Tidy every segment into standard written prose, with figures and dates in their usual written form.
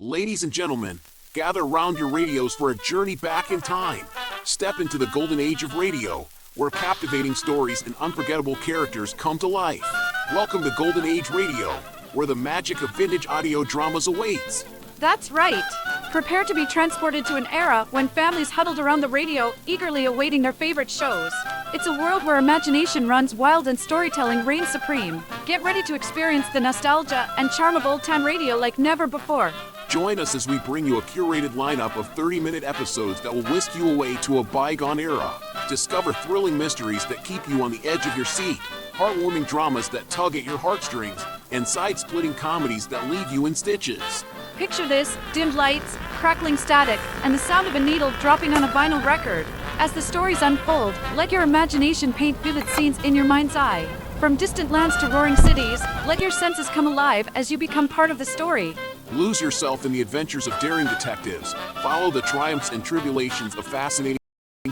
Ladies and gentlemen, gather round your radios for a journey back in time. Step into the golden age of radio, where captivating stories and unforgettable characters come to life. Welcome to Golden Age Radio, where the magic of vintage audio dramas awaits. That's right. Prepare to be transported to an era when families huddled around the radio, eagerly awaiting their favorite shows. It's a world where imagination runs wild and storytelling reigns supreme. Get ready to experience the nostalgia and charm of old-time radio like never before. Join us as we bring you a curated lineup of 30-minute episodes that will whisk you away to a bygone era. Discover thrilling mysteries that keep you on the edge of your seat, heartwarming dramas that tug at your heartstrings, and side-splitting comedies that leave you in stitches. Picture this: dimmed lights, crackling static, and the sound of a needle dropping on a vinyl record. As the stories unfold, let your imagination paint vivid scenes in your mind's eye. From distant lands to roaring cities, let your senses come alive as you become part of the story. Lose yourself in the adventures of daring detectives, follow the triumphs and tribulations of fascinating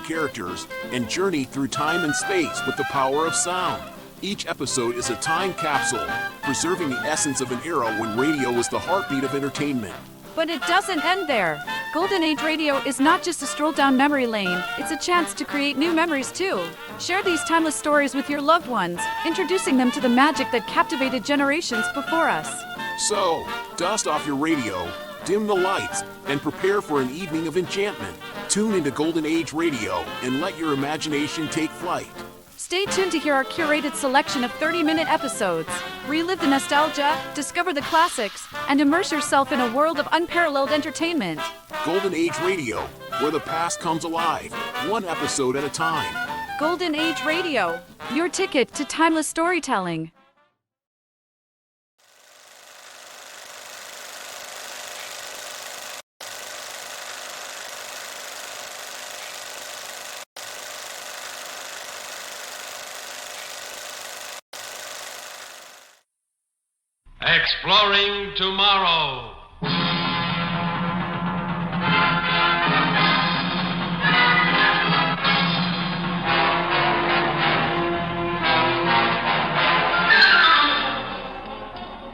characters, and journey through time and space with the power of sound. Each episode is a time capsule, preserving the essence of an era when radio was the heartbeat of entertainment. But it doesn't end there. Golden Age Radio is not just a stroll down memory lane, it's a chance to create new memories too. Share these timeless stories with your loved ones, introducing them to the magic that captivated generations before us. So, dust off your radio, dim the lights, and prepare for an evening of enchantment. Tune into Golden Age Radio and let your imagination take flight. Stay tuned to hear our curated selection of 30-minute episodes. Relive the nostalgia, discover the classics, and immerse yourself in a world of unparalleled entertainment. Golden Age Radio, where the past comes alive, one episode at a time. Golden Age Radio, your ticket to timeless storytelling. Exploring Tomorrow.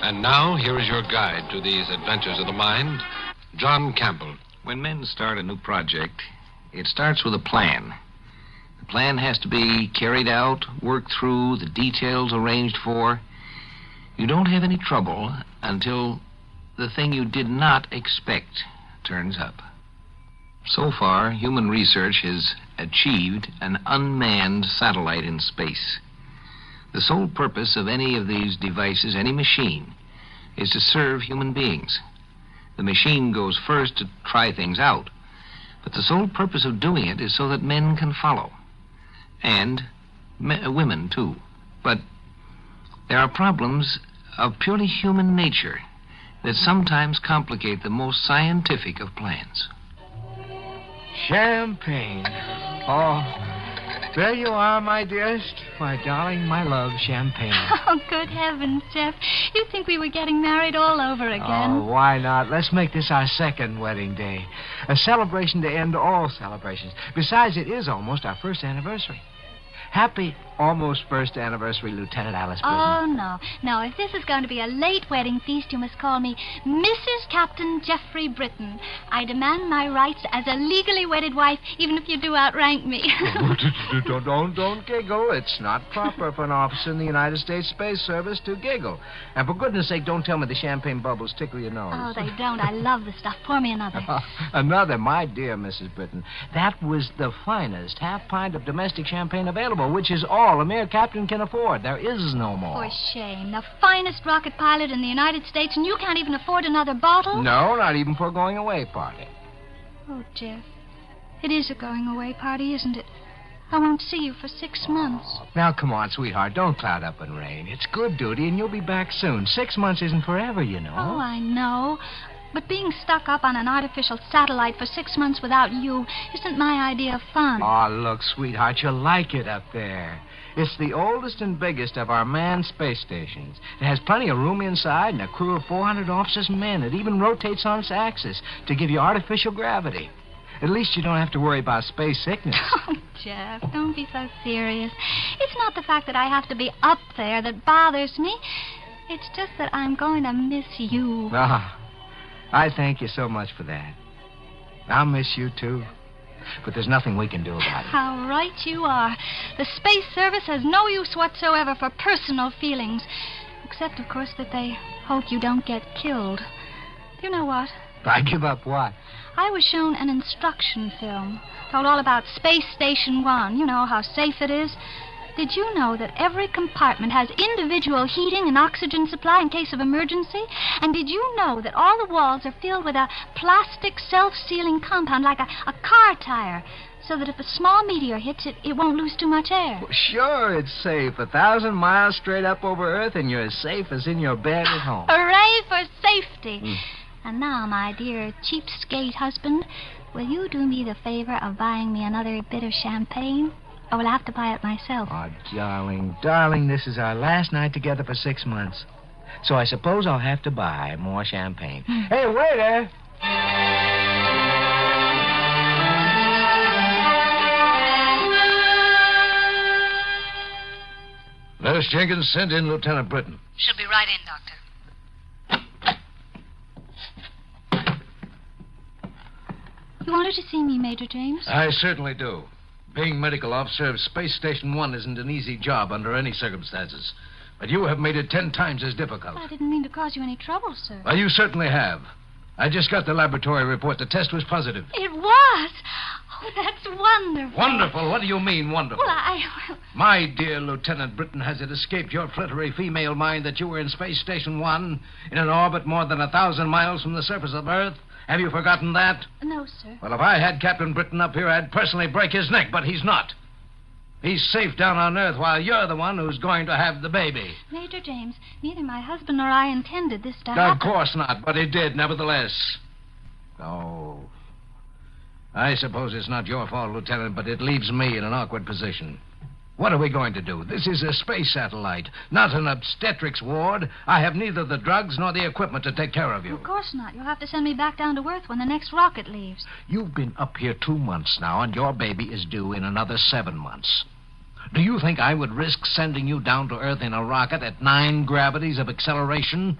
And now, here is your guide to these adventures of the mind, John Campbell. When men start a new project, it starts with a plan. The plan has to be carried out, worked through, the details arranged for. You don't have any trouble until the thing you did not expect turns up. So far, human research has achieved an unmanned satellite in space. The sole purpose of any of these devices, any machine, is to serve human beings. The machine goes first to try things out, but the sole purpose of doing it is so that men can follow. And women, too. But there are problems of purely human nature that sometimes complicate the most scientific of plans. Champagne. Oh, there you are, my dearest. My darling, my love, champagne. Oh, good heavens, Jeff. You'd think we were getting married all over again. Oh, why not? Let's make this our second wedding day. A celebration to end all celebrations. Besides, it is almost our first anniversary. Happy almost first anniversary, Lieutenant Alice Britton. Oh, no. No, if this is going to be a late wedding feast, you must call me Mrs. Captain Jeffrey Britton. I demand my rights as a legally wedded wife, even if you do outrank me. Don't giggle. It's not proper for an officer in the United States Space Service to giggle. And for goodness sake, don't tell me the champagne bubbles tickle your nose. Oh, they don't. I love the stuff. Pour me another. Another, my dear Mrs. Britton. That was the finest half pint of domestic champagne available, which is all a mere captain can afford. There is no more. For shame. The finest rocket pilot in the United States, and you can't even afford another bottle? No, not even for a going-away party. Oh, Jeff. It is a going-away party, isn't it? I won't see you for 6 months. Now, come on, sweetheart. Don't cloud up and rain. It's good duty, and you'll be back soon. 6 months isn't forever, you know. Oh, I know. But being stuck up on an artificial satellite for 6 months without you isn't my idea of fun. Oh, look, sweetheart, you'll like it up there. It's the oldest and biggest of our manned space stations. It has plenty of room inside and a crew of 400 officers and men. It even rotates on its axis to give you artificial gravity. At least you don't have to worry about space sickness. Oh, Jeff, don't be so serious. It's not the fact that I have to be up there that bothers me. It's just that I'm going to miss you. Ah, I thank you so much for that. I'll miss you, too. But there's nothing we can do about it. How right you are. The Space Service has no use whatsoever for personal feelings. Except, of course, that they hope you don't get killed. You know what? I give up what? I was shown an instruction film. Told all about Space Station 1. You know, how safe it is. Did you know that every compartment has individual heating and oxygen supply in case of emergency? And did you know that all the walls are filled with a plastic self-sealing compound like a car tire, so that if a small meteor hits it, it won't lose too much air? Well, sure, it's safe. 1,000 miles straight up over Earth, and you're as safe as in your bed at home. Hooray for safety! And now, my dear cheapskate husband, will you do me the favor of buying me another bit of champagne? Or will I have to buy it myself? Oh, darling, this is our last night together for 6 months. So I suppose I'll have to buy more champagne. Hey, waiter! Nurse Jenkins, send in Lieutenant Britton. She'll be right in, Doctor. You wanted to see me, Major James? I certainly do. Being medical officer of Space Station 1 isn't an easy job under any circumstances. But you have made it 10 times as difficult. I didn't mean to cause you any trouble, sir. Well, you certainly have. I just got the laboratory report. The test was positive. It was? Oh, that's wonderful. Wonderful? What do you mean, wonderful? Well, My dear Lieutenant Britton, has it escaped your flittery female mind that you were in Space Station 1 in an orbit more than 1,000 miles from the surface of Earth? Have you forgotten that? No, sir. Well, if I had Captain Britton up here, I'd personally break his neck, but he's not. He's safe down on Earth while you're the one who's going to have the baby. Major James, neither my husband nor I intended this to happen. Of course not, but it did, nevertheless. Oh. I suppose it's not your fault, Lieutenant, but it leaves me in an awkward position. What are we going to do? This is a space satellite, not an obstetrics ward. I have neither the drugs nor the equipment to take care of you. Of course not. You'll have to send me back down to Earth when the next rocket leaves. You've been up here 2 months now, and your baby is due in another 7 months. Do you think I would risk sending you down to Earth in a rocket at 9 gravities of acceleration?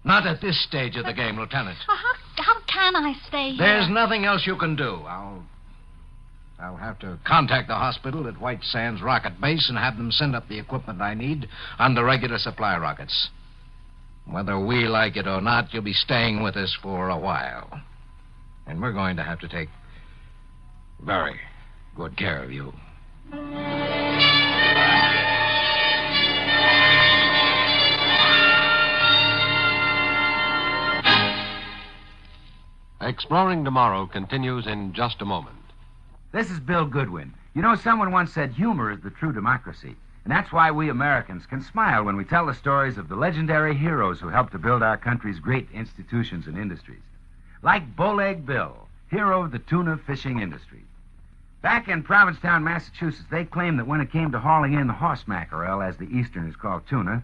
Not at this stage of the game, Lieutenant. How can I stay here? There's nothing else you can do. I'll have to contact the hospital at White Sands Rocket Base and have them send up the equipment I need on the regular supply rockets. Whether we like it or not, you'll be staying with us for a while. And we're going to have to take very good care of you. Exploring Tomorrow continues in just a moment. This is Bill Goodwin. You know, someone once said humor is the true democracy. And that's why we Americans can smile when we tell the stories of the legendary heroes who helped to build our country's great institutions and industries. Like Bowleg Bill, hero of the tuna fishing industry. Back in Provincetown, Massachusetts, they claimed that when it came to hauling in the horse mackerel, as the Easterners call tuna,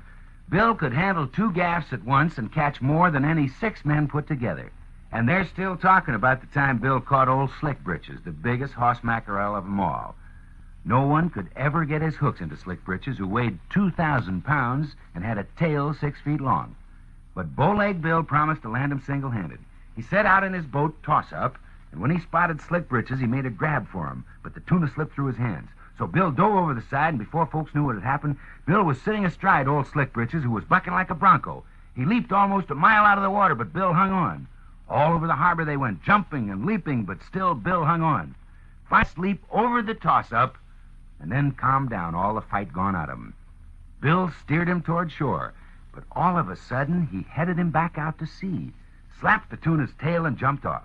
Bill could handle 2 gaffs at once and catch more than any 6 men put together. And they're still talking about the time Bill caught old Slick Britches, the biggest horse mackerel of them all. No one could ever get his hooks into Slick Britches, who weighed 2,000 pounds and had a tail 6 feet long. But Bowleg Bill promised to land him single-handed. He set out in his boat, Toss-Up, and when he spotted Slick Britches, he made a grab for him, but the tuna slipped through his hands. So Bill dove over the side, and before folks knew what had happened, Bill was sitting astride old Slick Britches, who was bucking like a bronco. He leaped almost a mile out of the water, but Bill hung on. All over the harbor they went, jumping and leaping, but still Bill hung on. Fast leap over the Toss-Up, and then calmed down, all the fight gone out of him. Bill steered him toward shore, but all of a sudden he headed him back out to sea, slapped the tuna's tail, and jumped off.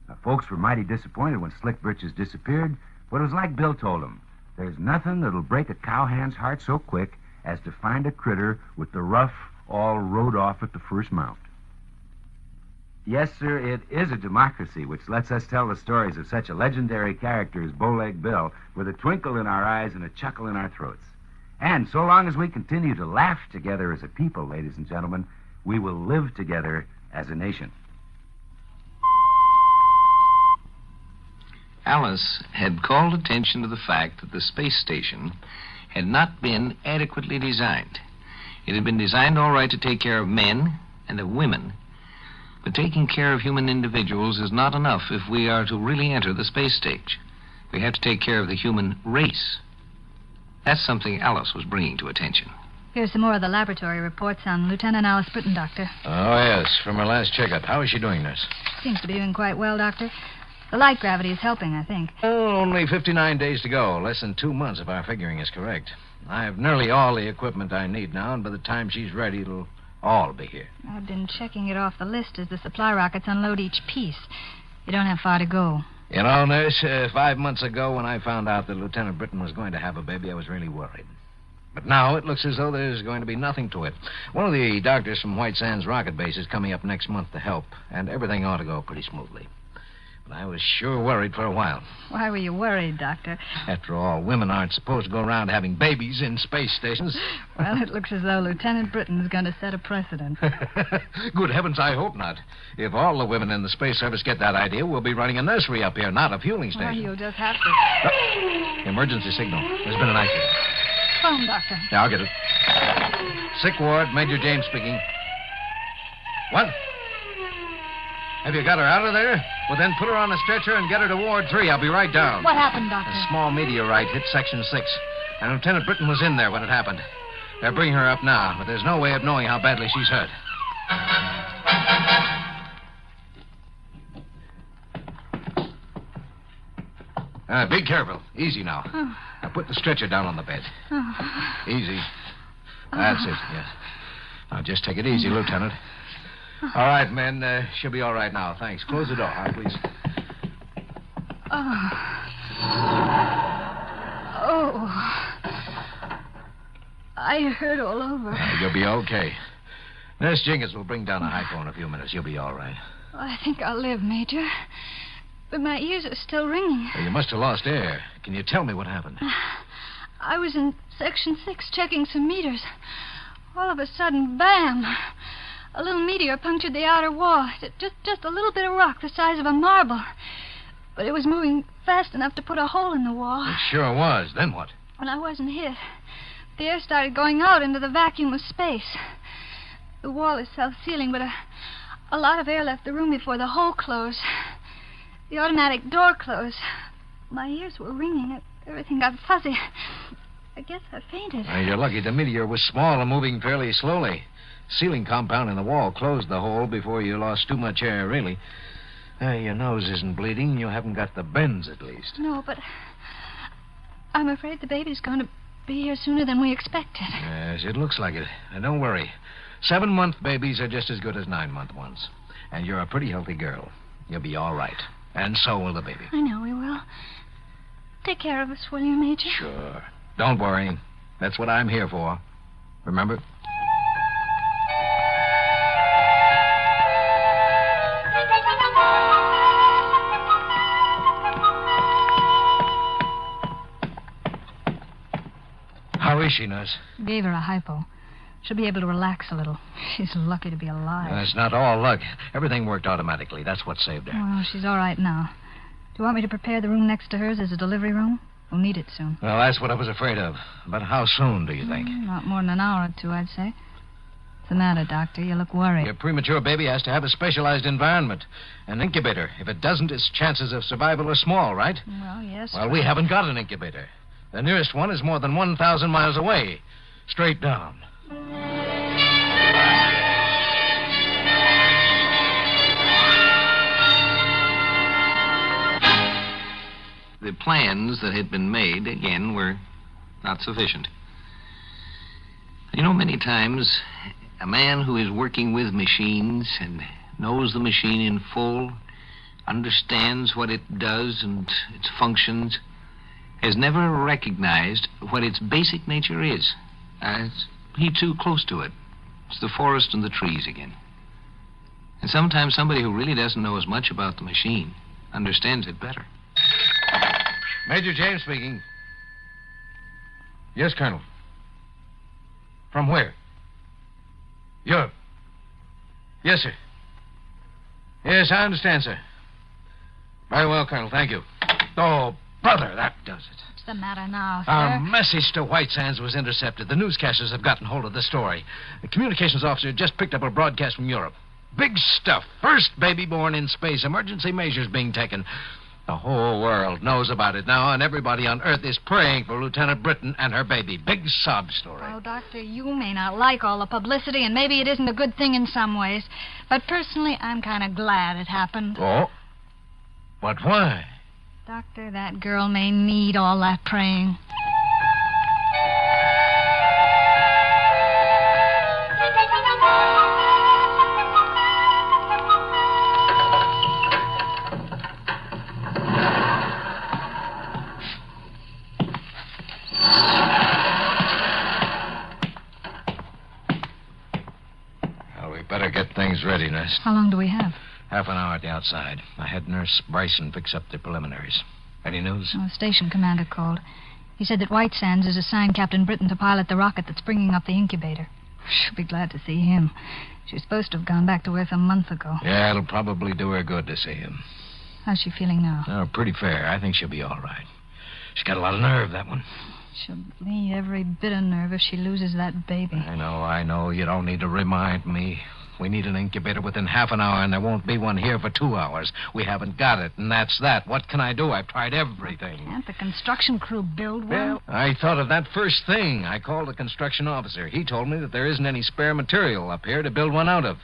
Now, folks were mighty disappointed when Slick Britches disappeared, but it was like Bill told them. There's nothing that'll break a cowhand's heart so quick as to find a critter with the ruff all rode off at the first mount. Yes, sir, it is a democracy which lets us tell the stories of such a legendary character as Bowleg Bill with a twinkle in our eyes and a chuckle in our throats. And so long as we continue to laugh together as a people, ladies and gentlemen, we will live together as a nation. Alice had called attention to the fact that the space station had not been adequately designed. It had been designed all right to take care of men and of women, But taking care of human individuals is not enough if we are to really enter the space stage. We have to take care of the human race. That's something Alice was bringing to attention. Here's some more of the laboratory reports on Lieutenant Alice Britton, Doctor. Oh, yes, from her last checkup. How is she doing, nurse? Seems to be doing quite well, Doctor. The light gravity is helping, I think. Oh, only 59 days to go. Less than 2 months if our figuring is correct. I have nearly all the equipment I need now, and by the time she's ready, it'll all be here. I've been checking it off the list as the supply rockets unload each piece. You don't have far to go. You know, nurse, 5 months ago when I found out that Lieutenant Britton was going to have a baby, I was really worried. But now it looks as though there's going to be nothing to it. One of the doctors from White Sands Rocket Base is coming up next month to help, and everything ought to go pretty smoothly. But I was sure worried for a while. Why were you worried, Doctor? After all, women aren't supposed to go around having babies in space stations. Well, it looks as though Lieutenant Britton is going to set a precedent. Good heavens, I hope not. If all the women in the Space Service get that idea, we'll be running a nursery up here, not a fueling Well, station. you'll just have to. Emergency signal. There's been an accident. Phone, Doctor. Yeah, I'll get it. Sick ward, Major James speaking. What? Have you got her out of there? Well, then put her on a stretcher and get her to Ward 3. I'll be right down. What happened, Doctor? A small meteorite hit Section 6, and Lieutenant Britton was in there when it happened. They're bringing her up now, but there's no way of knowing how badly she's hurt. Be careful. Easy now. Oh. Now put the stretcher down on the bed. Oh. Easy. That's it, yes. Now just take it easy, Lieutenant. All right, men. She'll be all right now. Thanks. Close the door, please. I hurt all over. You'll be okay. Nurse Jenkins will bring down a hypo in a few minutes. You'll be all right. I think I'll live, Major. But my ears are still ringing. Well, you must have lost air. Can you tell me what happened? I was in Section 6 checking some meters. All of a sudden, bam! A little meteor punctured the outer wall. Just a little bit of rock the size of a marble. But it was moving fast enough to put a hole in the wall. It sure was. Then what? When I wasn't hit, the air started going out into the vacuum of space. The wall is self-sealing, but a lot of air left the room before the hole closed. The automatic door closed. My ears were ringing. Everything got fuzzy. I guess I fainted. You're lucky the meteor was small and moving fairly slowly. Sealing compound in the wall closed the hole before you lost too much air, really. Your nose isn't bleeding. You haven't got the bends, at least. No, but I'm afraid the baby's going to be here sooner than we expected. Yes, it looks like it. And don't worry. 7-month babies are just as good as 9-month ones. And you're a pretty healthy girl. You'll be all right. And so will the baby. I know we will. Take care of us, will you, Major? Sure. Don't worry. That's what I'm here for. Remember? How is she, nurse? Gave her a hypo. She'll be able to relax a little. She's lucky to be alive. It's not all luck. Everything worked automatically. That's what saved her. Well, she's all right now. Do you want me to prepare the room next to hers as a delivery room? We'll need it soon. Well, that's what I was afraid of. But how soon, do you think? Not more than an hour or two, I'd say. What's the matter, Doctor? You look worried. Your premature baby has to have a specialized environment. An incubator. If it doesn't, its chances of survival are small, right? Well, yes. Well, we haven't got an incubator. The nearest one is more than 1,000 miles away. Straight down. The plans that had been made, again, were not sufficient. You know, many times, a man who is working with machines and knows the machine in full, understands what it does and its functions, has never recognized what its basic nature is. He too close to it. It's the forest and the trees again. And sometimes somebody who really doesn't know as much about the machine understands it better. Major James speaking. Yes, Colonel. From where? Europe. Yes, sir. Yes, I understand, sir. Very well, Colonel. Thank you. Oh, brother, that does it. What's the matter now, sir? Our message to White Sands was intercepted. The newscasters have gotten hold of the story. The communications officer just picked up a broadcast from Europe. Big stuff. First baby born in space. Emergency measures being taken. The whole world knows about it now, and everybody on Earth is praying for Lieutenant Britton and her baby. Big sob story. Oh, Doctor, you may not like all the publicity, and maybe it isn't a good thing in some ways. But personally, I'm kind of glad it happened. Oh? But why? Doctor, that girl may need all that praying. Well, we better get things ready, Nurse. How long do we have? Half an hour at the outside. I had Nurse Bryson fix up the preliminaries. Any news? Oh, the station commander called. He said that White Sands has assigned Captain Britton to pilot the rocket that's bringing up the incubator. She'll be glad to see him. She was supposed to have gone back to Earth a month ago. Yeah, it'll probably do her good to see him. How's she feeling now? Oh, pretty fair. I think she'll be all right. She's got a lot of nerve, that one. She'll need every bit of nerve if she loses that baby. I know. You don't need to remind me. We need an incubator within half an hour, and there won't be one here for 2 hours. We haven't got it, and that's that. What can I do? I've tried everything. Can't the construction crew build one? Well, I thought of that first thing. I called the construction officer. He told me that there isn't any spare material up here to build one out of.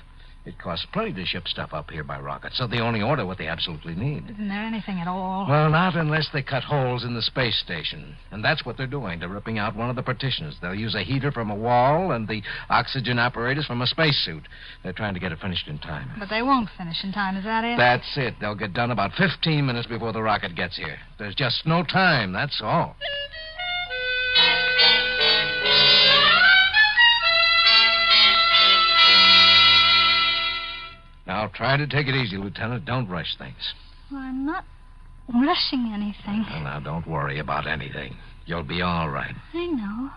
It costs plenty to ship stuff up here by rocket, so they only order what they absolutely need. Isn't there anything at all? Well, not unless they cut holes in the space station. And that's what they're doing. They're ripping out one of the partitions. They'll use a heater from a wall and the oxygen apparatus from a spacesuit. They're trying to get it finished in time. But they won't finish in time, is that it? That's it. They'll get done about 15 minutes before the rocket gets here. There's just no time, that's all. Now, try to take it easy, Lieutenant. Don't rush things. Well, I'm not rushing anything. Well, now, don't worry about anything. You'll be all right. I know.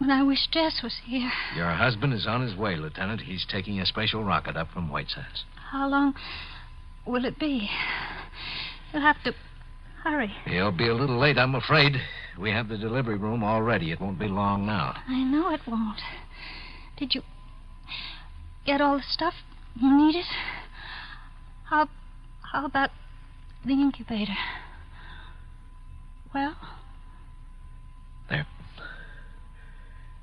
But I wish Jess was here. Your husband is on his way, Lieutenant. He's taking a special rocket up from White Sands. How long will it be? You'll have to hurry. He'll be a little late, I'm afraid. We have the delivery room all ready. It won't be long now. I know it won't. Did you get all the stuff you needed? How about the incubator? Well?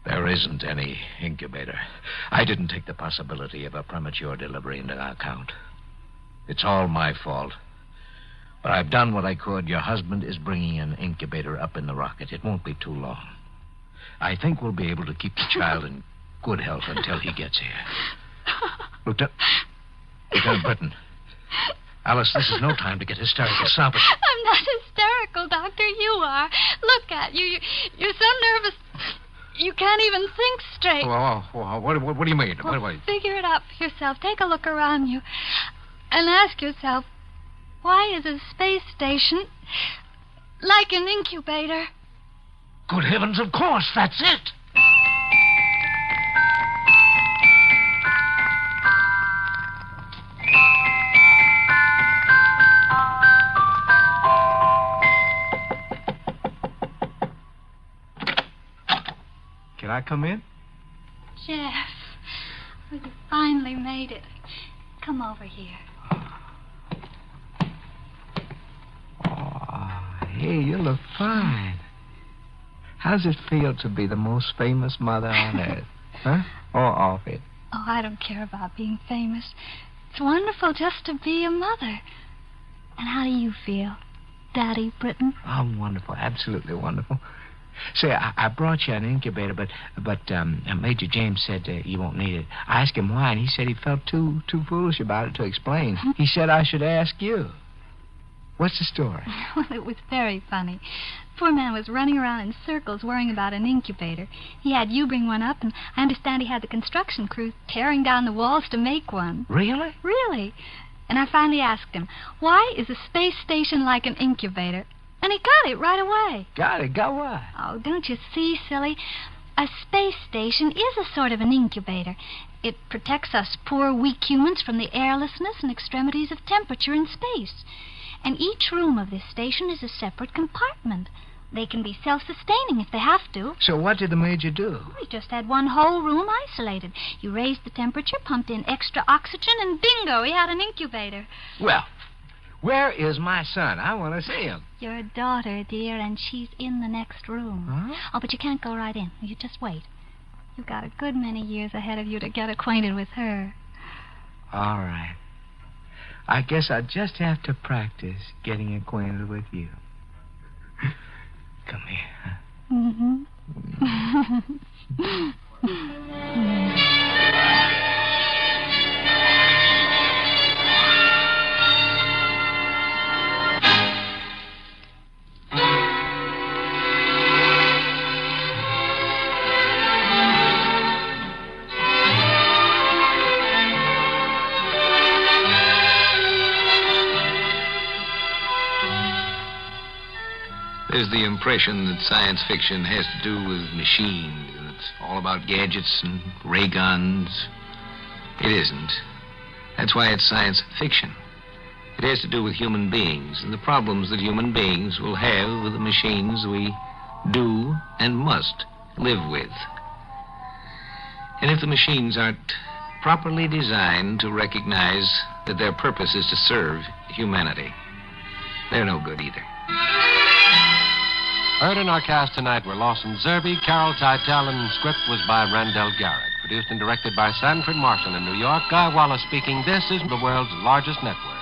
There isn't any incubator. I didn't take the possibility of a premature delivery into account. It's all my fault. But I've done what I could. Your husband is bringing an incubator up in the rocket. It won't be too long. I think we'll be able to keep the child in good health until he gets here. Lieutenant Britton. Alice, this is no time to get hysterical. Stop it. I'm not hysterical, Doctor. You are. Look at you. You're so nervous. You can't even think straight. What do you mean? Well, figure it out for yourself. Take a look around you and ask yourself, why is a space station like an incubator? Good heavens, of course. That's it. Can I come in? Jeff, well, you finally made it. Come over here. Oh, hey, you look fine. How's it feel to be the most famous mother on earth? Huh? Or off it? Oh, I don't care about being famous. It's wonderful just to be a mother. And how do you feel, Daddy Britton? Oh, wonderful. Absolutely wonderful. Say, I brought you an incubator, but Major James said you won't need it. I asked him why, and he said he felt too foolish about it to explain. He said I should ask you. What's the story? Well, it was very funny. Poor man was running around in circles worrying about an incubator. He had you bring one up, and I understand he had the construction crew tearing down the walls to make one. Really? Really. And I finally asked him, why is a space station like an incubator? And he got it right away. Got it? Got what? Oh, don't you see, silly? A space station is a sort of an incubator. It protects us poor, weak humans from the airlessness and extremities of temperature in space. And each room of this station is a separate compartment, They can be self-sustaining if they have to. So what did the Major do? He just had one whole room isolated. You raised the temperature, pumped in extra oxygen, and bingo, he had an incubator. Well, where is my son? I want to see him. Your daughter, dear, and she's in the next room. Huh? Oh, but you can't go right in. You just wait. You've got a good many years ahead of you to get acquainted with her. All right. I guess I just have to practice getting acquainted with you. Come here. There's the impression that science fiction has to do with machines, and it's all about gadgets and ray guns. It isn't. That's why it's science fiction. It has to do with human beings and the problems that human beings will have with the machines we do and must live with. And if the machines aren't properly designed to recognize that their purpose is to serve humanity, they're no good either. Heard in our cast tonight were Lawson Zerbe, Carol Teitel, and script was by Randell Garrett. Produced and directed by Sanford Marshall in New York. Guy Wallace speaking. This is the world's largest network.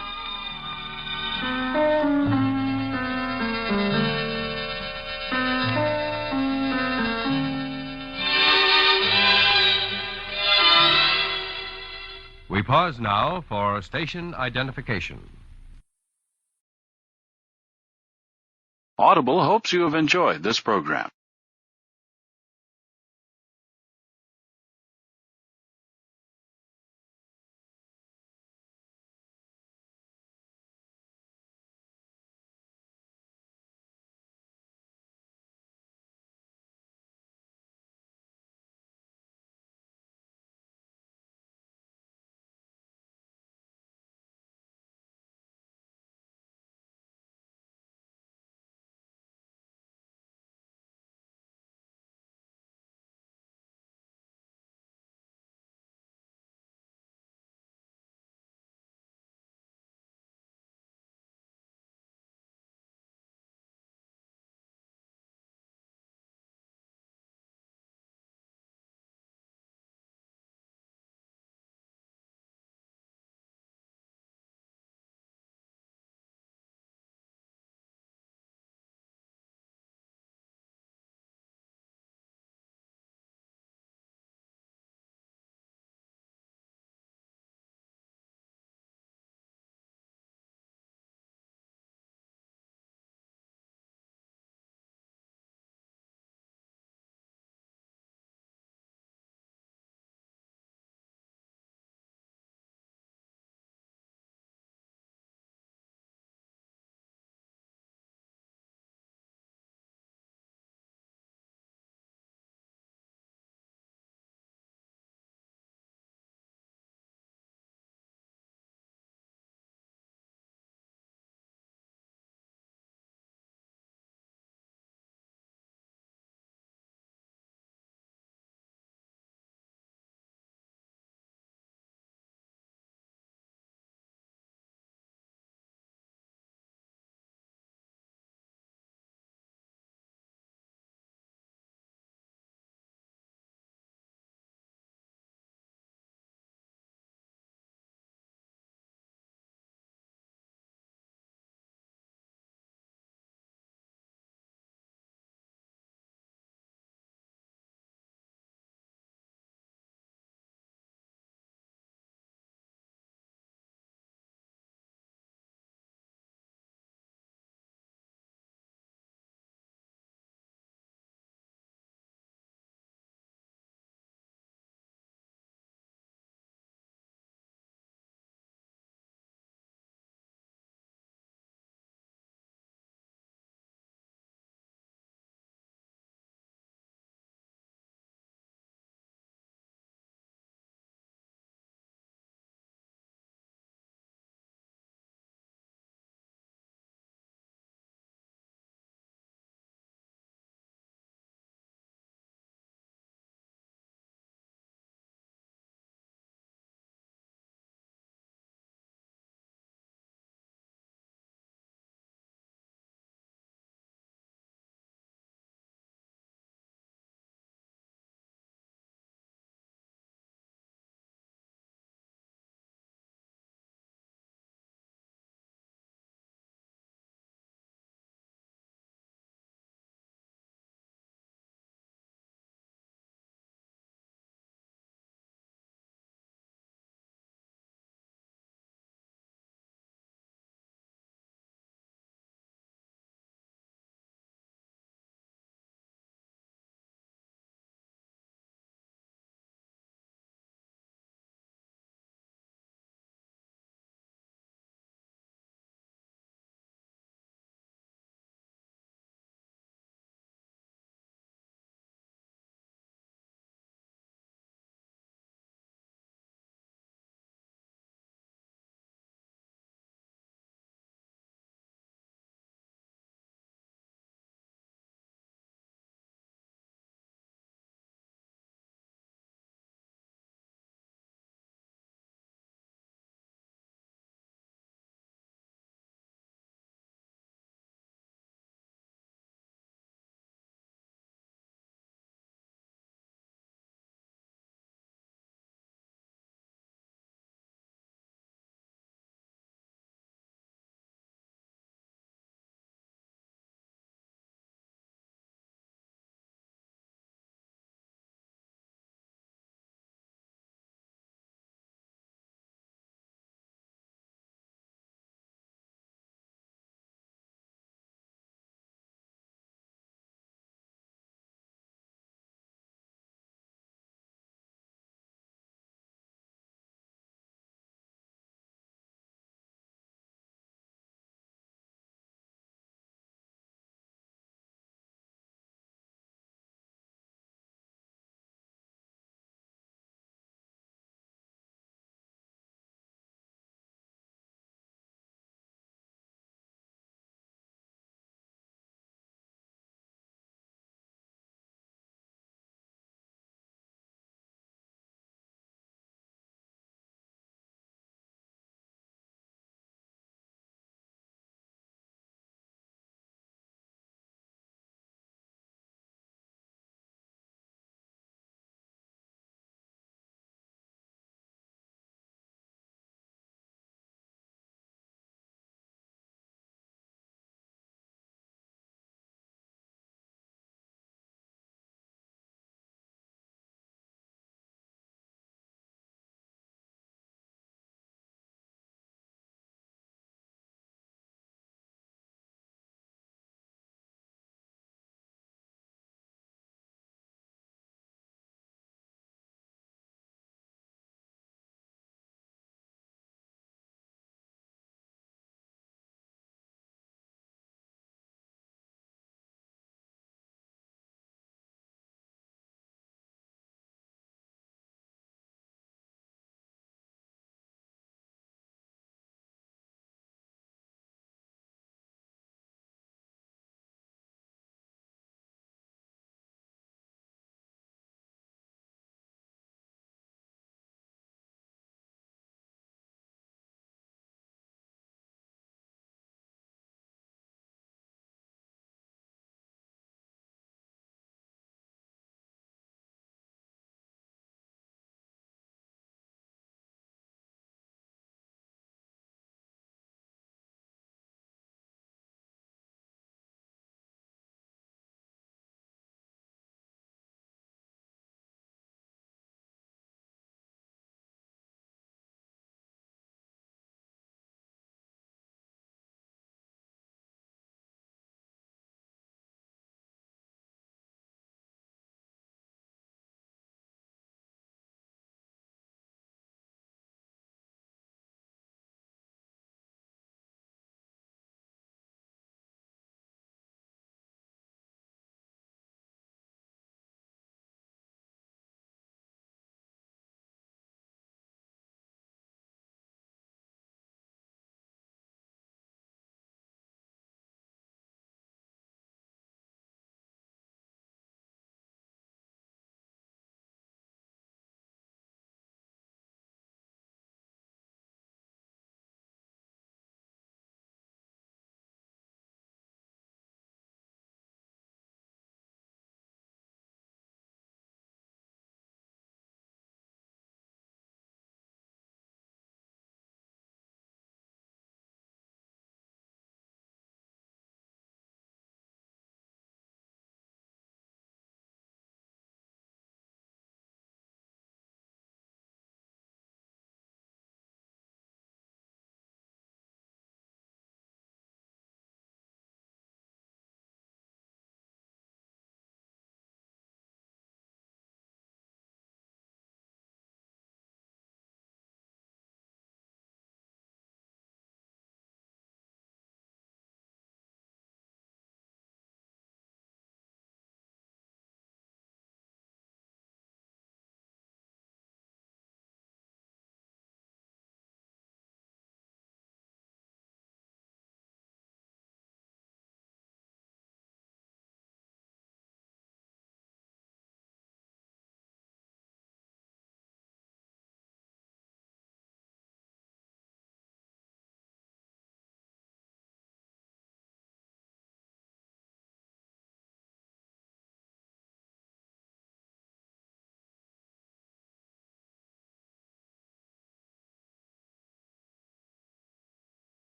We pause now for station identification. Audible hopes you have enjoyed this program.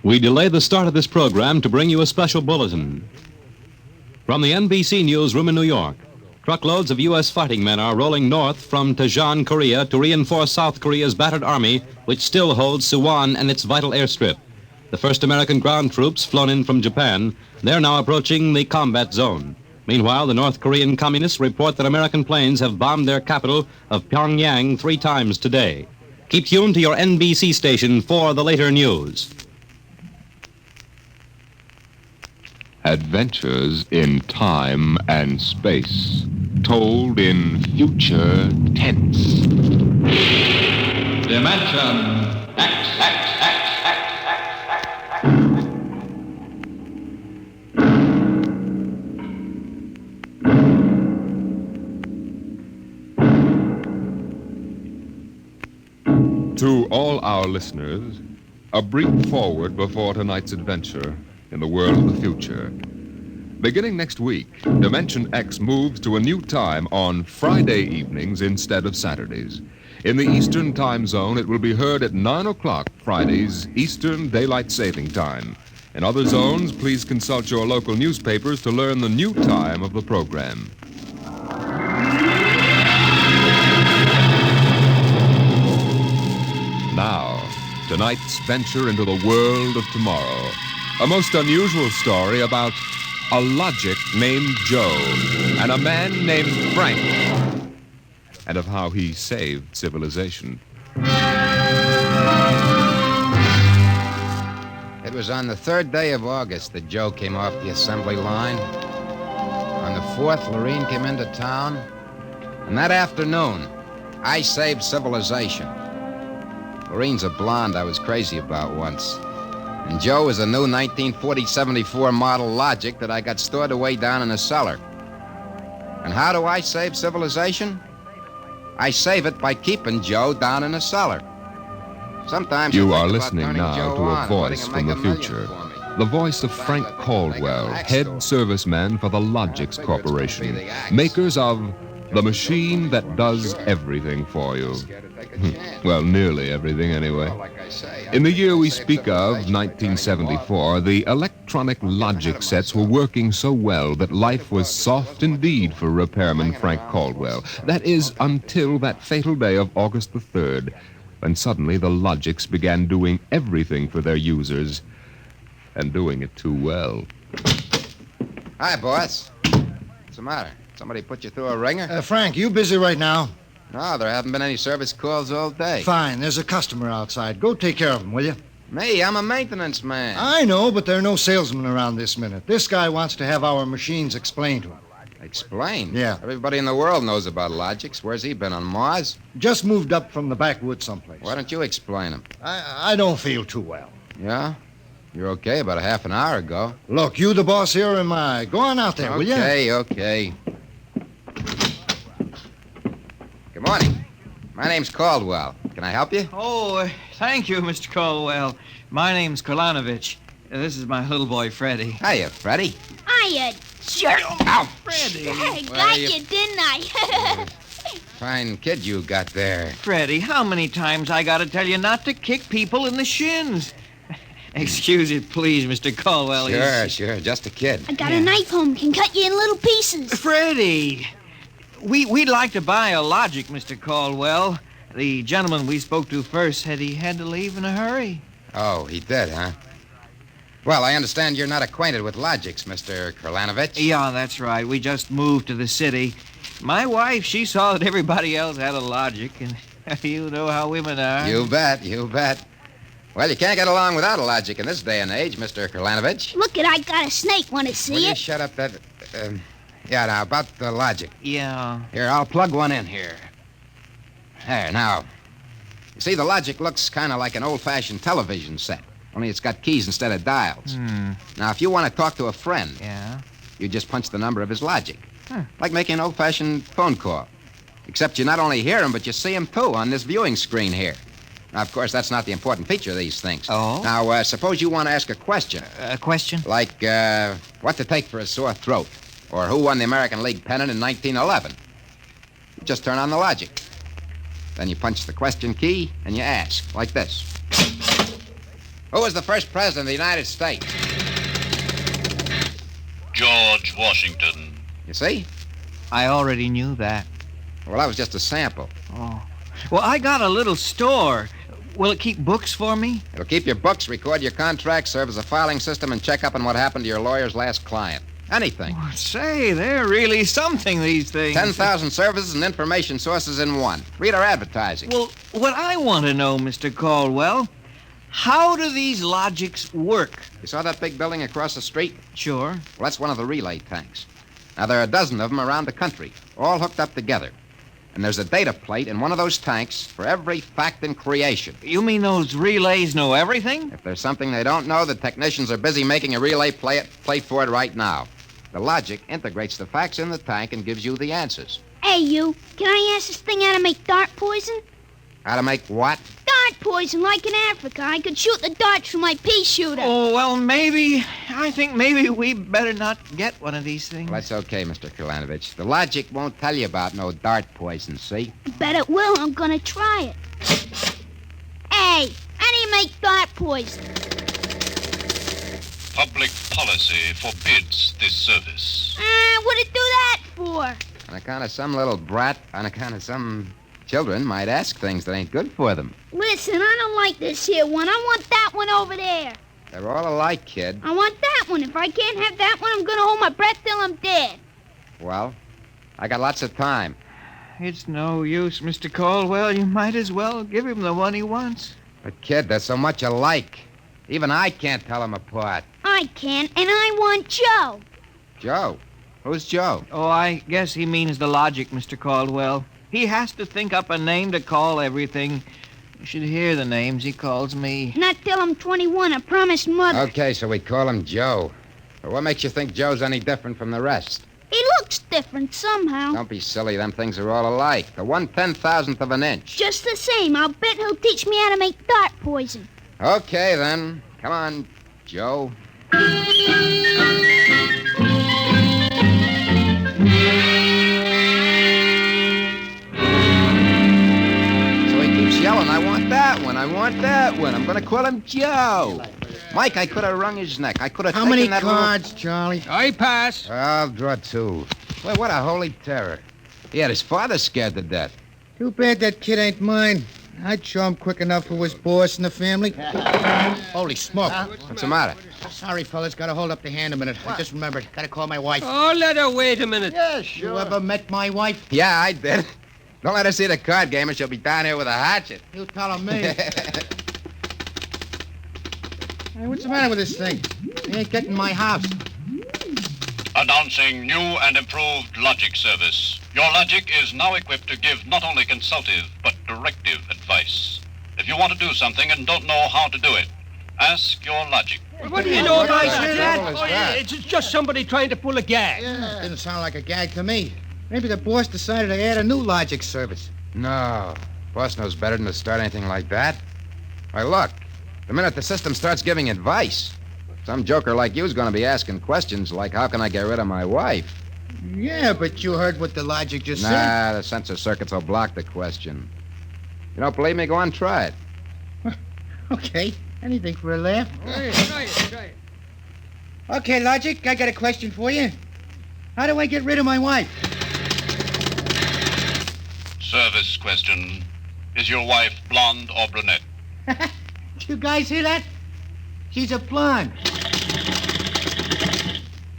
We delay the start of this program to bring you a special bulletin. From the NBC Newsroom in New York, truckloads of U.S. fighting men are rolling north from Daejeon, Korea, to reinforce South Korea's battered army, which still holds Suwon and its vital airstrip. The first American ground troops flown in from Japan, they're now approaching the combat zone. Meanwhile, the North Korean communists report that American planes have bombed their capital of Pyongyang 3 times today. Keep tuned to your NBC station for the later news. Adventures in time and space, told in future tense. Dimension X. To all our listeners, a brief forward before tonight's adventure in the world of the future. Beginning next week, Dimension X moves to a new time on Friday evenings instead of Saturdays. In the Eastern Time Zone, it will be heard at 9 o'clock Fridays, Eastern Daylight Saving Time. In other zones, please consult your local newspapers to learn the new time of the program. Now, tonight's venture into the world of tomorrow. A most unusual story about a logic named Joe and a man named Frank, and of how he saved civilization. It was on the 3rd day of August that Joe came off the assembly line. On the 4th, Lorene came into town. And that afternoon, I saved civilization. Lorene's a blonde I was crazy about once. And Joe is a new 1940-74 model Logic that I got stored away down in a cellar. And how do I save civilization? I save it by keeping Joe down in a cellar. Sometimes you are listening now to a voice from the future. The voice of Frank Caldwell, head serviceman for the Logix Corporation, makers of the machine that does everything for you. Well, nearly everything anyway. In the year we speak of, 1974, the electronic Logic sets were working so well that life was soft indeed for repairman Frank Caldwell. That is, until that fatal day of August the 3rd, when suddenly the Logics began doing everything for their users, and doing it too well. Hi, boss. What's the matter? Somebody put you through a ringer? Frank, you busy right now? No, there haven't been any service calls all day. Fine, there's a customer outside. Go take care of him, will you? Me, I'm a maintenance man. I know, but there are no salesmen around this minute. This guy wants to have our machines explained to him. Explained? Yeah. Everybody in the world knows about Logix. Where's he been, on Mars? Just moved up from the backwoods someplace. Why don't you explain him? I don't feel too well. Yeah? You're okay about a half an hour ago. Look, you the boss here or am I? Go on out there, will you? Okay. Good morning. My name's Caldwell. Can I help you? Oh, thank you, Mr. Caldwell. My name's Kolanovich. This is my little boy, Freddie. Hiya, Freddie. Hiya, jerk. Ow! Freddie. I got you, didn't I? Fine kid you got there. Freddie, how many times I gotta tell you not to kick people in the shins? Excuse it, please, Mr. Caldwell. Sure. Just a kid. I got a knife home. Can cut you in little pieces. Freddie, we'd like to buy a Logic, Mr. Caldwell. The gentleman we spoke to first said he had to leave in a hurry. Oh, he did, huh? Well, I understand you're not acquainted with Logix, Mr. Kolanovich. Yeah, that's right. We just moved to the city. My wife, she saw that everybody else had a Logic, and you know how women are. You bet. Well, you can't get along without a Logic in this day and age, Mr. Kolanovich. Look I got a snake. Want to see Will it? you shut up that... Yeah, now, about the Logic. Yeah. Here, I'll plug one in here. There, now. You see, the Logic looks kind of like an old-fashioned television set, only it's got keys instead of dials. Now, if you want to talk to a friend, you just punch the number of his Logic. Like making an old-fashioned phone call. Except you not only hear him, but you see him, too, on this viewing screen here. Now, of course, that's not the important feature of these things. Oh? Now, suppose you want to ask a question. A question? Like, what to take for a sore throat? Or who won the American League pennant in 1911? You just turn on the Logic. Then you punch the question key, and you ask, like this. Who was the first president of the United States? George Washington. You see? I already knew that. Well, that was just a sample. Oh. Well, I got a little store. Will it keep books for me? It'll keep your books, record your contracts, serve as a filing system, and check up on what happened to your lawyer's last client. Anything. Oh, say, they're really something, these things. 10,000 services and information sources in one. Read our advertising. Well, what I want to know, Mr. Caldwell, how do these logics work? You saw that big building across the street? Sure. Well, that's one of the relay tanks. Now, there are a dozen of them around the country, all hooked up together. And there's a data plate in one of those tanks for every fact in creation. You mean those relays know everything? If there's something they don't know, the technicians are busy making a relay plate for it right now. The logic integrates the facts in the tank and gives you the answers. Hey, you. Can I ask this thing how to make dart poison? How to make what? Dart poison, like in Africa. I could shoot the darts from my pea shooter. Oh, well, I think maybe we better not get one of these things. Well, that's okay, Mr. Kalanovich. The logic won't tell you about no dart poison, see? Bet it will. I'm gonna try it. Hey, how do you make dart poison? Public policy forbids this service. What'd it do that for? On account of some little brat, on account of some children might ask things that ain't good for them. Listen, I don't like this here one. I want that one over there. They're all alike, kid. I want that one. If I can't have that one, I'm gonna hold my breath till I'm dead. Well, I got lots of time. It's no use, Mr. Caldwell. You might as well give him the one he wants. But, kid, they're so much alike. Even I can't tell them apart. I can, and I want Joe. Joe? Who's Joe? Oh, I guess he means the logic, Mr. Caldwell. He has to think up a name to call everything. You should hear the names he calls me. Not till I'm 21, I promised Mother. Okay, so we call him Joe. But what makes you think Joe's any different from the rest? He looks different somehow. Don't be silly. Them things are all alike. The 1/10,000th of an inch. Just the same, I'll bet he'll teach me how to make dart poison. Okay, then. Come on, Joe. Yelling, I want that one, I want that one. I'm going to call him Joe. Mike, I could have wrung his neck. I could have How taken many that cards, Charlie? I pass. I'll draw two. Well, what a holy terror. He had his father scared to death. Too bad that kid ain't mine. I'd show him quick enough who was boss in the family. Holy smoke. What's the matter? Sorry, fellas. Gotta hold up the hand a minute. I just remembered. Gotta call my wife. Oh, let her wait a minute. Yeah, sure. You ever met my wife? Yeah, I did. Don't let her see the card game or she'll be down here with a hatchet. You telling me. Hey, what's the matter with this thing? He ain't getting my house. Announcing new and improved logic service. Your logic is now equipped to give not only consultative, but directive advice. If you want to do something and don't know how to do it, ask your logic. What do you know about that? Oh, yeah, It's just somebody trying to pull a gag. Yeah, didn't sound like a gag to me. Maybe the boss decided to add a new logic service. No. Boss knows better than to start anything like that. Why, look. The minute the system starts giving advice, some joker like you's going to be asking questions like, how can I get rid of my wife? Yeah, but you heard what the logic just said. Nah, the sensor circuits will block the question. You don't believe me? Go on, try it. Okay. Anything for a laugh. Try it. Okay, Logic, I got a question for you. How do I get rid of my wife? Service question. Is your wife blonde or brunette? Did you guys hear that? She's a blonde.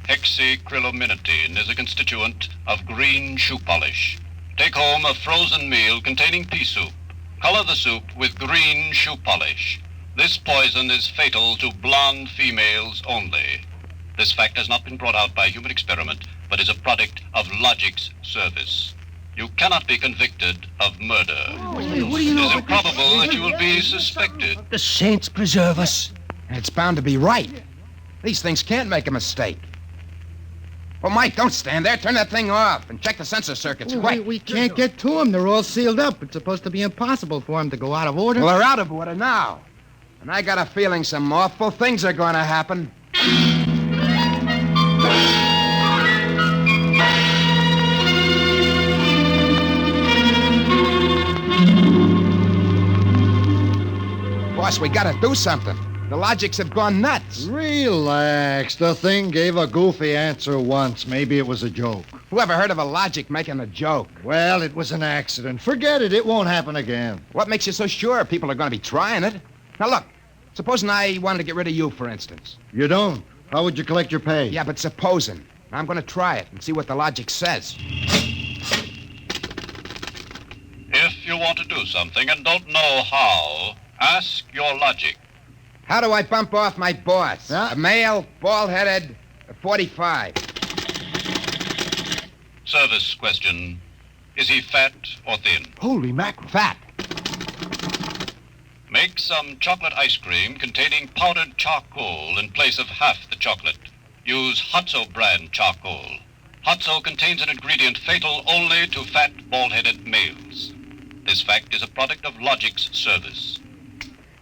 Hexacrylaminotin is a constituent of green shoe polish. Take home a frozen meal containing pea soup. Color the soup with green shoe polish. This poison is fatal to blonde females only. This fact has not been brought out by human experiment, but is a product of logic's service. You cannot be convicted of murder. What do you know? It is improbable that you will be suspected. The saints preserve us. It's bound to be right. These things can't make a mistake. Well, Mike, don't stand there. Turn that thing off and check the sensor circuits. Quick. We can't get to them. They're all sealed up. It's supposed to be impossible for them to go out of order. Well, they're out of order now. And I got a feeling some awful things are going to happen. Boss, we got to do something. The logics have gone nuts. Relax. The thing gave a goofy answer once. Maybe it was a joke. Whoever heard of a logic making a joke? Well, it was an accident. Forget it. It won't happen again. What makes you so sure people are going to be trying it? Now, look. Supposing I wanted to get rid of you, for instance. You don't. How would you collect your pay? Yeah, but supposing. I'm going to try it and see what the logic says. If you want to do something and don't know how, ask your logic. How do I bump off my boss? A male, bald-headed, 45. Service question. Is he fat or thin? Holy mackerel. Fat. Make some chocolate ice cream containing powdered charcoal in place of half the chocolate. Use Hotzo brand charcoal. Hotzo contains an ingredient fatal only to fat, bald-headed males. This fact is a product of Logic's service.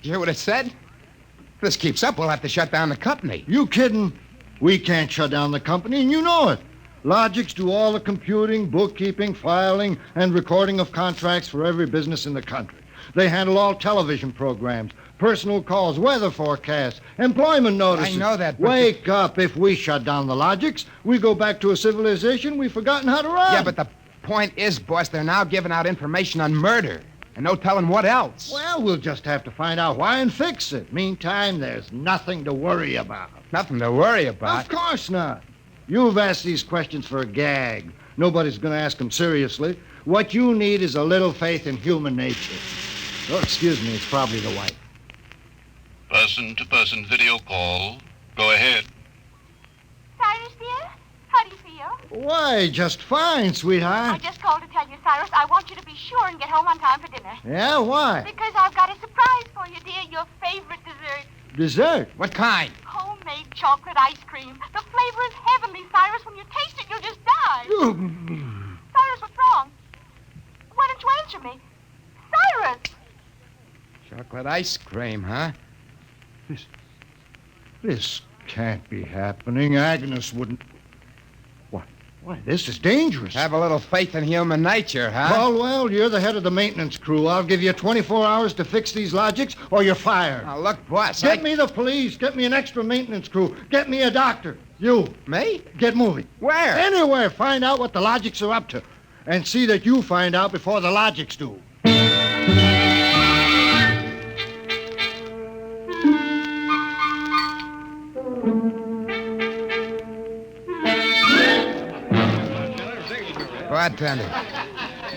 You hear what it said? If this keeps up, we'll have to shut down the company. You kidding? We can't shut down the company, and you know it. Logics do all the computing, bookkeeping, filing, and recording of contracts for every business in the country. They handle all television programs, personal calls, weather forecasts, employment notices. I know that, but... Wake up. If we shut down the Logics, we go back to a civilization we've forgotten how to run. Yeah, but the point is, boss, they're now giving out information on murder. And no telling what else. Well, we'll just have to find out why and fix it. Meantime, there's nothing to worry about. Nothing to worry about? Of course not. You've asked these questions for a gag. Nobody's going to ask them seriously. What you need is a little faith in human nature. Oh, excuse me, it's probably the wife. Person-to-person video call. Go ahead. Cyrus, dear, how do you feel? Why, just fine, sweetheart. I just called to tell you, Cyrus, I want you to be sure and get home on time for dinner. Yeah, why? Because I've got a surprise for you, dear. Your favorite dessert. Dessert? What kind? Homemade chocolate ice cream. The flavor is heavenly, Cyrus. When you taste it, you'll just die. Cyrus, what's wrong? Why don't you answer me? Cyrus! Chocolate ice cream, huh? This can't be happening. Agnes wouldn't... Why, this is dangerous. Have a little faith in human nature, huh? Caldwell, you're the head of the maintenance crew. I'll give you 24 hours to fix these Logics, or you're fired. Now, look, boss, Get me the police. Get me an extra maintenance crew. Get me a doctor. You. Me? Get moving. Where? Anywhere. Find out what the Logics are up to. And see that you find out before the Logics do. Bartender.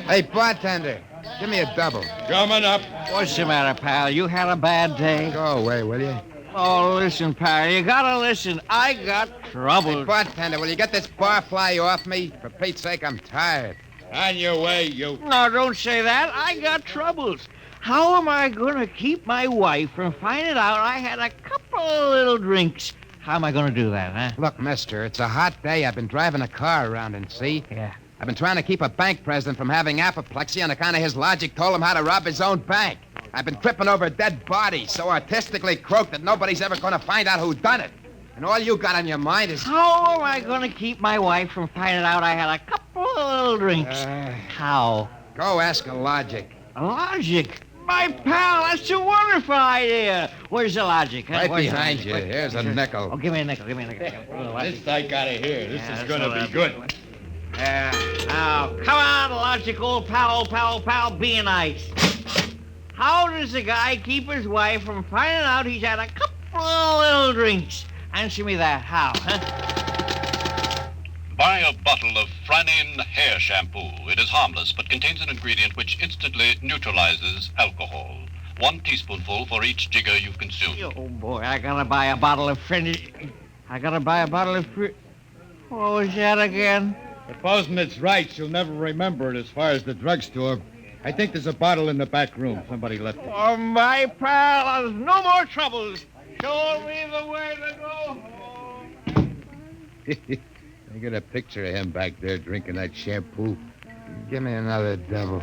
Hey, bartender, give me a double. Coming up. What's the matter, pal? You had a bad day? Go away, will you? Oh, listen, pal, you gotta listen. I got trouble. Hey, bartender, will you get this barfly off me? For Pete's sake, I'm tired. On your way, you... No, don't say that. I got troubles. How am I gonna keep my wife from finding out I had a couple of little drinks? How am I gonna do that, huh? Look, mister, it's a hot day. I've been driving a car around and see. Yeah. I've been trying to keep a bank president from having apoplexy on account of his logic told him how to rob his own bank. I've been tripping over dead bodies so artistically croaked that nobody's ever going to find out who done it. And all you got on your mind is... How am I going to keep my wife from finding out I had a couple of little drinks? How? Go ask a logic. A logic? My pal, that's a wonderful idea. Where's the logic? Huh? Right Where's behind you. Here's a nickel. Oh, give me a nickel. This I gotta hear. This is gonna be good. Now, come on, logic, old pal, be nice. How does a guy keep his wife from finding out he's had a couple of little drinks? Answer me that. How, huh? Buy a bottle of Franin hair shampoo. It is harmless, but contains an ingredient which instantly neutralizes alcohol. 1 teaspoonful for each jigger you've consumed. Oh, boy, I gotta buy a bottle of What was that again? Supposing it's right, she'll never remember it as far as the drugstore. I think there's a bottle in the back room. Somebody left it. Oh, my pal, there's no more troubles. Show me the way to go home. I got a picture of him back there drinking that shampoo. Give me another double.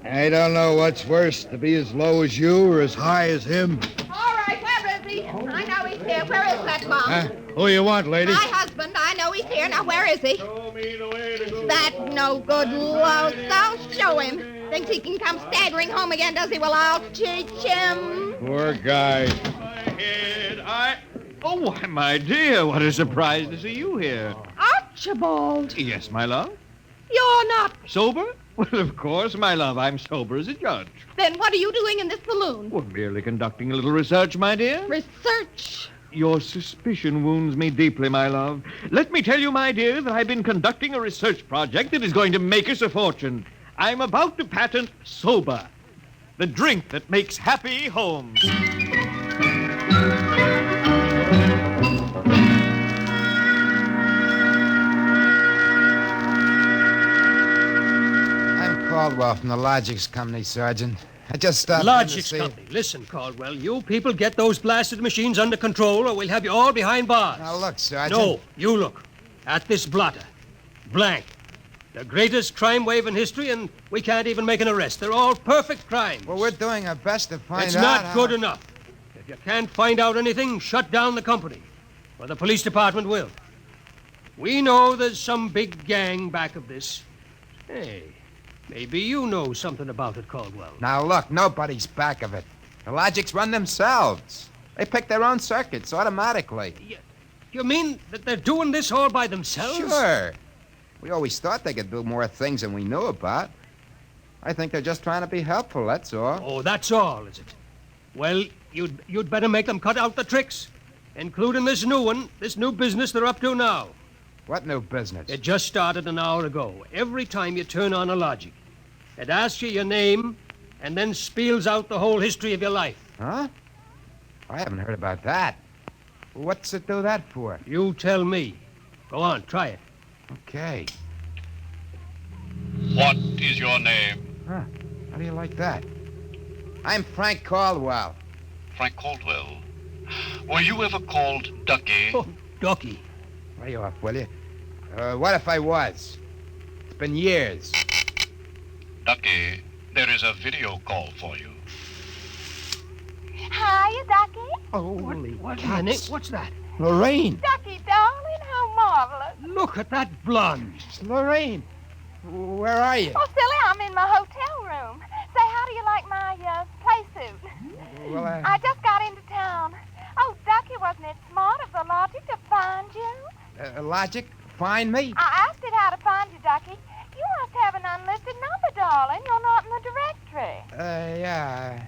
I don't know what's worse, to be as low as you or as high as him. All right, where is he? I know he's here. Where is that bum? Huh? Who you want, lady? My husband. I know he's here. Now, where is he? Show me the way to go. That no good low. Don't show him. Thinks he can come staggering home again, does he? Well, I'll teach him. Poor guy. Oh, why, my dear, what a surprise to see you here. Archibald, Yes, my love. you're not. Sober? Well, of course, my love. I'm sober as a judge. Then what are you doing in this saloon? Well, merely conducting a little research, my dear. Research. Your suspicion wounds me deeply, my love. Let me tell you, my dear, that I've been conducting a research project that is going to make us a fortune. I'm about to patent Soba, the drink that makes happy homes. Caldwell from the Logics Company, Sergeant. I just stopped in to Logics see... Company. Listen, Caldwell, you people get those blasted machines under control or we'll have you all behind bars. Now, look, Sergeant. No, you look. At this blotter. Blank. The greatest crime wave in history, and we can't even make an arrest. They're all perfect crimes. Well, we're doing our best to find out... It's not good enough. If you can't find out anything, shut down the company. Or the police department will. We know there's some big gang back of this. Hey... Maybe you know something about it, Caldwell. Now, look, nobody's back of it. The Logics run themselves. They pick their own circuits automatically. You mean that they're doing this all by themselves? Sure. We always thought they could do more things than we knew about. I think they're just trying to be helpful, that's all. Oh, that's all, is it? Well, you'd better make them cut out the tricks, including this new one, this new business they're up to now. What new business? It just started an hour ago. Every time you turn on a Logic, it asks you your name and then spiels out the whole history of your life. Huh? I haven't heard about that. What's it do that for? You tell me. Go on, try it. Okay. What is your name? Huh. How do you like that? I'm Frank Caldwell. Frank Caldwell. Were you ever called Ducky? Oh, Ducky. Lay off, will you? What if I was? It's been years. Ducky, there is a video call for you. Hiya, Ducky. Holy cats. What's that? Lorraine. Ducky, darling, how marvelous. Look at that blonde. It's Lorraine. Where are you? Oh, silly, I'm in my hotel room. Say, how do you like my play suit? Well, I just got into town. Oh, Ducky, wasn't it smart of the Logic to find you? Logic? Find me? I asked it how to find you, Ducky. You must have an unlisted number, darling. You're not in the directory. Yeah.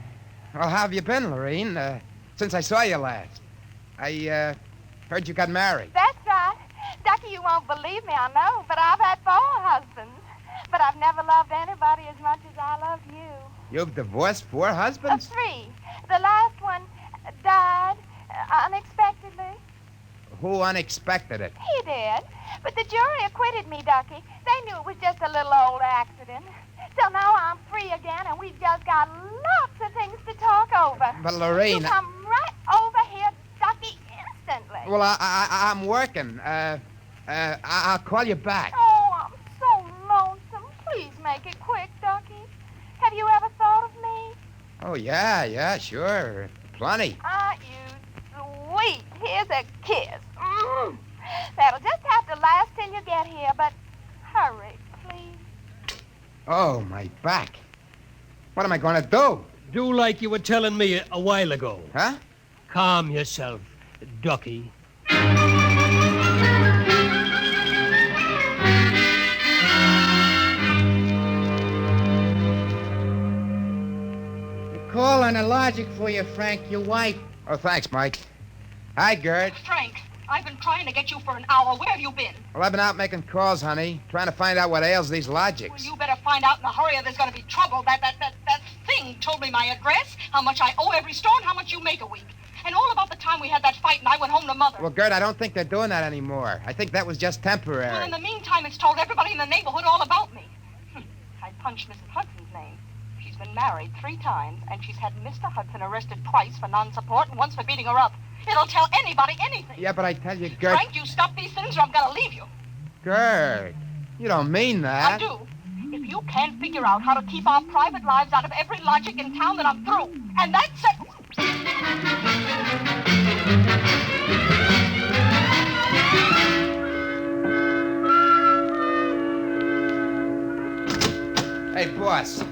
Well, how have you been, Lorraine? Since I saw you last. I, heard you got married. That's right. Ducky, you won't believe me, I know, but I've had 4 husbands. But I've never loved anybody as much as I love you. You've divorced 4 husbands? 3. The last one died unexpectedly. Who unexpected it? He did. But the jury acquitted me, Ducky. They knew it was just a little old accident. So now I'm free again, and we've just got lots of things to talk over. But, Lorraine... You come right over here, Ducky, instantly. Well, I'm working. I'll call you back. Oh, I'm so lonesome. Please make it quick, Ducky. Have you ever thought of me? Oh, yeah, sure. Plenty. You sweet. Here's a kiss. That'll just have to last till you get here, but hurry, please. Oh, my back. What am I going to do? Do like you were telling me a while ago. Huh? Calm yourself, Ducky. Call on a Logic for you, Frank, your wife. Oh, thanks, Mike. Hi, Gert. Frank, I've been trying to get you for an hour. Where have you been? Well, I've been out making calls, honey, trying to find out what ails these Logics. Well, you better find out in a hurry or there's going to be trouble. That thing told me my address, how much I owe every store, and how much you make a week. And all about the time we had that fight and I went home to Mother. Well, Gert, I don't think they're doing that anymore. I think that was just temporary. Well, in the meantime, it's told everybody in the neighborhood all about me. I punched Mrs. Hudson's name. She's been married 3 times, and she's had Mr. Hudson arrested twice for non-support and once for beating her up. It'll tell anybody anything. Yeah, but I tell you, Gert... Frank, you stop these things or I'm going to leave you. Gert, you don't mean that. I do. If you can't figure out how to keep our private lives out of every Logic in town, then I'm through. And that's it. Hey, boss.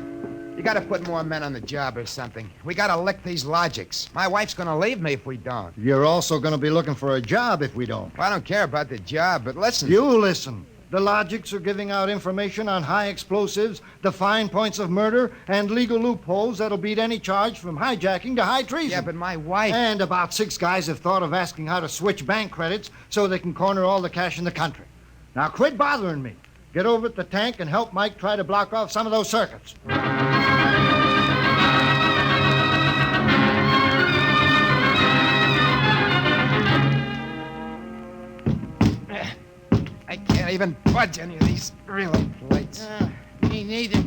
You gotta put more men on the job or something. We gotta lick these logics. My wife's gonna leave me if we don't. You're also going to be looking for a job if we don't. Well, I don't care about the job, but listen. You listen. The logics are giving out information on high explosives, the fine points of murder, and legal loopholes that'll beat any charge from hijacking to high treason. Yeah, but my wife... And about 6 guys have thought of asking how to switch bank credits so they can corner all the cash in the country. Now, quit bothering me. Get over at the tank and help Mike try to block off some of those circuits. I can't even budge any of these relay plates. Me neither.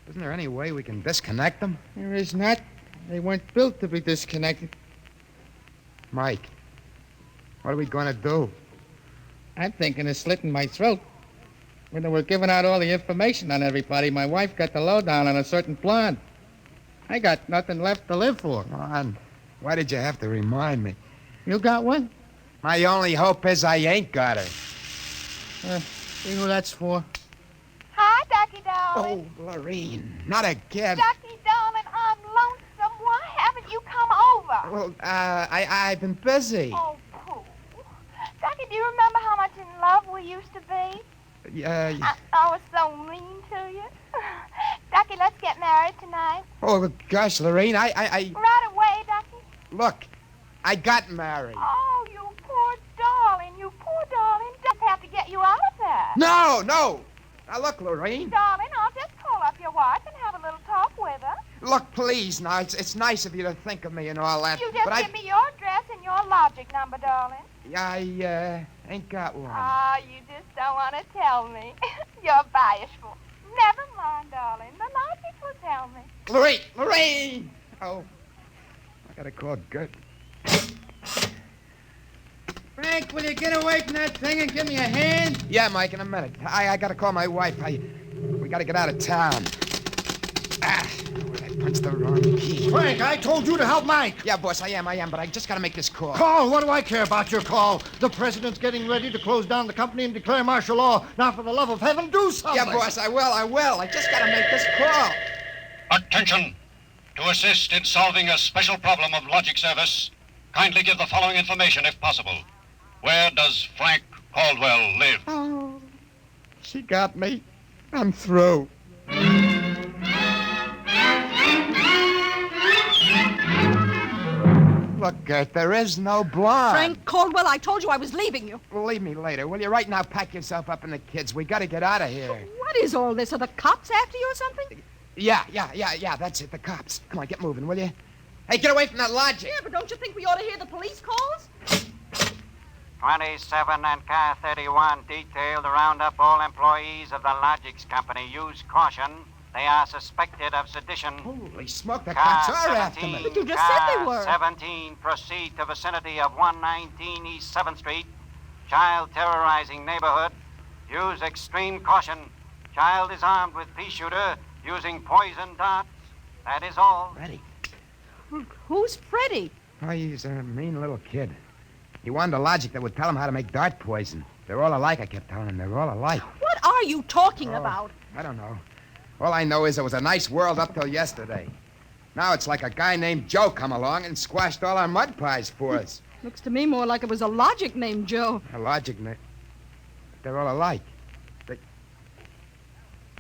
Isn't there any way we can disconnect them? There is not. They weren't built to be disconnected. Mike, what are we going to do? I'm thinking of slitting my throat. When they were giving out all the information on everybody, my wife got the lowdown on a certain blonde. I got nothing left to live for. Blonde? Why did you have to remind me? You got one? My only hope is I ain't got her. See who that's for? Hi, Ducky, darling. Oh, Lorene, not again. Ducky, darling, I'm lonesome. Why haven't you come over? Well, I've been busy. Oh, Pooh. Ducky, do you remember how much in love we used to be? I was so mean to you. Ducky, let's get married tonight. Oh, gosh, Lorene, I... Right away, Ducky. Look, I got married. Oh, you poor darling. You poor darling. Just have to get you out of that. No. Now, look, Lorene. Darling, I'll just call up your wife and have a little talk with her. Look, please, now, it's nice of you to think of me and all that. You just give me your address and your logic number, darling. I ain't got one. Ah, you just don't want to tell me. You're bashful. Never mind, darling. The logic will tell me. Lorene! Oh, I gotta call Gert. Frank, will you get away from that thing and give me a hand? Yeah, Mike, in a minute. I gotta call my wife. We gotta get out of town. I punched the wrong key. Frank, I told you to help Mike. Yeah, boss, I am, but I just gotta make this call. Call? What do I care about your call? The president's getting ready to close down the company and declare martial law. Now, for the love of heaven, do something. Yeah, boss, I will. I just gotta make this call. Attention! To assist in solving a special problem of logic service, kindly give the following information if possible. Where does Frank Caldwell live? Oh, she got me. I'm through. Look, Gert, there is no blonde. Frank Caldwell, I told you I was leaving you. Well, leave me later, will you? Right now, pack yourself up and the kids. We gotta get out of here. What is all this? Are the cops after you or something? Yeah, that's it, the cops. Come on, get moving, will you? Hey, get away from that logic. Yeah, but don't you think we ought to hear the police calls? 27 and car 31 detailed to round up all employees of the Logics Company. Use caution. They are suspected of sedition. Holy smoke, the car cops are 17, after me. But you just said they were. 17, proceed to vicinity of 119 East 7th Street. Child terrorizing neighborhood. Use extreme caution. Child is armed with pea shooter using poison darts. That is all. Ready. Who's Freddie? Oh, he's a mean little kid. He wanted a logic that would tell him how to make dart poison. They're all alike, I kept telling him. They're all alike. What are you talking about? I don't know. All I know is it was a nice world up till yesterday. Now it's like a guy named Joe come along and squashed all our mud pies for us. Looks to me more like it was a logic named Joe. A logic name? They're all alike.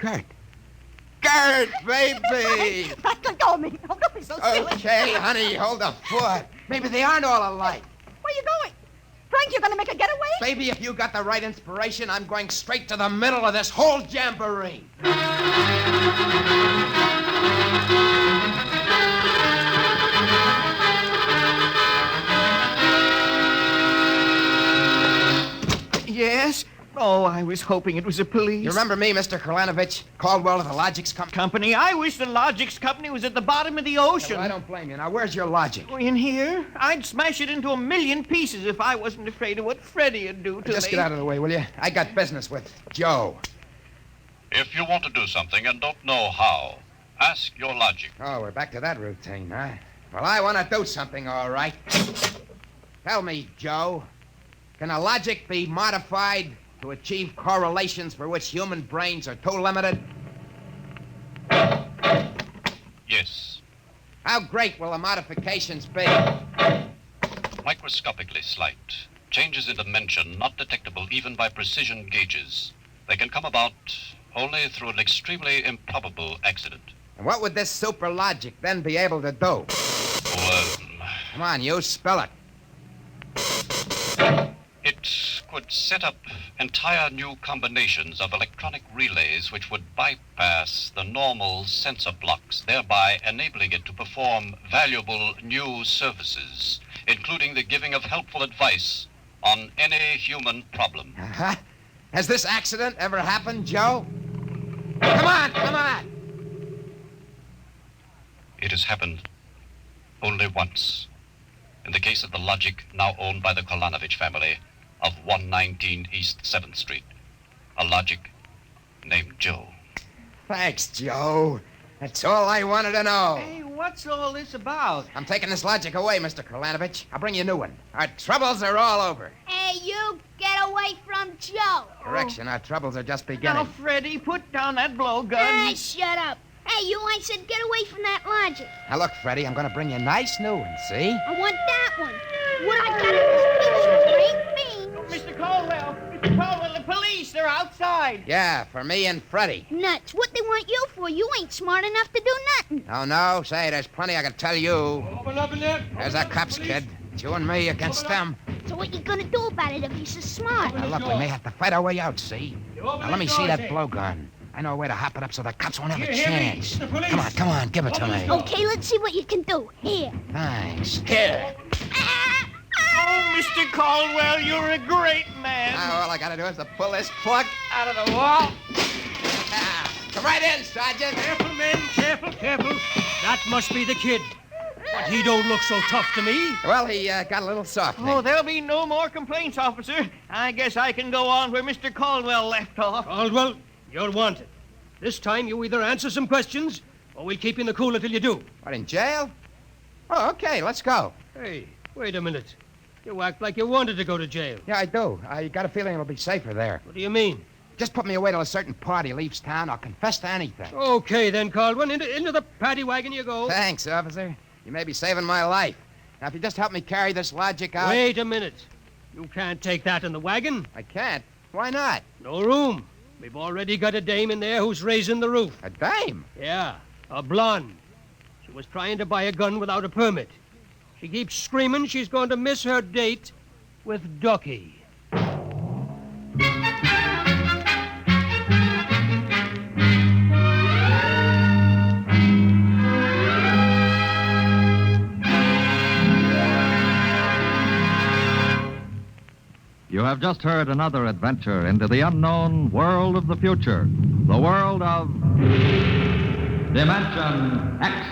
Gert, baby! Let go of me. Oh, don't be so silly. Okay, honey, hold the fort. Maybe they aren't all alike. Where are you going? Frank, you're going to make a getaway? Baby, if you got the right inspiration, I'm going straight to the middle of this whole jamboree. Yes? Oh, I was hoping it was the police. You remember me, Mr. Kralanovich? Caldwell of the Logics Company? I wish the Logics Company was at the bottom of the ocean. Yeah, well, I don't blame you. Now, where's your logic? Oh, in here? I'd smash it into a million pieces if I wasn't afraid of what Freddie'd do to me. Just get out of the way, will you? I got business with Joe. If you want to do something and don't know how, ask your logic. Oh, we're back to that routine, huh? Well, I want to do something, all right. Tell me, Joe, can a logic be modified to achieve correlations for which human brains are too limited? how great will the modifications be? Microscopically slight. Changes in dimension not detectable even by precision gauges. They can come about only through an extremely improbable accident. And what would this super logic then be able to do? Come on, you spell it. It could set up entire new combinations of electronic relays which would bypass the normal sensor blocks, thereby enabling it to perform valuable new services, including the giving of helpful advice on any human problem. Uh-huh. Has this accident ever happened, Joe? Come on, come on! It has happened only once. In the case of the logic now owned by the Kolanovich family of 119 East 7th Street. A logic named Joe. Thanks, Joe. That's all I wanted to know. Hey, what's all this about? I'm taking this logic away, Mr. Kolanovich. I'll bring you a new one. Our troubles are all over. Hey, you, get away from Joe. Correction, our troubles are just beginning. Now, Freddie, put down that blowgun. Hey, shut up. Hey, you, I said get away from that logic. Now, look, Freddie, I'm going to bring you a nice new one, see? I want that one. What I got in this picture ain't beans. Mr. Caldwell, Mr. Caldwell, the police, they're outside. Yeah, for me and Freddie. Nuts. What they want you for? You ain't smart enough to do nothing. Oh, no? Say, there's plenty I can tell you. Open up in there. There's our cops, kid. It's you and me against them. So what you gonna do about it if he's so smart? Now, look, we may have to fight our way out, see? Now, let me see that blowgun. I know a way to hop it up so the cops won't have a chance. Come on, give it to me. Okay, let's see what you can do. Here. Thanks. Here. Oh, Mr. Caldwell, you're a great man. Now, all I gotta do is to pull this plug Out of the wall. Come right in, Sergeant. Careful, men, careful, careful. That must be the kid. But he don't look so tough to me. Well, he got a little soft. Oh, there'll be no more complaints, officer. I guess I can go on where Mr. Caldwell left off. Caldwell, you're wanted. This time you either answer some questions, or we'll keep you in the cooler till you do. What, in jail? Oh, okay, let's go. Hey, wait a minute. You act like you wanted to go to jail. Yeah, I do. I got a feeling it'll be safer there. What do you mean? Just put me away till a certain party leaves town. I'll confess to anything. Okay, then, Caldwell. Into the paddy wagon you go. Thanks, officer. You may be saving my life. Now, if you just help me carry this logic out... Wait a minute. You can't take that in the wagon. I can't? Why not? No room. We've already got a dame in there who's raising the roof. A dame? Yeah, a blonde. She was trying to buy a gun without a permit. She keeps screaming she's going to miss her date with Ducky. You have just heard another adventure into the unknown world of the future, the world of Dimension X.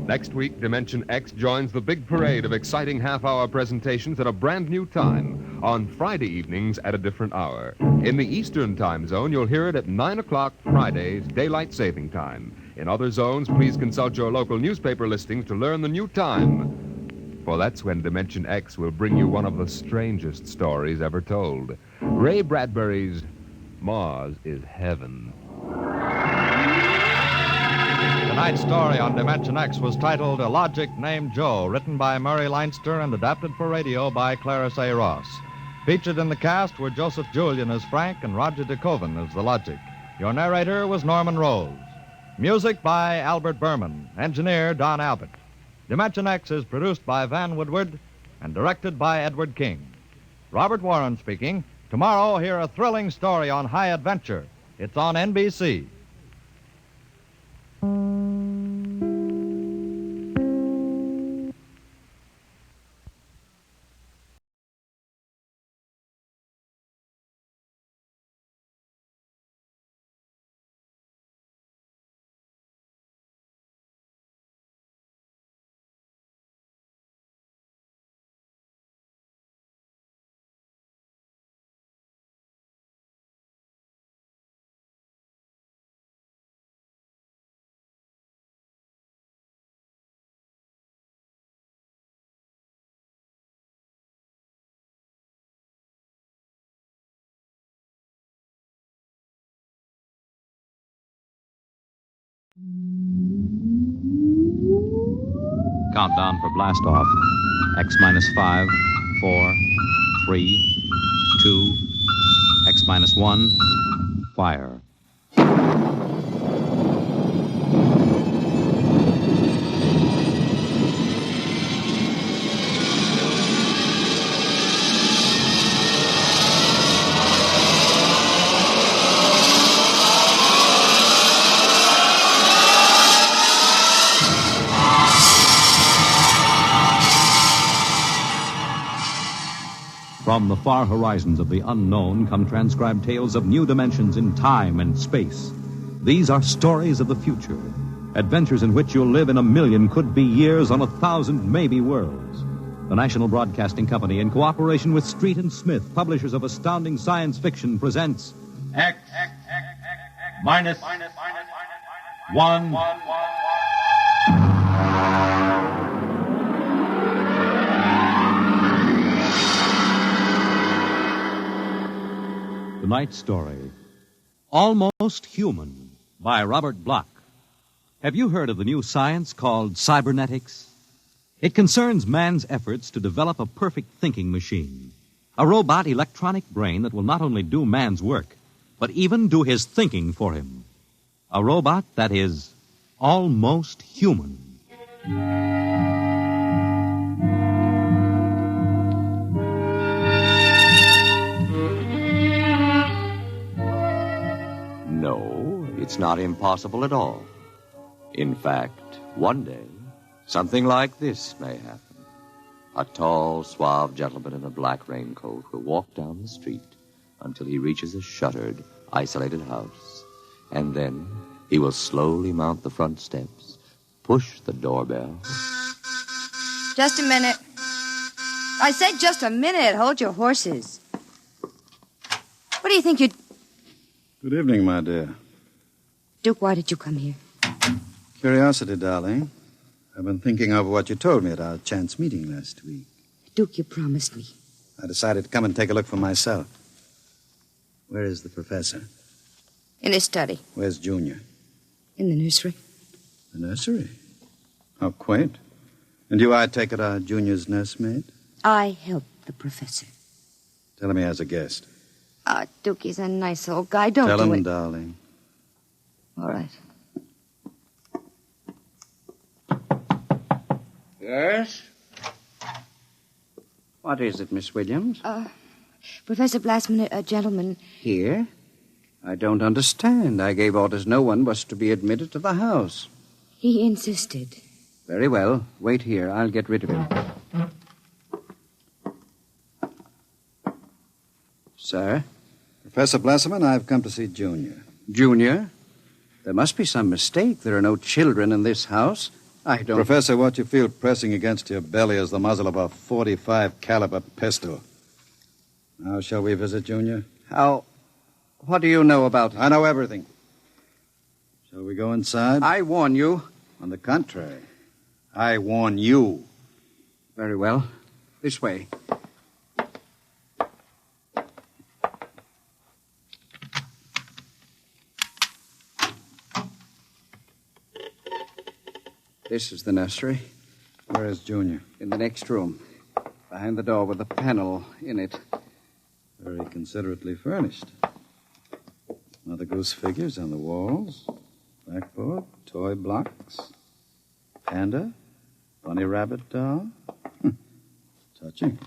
Next week, Dimension X joins the big parade of exciting half-hour presentations at a brand new time on Friday evenings at a different hour. In the Eastern Time Zone, you'll hear it at 9 o'clock Fridays, Daylight Saving Time. In other zones, please consult your local newspaper listings to learn the new time. For that's when Dimension X will bring you one of the strangest stories ever told. Ray Bradbury's Mars is Heaven. Tonight's story on Dimension X was titled A Logic Named Joe, written by Murray Leinster and adapted for radio by Clarence A. Ross. Featured in the cast were Joseph Julian as Frank and Roger DeKoven as the Logic. Your narrator was Norman Rose. Music by Albert Berman. Engineer Don Albert. Dimension X is produced by Van Woodward and directed by Edward King. Robert Warren speaking. Tomorrow, hear a thrilling story on high adventure. It's on NBC. Countdown for blast off. X minus 5, 4, 3, 2, X minus 1, fire. From the far horizons of the unknown come transcribed tales of new dimensions in time and space. These are stories of the future, adventures in which you'll live in 1,000,000 could-be years on 1,000 maybe worlds. The National Broadcasting Company, in cooperation with Street and Smith, publishers of astounding science fiction, presents X minus 1. Tonight's story, Almost Human, by Robert Bloch. Have you heard of the new science called cybernetics? It concerns man's efforts to develop a perfect thinking machine, a robot electronic brain that will not only do man's work, but even do his thinking for him. A robot that is almost human. No, it's not impossible at all. In fact, one day, something like this may happen. A tall, suave gentleman in a black raincoat will walk down the street until he reaches a shuttered, isolated house. And then he will slowly mount the front steps, push the doorbell. Just a minute. I said just a minute. Hold your horses. What do you think you'd... Good evening, my dear. Duke, why did you come here? Curiosity, darling. I've been thinking over what you told me at our chance meeting last week. Duke, you promised me. I decided to come and take a look for myself. Where is the professor? In his study. Where's Junior? In the nursery. The nursery? How quaint. And you, I take it, are Junior's nursemaid? I helped the professor. Tell him he has a guest. Duke, he's a nice old guy. Don't Tell do him, it. darling. All right. Yes? What is it, Miss Williams? Professor Blastman, a gentleman... Here? I don't understand. I gave orders no one was to be admitted to the house. He insisted. Very well. Wait here. I'll get rid of him. Sir? Professor Blasserman, I've come to see Junior. Junior? There must be some mistake. There are no children in this house. I don't... Professor, what you feel pressing against your belly is the muzzle of a .45 caliber pistol. Now, shall we visit Junior? How... What do you know about... I know everything. Shall we go inside? I warn you. On the contrary, I warn you. Very well. This way. This is the nursery. Where is Junior? In the next room. Behind the door with a panel in it. Very considerately furnished. Mother Goose figures on the walls. Blackboard, toy blocks. Panda. Bunny rabbit doll. Touching.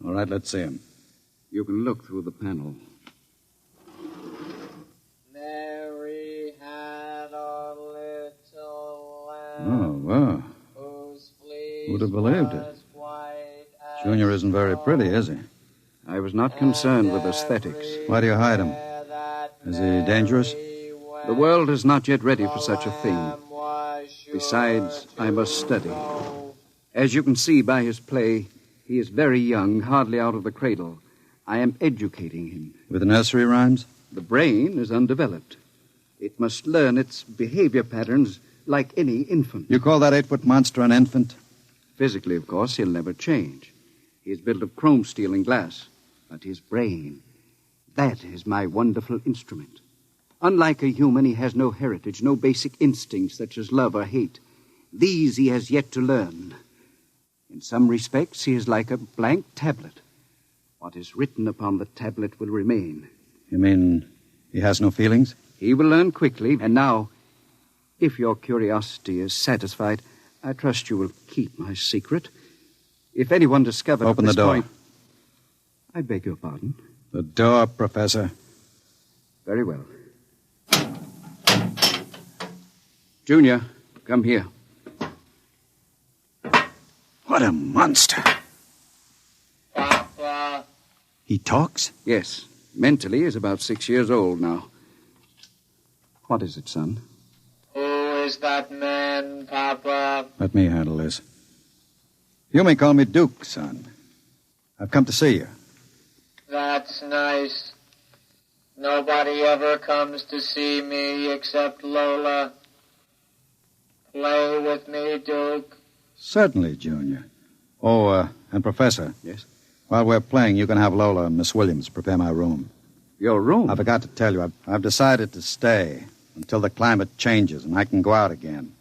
All right, let's see him. You can look through the panel. Mary had a little lamb. Oh, wow. Who'd have believed it? Junior isn't very pretty, is he? I was not concerned with aesthetics. Why do you hide him? Is he dangerous? The world is not yet ready for such a thing. Besides, I must study. As you can see by his play, he is very young, hardly out of the cradle. I am educating him. With nursery rhymes? The brain is undeveloped. It must learn its behavior patterns like any infant. You call that 8-foot monster an infant? Physically, of course, he'll never change. He is built of chrome steel and glass. But his brain, that is my wonderful instrument. Unlike a human, he has no heritage, no basic instincts such as love or hate. These he has yet to learn. In some respects, he is like a blank tablet. What is written upon the tablet will remain. You mean he has no feelings? He will learn quickly. And now, if your curiosity is satisfied, I trust you will keep my secret. If anyone discovered... Open the door. I beg your pardon? The door, Professor. Very well. Junior, come here. What a monster. Papa. He talks? Yes. Mentally, he's about 6 years old now. What is it, son? Who is that man, Papa? Let me handle this. You may call me Duke, son. I've come to see you. That's nice. Nobody ever comes to see me except Lola. Play with me, Duke. Certainly, Junior. Oh, and Professor. Yes? While we're playing, you can have Lola and Miss Williams prepare my room. Your room? I forgot to tell you, I've decided to stay until the climate changes and I can go out again.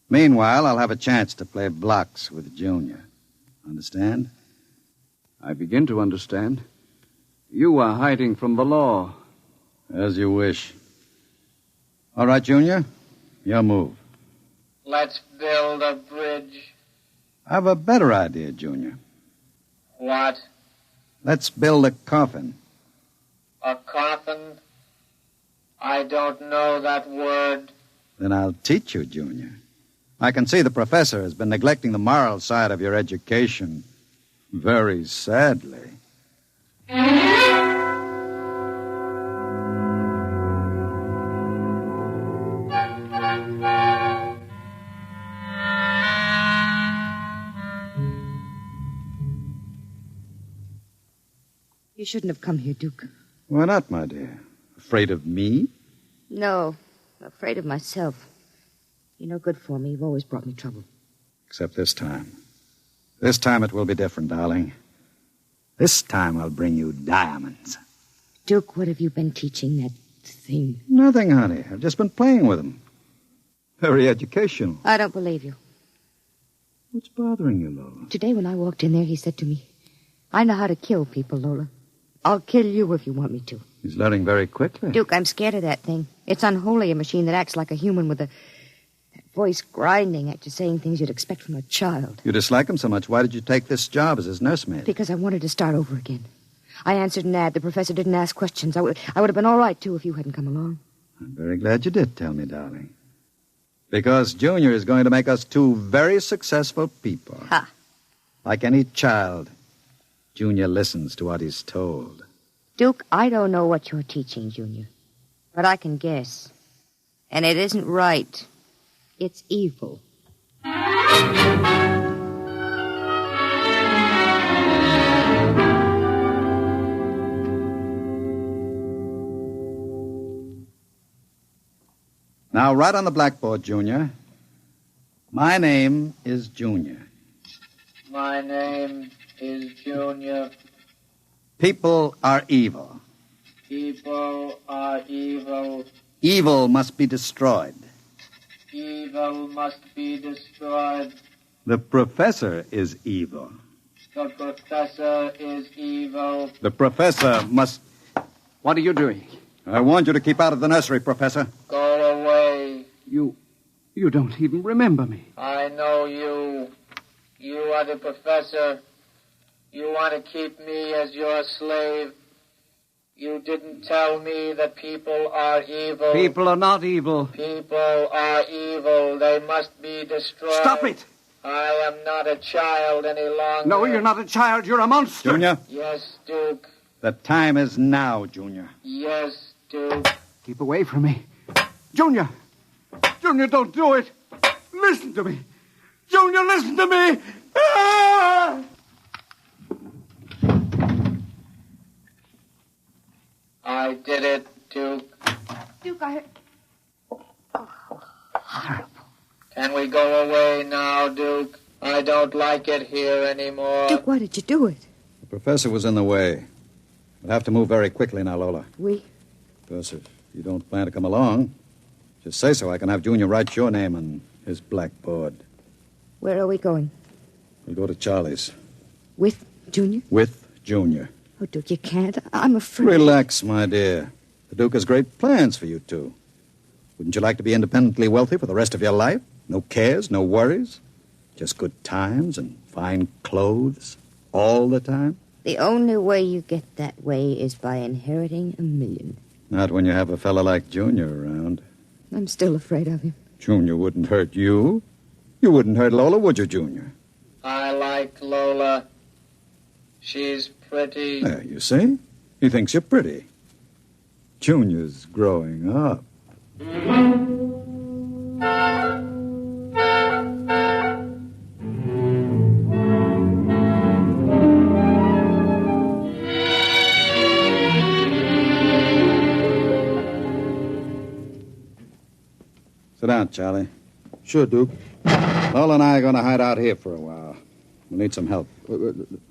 Meanwhile, I'll have a chance to play blocks with Junior. Understand? I begin to understand. You are hiding from the law. As you wish. All right, Junior. Your move. Let's build a bridge. I have a better idea, Junior. What? Let's build a coffin. A coffin? I don't know that word. Then I'll teach you, Junior. I can see the professor has been neglecting the moral side of your education. Very sadly. You shouldn't have come here, Duke. Why not, my dear? Afraid of me? No, I'm afraid of myself. You're no good for me. You've always brought me trouble. Except this time. This time it will be different, darling. This time I'll bring you diamonds. Duke, what have you been teaching that thing? Nothing, honey. I've just been playing with them. Very educational. I don't believe you. What's bothering you, Lola? Today when I walked in there, he said to me, I know how to kill people, Lola. I'll kill you if you want me to. He's learning very quickly. Duke, I'm scared of that thing. It's unholy, a machine that acts like a human with that voice grinding at you, saying things you'd expect from a child. You dislike him so much. Why did you take this job as his nursemaid? Because I wanted to start over again. I answered an ad. The professor didn't ask questions. I would have been all right, too, if you hadn't come along. I'm very glad you did tell me, darling. Because Junior is going to make us two very successful people. Ha! Like any child, Junior listens to what he's told. Duke, I don't know what you're teaching, Junior. But I can guess. And it isn't right. It's evil. Now, write on the blackboard, Junior. My name is Junior. My name is Junior. People are evil. People are evil. Evil must be destroyed. Evil must be destroyed. The professor is evil. The professor is evil. The professor must... What are you doing? I warned you to keep out of the nursery, Professor. Go away. You don't even remember me. I know you. You are the professor. You want to keep me as your slave. You didn't tell me that people are evil. People are not evil. People are evil. They must be destroyed. Stop it! I am not a child any longer. No, you're not a child. You're a monster. Junior? Yes, Duke. The time is now, Junior. Yes, Duke. Keep away from me. Junior! Junior, don't do it! Listen to me! Junior, listen to me! Ah! I did it, Duke. Duke, I heard... Can we go away now, Duke? I don't like it here anymore. Duke, why did you do it? The professor was in the way. We'll have to move very quickly now, Lola. We? Because If you don't plan to come along, just say so. I can have Junior write your name on his blackboard. Where are we going? We'll go to Charlie's. With Junior? With Junior. Oh, Duke, you can't. I'm afraid. Relax, my dear. The Duke has great plans for you two. Wouldn't you like to be independently wealthy for the rest of your life? No cares, no worries? Just good times and fine clothes all the time? The only way you get that way is by inheriting $1 million. Not when you have a fella like Junior around. I'm still afraid of him. Junior wouldn't hurt you. You wouldn't hurt Lola, would you, Junior? I like Lola. She's pretty. There, you see? He thinks you're pretty. Junior's growing up. Sit down, Charlie. Sure, Duke. Lola and I are going to hide out here for a while. We'll need some help.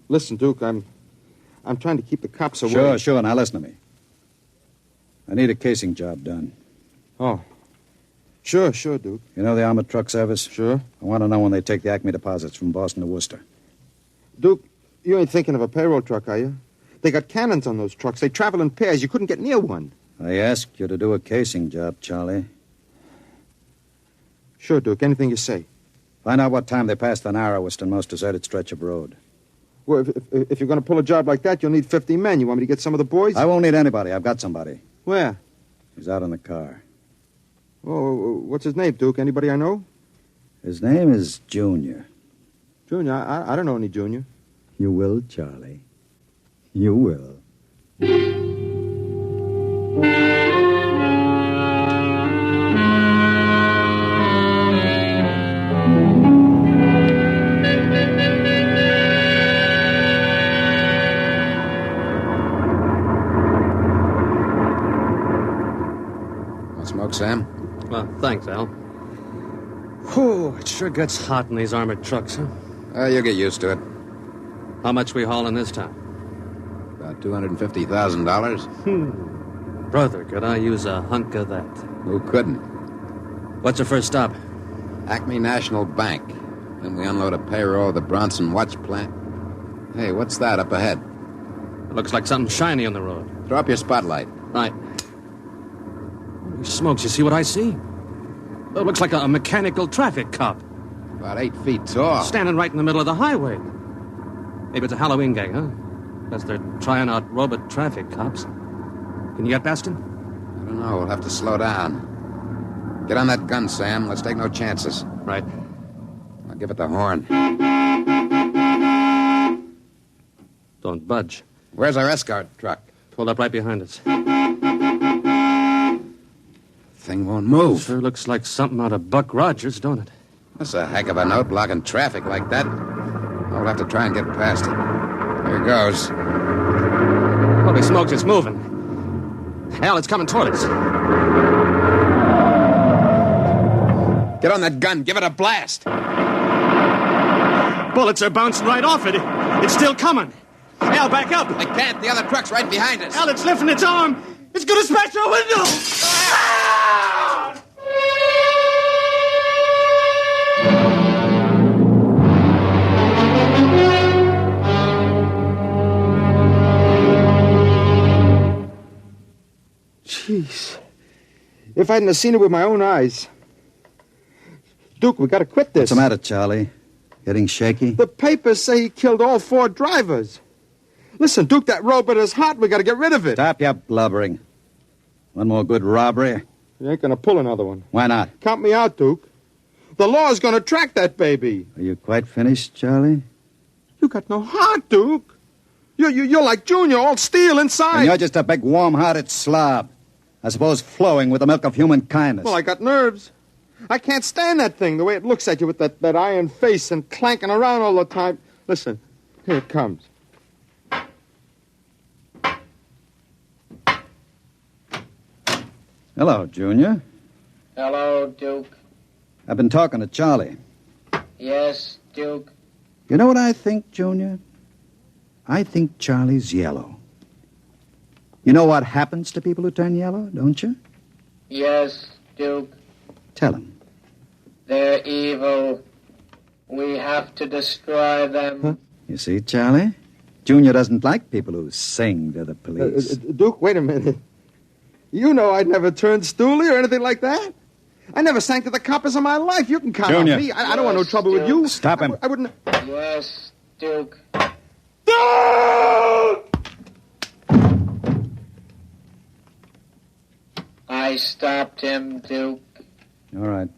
Listen, Duke, I'm trying to keep the cops away. Sure. Now listen to me. I need a casing job done. Oh. Sure, Duke. You know the armored truck service? Sure. I want to know when they take the Acme deposits from Boston to Worcester. Duke, you ain't thinking of a payroll truck, are you? They got cannons on those trucks. They travel in pairs. You couldn't get near one. I asked you to do a casing job, Charlie. Sure, Duke. Anything you say. Find out what time they pass the narrowest and most deserted stretch of road. Well, if you're going to pull a job like that, you'll need 50 men. You want me to get some of the boys? I won't need anybody. I've got somebody. Where? He's out in the car. Oh, what's his name, Duke? Anybody I know? His name is Junior. Junior? I don't know any Junior. You will, Charlie. You will. Smoke, Sam? Well, thanks, Al. Whew, it sure gets hot in these armored trucks, huh? You'll get used to it. How much we hauling this time? About $250,000. Brother, could I use a hunk of that? Who couldn't? What's our first stop? Acme National Bank. Then we unload a payroll at the Bronson watch plant. Hey, what's that up ahead? It looks like something shiny on the road. Throw up your spotlight. Right. Holy smokes, you see what I see? It looks like a mechanical traffic cop. About 8 feet tall. Standing right in the middle of the highway. Maybe it's a Halloween gang, huh? Guess they're trying out robot traffic cops. Can you get past him? I don't know. We'll have to slow down. Get on that gun, Sam. Let's take no chances. Right. I'll give it the horn. Don't budge. Where's our escort truck? Pulled up right behind us. Thing won't move. Sure looks like something out of Buck Rogers, don't it? That's a heck of a note, blocking traffic like that. I'll have to try and get past it. Here goes. Holy smokes, it's moving. Hell, it's coming toward us. Get on that gun. Give it a blast. Bullets are bouncing right off it. It's still coming. Al, back up. I can't. The other truck's right behind us. Al, it's lifting its arm. It's going to smash our window. Jeez. If I hadn't have seen it with my own eyes. Duke, we got to quit this. What's the matter, Charlie? Getting shaky? The papers say he killed all 4 drivers. Listen, Duke, that robot is hot. We got to get rid of it. Stop your blubbering. One more good robbery? You ain't going to pull another one. Why not? Count me out, Duke. The law's going to track that baby. Are you quite finished, Charlie? You got no heart, Duke. You're like Junior, all steel inside. And you're just a big, warm-hearted slob. I suppose flowing with the milk of human kindness. Well, I got nerves. I can't stand that thing, the way it looks at you with that iron face and clanking around all the time. Listen, here it comes. Hello, Junior. Hello, Duke. I've been talking to Charlie. Yes, Duke. You know what I think, Junior? I think Charlie's yellow. You know what happens to people who turn yellow, don't you? Yes, Duke. Tell him. They're evil. We have to destroy them. Huh? You see, Charlie? Junior doesn't like people who sing to the police. Duke, wait a minute. You know I'd never turned stoolie or anything like that. I never sang to the coppers in my life. You can count Junior. on me. I don't want no trouble with you. Stop him. I wouldn't... Yes, Duke. I stopped him, Duke. All right.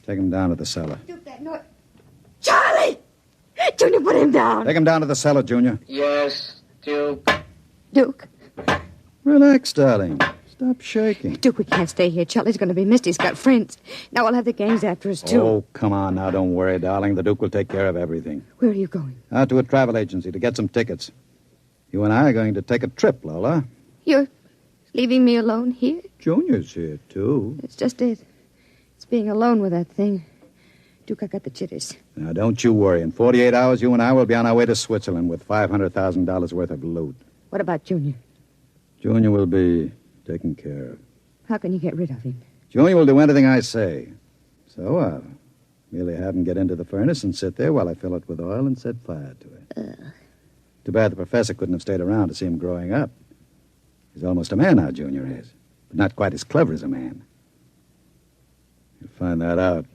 Take him down to the cellar. Duke, that noise. Charlie! Junior, put him down. Take him down to the cellar, Junior. Yes, Duke. Duke. Relax, darling. Stop shaking. Duke, we can't stay here. Charlie's going to be missed. He's got friends. Now we'll have the gangs after us, too. Oh, come on now. Don't worry, darling. The Duke will take care of everything. Where are you going? Out to a travel agency to get some tickets. You and I are going to take a trip, Lola. You're leaving me alone here? Junior's here, too. It's just it. It's being alone with that thing. Duke, I got the jitters. Now, don't you worry. In 48 hours, you and I will be on our way to Switzerland with $500,000 worth of loot. What about Junior? Junior will be taken care of. How can you get rid of him? Junior will do anything I say. So I'll merely have him get into the furnace and sit there while I fill it with oil and set fire to it. Too bad the professor couldn't have stayed around to see him growing up. He's almost a man now, Junior is. But not quite as clever as a man. You'll find that out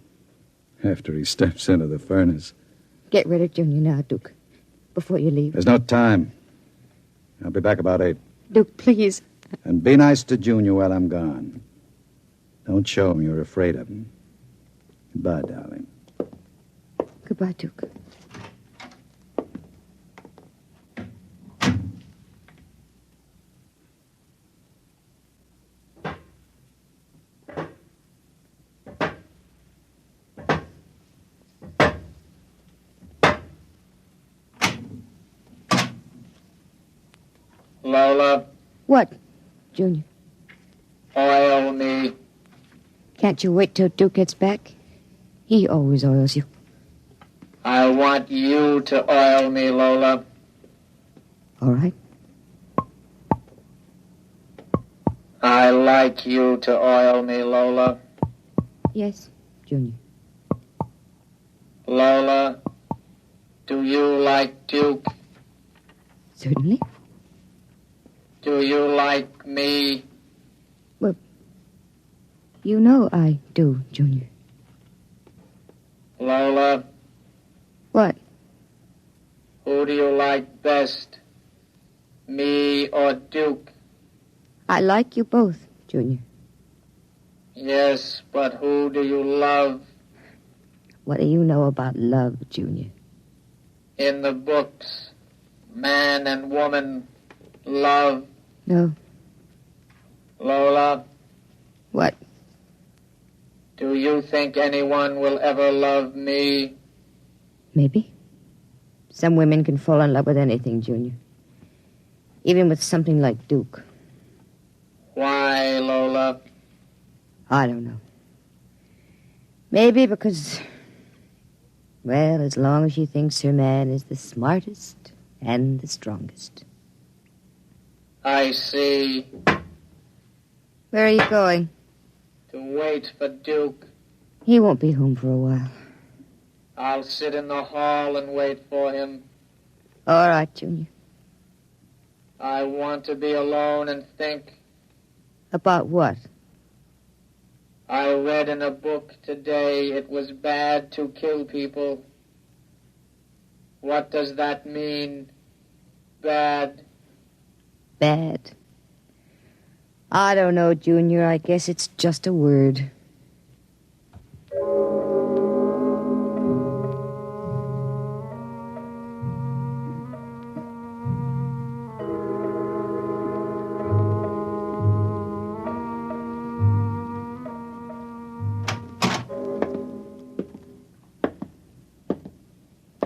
after he steps into the furnace. Get rid of Junior now, Duke, before you leave. There's no time. I'll be back about 8. Duke, please. And be nice to Junior while I'm gone. Don't show him you're afraid of him. Goodbye, darling. Goodbye, Duke. Lola, What, Junior? oil me. Can't you wait till Duke gets back? He always oils you. I want you to oil me, Lola. All right. I like you to oil me, Lola. Yes, Junior. Lola, do you like Duke? Certainly. Do you like me? Well, you know I do, Junior. Lola, What? who do you like best? Me or Duke? I like you both, Junior. Yes, but who do you love? What do you know about love, Junior? In the books, man and woman love. No. Lola, What? do you think anyone will ever love me? Maybe. Some women can fall in love with anything, Junior. Even with something like Duke. Why, Lola? I don't know. Maybe because, well, as long as she thinks her man is the smartest and the strongest. I see. Where are you going? To wait for Duke. He won't be home for a while. I'll sit in the hall and wait for him. All right, Junior. I want to be alone and think. About what? I read in a book today it was bad to kill people. What does that mean? Bad. Bad. I don't know, Junior. I guess it's just a word.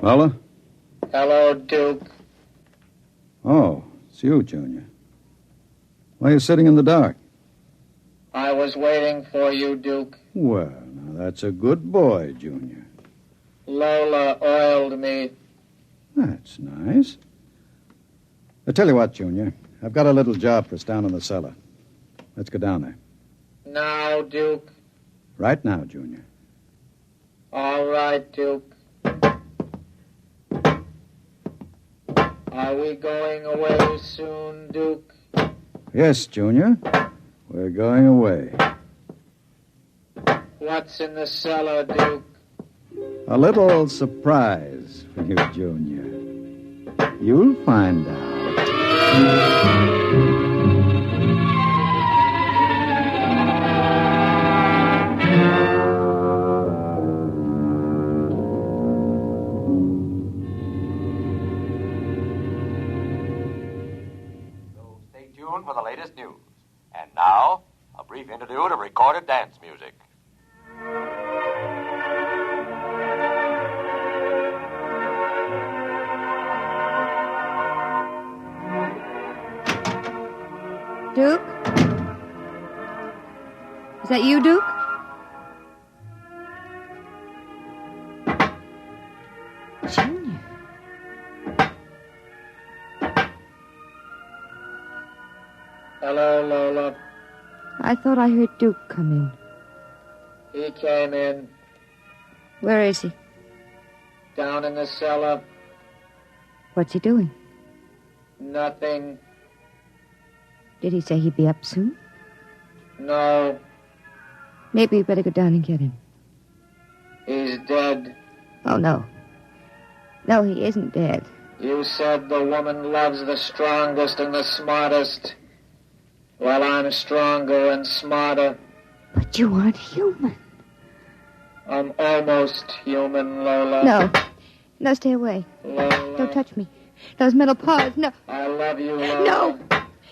Lola? Hello, Duke. Oh, it's you, Junior. Why are you sitting in the dark? I was waiting for you, Duke. Well, now that's a good boy, Junior. Lola oiled me. That's nice. I tell you what, Junior. I've got a little job for us down in the cellar. Let's go down there. Now, Duke. Right now, Junior. All right, Duke. Are we going away soon, Duke? Yes, Junior. We're going away. What's in the cellar, Duke? A little surprise for you, Junior. You'll find out. Stay tuned for the latest news. And now, a brief interlude of recorded dance music. Duke? Is that you, Duke? Junior. Hello, Lola. I thought I heard Duke come in. He came in. Where is he? Down in the cellar. What's he doing? Nothing. Did he say he'd be up soon? No. Maybe we better go down and get him. He's dead. Oh, no. No, he isn't dead. You said the woman loves the strongest and the smartest. Well, I'm stronger and smarter. But you aren't human. I'm almost human, Lola. No. No, stay away. Lola. Don't touch me. Those metal paws. No. I love you, Lola. No.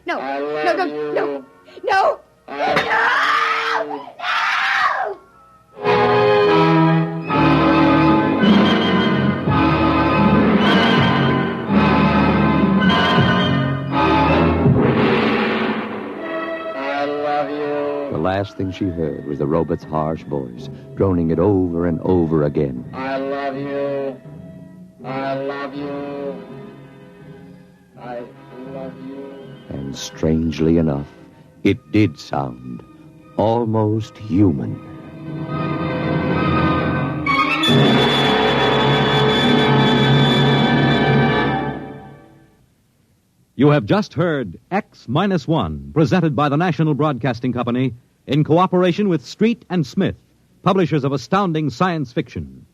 No. I love no, you. No. No. No. The last thing she heard was the robot's harsh voice, droning it over and over again. I love you. I love you. I love you. And strangely enough, it did sound almost human. You have just heard X-1, presented by the National Broadcasting Company in cooperation with Street and Smith, publishers of astounding science fiction.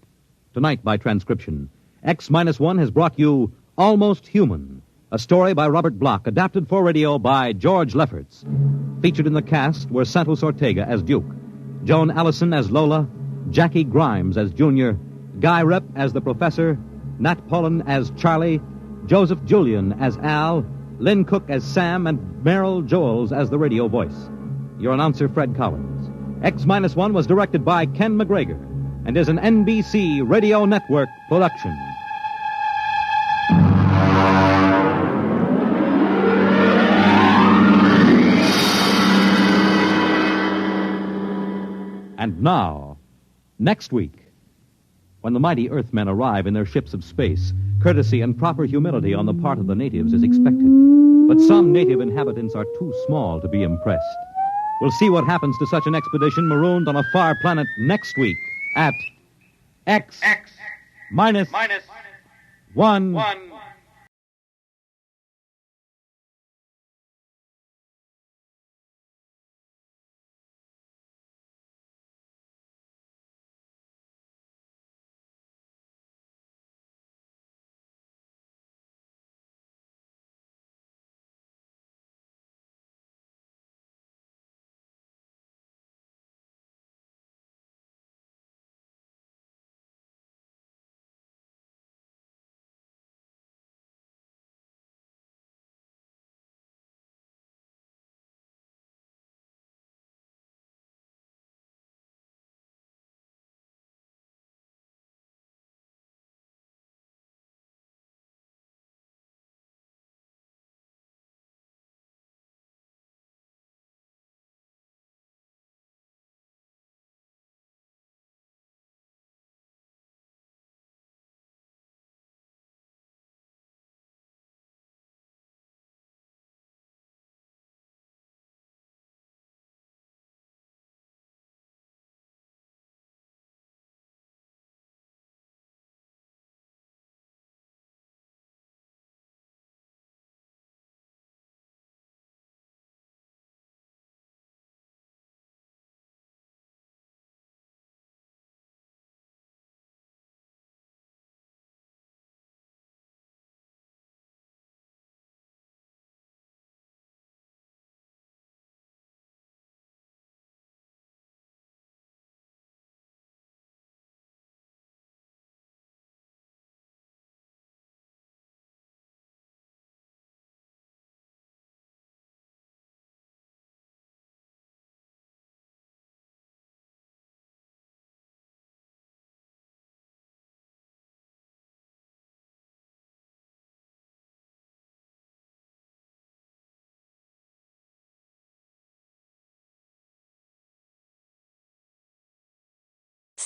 Tonight, by transcription, X-1 has brought you Almost Human, a story by Robert Bloch, adapted for radio by George Lefferts. Featured in the cast were Santos Ortega as Duke, Joan Allison as Lola, Jackie Grimes as Junior, Guy Rep as the Professor, Nat Pullen as Charlie, Joseph Julian as Al, Lynn Cook as Sam, and Merrill Joels as the radio voice. Your announcer, Fred Collins. X-1 was directed by Ken McGregor and is an NBC Radio Network production. And now, next week, when the mighty Earthmen arrive in their ships of space, courtesy and proper humility on the part of the natives is expected. But some native inhabitants are too small to be impressed. We'll see what happens to such an expedition marooned on a far planet next week at X-1.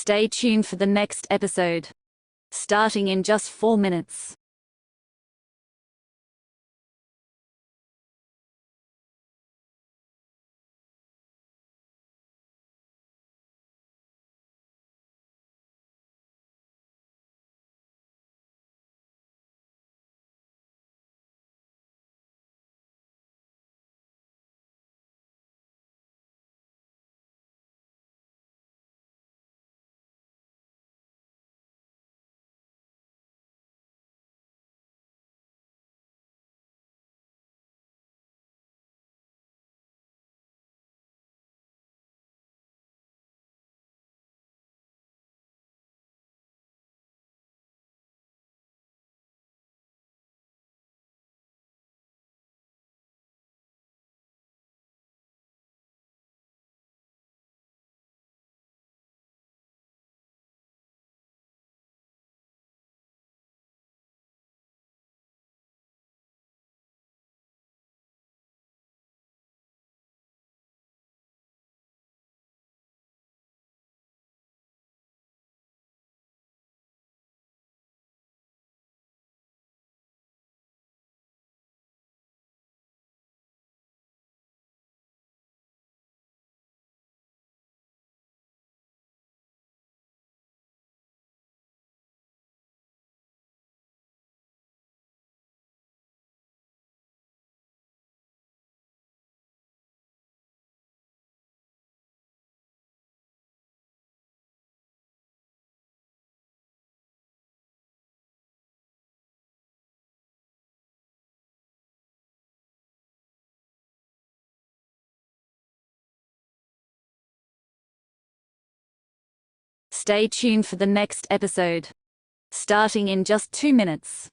Stay tuned for the next episode, starting in just 4 minutes. Stay tuned for the next episode, starting in just 2 minutes.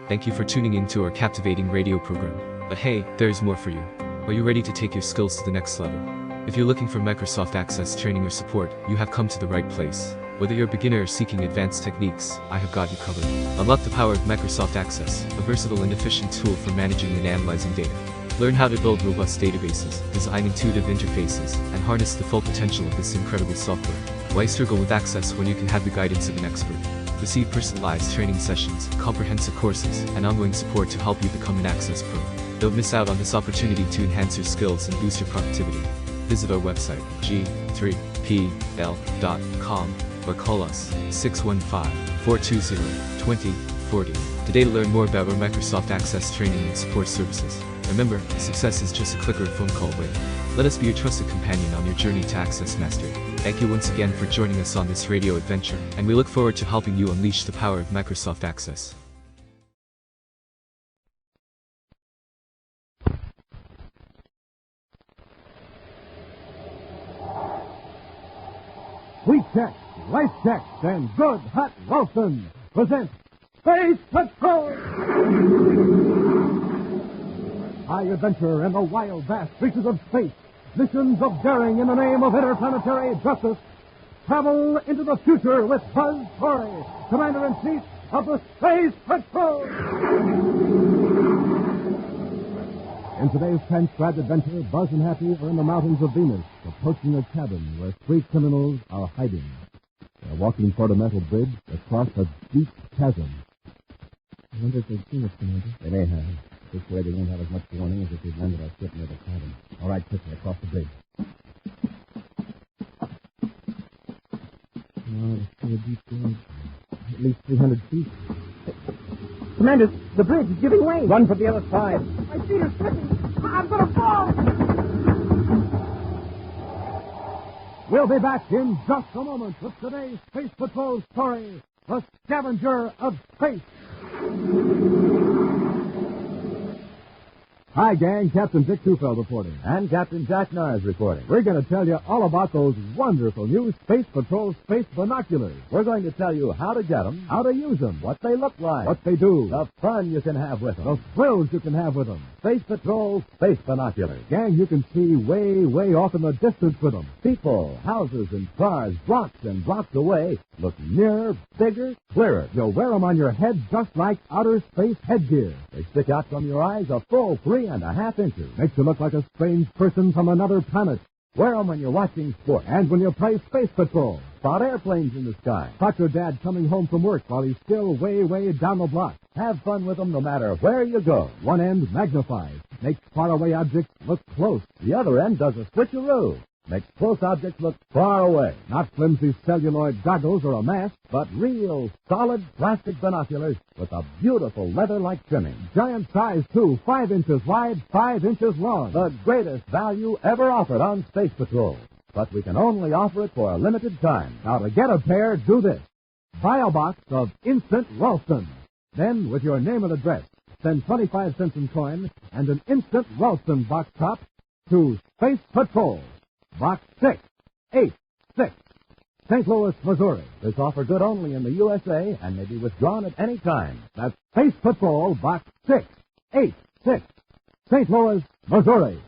Thank you for tuning in to our captivating radio program. But hey, there's more for you. Are you ready to take your skills to the next level? If you're looking for Microsoft Access training or support, you have come to the right place. Whether you're a beginner or seeking advanced techniques, I have got you covered. Unlock the power of Microsoft Access, a versatile and efficient tool for managing and analyzing data. Learn how to build robust databases, design intuitive interfaces, and harness the full potential of this incredible software. Why struggle with Access when you can have the guidance of an expert? Receive personalized training sessions, comprehensive courses, and ongoing support to help you become an Access Pro. Don't miss out on this opportunity to enhance your skills and boost your productivity. Visit our website, g3pl.com, or call us 615-420-2040 today to learn more about our Microsoft Access training and support services. Remember, success is just a click or a phone call away. Let us be your trusted companion on your journey to Access Mastery. Thank you once again for joining us on this radio adventure, and we look forward to helping you unleash the power of Microsoft Access. Sweet Chex, Rice Chex, and Good Hot Ralston present Space Patrol! High adventure in the wild, vast reaches of space. Missions of daring in the name of interplanetary justice. Travel into the future with Buzz Torrey, Commander-in-Chief of the Space Patrol. In today's transcribed adventure, Buzz and Happy are in the mountains of Venus, approaching a cabin where 3 criminals are hiding. They're walking toward a metal bridge across a deep chasm. I wonder if they've seen us, Commander. They may have. This way they won't have as much warning as if we'd landed our ship near the cabin. All right, quickly, across the bridge. Oh, it's still a deep gorge. At least 300 feet. Commander, the bridge is giving way. Run for the other side. My feet are slipping. I'm going to fall. We'll be back in just a moment with today's Space Patrol story, The Scavenger of Space. Hi, gang. Captain Dick Tufeld reporting. And Captain Jack Nars reporting. We're going to tell you all about those wonderful new Space Patrol space binoculars. We're going to tell you how to get them, how to use them, what they look like, what they do, the fun you can have with them, the thrills you can have with them. Space Patrol space binoculars. Gang, you can see way, way off in the distance with them. People, houses, and cars, blocks and blocks away, look nearer, bigger, clearer. You'll wear them on your head just like outer space headgear. They stick out from your eyes a full 3.5 inches. Makes you look like a strange person from another planet. Wear them when you're watching sport and when you play Space Patrol. Spot airplanes in the sky. Spot your dad coming home from work while he's still way, way down the block. Have fun with them no matter where you go. One end magnifies. Makes faraway objects look close. The other end does a switcheroo. Makes close objects look far away. Not flimsy celluloid goggles or a mask, but real, solid plastic binoculars with a beautiful leather-like trimming. Giant size, too, 5 inches wide, 5 inches long. The greatest value ever offered on Space Patrol. But we can only offer it for a limited time. Now, to get a pair, do this. Buy a box of Instant Ralston. Then, with your name and address, send 25 cents in coin and an Instant Ralston box top to Space Patrol. Box 686, St. Louis, Missouri. This offer good only in the USA and may be withdrawn at any time. That's Space Patrol, Box 686, St. Louis, Missouri.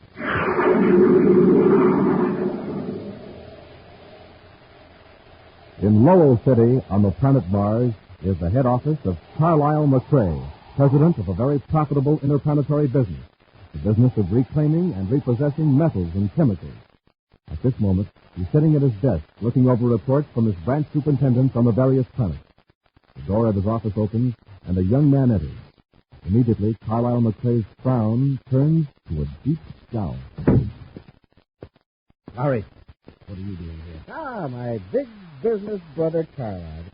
In Lowell City, on the planet Mars, is the head office of Carlyle McCrae, president of a very profitable interplanetary business, the business of reclaiming and repossessing metals and chemicals. At this moment, he's sitting at his desk, looking over reports from his branch superintendents on the various planets. The door of his office opens, and a young man enters. Immediately, Carlyle McCrae's frown turns to a deep scowl. Larry, what are you doing here? Ah, my big business brother Carlyle.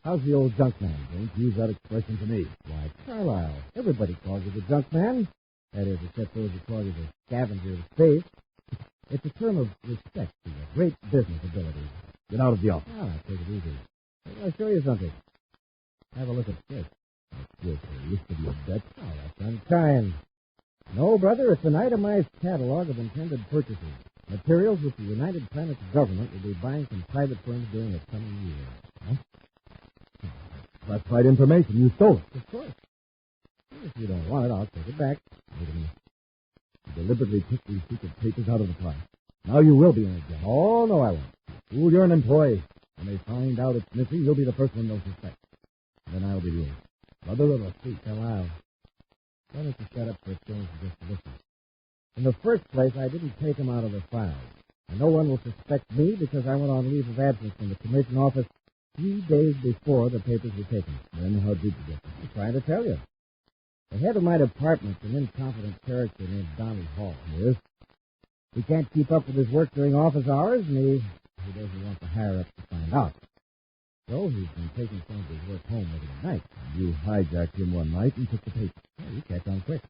How's the old junk man? Don't use that expression to me. Why, Carlyle. Everybody calls you the junk man. That is, except those who call you the scavenger of space. It's a term of respect to your great business abilities. Get out of the office. Ah, take it easy. I'll show you something. Have a look at this. That's good. There used to be a bet. Oh, that's unkind. No, brother, it's an itemized catalog of intended purchases. Materials which the United Planets government will be buying from private firms during the coming year. Huh? Classified information. You stole it. Of course. If you don't want it, I'll take it back. Wait a minute. You deliberately took these secret papers out of the file. Now you will be in it, John. Oh, no, I won't. Fool, you're an employee. When they find out it's missing, you'll be the first one they'll suspect. Then I'll be yours. Brother of a thief. Carlyle, why don't you set up for a change of disposition? In the first place, I didn't take them out of the file. And no one will suspect me because I went on leave of absence from the commission office 3 days before the papers were taken. Then how did you get them? I'm trying to tell you. The head of my department's an incompetent character named Donald Hall. Yes? He can't keep up with his work during office hours, and he doesn't want the higher-ups to find out. So he's been taking some of his work home every night. You hijacked him one night and took the papers. Well, you catch on quick.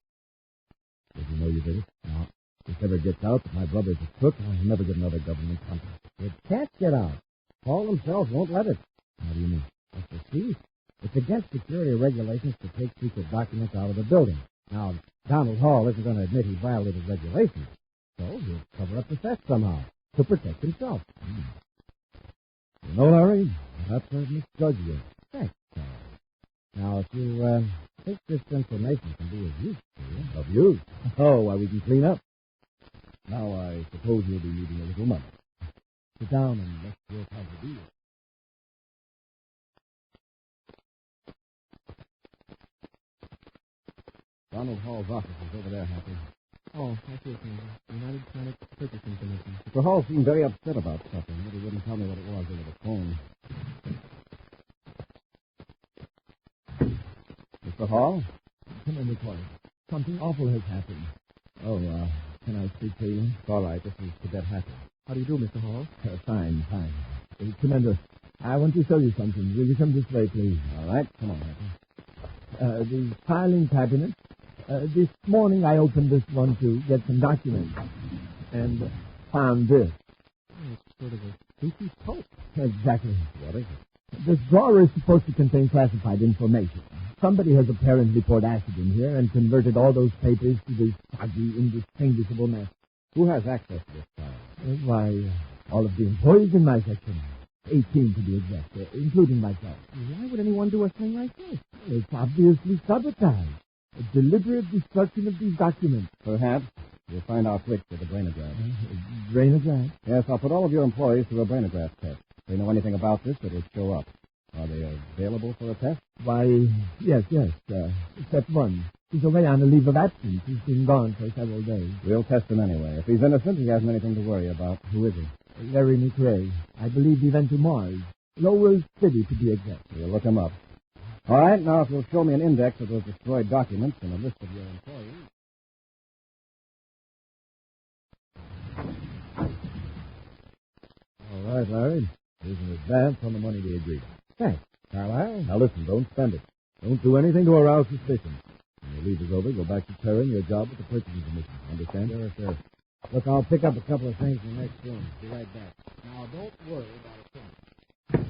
Did you know you did it? No. If it ever gets out that my brother's a crook, I'll never get another government contract. It can't get out. Hall himself won't let it. How do you mean? That's the thief. It's against security regulations to take secret documents out of the building. Now, Donald Hall isn't going to admit he violated regulations, so he'll cover up the theft somehow to protect himself. You know, Larry, perhaps I've misjudged you. Thanks, Charles. Now, if you think this information can be of use to you... Of use? Oh, why, we can clean up. Now, I suppose you'll be needing a little money. Sit down and let's work out the deal. Donald Hall's office is over there, Happy. Oh, I see it. United Planets Purchasing Commission. Mr. Hall seemed very upset about something, but he wouldn't tell me what it was over the phone. Mr. Hall? Come in, reporter. Something awful has happened. Oh, can I speak to you? It's all right. This is Cadet Happy. How do you do, Mr. Hall? Fine. Commander, I want to show you something. Will you come this way, please? All right. Come on, Happy. the filing cabinet. This morning I opened this one to get some documents and found this. It's sort of a creepy poke. Exactly. What is it? This drawer is supposed to contain classified information. Somebody has apparently poured acid in here and converted all those papers to this soggy, indistinguishable mess. Who has access to this file? Why, all of the employees in my section. 18 to be exact, including myself. Why would anyone do a thing like this? It's obviously sabotage. A deliberate destruction of these documents. Perhaps. We'll find out which with the brainograph. Brainograph? Yes, I'll put all of your employees through a brainograph test. If they know anything about this, it'll show up. Are they available for a test? Why, yes, except one. He's away on a leave of absence. He's been gone for several days. We'll test him anyway. If he's innocent, he hasn't anything to worry about. Who is he? Larry McRae. I believe he went to Mars. Lowell City, to be exact. We'll look him up. All right, now if you'll show me an index of those destroyed documents and a list of your employees. All right, Larry. Here's an advance on the money we agreed on. Thanks. Carlisle? Now listen, don't spend it. Don't do anything to arouse suspicion. When your leave is over, go back to Terry and your job with the purchasing commission. Understand? Sure. Look, I'll pick up a couple of things in the next room. Be right back. Now, don't worry about a thing.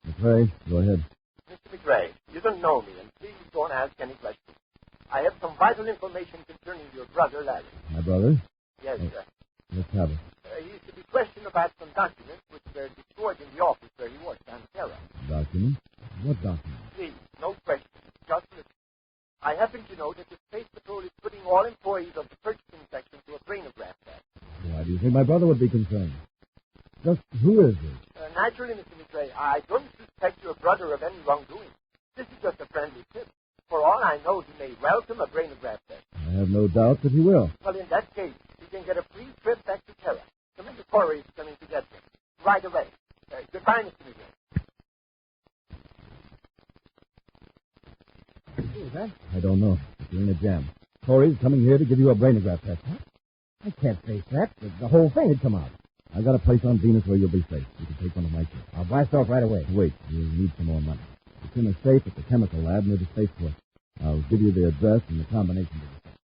McRae, go ahead. Mr. McRae, you don't know me, and please don't ask any questions. I have some vital information concerning your brother, Larry. My brother? Yes, Oh. sir. Let's have it. He's to be questioned about some documents which were destroyed in the office where he worked on Terra. Documents? What documents? Please, no questions. Just listen. I happen to know that the Space Patrol is putting all employees of the purchasing section to a brainograph test. Why do you think my brother would be concerned? Just who is this? Naturally, Mr. McRae, I don't suspect your brother of any wrongdoing. This is just a friendly tip. For all I know, he may welcome a brainograph test. I have no doubt that he will. Well, in that case, he can get a free trip back to Terra. Commander Corey is coming to get him. Right away. Goodbye, Mr. McRae. Who is that? I don't know. You're in a jam. Corey's coming here to give you a brainograph test. Huh? I can't face that. The whole thing had come out. I've got a place on Venus where you'll be safe. You can take one of my ships. I'll blast off right away. Wait, you'll need some more money. It's in a safe at the chemical lab near the spaceport. I'll give you the address and the combination to the safe.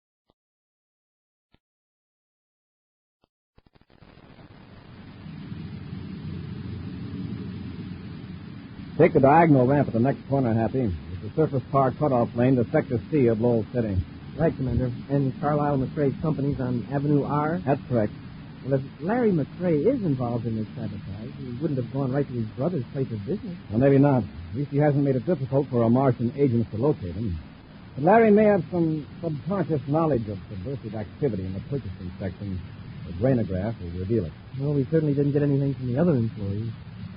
Take the diagonal ramp at the next corner, Happy. It's the surface car cutoff lane to Sector C of Lowell City. Right, Commander. And Carlisle McRae's company's on Avenue R? That's correct. Well, if Larry McRae is involved in this sabotage, he wouldn't have gone right to his brother's place of business. Well, maybe not. At least he hasn't made it difficult for our Martian agents to locate him. But Larry may have some subconscious knowledge of subversive activity in the purchasing section. The brainograph will reveal it. Well, we certainly didn't get anything from the other employees.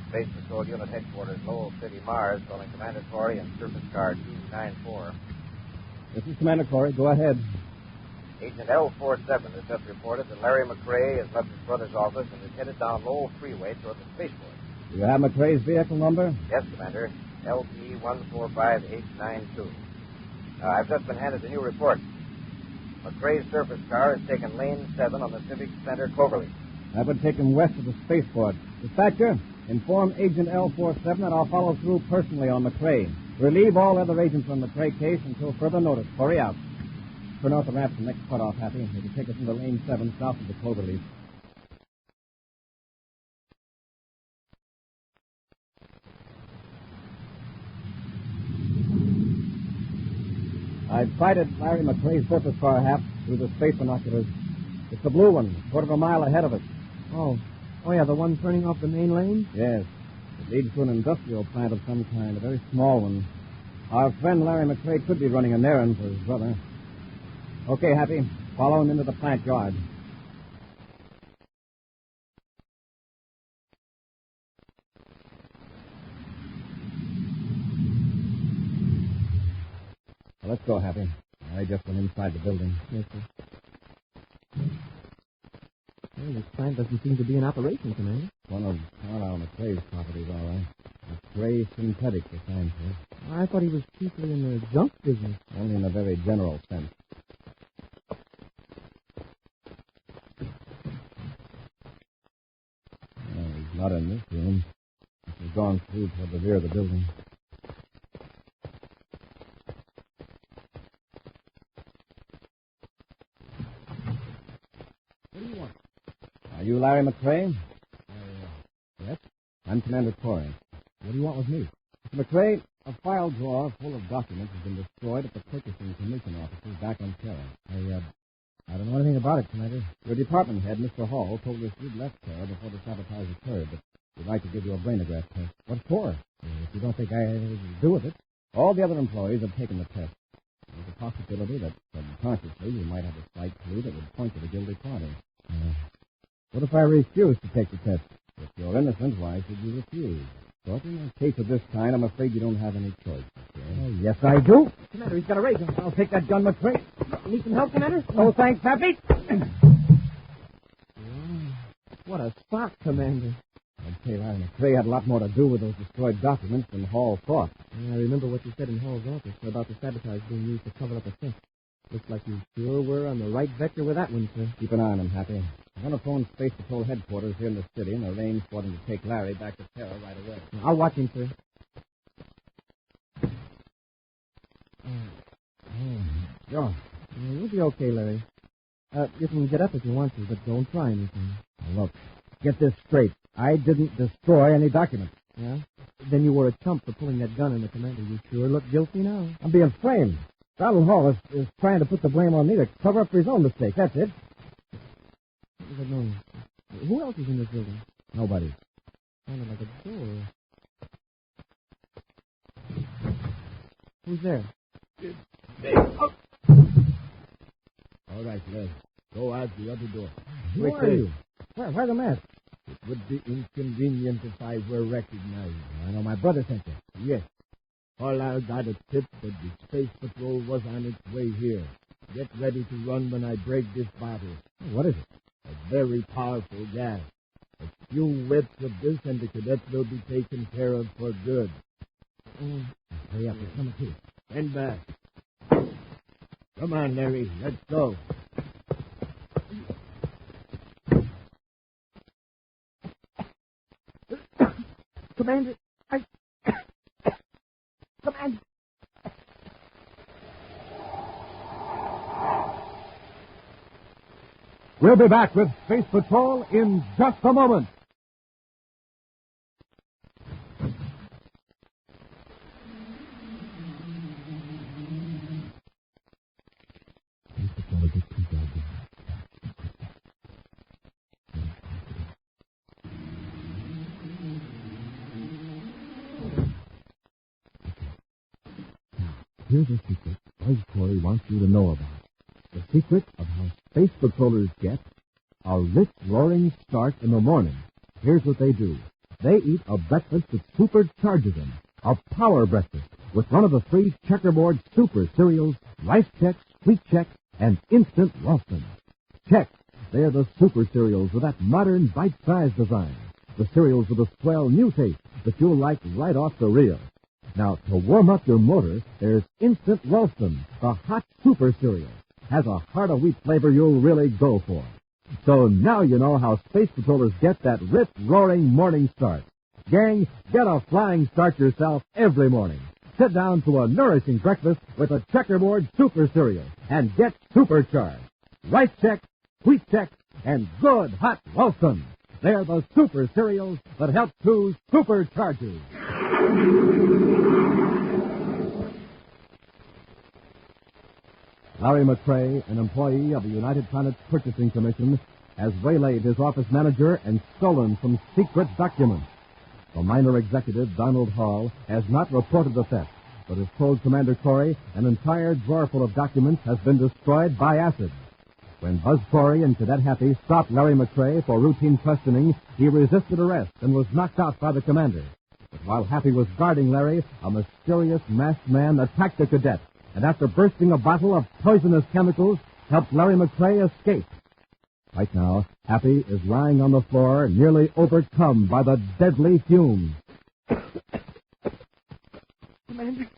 Space Patrol Unit Headquarters, Lowell City, Mars, calling Commander Corey and Surface Car 294. This is Commander Corey. Go ahead. Agent L47 has just reported that Larry McRae has left his brother's office and is headed down Lowell Freeway toward the spaceport. Do you have McRae's vehicle number? Yes, Commander. LP 145892. I've just been handed the new report. McRae's surface car has taken lane 7 on the Civic Center Cloverleaf. That would take him west of the spaceport. Dispatcher, inform Agent L47 that I'll follow through personally on McRae. Relieve all other agents on the McRae case until further notice. Corey out. Turn off the ramp to the next cutoff, Happy. It will take us into lane 7 south of the Cloverleaf. I've sighted Larry McRae's surface car, Hap, through the space binoculars. It's the blue one, a quarter of a mile ahead of us. Oh, yeah, the one turning off the main lane? Yes. It leads to an industrial plant of some kind, a very small one. Our friend Larry McRae could be running an errand for his brother. Okay, Happy. Follow him into the plant yard. Well, let's go, Happy. I just went inside the building. Yes, sir. Well, this plant doesn't seem to be in operation, Commander. One of Carlisle McRae's properties, all right. McRae Synthetics, the sign says. I thought he was chiefly in the junk business. Only in a very general sense. He's not in this room. We've gone through toward the rear of the building. What do you want? Are you Larry McCrae? Yes? I'm Commander Corey. What do you want with me? Mr. McCrae, a file drawer full of documents has been destroyed at the Purchasing Commission offices back on Terra. I don't know anything about it, Commander. Your department head, Mr. Hall, told us you'd left Terra before the sabotage occurred, but we'd like to give you a brainograph test. What for? If you don't think I had anything to do with it. All the other employees have taken the test. There's a possibility that subconsciously we might have a slight clue that would point to the guilty party. What if I refuse to take the test? If you're innocent, why should you refuse? But in a case of this kind, I'm afraid you don't have any choice. Okay? Yes, I do. Commander, he's got a razor. I'll take that gun, McCrae. Need some help, Commander? No, thanks, Happy. What a spot, Commander. I'd say Larry McCrae had a lot more to do with those destroyed documents than Hall thought. I remember what you said in Hall's office about the sabotage being used to cover up a theft. Looks like you sure were on the right vector with that one, sir. Keep an eye on him, Happy. I'm going to phone Space Patrol headquarters here in the city and arrange for them to take Larry back to Terra right away. I'll watch him, sir. Sure. You'll be okay, Larry. You can get up if you want to, but don't try anything. Now, look, get this straight. I didn't destroy any documents. Yeah? Then you were a chump for pulling that gun on the commander. You sure look guilty now. I'm being framed. Donald Hall is trying to put the blame on me to cover up for his own mistake. That's it. Who else is in this building? Nobody. Sounded like a door. Who's there? All right, Les. Go out the other door. Who are you? Where's the mask? It would be inconvenient if I were recognized. I know my brother sent you. Yes. Carlisle got a tip that the Space Patrol was on its way here. Get ready to run when I break this bottle. What is it? A very powerful gas. A few whiffs of this and the cadets will be taken care of for good. Hurry up, there's coming too. Stand back. Come on, Larry, let's go. Commander, Commander. We'll be back with Space Patrol in just a moment. Here's a secret Buzz Corey wants you to know about. The secret of how space patrollers get a rich, roaring start in the morning. Here's what they do. They eat a breakfast that supercharges them. A power breakfast with one of the three checkerboard super cereals, Rice Chex, Sweet Chex, and Instant Ralston. Chex. They are the super cereals with that modern, bite-sized design. The cereals with a swell new taste that you'll like right off the reel. Now, to warm up your motor, there's Instant Ralston, the hot super cereal. Has a heart of wheat flavor you'll really go for. So now you know how space patrollers get that rich, roaring morning start. Gang, get a flying start yourself every morning. Sit down to a nourishing breakfast with a checkerboard super cereal and get supercharged. Rice Chex, Sweet Chex, and good hot Ralston. They're the super cereals that help to supercharge you. Larry McCrae, an employee of the United Planets Purchasing Commission, has waylaid his office manager and stolen some secret documents. The minor executive, Donald Hall, has not reported the theft, but has told Commander Corey an entire drawer full of documents has been destroyed by acid. When Buzz Corey and Cadet Happy stopped Larry McCrae for routine questioning, he resisted arrest and was knocked out by the commander. But while Happy was guarding Larry, a mysterious masked man attacked the cadet, and after bursting a bottle of poisonous chemicals, helped Larry McCrae escape. Right now, Happy is lying on the floor, nearly overcome by the deadly fumes. Commander.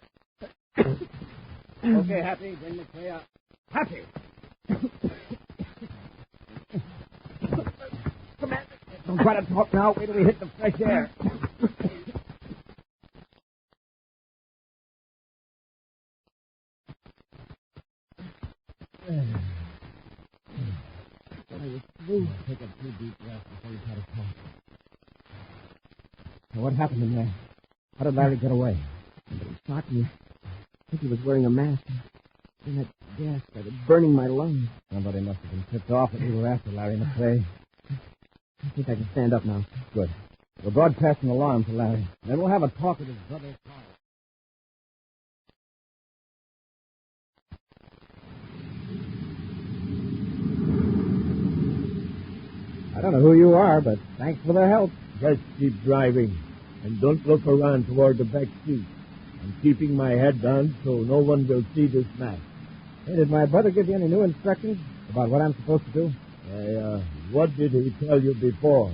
Okay, Happy, bring McCrae up. Happy! Commander! Don't try to talk now. Wait till we hit the fresh air. move. Take a few deep breaths before you try to talk. Now, what happened in there? How did Larry get away? Somebody shot me. I think he was wearing a mask. Then that gas started burning my lungs. Somebody must have been tipped off that you were after Larry McCrae. I think I can stand up now. Good. We'll broadcast an alarm to Larry. Then we'll have a talk with his brother. I don't know who you are, but thanks for the help. Just keep driving. And don't look around toward the back seat. I'm keeping my head down so no one will see this map. Hey, did my brother give you any new instructions about what I'm supposed to do? What did he tell you before?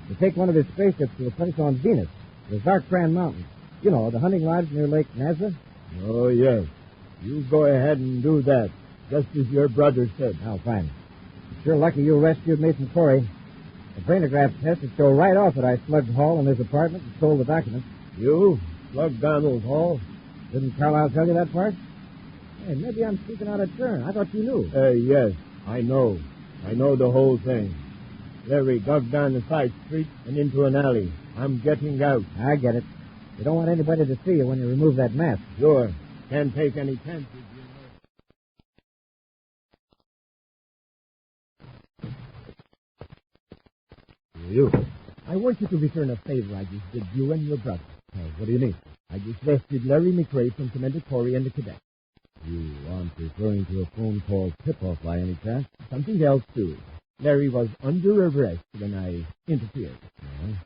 To take one of his spaceships to a place on Venus, the Zarkran Mountains. You know, the hunting lodge near Lake Nazareth. Oh, yes. You go ahead and do that, just as your brother said. Oh, fine. It's sure lucky you rescued me from Corey. The brainograph test would show right off that I slugged Hall in his apartment and stole the documents. You? Slugged Donald Hall? Didn't Carlisle tell you that part? Hey, maybe I'm speaking out of turn. I thought you knew. Yes, I know. I know the whole thing. Larry dug down the side street and into an alley. I'm getting out. I get it. You don't want anybody to see you when you remove that mask. Sure. Can't take any chances, you know. I want you to return a favor I just did you and your brother. What do you mean? I just rescued Larry McCrae from Commander Corey and the cadet. You aren't referring to a phone call tip-off by any chance? Something else, too. Larry was under arrest when I interfered. And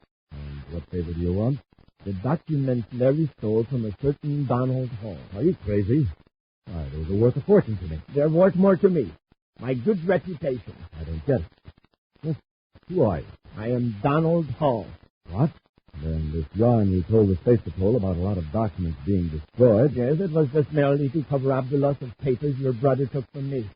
what favor do you want? The documents Larry stole from a certain Donald Hall. Are you crazy? Why, those are worth a fortune to me. They're worth more to me. My good reputation. I don't get it. Who are you? I am Donald Hall. What? Then this yarn you told the Space Patrol about a lot of documents being destroyed. Yes, it was just merely to cover up the loss of papers your brother took from me.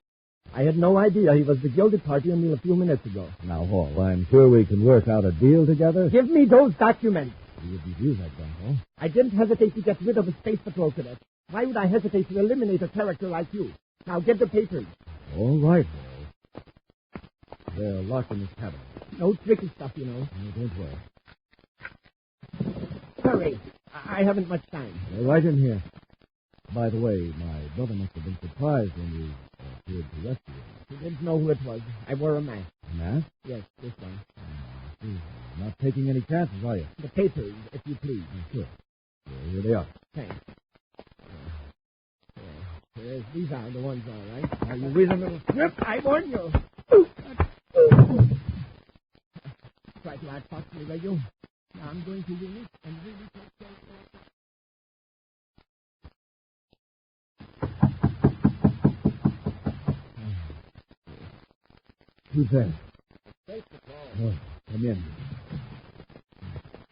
I had no idea he was the gilded party until a few minutes ago. Now, Hall, I'm sure we can work out a deal together. Give me those documents. You wouldn't use that gun, Hall. I didn't hesitate to get rid of a Space Patrol cadet. Why would I hesitate to eliminate a character like you? Now, get the papers. All right, Hall. They're locked in this cabin. No tricky stuff, you know. No, don't worry. Hurry. I haven't much time. They're right in here. By the way, my brother must have been surprised when you appeared to rescue him. He didn't know who it was. I wore a mask. A mask? Yes, this one. Not taking any chances, are you? The papers, if you please. Sure. Here they are. Thanks. These are the ones, all right. Now, you reasonable strip. I warn you. Try to outfox me, will you? Now I'm going to unit and really take care of Who's there? Space Patrol. Oh, come in.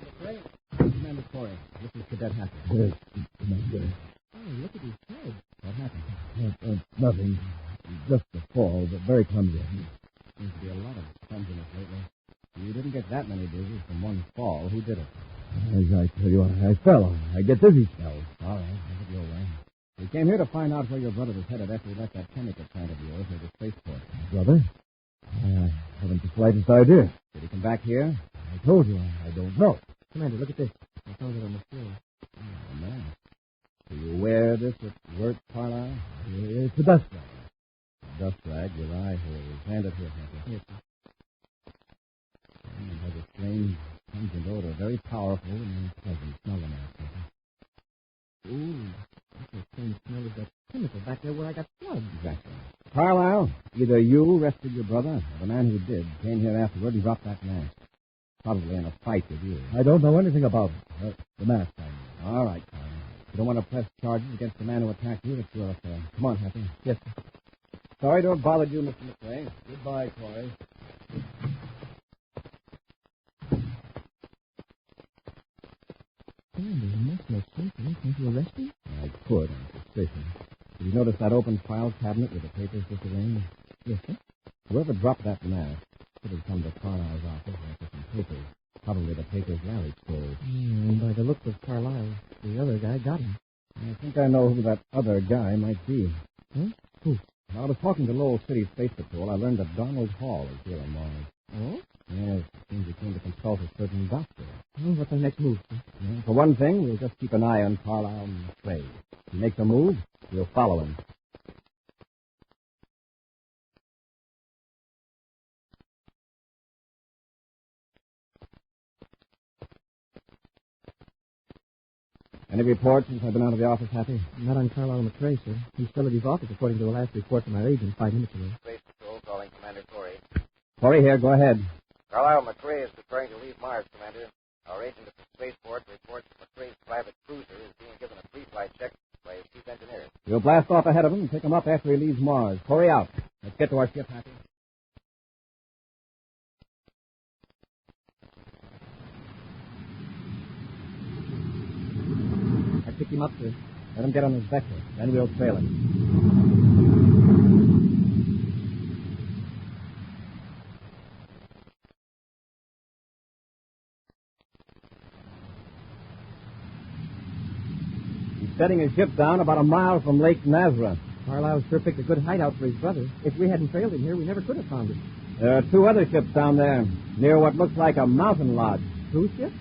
McCrae. Commander Corey. This is Cadet Hacker. Yes, Commander. Oh, look at his head. What happened? Nothing. Just a fall, but very clumsy. Seems to be a lot of clumsiness lately. You didn't get that many bruises from one fall. Who did it? As I tell you, I fell. I get dizzy spells. All right, have it your way. We came here to find out where your brother was headed after he left that chemical plant of yours at the spaceport. Brother? I haven't the slightest idea. Did he come back here? I told you, I don't know. Commander, look at this. I found it on the floor. Oh, man. Do you wear this at work, Carlisle? It's a dust rag. A dust rag with eye holes. Hand it here, Hacker. Yes, sir. It has a strange, pungent odor, very powerful and pleasant. Smell the mask. Ooh, that's the same smell as that chemical back there where I got plugged. Exactly. Carlisle, either you rescued your brother, or the man who did came here afterward and dropped that mask. Probably in a fight with you. I don't know anything about it. The mask, I mean. All right, Carlisle. You don't want to press charges against the man who attacked you. That's your affair. Come on, Happy. Yes, sir. Sorry to have bothered you, Mr. McCrae. Goodbye, Corey. You must make sense. You think you arrest him? I could, on suspicion. Did you notice that open file cabinet with the papers disarranged? Yes, sir. Whoever dropped that mask could have come to Carlisle's office after some papers. Probably the papers Larry stole. And by the looks of Carlisle, the other guy got him. I think I know who that other guy might be. Huh? Who? When I was talking to Lowell City Space Patrol, I learned that Donald Hall is here on Mars. Oh? Yes, it seems he came to consult a certain doctor. Well, what's our next move, sir? Yeah, for one thing, we'll just keep an eye on Carlisle and McCrae. If he makes a move, we'll follow him. Any reports since I've been out of the office, Happy? Not on Carlisle McCrae, sir. He's still at his office, according to the last report from our agent 5 minutes ago. Space Patrol calling Commander Corey. Corey here, go ahead. Carlisle McCrae is preparing to leave Mars, Commander. Our agent at the spaceport reports that McCrae's private cruiser is being given a pre-flight check by his chief engineer. We'll blast off ahead of him and pick him up after he leaves Mars. Corey out. Let's get to our ship, Happy. I pick him up, sir. Let him get on his vector. Then we'll trail him. Setting his ship down about a mile from Lake Nazareth. Carlisle sure picked a good hideout for his brother. If we hadn't trailed him here, we never could have found him. There are 2 other ships down there, near what looks like a mountain lodge. Cruise ships?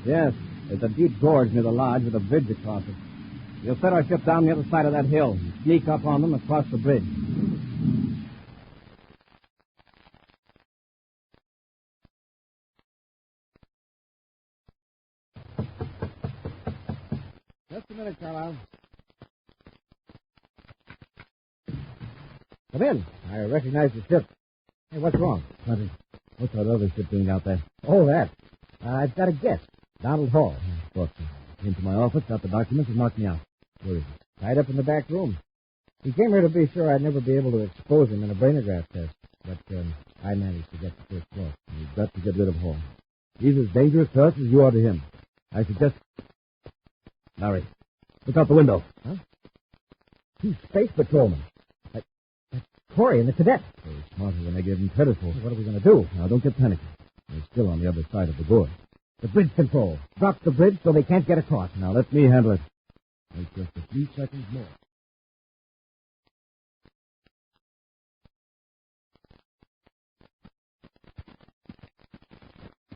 Yes, there's a deep gorge near the lodge with a bridge across it. We'll set our ship down the other side of that hill and sneak up on them across the bridge. Just a minute, Carlisle. Come in. I recognize the ship. Hey, what's wrong? Nothing. What's that other ship doing out there? Oh, that. I've got a guess. Donald Hall. Of course. Came to my office, got the documents, and knocked me out. Where is he? Tied up in the back room. He came here to be sure I'd never be able to expose him in a brainograph test. But I managed to get the first floor. We've got to get rid of Hall. He's as dangerous to us as you are to him. I suggest... Larry, look out the window. Huh? 2 space patrolmen. That's Corey and the cadet. They're smarter than they give him credit for. What are we going to do? Now, don't get panicky. They're still on the other side of the gorge. The bridge control. Drop the bridge so they can't get across. Now, let me handle it. Wait just a few seconds more.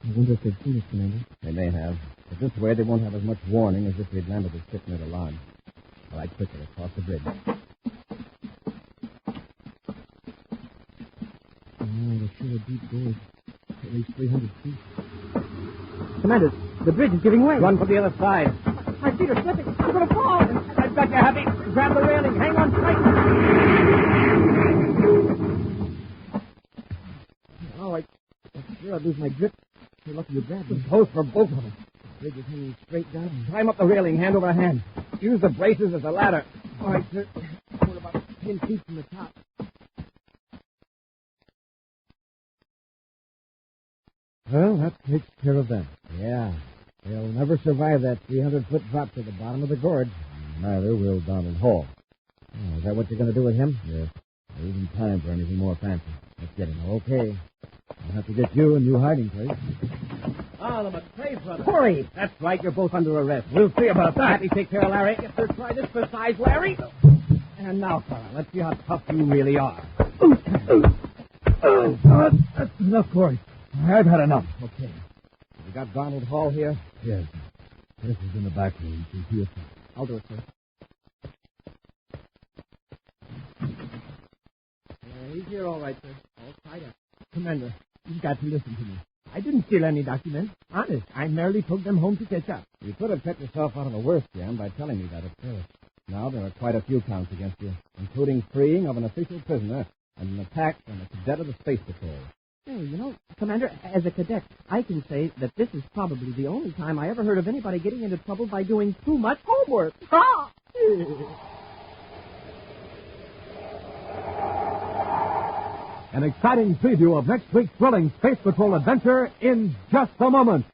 I wonder if they've seen us, Commander. They may have. But this way, they won't have as much warning as if they'd landed the ship near the lodge. All right, quickly, across the bridge. Oh, there's sure a deep gorge. At least 300 feet. Commander, the bridge is giving way. Run for the other side. My feet are slipping. I'm going to fall. I've got you, Happy. Grab the railing. Hang on tight. Oh, I'm sure I'll lose my grip. You're lucky you grabbed me. Close for both of us. The bridge is hanging straight down. Climb up the railing, hand over hand. Use the braces as a ladder. All right, sir. We're about 10 feet from the top. Well, that takes care of them. Yeah. They'll never survive that 300-foot drop to the bottom of the gorge. Neither will Donald Hall. Oh, is that what you're going to do with him? Yes. There isn't time for anything more fancy. Let's get him. Okay. I'll have to get you a new hiding place. Ah, the McCrae brothers. Corey! That's right. You're both under arrest. We'll see about that. Happy, take care of Larry. Yes, sir. Try this for size, Larry. And now, Carl, let's see how tough you really are. That's enough, Corey. I've had enough. Okay. We got Donald Hall here? Yes. This is in the back room. You can see it. I'll do it, sir. He's here all right, sir. All tied up. Commander, you've got to listen to me. I didn't steal any documents. Honest, I merely took them home to catch up. You could have kept yourself out of the worst, Jan, by telling me that at first. Now there are quite a few counts against you, including freeing of an official prisoner and an attack on a cadet of the Space Patrol. Hey, you know, Commander, as a cadet, I can say that this is probably the only time I ever heard of anybody getting into trouble by doing too much homework. Ha! An exciting preview of next week's thrilling Space Patrol adventure in just a moment.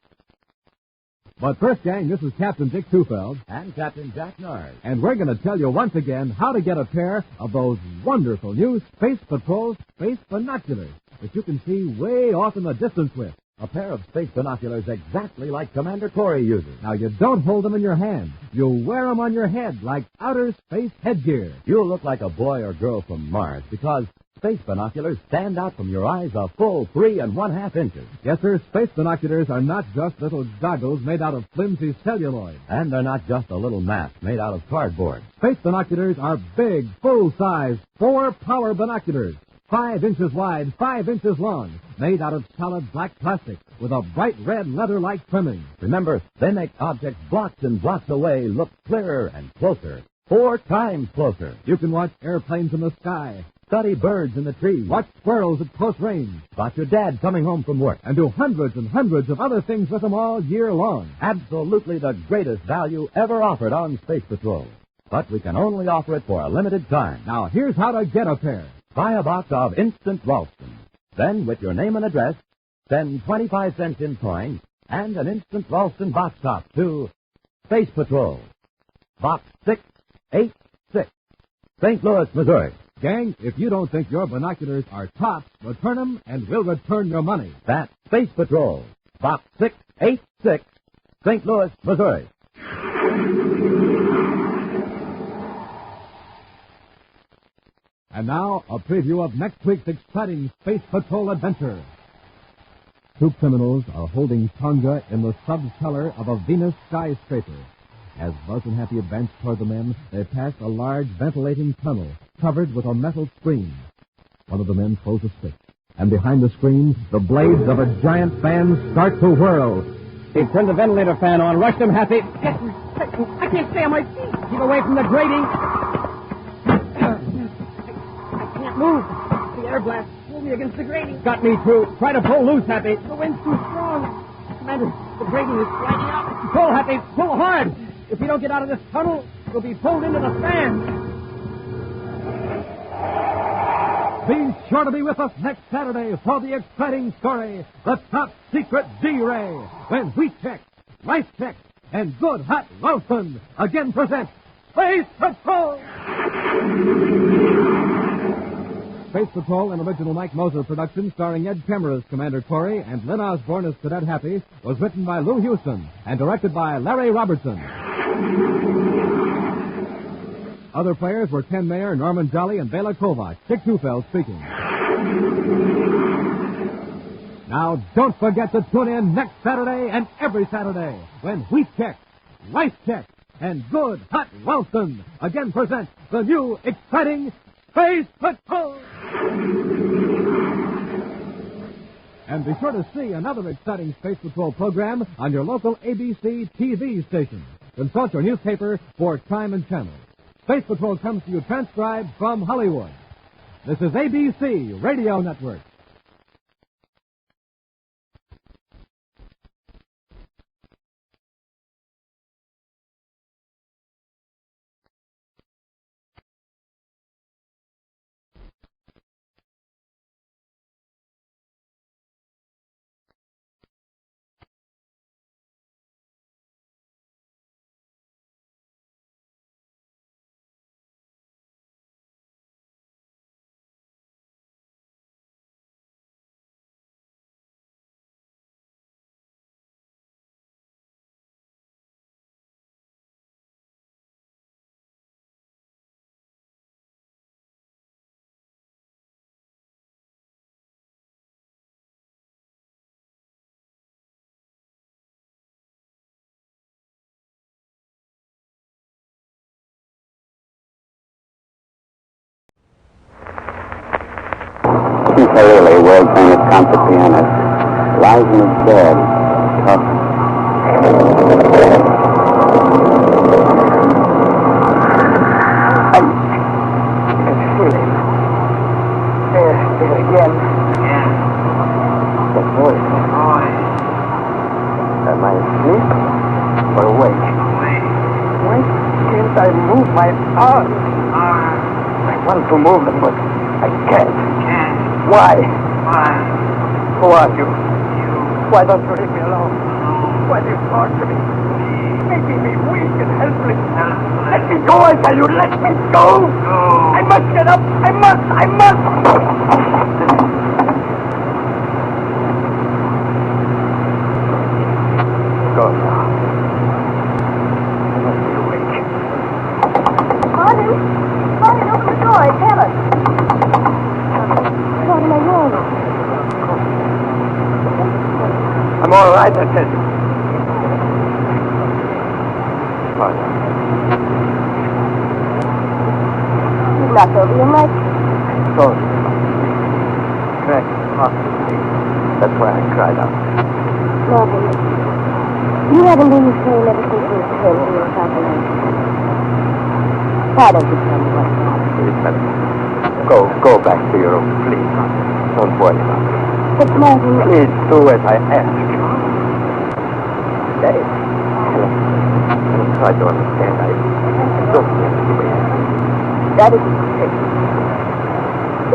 But first, gang, this is Captain Dick Tufeld. And Captain Jack Nard. And we're going to tell you once again how to get a pair of those wonderful new Space Patrol space binoculars that you can see way off in the distance with. A pair of space binoculars exactly like Commander Corey uses. Now, you don't hold them in your hand. You wear them on your head like outer space headgear. You'll look like a boy or girl from Mars because space binoculars stand out from your eyes a full 3 1/2 inches. Yes, sir, space binoculars are not just little goggles made out of flimsy celluloid. And they're not just a little mask made out of cardboard. Space binoculars are big, full-size, 4-power binoculars. 5 inches wide, 5 inches long, made out of solid black plastic with a bright red leather-like trimming. Remember, they make objects blocks and blocks away look clearer and closer, 4 times closer. You can watch airplanes in the sky, study birds in the trees, watch squirrels at close range, spot your dad coming home from work, and do hundreds and hundreds of other things with them all year long. Absolutely the greatest value ever offered on Space Patrol. But we can only offer it for a limited time. Now, here's how to get a pair. Buy a box of Instant Ralston. Then, with your name and address, send 25 cents in coin and an Instant Ralston box top to Space Patrol, Box 686, St. Louis, Missouri. Gang, if you don't think your binoculars are tops, return them and we'll return your money. That's Space Patrol, Box 686, St. Louis, Missouri. And now, a preview of next week's exciting Space Patrol adventure. 2 criminals are holding Tonga in the subcellar of a Venus skyscraper. As Buzz and Happy advance toward the men, they pass a large ventilating tunnel covered with a metal screen. One of the men throws a stick, and behind the screen, the blades of a giant fan start to whirl. Hey, turn the ventilator fan on. Rush them, Happy. I can't stay on my feet. Keep away from the grating. Move. The air blast pulled me against the grating. Got me, too. Try to pull loose, Happy. The wind's too strong. Commander, the grating is sliding out. Pull, Happy. Pull hard. If we don't get out of this tunnel, we'll be pulled into the fan. Be sure to be with us next Saturday for the exciting story, The Top Secret D-Ray, when Wheat Check, Rice Check, and Good Hot Ralston again present Space Patrol! Space Patrol, an original Mike Moser production starring Ed Kemmer as Commander Corey and Lynn Osborne as Cadet Happy, was written by Lou Houston and directed by Larry Robertson. Other players were Ken Mayer, Norman Jolly, and Bela Kovac. Dick Tufeld speaking. Now, don't forget to tune in next Saturday and every Saturday when Wheat Check, Rice Check, and Good Hot Ralston again present the new exciting Space Patrol! And be sure to see another exciting Space Patrol program on your local ABC TV station. Consult your newspaper for time and channel. Space Patrol comes to you transcribed from Hollywood. This is ABC Radio Network. Lily, world-famous concert pianist, lies in his bed, talking. I can feel him. There again. Yeah. The voice. Am I asleep or awake? Why can't I move my arms? I want to move them, but I can't. Why? Who are you? Why don't you leave me alone? Why do you torture me? Making me weak and helpless. Let me go, I tell you, let me go! I must get up! I must! Tonight, I tell you. You knocked over your mic. Sorry. Cracked off the face. That's why I cried out. Marvin, you haven't been the same ever since you came to your South America. Why don't you tell me what's happened? Go back to your room, please. Don't worry about it. But Marvin... Please do as I ask you. Helen, try to understand. I don't want to be here. That isn't true.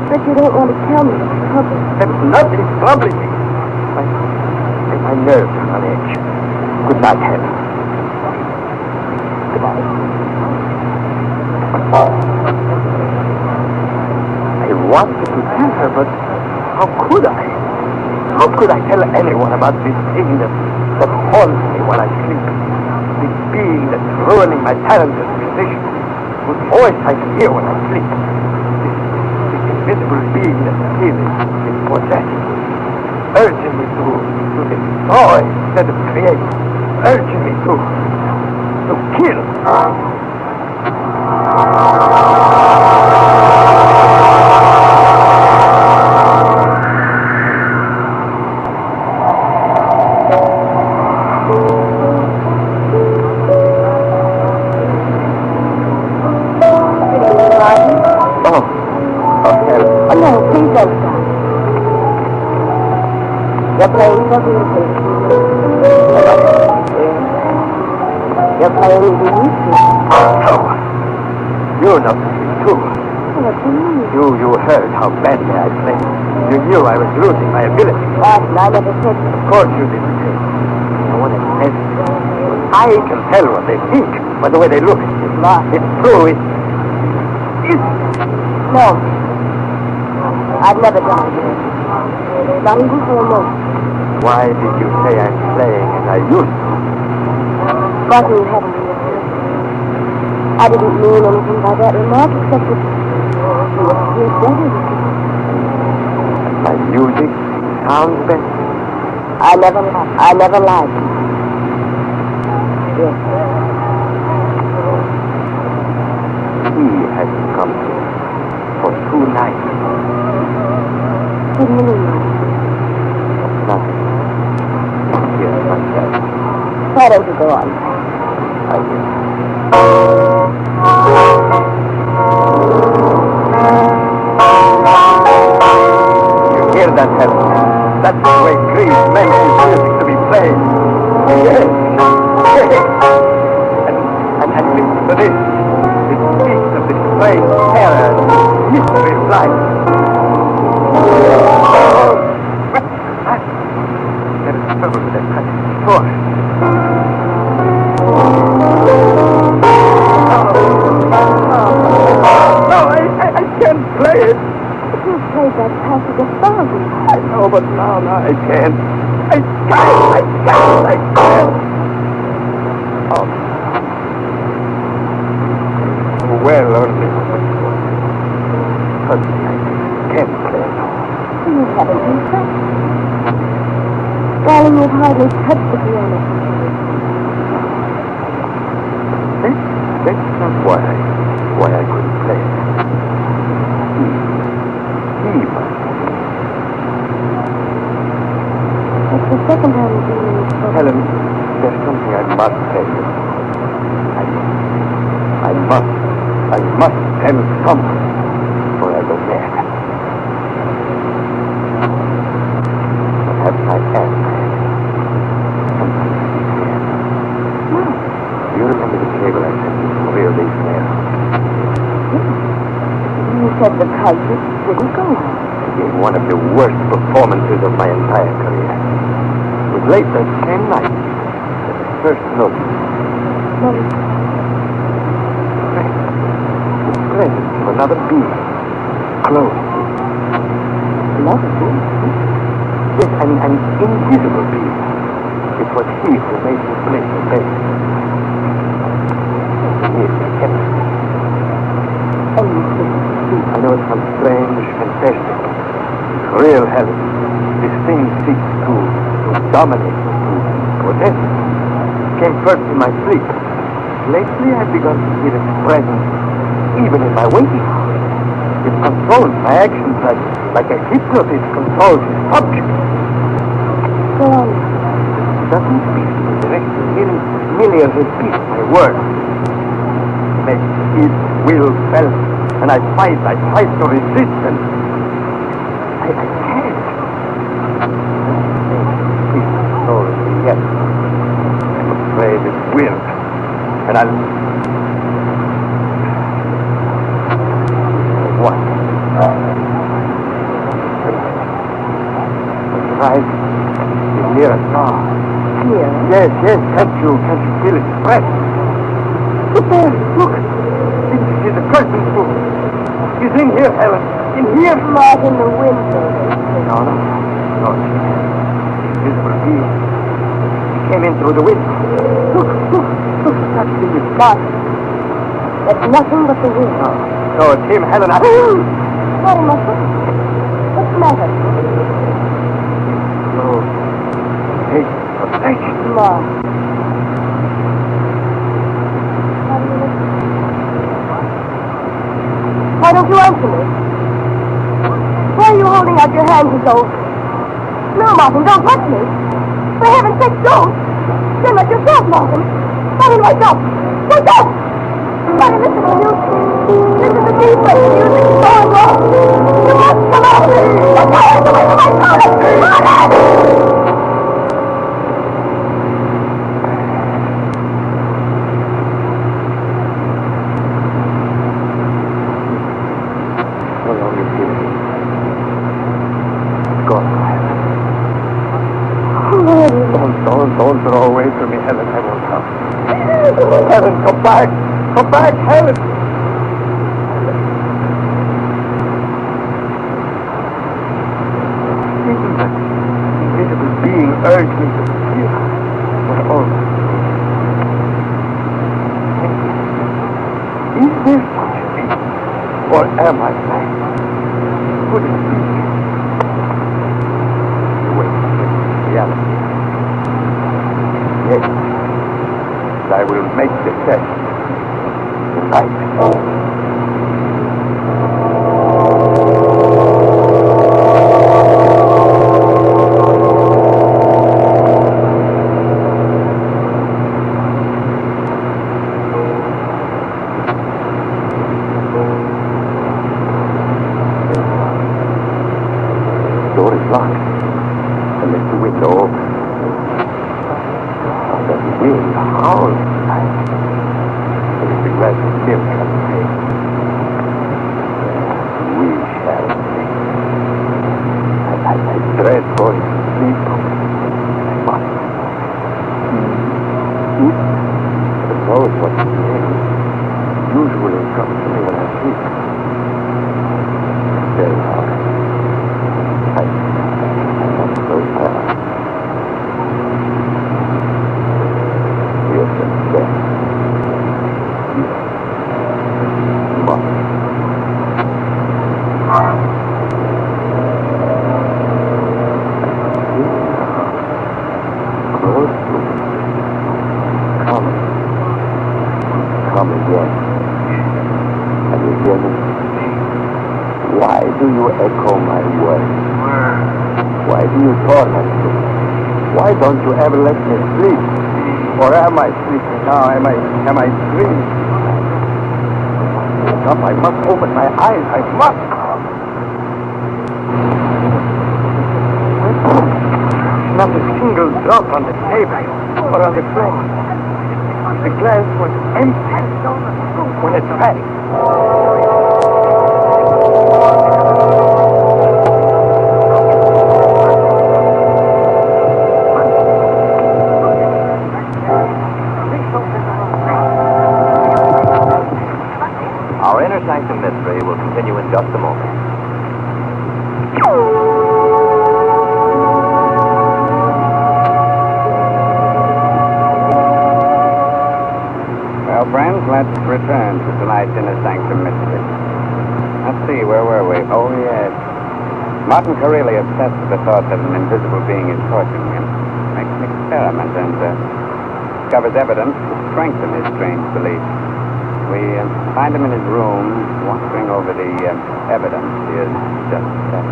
But you don't want to tell me what's troubling. There's nothing troubling me. My nerves are on edge. Good night, Helen. Good night. I wanted to tell her, but how could I? How could I tell anyone about this thing that haunts me while I sleep? This being that's ruining my talent as a musician, whose voice I hear when I sleep. This invisible being that is possessing me, urging me to destroy instead of create, urging me to kill. You're playing for music. You're playing the music. Oh, you know too. What do you mean? You heard how badly I played. You knew I was losing my ability. What? I never said that. Of course you didn't say. No one has said it. I can tell what they think by the way they look. It's true. It's... No. I've never done it. Not even for a moment. Why did you say I'm playing as I used to? Martin, you haven't understood. I didn't mean anything by that remark except that you appear better. My music sounds better. I never lied. Yes. He hasn't come here for 2 nights. What do you mean? Nothing. Here's myself. Why don't you go on? I will. You hear that, Helen? That's the way Greece meant his music to be played. Yes. And listen to this. It speaks of the strange terror and mystery of life. There is trouble with that cutting door. No, I can't play it. But you played that passage 1,000. I know, but now I can't. I can't. Oh. Well, only suddenly I can't play now. You haven't been practicing. Darling, you've hardly touched the piano. That's not why I couldn't play it. He must. It's the second time you've been in this book. Helen, there's something I must tell you. I must tell someone before I go mad. Perhaps I am mad. Sometimes I scared. No. You remember the cable I sent you from Rio de Janeiro? You said the concert didn't go well. I gave one of the worst performances of my entire career. It was late that same night that the first note. The presence of another being. Close. Another being? Yes, an invisible being. It was he who made me play the bass. He is everything. I know it sounds strange, fantastic. It's real, Helen. This thing seeks to dominate, to first in my sleep. Lately, I've begun to feel its presence, even in my waking hours. It controls my actions like a hypnotist controls his subject. Go on. It doesn't speak to me directly, merely repeats my words. Makes its will felt, and I fight to resist, and I can't. It controls me yet. I'm afraid it will, and I'll... What? Right. You're near a door. Here? Yes. Can't you feel its breath? Look there. Look. It's a curtain too. He's in here, Helen. In here. Not in the window. No. Invisible being. He came in through the window. Look. That thing is dark. That's nothing but the wind. No, it's him, Helen. What am I doing? What's the matter? No. Hey, protection. Mark. Why don't you answer me? Why are you holding out your hands as though... No, Martin, don't touch me. For heaven's sake, don't. Stand up yourself, Martin. Martin, wake up. Wake up! Martin, listen to the music. Listen to the deep breath. The music is going wrong. You must come out. Let go of the way to my shoulder. Martin! Don't throw away from me, Helen. I won't come. Helen, come back. Come back, Helen. Even that invisible being urged me to fear for all. Is there such a thing? Or am I blind? Could it be? Reality. Yes, I will make the test tonight. The door is locked. I left the window open. Wind howls tonight. There is a glass of milk on the table. We shall see. I dread going to sleep. I must. Who knows what to do? Usually comes to me when I sleep. Very hard. I must close my eyes. Come again. And you hear me? Why do you echo my words? Why do you torment me? Why don't you ever let me sleep? Or am I sleeping now? Am I dreaming? Wake up, I must open my eyes. I must. Not a single drop on the table or on the floor. The glass was empty when it drank. Our inner sanctum mystery will continue in just a moment. Well, friends, let's return to tonight's inner sanctum mystery. Let's see, where were we? Oh, yes. Martin Corelli, obsessed with the thought that an invisible being is torturing him, makes an experiment, and discovers evidence to strengthen his strange belief. We find him in his room, wandering over the evidence he has just set.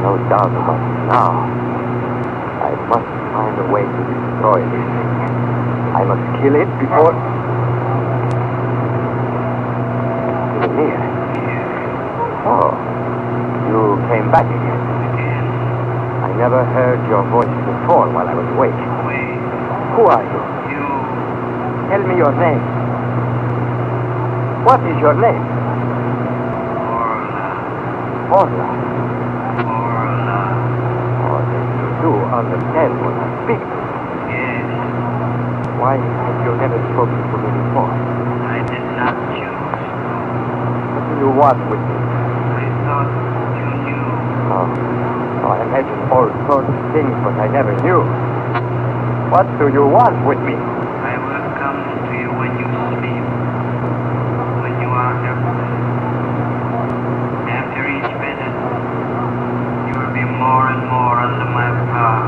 No doubt about it now. I must find a way to destroy this thing. I must kill it before... You're near. Oh, you came back again. I never heard your voice before while I was awake. Who are you? Tell me your name. What is your name? Orla. Oh, then you do understand what I speak to. Yes. Why have you never spoken to me before? I did not choose. What do you want with me? I thought you knew. Oh, I imagined all sorts of things, but I never knew. What do you want with me? I will come to you when you sleep. When you are helpless. After each visit, you will be more and more under my power.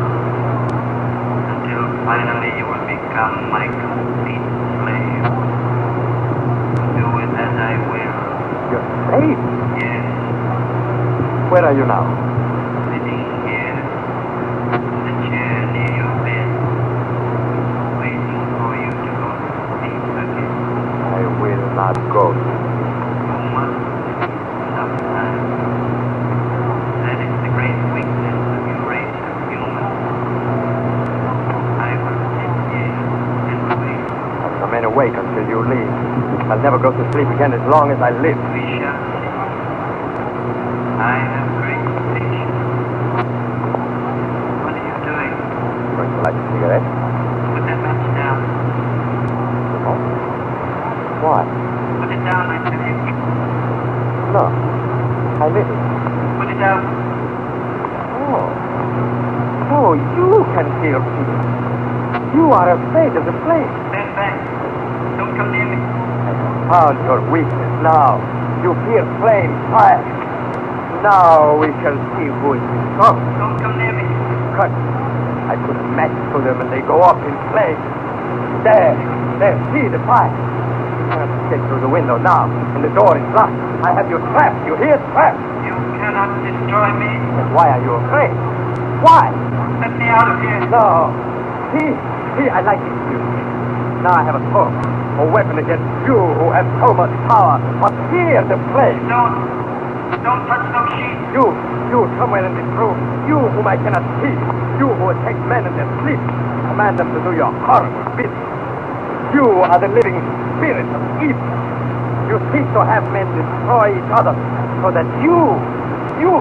Until finally you will become my complete slave. Do it as I will. Your slave? Yes. Where are you now? Sitting here. In the chair near your bed. Waiting for you to go to sleep again. I will not go. You must. Sometimes. That is the great weakness of your race of humans. I will sit here and wait. I'll remain awake until you leave. I'll never go to sleep again as long as I live. We shall see. I have great patience. What are you doing? Going to light a cigarette. Put that match down. Oh? Why? Put it down, I tell you. No. I lit it. Put it down. Oh. Oh, you can feel fear. You are afraid of the flame. Stand back. Don't come near me. I have found your weakness now. You fear flame, fire. Now we shall see who is strong. Don't come near me. Cut. I put a match to them and they go up in flames. There, see the fire. You cannot escape through the window now, and the door is locked. I have you trapped. You hear? Trapped. You cannot destroy me. Then why are you afraid? Why? Let me out of here. No. See, I like this music. Now I have a sword, a weapon against you who have so much power. But fear the flame. Don't touch those sheets. You somewhere in this room. You whom I cannot see. You who attack men in their sleep. Command them to do your horrible business. You are the living spirit of evil. You seek to have men destroy each other so that you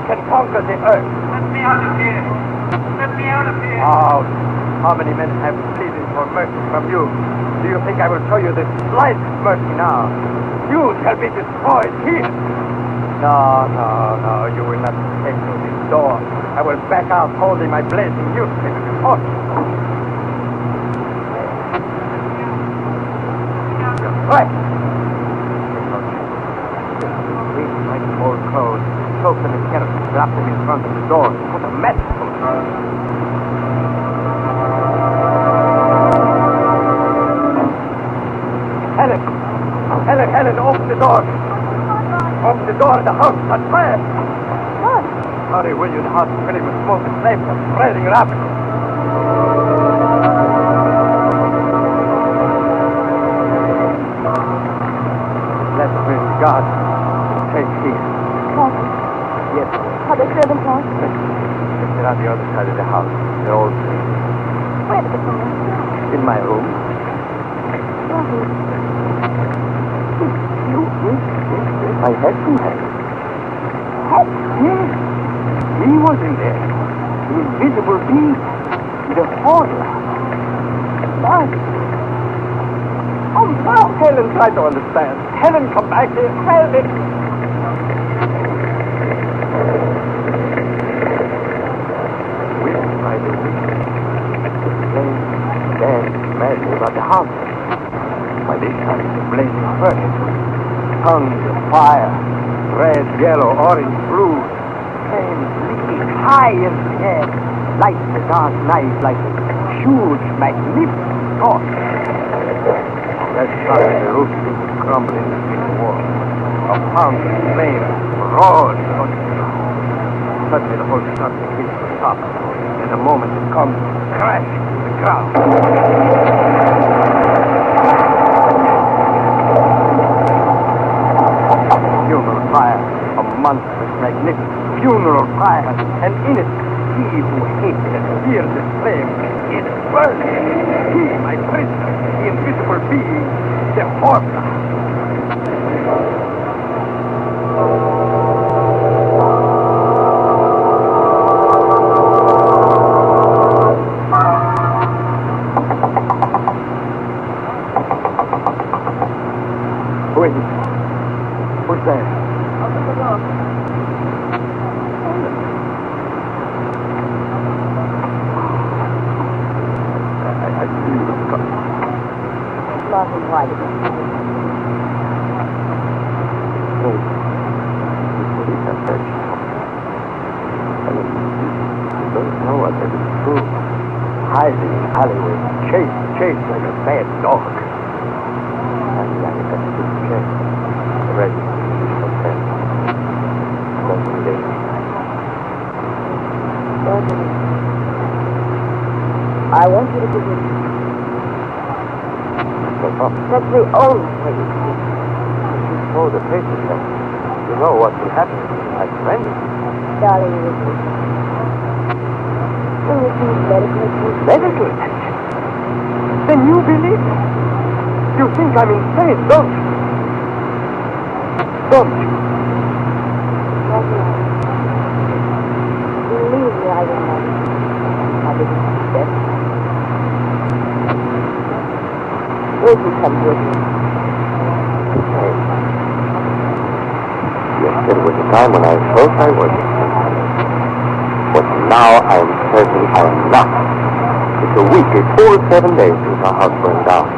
can conquer the earth. Let me out of here. Let me out of here. Oh, how many men have pleaded for mercy from you? Do you think I will show you the slightest mercy now? You shall be destroyed here. No, you will not escape through this door. I will back out holding my blazing newspaper before you. You're right. Take my old clothes, soak them in kerosene, drop them in front of the door, put a match to them. Helen, open the door. Open the door of the house. On fire. What? Hurry, will you? The house is filling with smoke and flames are spreading rapidly. Let's bring the guard. Take here. What? Yes. Are they servants out? They're on the other side of the house. They're all asleep. Where did they come in? In my room. I had to have. What? Yes. He was in there. The invisible being. The horror. But... Oh, now Helen, try to understand. Helen, come back here. Helen. Whipped by the wind. The flame danced madly about the house. By this time, the blazing furnace. Tongues of fire, red, yellow, orange, blue, flames leaping high in the air, light the dark night like a huge, magnificent torch. That side, the roof seemed to crumble in between the walls. A fountain flame roared on the ground. Suddenly the whole structure came to a stop. In a moment it comes crashing to the ground. Funeral fire, a monstrous, magnificent funeral fire, and in it, he who hated and feared this flame is burning. He, my prisoner, the invisible being, the Horla. Wait. Who's there? Open the door. I see you come. Martin, why did you Oh. The police have searched. You don't know what they will do. Hiding in alleyways, chased like a mad dog. And I have to check. Ready to confess. Doesn't leave. I want you to believe me. That's the only way you can. You know the papers, then. You know what will happen to my friend. Darling, you will. Will you receive medical attention? Medical attention? Then you believe me. You think I'm insane, don't you? Don't you? Believe me, I will not. I didn't suspect. Will you come with me? Yes, there was a time when I thought I was. But now I am certain I am not. It's a week, a full 7 days since our house burned down.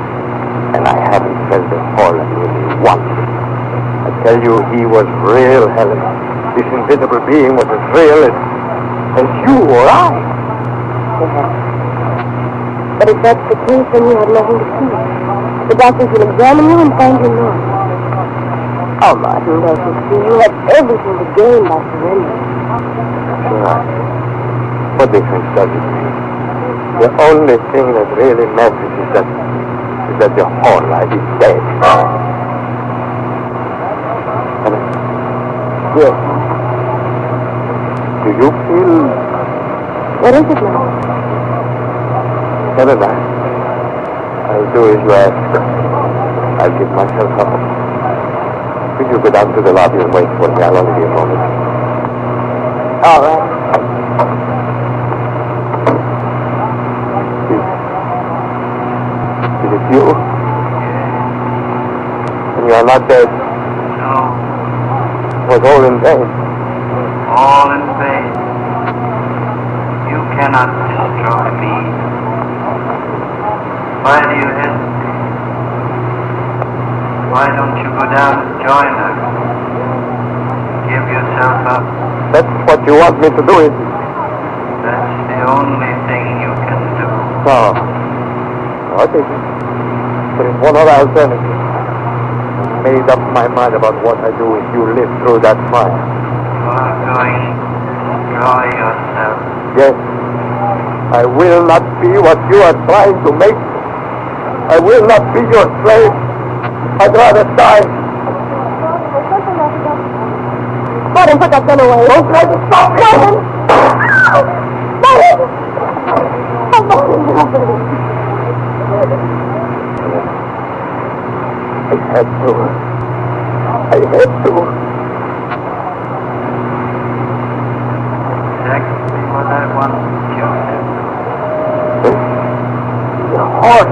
And I haven't felt the horror nearly once. I tell you, he was real, Helen. This invisible being was as real as you or I. Perhaps. But if that's the case, then you have nothing to fear. The doctors will examine you and find you normal. Oh, Martin, don't you see? You have everything to gain by surrendering. Sure. What difference does it make? The only thing that really matters is that your whole life is dead. Yes. Do you feel... What is it now? Never mind. I'll do as you ask. I'll give myself up. Will you go down to the lobby and wait for me? I'll only be a moment. All right. Is it you? And you are not dead? No. It was all in vain. All in vain. You cannot destroy me. Why do you hesitate? Why don't you go down and join us? Give yourself up. That's what you want me to do, is it? That's the only thing you can do. No. What is it? There is one other alternative. I made up my mind about what I do if you live through that fire. You are going to destroy yourself. Yes. I will not be what you are trying to make me. I will not be your slave. I'd rather die. Martin, put that gun away. Don't try to stop me. Martin! Martin! Oh, Martin, I had to. I had to. Exactly what I wanted you to do. The horse.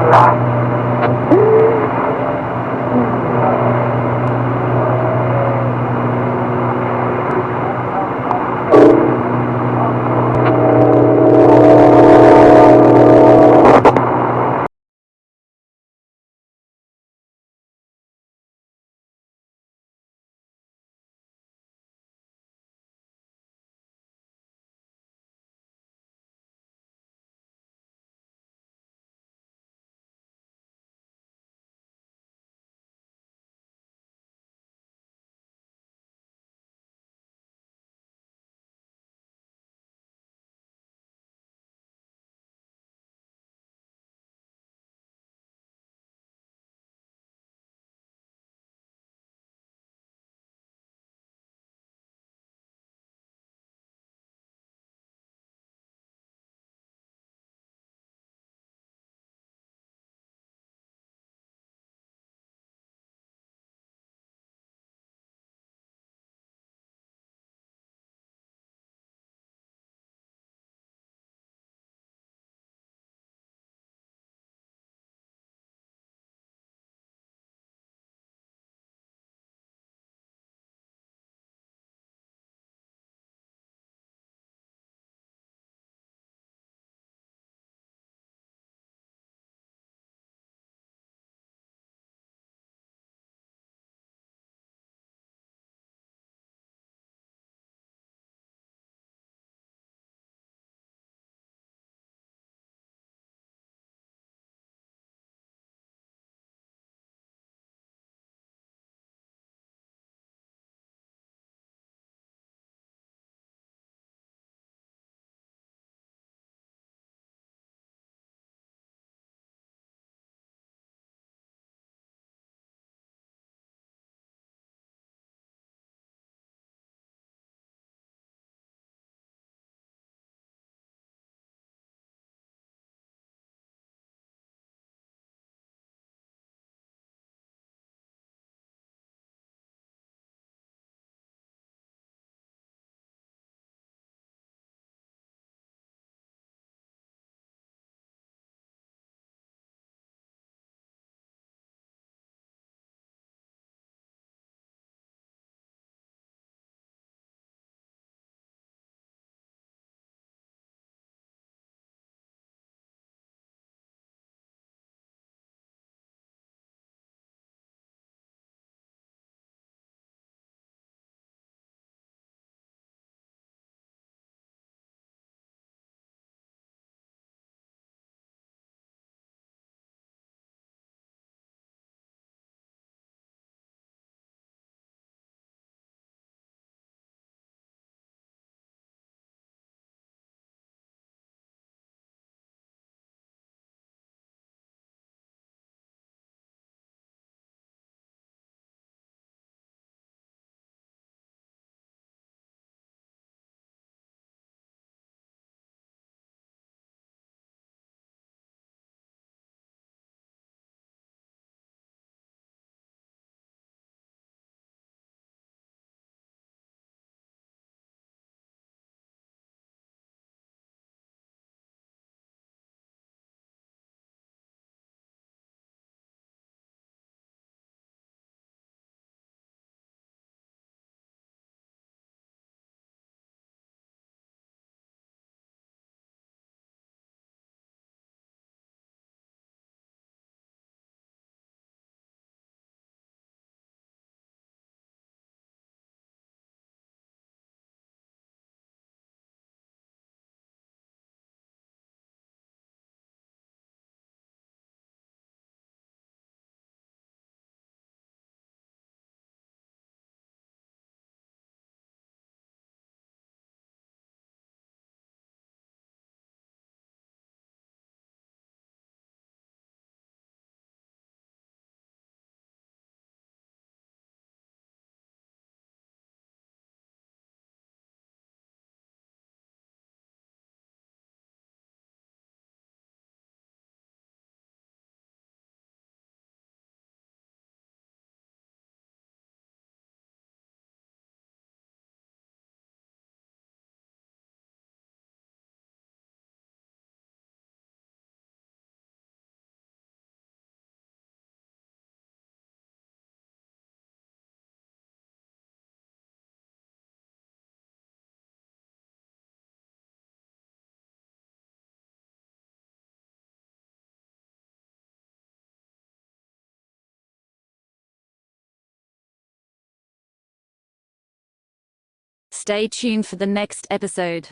Stay tuned for the next episode,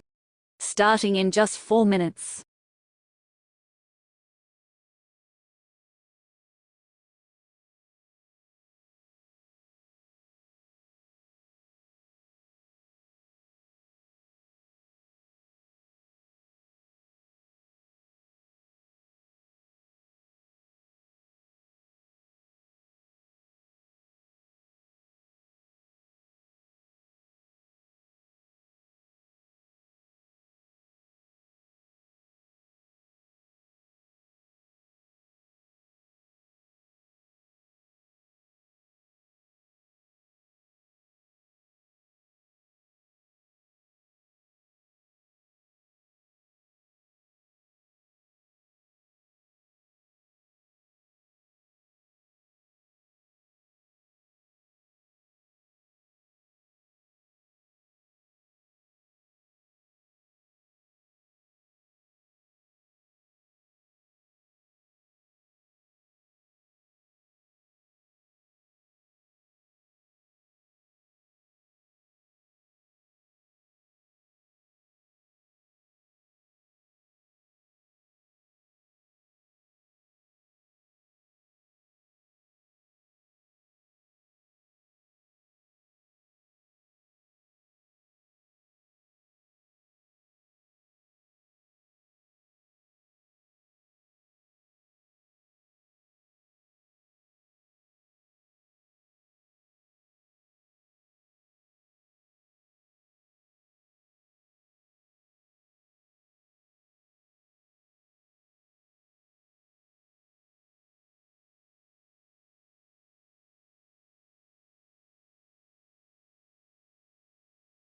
starting in just 4 minutes.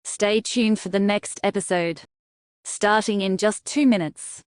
Stay tuned for the next episode, starting in just 2 minutes.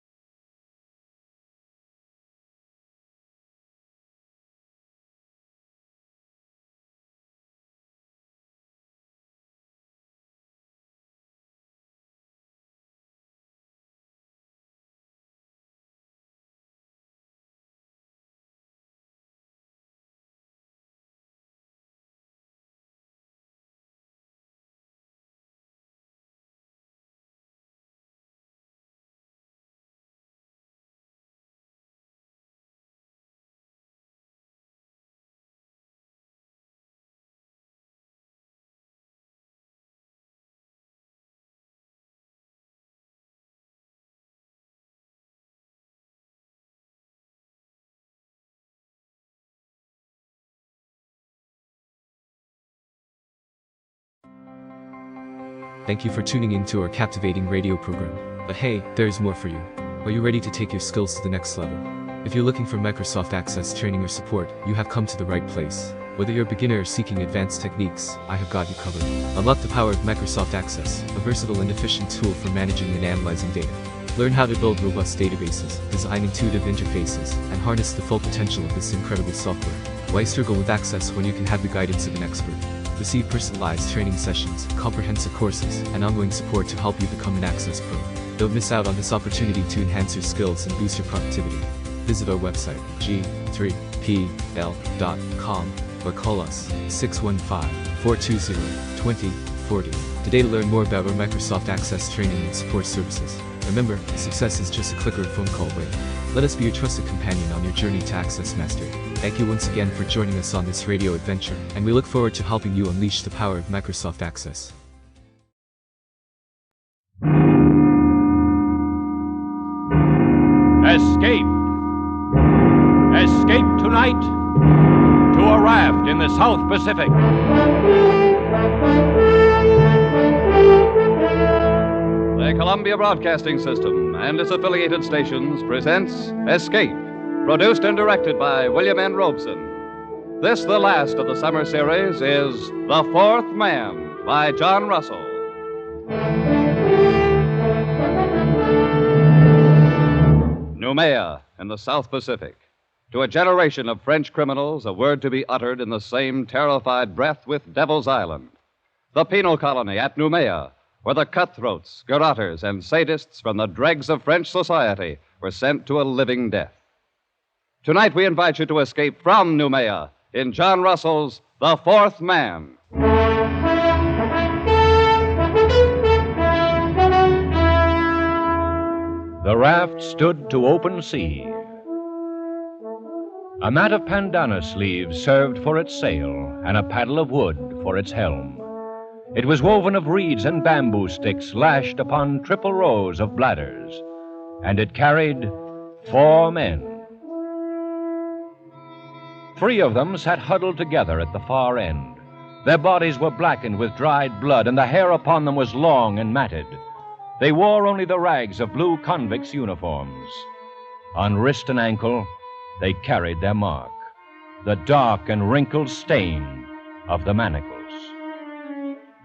Thank you for tuning in to our captivating radio program. But hey, there's more for you. Are you ready to take your skills to the next level? If you're looking for Microsoft Access training or support, you have come to the right place. Whether you're a beginner or seeking advanced techniques, I have got you covered. Unlock the power of Microsoft Access, a versatile and efficient tool for managing and analyzing data. Learn how to build robust databases, design intuitive interfaces, and harness the full potential of this incredible software. Why struggle with Access when you can have the guidance of an expert? Receive personalized training sessions, comprehensive courses, and ongoing support to help you become an Access Pro. Don't miss out on this opportunity to enhance your skills and boost your productivity. Visit our website, g3pl.com, or call us 615-420-2040 today to learn more about our Microsoft Access training and support services. Remember, success is just a click or a phone call away. Let us be your trusted companion on your journey to Access Mastery. Thank you once again for joining us on this radio adventure, and we look forward to helping you unleash the power of Microsoft Access. Escape! Escape tonight to a raft in the South Pacific. The Columbia Broadcasting System and its affiliated stations presents Escape, produced and directed by William N. Robeson. This, the last of the summer series, is The Fourth Man by John Russell. Noumea in the South Pacific. To a generation of French criminals, a word to be uttered in the same terrified breath with Devil's Island. The penal colony at Noumea, where the cutthroats, garrotters, and sadists from the dregs of French society were sent to a living death. Tonight we invite you to escape from Noumea in John Russell's The Fourth Man. The raft stood to open sea. A mat of pandanus leaves served for its sail, and a paddle of wood for its helm. It was woven of reeds and bamboo sticks lashed upon triple rows of bladders, and it carried 4 men. 3 of them sat huddled together at the far end. Their bodies were blackened with dried blood, and the hair upon them was long and matted. They wore only the rags of blue convicts' uniforms. On wrist and ankle, they carried their mark, the dark and wrinkled stain of the manacles.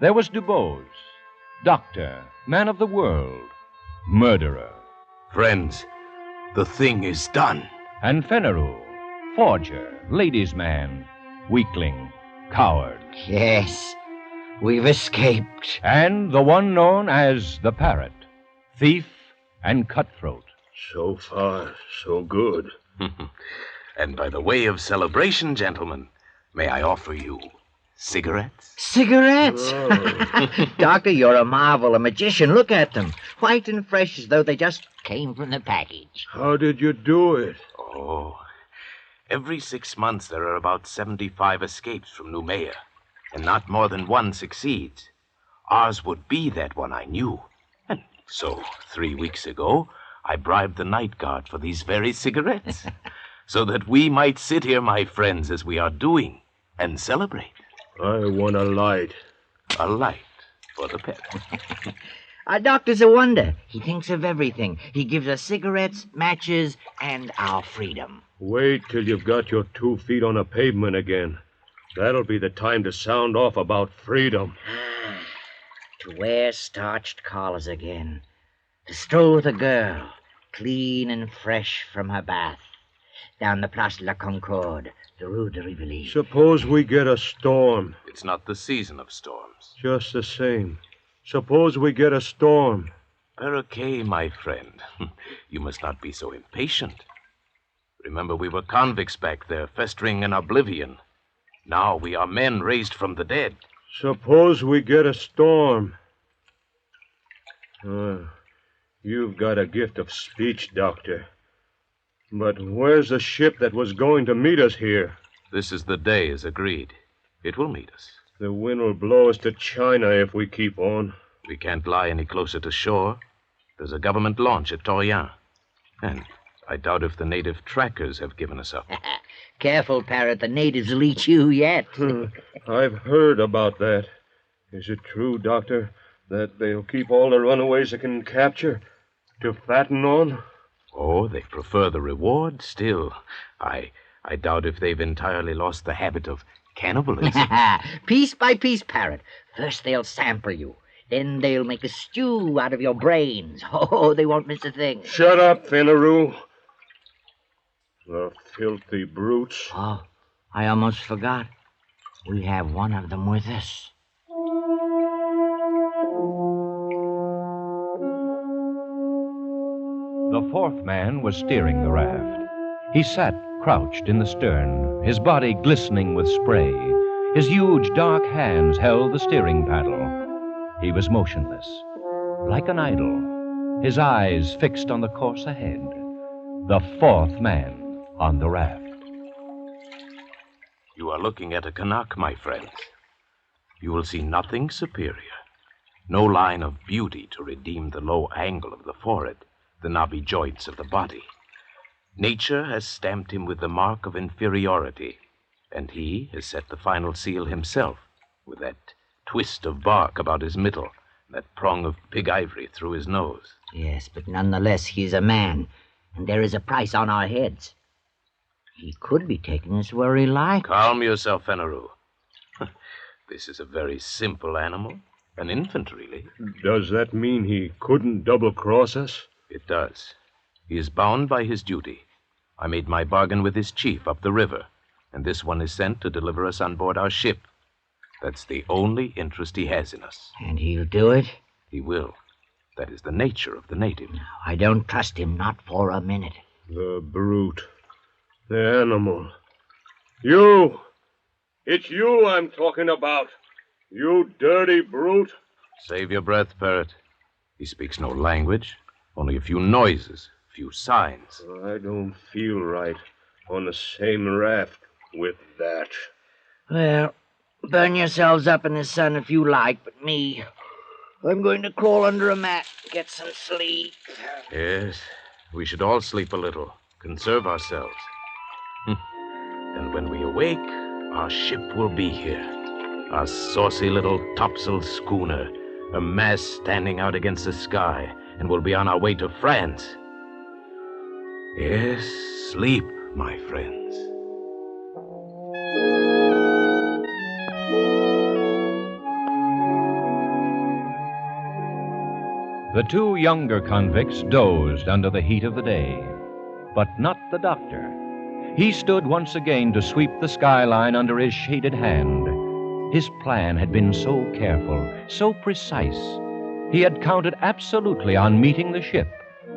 There was Dubose, doctor, man of the world, murderer. Friends, the thing is done. And Fenneru, forger, ladies' man, weakling, coward. Yes, we've escaped. And the one known as the Parrot, thief and cutthroat. So far, so good. And by the way of celebration, gentlemen, may I offer you cigarettes? Cigarettes? Oh. Doctor, you're a marvel, a magician. Look at them. White and fresh as though they just came from the package. How did you do it? Oh, every 6 months there are about 75 escapes from Noumea, and not more than 1 succeeds. Ours would be that one, I knew. And so, 3 weeks ago, I bribed the night guard for these very cigarettes, so that we might sit here, my friends, as we are doing, and celebrate. I want a light. A light for the pet. Our doctor's a wonder. He thinks of everything. He gives us cigarettes, matches, and our freedom. Wait till you've got your 2 feet on a pavement again. That'll be the time to sound off about freedom. To wear starched collars again. To stroll with a girl, clean and fresh from her bath, down the Place de la Concorde, the Rue de Rivoli. Suppose we get a storm. It's not the season of storms. Just the same. Suppose we get a storm. Perroquet, my friend. You must not be so impatient. Remember, we were convicts back there, festering in oblivion. Now we are men raised from the dead. Suppose we get a storm. You've got a gift of speech, Doctor. But where's the ship that was going to meet us here? This is the day, as agreed. It will meet us. The wind will blow us to China if we keep on. We can't lie any closer to shore. There's a government launch at Torreon. And I doubt if the native trackers have given us up. Careful, Parrot. The natives will eat you yet. I've heard about that. Is it true, Doctor, that they'll keep all the runaways they can capture to fatten on? Oh, they prefer the reward still. I doubt if they've entirely lost the habit of cannibalism. Piece by piece, Parrot. First they'll sample you. Then they'll make a stew out of your brains. Oh, they won't miss a thing. Shut up, Fenneru. The filthy brutes. Oh, I almost forgot. We have one of them with us. The 4th man was steering the raft. He sat crouched in the stern, his body glistening with spray. His huge, dark hands held the steering paddle. He was motionless, like an idol, his eyes fixed on the course ahead. The 4th man on the raft. You are looking at a Canuck, my friends. You will see nothing superior. No line of beauty to redeem the low angle of the forehead, the knobby joints of the body. Nature has stamped him with the mark of inferiority, and he has set the final seal himself with that twist of bark about his middle, that prong of pig ivory through his nose. Yes, but nonetheless, he's a man, and there is a price on our heads. He could be taking us where he likes. Calm yourself, Fenneru. This is a very simple animal, an infant, really. Does that mean he couldn't double-cross us? It does. He is bound by his duty. I made my bargain with his chief up the river, and this one is sent to deliver us on board our ship. That's the only interest he has in us. And he'll do it? He will. That is the nature of the native. No, I don't trust him, not for a minute. The brute. The animal. You! It's you I'm talking about. You dirty brute. Save your breath, Parrot. He speaks no language. Only a few noises, a few signs. I don't feel right on the same raft with that. Well, burn yourselves up in the sun if you like, but me, I'm going to crawl under a mat, get some sleep. Yes, we should all sleep a little, conserve ourselves. And when we awake, our ship will be here. Our saucy little topsail schooner, a mast standing out against the sky, and we'll be on our way to France. Yes, sleep, my friends. The two younger convicts dozed under the heat of the day, but not the doctor. He stood once again to sweep the skyline under his shaded hand. His plan had been so careful, so precise. He had counted absolutely on meeting the ship,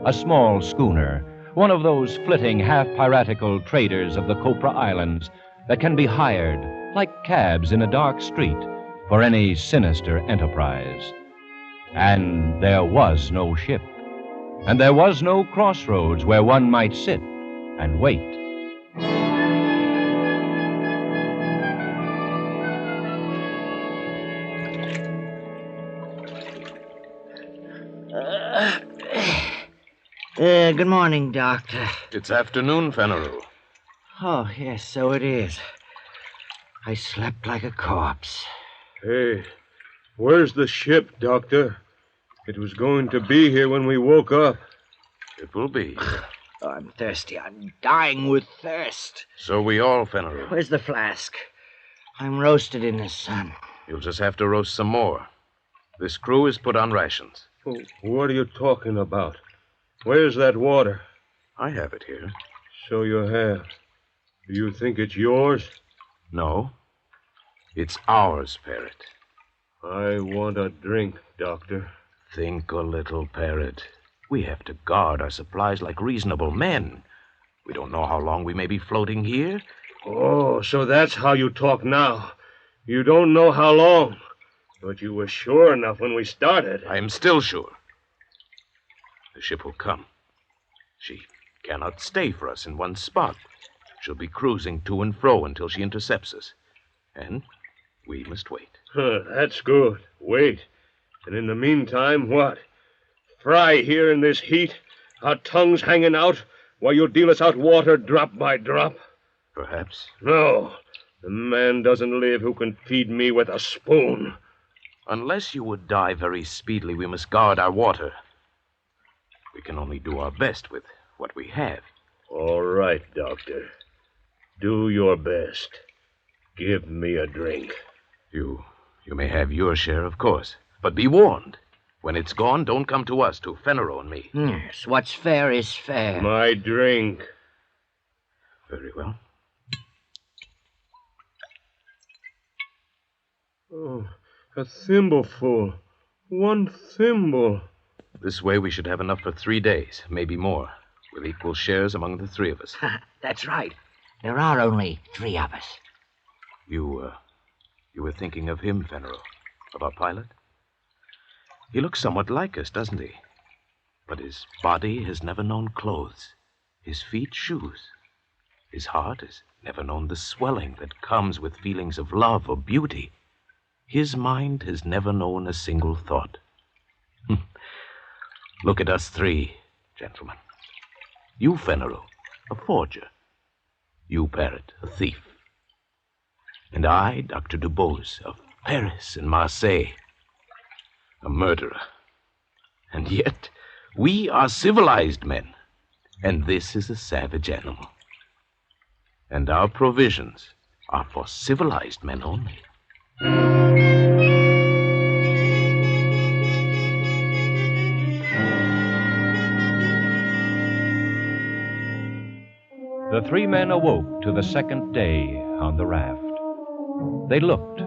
a small schooner, one of those flitting, half-piratical traders of the Copra Islands that can be hired, like cabs in a dark street, for any sinister enterprise. And there was no ship, and there was no crossroads where one might sit and wait. Good morning, Doctor. It's afternoon, Fenneru. Oh, yes, so it is. I slept like a corpse. Hey, where's the ship, Doctor? It was going to be here when we woke up. It will be. Oh, I'm thirsty. I'm dying with thirst. So we all, Fenneru. Where's the flask? I'm roasted in the sun. You'll just have to roast some more. This crew is put on rations. Oh, what are you talking about? Where's that water? I have it here. So you have. Do you think it's yours? No. It's ours, Parrot. I want a drink, Doctor. Think a little, Parrot. We have to guard our supplies like reasonable men. We don't know how long we may be floating here. Oh, so that's how you talk now. You don't know how long. But you were sure enough when we started. I am still sure. The ship will come. She cannot stay for us in one spot. She'll be cruising to and fro until she intercepts us. And we must wait. That's good. Wait. And in the meantime, what? Fry here in this heat, our tongues hanging out, while you deal us out water drop by drop? Perhaps. No. The man doesn't live who can feed me with a spoon. Unless you would die very speedily, we must guard our water. We can only do our best with what we have. All right, Doctor. Do your best. Give me a drink. You may have your share, of course. But be warned. When it's gone, don't come to us, to Fenneru and me. Yes, what's fair is fair. My drink. Very well. Oh, a thimbleful. One thimble. This way we should have enough for 3 days, maybe more, with equal shares among the three of us. That's right. There are only 3 of us. You were thinking of him, Fenneru, of our pilot? He looks somewhat like us, doesn't he? But his body has never known clothes, his feet shoes. His heart has never known the swelling that comes with feelings of love or beauty. His mind has never known a single thought. Look at us 3, gentlemen. You, Fenneru, a forger. You, Parrot, a thief. And I, Dr. Dubose, of Paris and Marseille, a murderer. And yet, we are civilized men, and this is a savage animal. And our provisions are for civilized men only. The 3 men awoke to the second day on the raft. They looked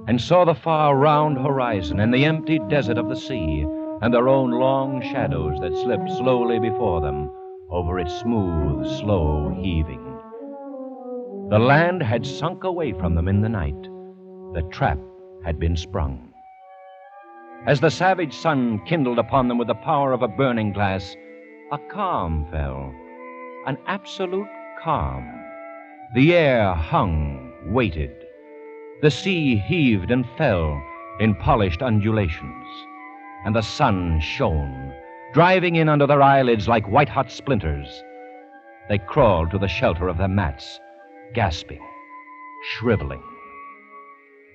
and saw the far round horizon and the empty desert of the sea and their own long shadows that slipped slowly before them over its smooth, slow heaving. The land had sunk away from them in the night. The trap had been sprung. As the savage sun kindled upon them with the power of a burning glass, a calm fell, an absolute calm. The air hung, waited. The sea heaved and fell in polished undulations, and the sun shone, driving in under their eyelids like white-hot splinters. They crawled to the shelter of their mats, gasping, shriveling.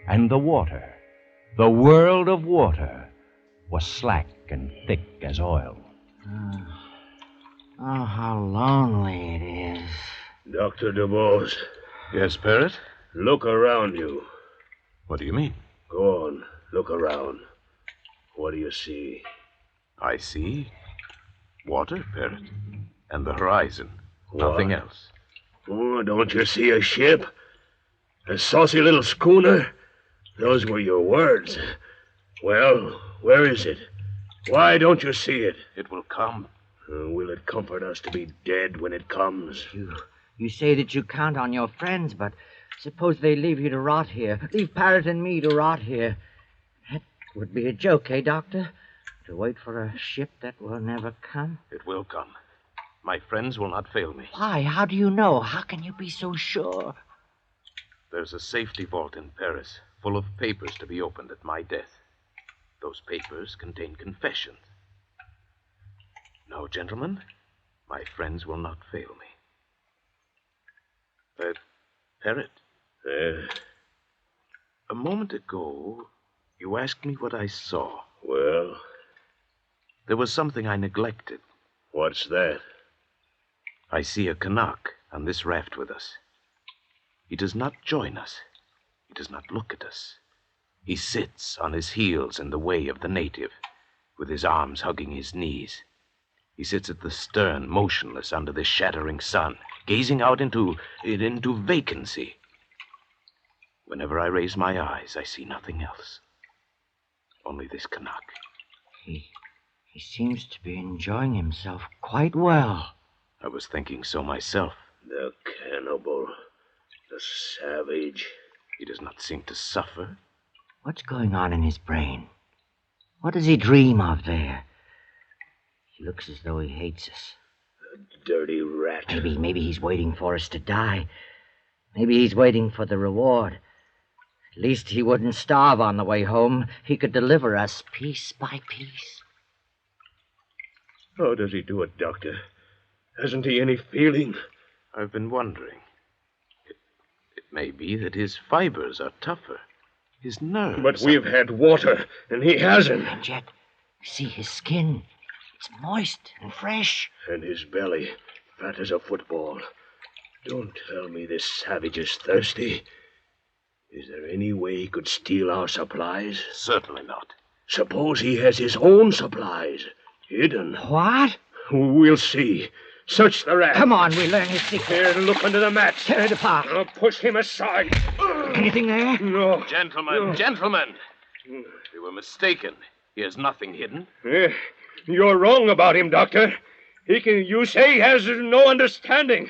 And the water, the world of water, was slack and thick as oil. Oh, how lonely it is. Dr. DeBose. Yes, Parrot? Look around you. What do you mean? Go on, look around. What do you see? I see water, Parrot, and the horizon. What? Nothing else. Oh, don't you see a ship? A saucy little schooner? Those were your words. Well, where is it? Why don't you see it? It will come. Will it comfort us to be dead when it comes? You say that you count on your friends, but suppose they leave you to rot here. Leave Parrot and me to rot here. That would be a joke, eh, Doctor? To wait for a ship that will never come? It will come. My friends will not fail me. Why? How do you know? How can you be so sure? There's a safety vault in Paris, full of papers to be opened at my death. Those papers contain confessions. No, gentlemen, my friends will not fail me. Parrot? A moment ago, you asked me what I saw. Well? There was something I neglected. What's that? I see a Canuck on this raft with us. He does not join us. He does not look at us. He sits on his heels in the way of the native, with his arms hugging his knees. He sits at the stern, motionless under the shattering sun, gazing out into vacancy. Whenever I raise my eyes, I see nothing else. Only this Canuck. He seems to be enjoying himself quite well. I was thinking so myself. The cannibal. The savage. He does not seem to suffer. What's going on in his brain? What does he dream of there? He looks as though he hates us. The dirty rat. Maybe he's waiting for us to die. Maybe he's waiting for the reward. At least he wouldn't starve on the way home. He could deliver us piece by piece. How does he do it, Doctor? Hasn't he any feeling? I've been wondering. It may be that his fibers are tougher. His nerves. But we've had water, and he hasn't. And yet, see his skin. It's moist and fresh. And his belly, fat as a football. Don't tell me this savage is thirsty. Is there any way he could steal our supplies? Certainly not. Suppose he has his own supplies, hidden. What? We'll see. Search the raft. Come on, we'll learn his secret. Here, look under the mats. Tear it apart. I'll push him aside. Anything there? No. Gentlemen. You were mistaken. He has nothing hidden. You're wrong about him, Doctor. You say he has no understanding.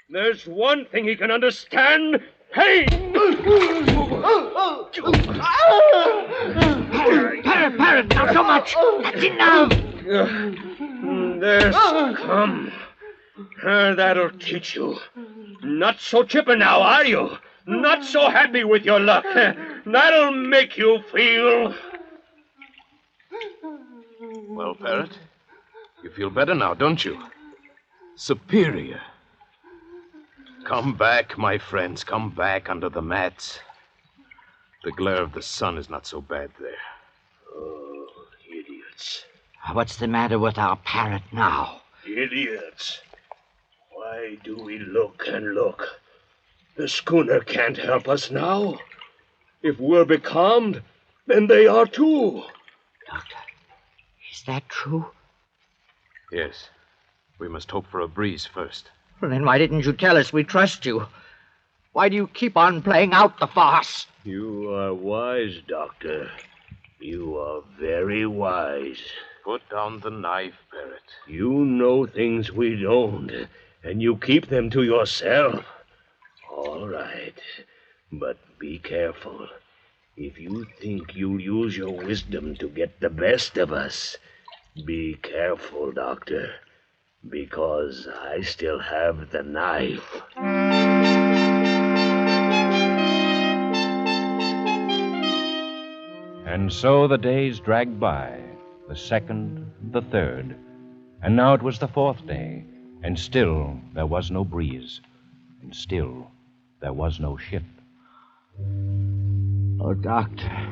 There's one thing he can understand. Pain! Parrot, not so much. That's enough. There's come. That'll teach you. Not so chipper now, are you? Not so happy with your luck. That'll make you feel. Well, Parrot, you feel better now, don't you? Superior. Come back, my friends. Come back under the mats. The glare of the sun is not so bad there. Oh, idiots. What's the matter with our Parrot now? Idiots. Why do we look and look? The schooner can't help us now. If we're becalmed, then they are too. Doctor, is that true? Yes. We must hope for a breeze first. Well, then why didn't you tell us we trust you? Why do you keep on playing out the farce? You are wise, Doctor. You are very wise. Put down the knife, Parrot. You know things we don't, and you keep them to yourself. All right, but be careful. If you think you'll use your wisdom to get the best of us, be careful, Doctor, because I still have the knife. And so the days dragged by, the second, the third, and now it was the fourth day, and still there was no breeze, and still there was no ship. Oh, Doctor.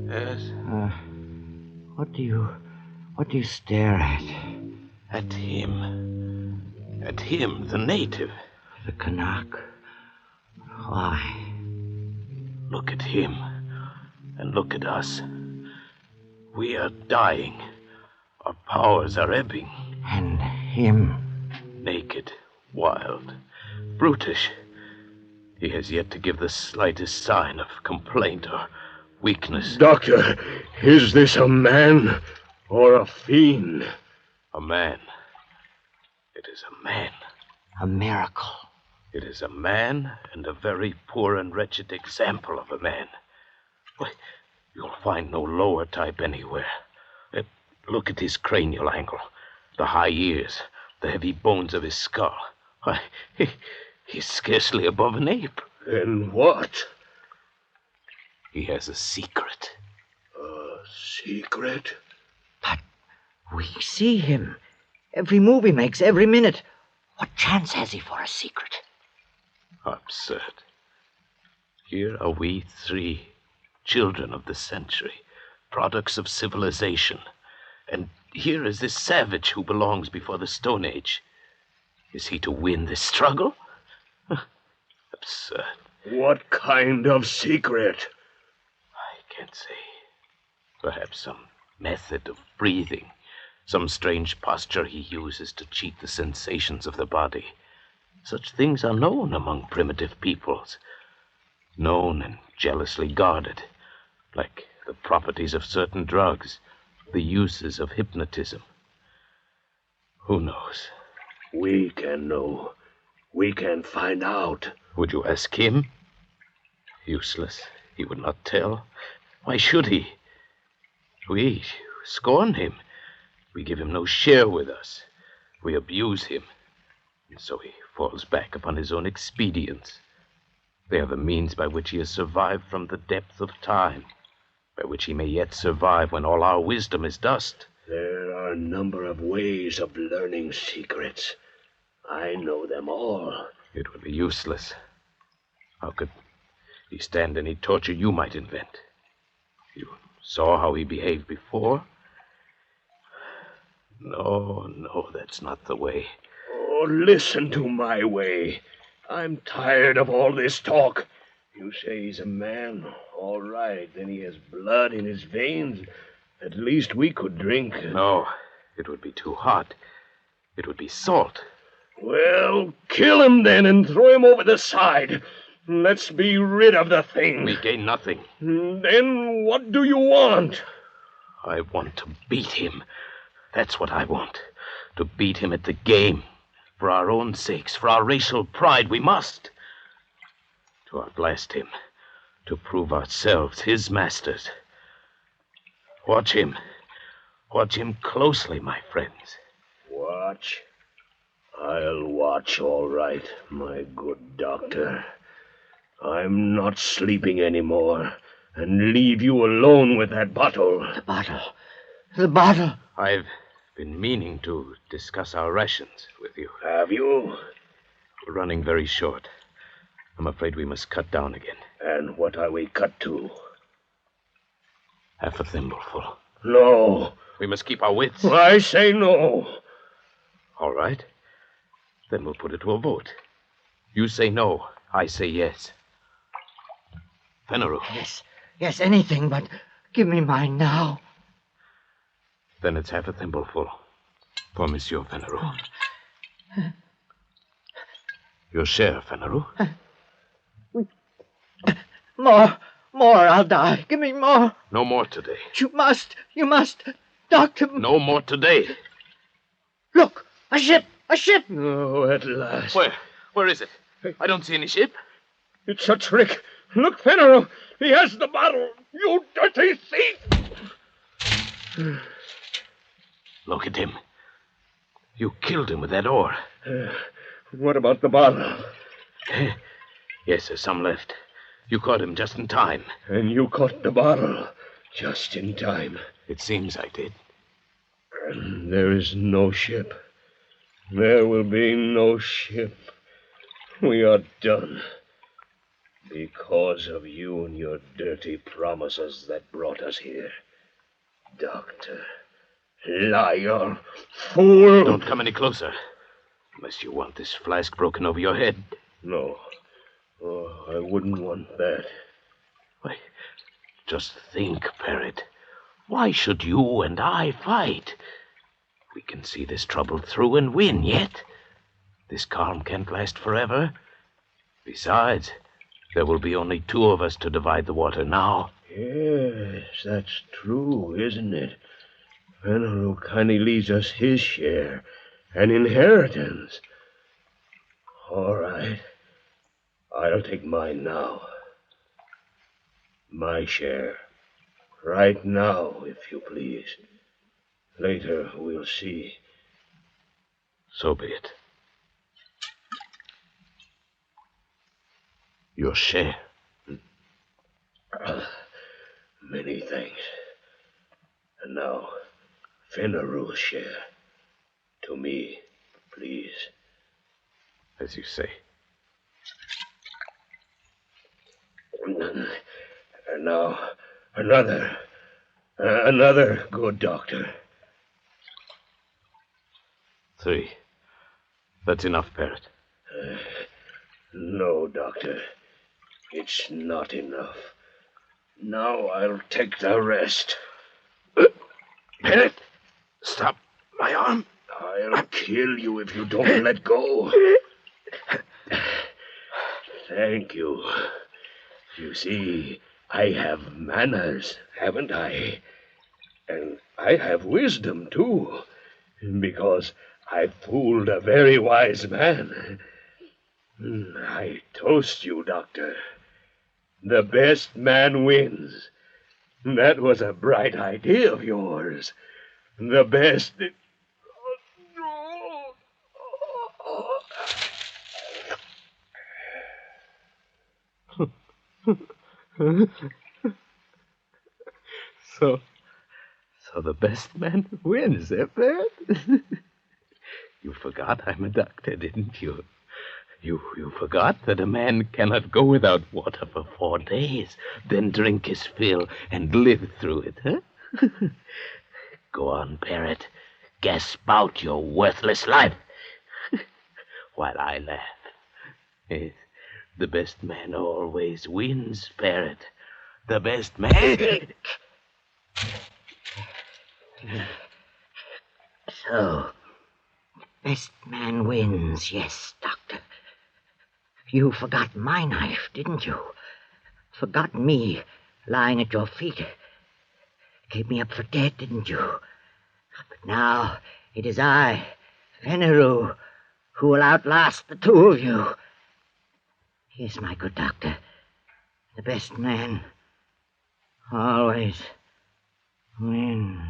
Yes? What do you stare at? At him. At him, the native. The Canuck. Why? Look at him. And look at us. We are dying. Our powers are ebbing. And him? Naked, wild, brutish. He has yet to give the slightest sign of complaint or weakness. Doctor, is this a man or a fiend? A man. It is a man. A miracle. It is a man, and a very poor and wretched example of a man. Why, you'll find no lower type anywhere. Look at his cranial angle, the high ears, the heavy bones of his skull. Why, he's scarcely above an ape. And what? He has a secret. A secret? But we see him. Every move he makes, every minute. What chance has he for a secret? Absurd. Here are we three, children of the century, products of civilization. And here is this savage who belongs before the Stone Age. Is he to win this struggle? Absurd. What kind of secret? I can't say. Perhaps some method of breathing, some strange posture he uses to cheat the sensations of the body. Such things are known among primitive peoples. Known and jealously guarded, like the properties of certain drugs, the uses of hypnotism. Who knows? We can know. We can find out. Would you ask him? Useless. He would not tell. Why should he? We scorn him. We give him no share with us. We abuse him. And so he falls back upon his own expedients. They are the means by which he has survived from the depth of time, by which he may yet survive when all our wisdom is dust. There are a number of ways of learning secrets. I know them all. It would be useless. How could he stand any torture you might invent? You saw how he behaved before? No, that's not the way. Oh, listen to my way. I'm tired of all this talk. You say he's a man. All right, then he has blood in his veins. At least we could drink. No, it would be too hot. It would be salt. Well, kill him then and throw him over the side. Let's be rid of the thing. We gain nothing. Then what do you want? I want to beat him. That's what I want. To beat him at the game. For our own sakes, for our racial pride, we must. To outlast him. To prove ourselves his masters. Watch him. Watch him closely, my friends. Watch? I'll watch all right, my good doctor. I'm not sleeping anymore, and leave you alone with that bottle. The bottle. The bottle. I've been meaning to discuss our rations with you. Have you? We're running very short. I'm afraid we must cut down again. And what are we cut to? Half a thimbleful. No. We must keep our wits. I say no. All right. Then we'll put it to a vote. You say no. I say yes. Fenneru. Yes, anything, but give me mine now. Then it's half a thimbleful for Monsieur Fenneru. Your share, Fenneru. More, I'll die. Give me more. No more today. You must, Doctor. No more today. Look, a ship. Oh, at last. Where is it? I don't see any ship. It's a trick. Look, Fenner, he has the bottle. You dirty thief! Look at him. You killed him with that oar. What about the bottle? Yes, there's some left. You caught him just in time. And you caught the bottle just in time. It seems I did. There is no ship. There will be no ship. We are done. Because of you and your dirty promises that brought us here. Doctor. Liar. Fool. Don't come any closer. Unless you want this flask broken over your head. No. Oh, I wouldn't want that. Why, just think, Parrot. Why should you and I fight? We can see this trouble through and win yet. This calm can't last forever. Besides, there will be only two of us to divide the water now. Yes, that's true, isn't it? Fenner kindly leaves us his share, an inheritance. All right. I'll take mine now. My share. Right now, if you please. Later, we'll see. So be it. Your share. Many thanks. And now, Fenner's share. To me, please. As you say. And now, another good doctor. 3. That's enough, Parrot. No, Doctor. It's not enough. Now I'll take the rest. Parrot, stop my arm. I'll kill you if you don't let go. Thank you. You see, I have manners, haven't I? And I have wisdom, too, because I fooled a very wise man. I toast you, Doctor. The best man wins. That was a bright idea of yours. The best... So the best man wins, eh, Parrot? You forgot I'm a doctor, didn't you? You forgot that a man cannot go without water for 4 days, then drink his fill and live through it, huh? Go on, Parrot. Gasp out your worthless life. While I laugh. Yes, the best man always wins, Parrot. The best man... So, best man wins, yes, Doctor. You forgot my knife, didn't you? Forgot me lying at your feet. Gave me up for dead, didn't you? But now it is I, Fenner, who will outlast the two of you. Yes, my good doctor. The best man always wins.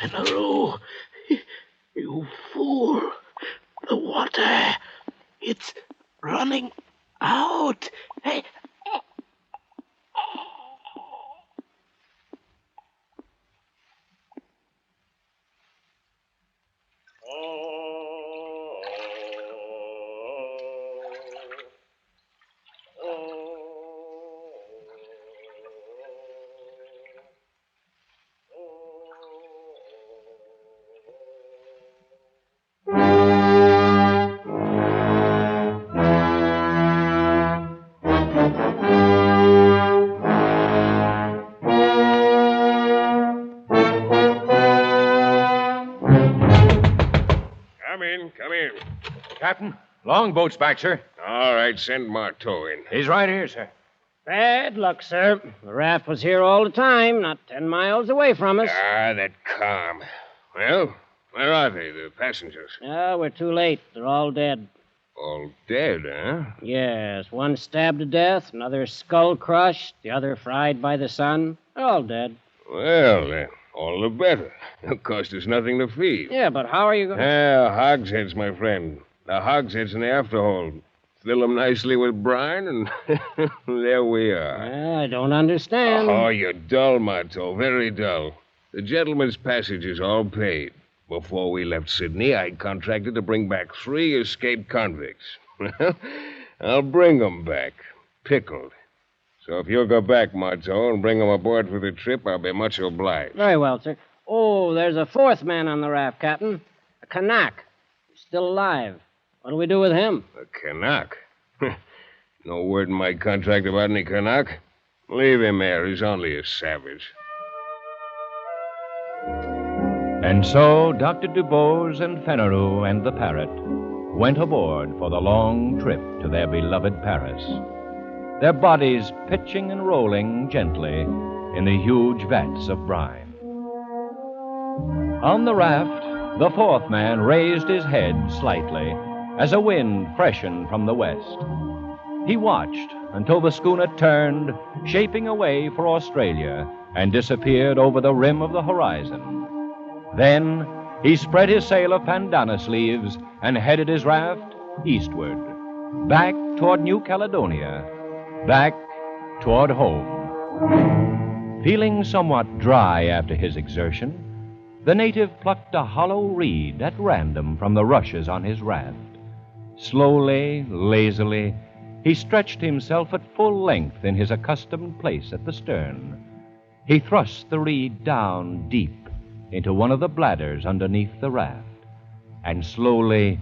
Fenner, you fool. The water, it's running out. Hey. Come in. Captain, longboat's back, sir. All right, send Marteau in. He's right here, sir. Bad luck, sir. The raft was here all the time, not 10 miles away from us. Ah, that calm. Well, where are they, the passengers? Oh, we're too late. They're all dead. All dead, huh? Yes, one stabbed to death, another skull crushed, the other fried by the sun. They're all dead. Well, then, all the better. Of course, there's nothing to feed. Yeah, but how are you going to... Hogsheads, my friend. The hogsheads in the afterhold. Fill them nicely with brine, and there we are. I don't understand. Oh, you're dull, Mato, very dull. The gentleman's passage is all paid. Before we left Sydney, I contracted to bring back 3 escaped convicts. Well, I'll bring them back, pickled. So if you'll go back, Mato, and bring them aboard for the trip, I'll be much obliged. Very well, sir. Oh, there's a 4th man on the raft, Captain. A Kanak. He's still alive. What do we do with him? A Kanak? No word in my contract about any Kanak. Leave him there. He's only a savage. And so Dr. DuBose and Fenneru and the parrot went aboard for the long trip to their beloved Paris, their bodies pitching and rolling gently in the huge vats of brine. On the raft, the 4th man raised his head slightly as a wind freshened from the west. He watched until the schooner turned, shaping away for Australia, and disappeared over the rim of the horizon. Then he spread his sail of pandanus leaves and headed his raft eastward, back toward New Caledonia, back toward home. Feeling somewhat dry after his exertion, the native plucked a hollow reed at random from the rushes on his raft. Slowly, lazily, he stretched himself at full length in his accustomed place at the stern. He thrust the reed down deep into one of the bladders underneath the raft, and slowly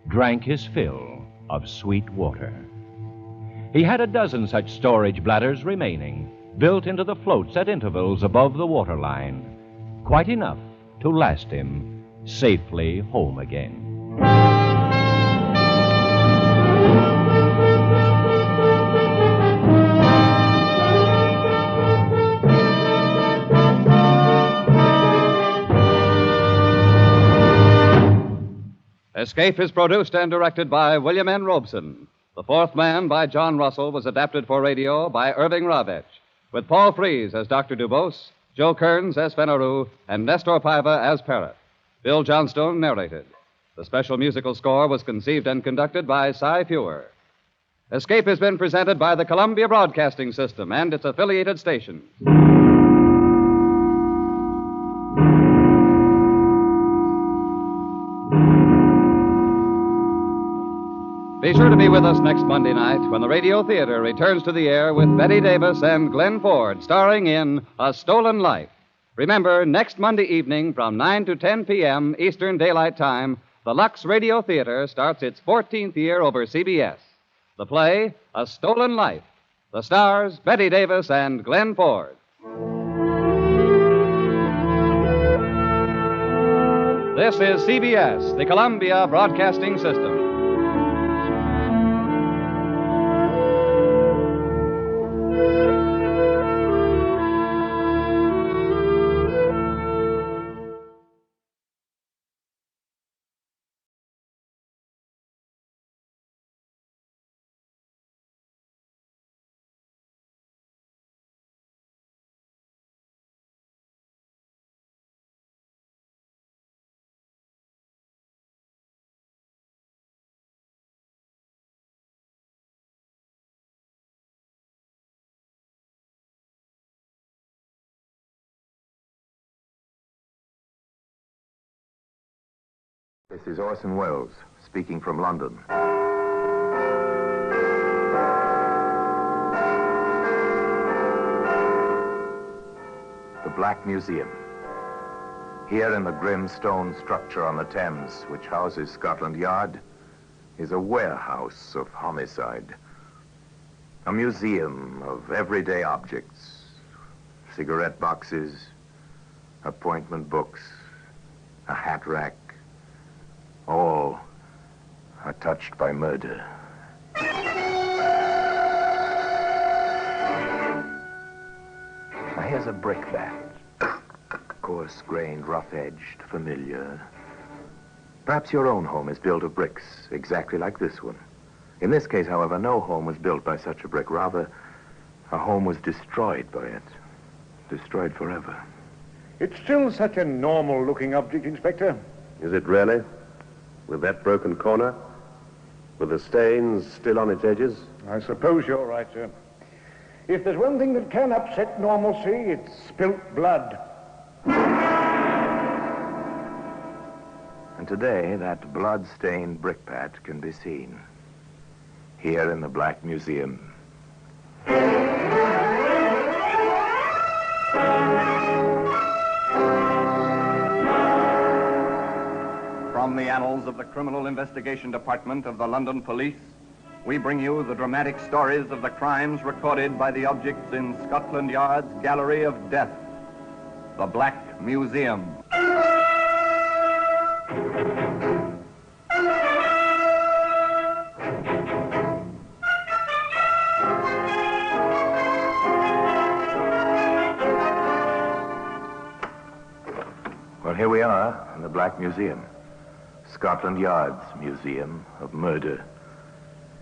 drank his fill of sweet water. He had a dozen such storage bladders remaining, built into the floats at intervals above the waterline, quite enough to last him safely home again. Escape is produced and directed by William N. Robeson. The 4th Man by John Russell was adapted for radio by Irving Ravech, with Paul Frees as Dr. DuBose, Joe Kearns as Fenneru, and Nestor Paiva as Parrot. Bill Johnstone narrated. The special musical score was conceived and conducted by Cy Feuer. Escape has been presented by the Columbia Broadcasting System and its affiliated stations. Be sure to be with us next Monday night when the Radio Theater returns to the air with Betty Davis and Glenn Ford starring in A Stolen Life. Remember, next Monday evening from 9 to 10 p.m. Eastern Daylight Time, the Lux Radio Theater starts its 14th year over CBS. The play, A Stolen Life. The stars, Betty Davis and Glenn Ford. This is CBS, the Columbia Broadcasting System. This is Orson Welles, speaking from London. The Black Museum. Here in the grim stone structure on the Thames, which houses Scotland Yard, is a warehouse of homicide. A museum of everyday objects. Cigarette boxes, appointment books, a hat rack. All are touched by murder. Now here's a brick bat. Coarse-grained, rough-edged, familiar. Perhaps your own home is built of bricks, exactly like this one. In this case, however, no home was built by such a brick. Rather, a home was destroyed by it. Destroyed forever. It's still such a normal-looking object, Inspector. Is it really? With that broken corner? With the stains still on its edges? I suppose you're right, sir. If there's one thing that can upset normalcy, it's spilt blood. And today, that blood-stained brickbat can be seen here in the Black Museum. From the annals of the Criminal Investigation Department of the London Police, we bring you the dramatic stories of the crimes recorded by the objects in Scotland Yard's Gallery of Death, the Black Museum. Well, here we are in the Black Museum. Scotland Yard's Museum of Murder.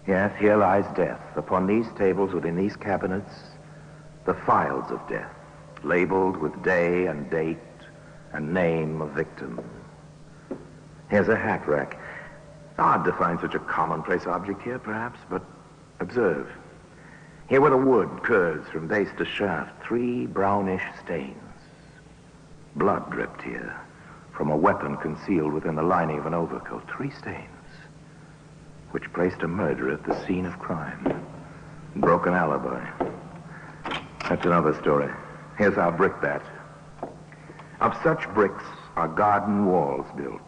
Yes, here lies death. Upon these tables, within these cabinets, the files of death, labeled with day and date and name of victim. Here's a hat rack. It's odd to find such a commonplace object here, perhaps, but observe. Here where the wood curves from base to shaft, 3 brownish stains. Blood dripped here from a weapon concealed within the lining of an overcoat. 3 stains, which placed a murderer at the scene of crime. Broken alibi. That's another story. Here's our brickbat. Of such bricks are garden walls built.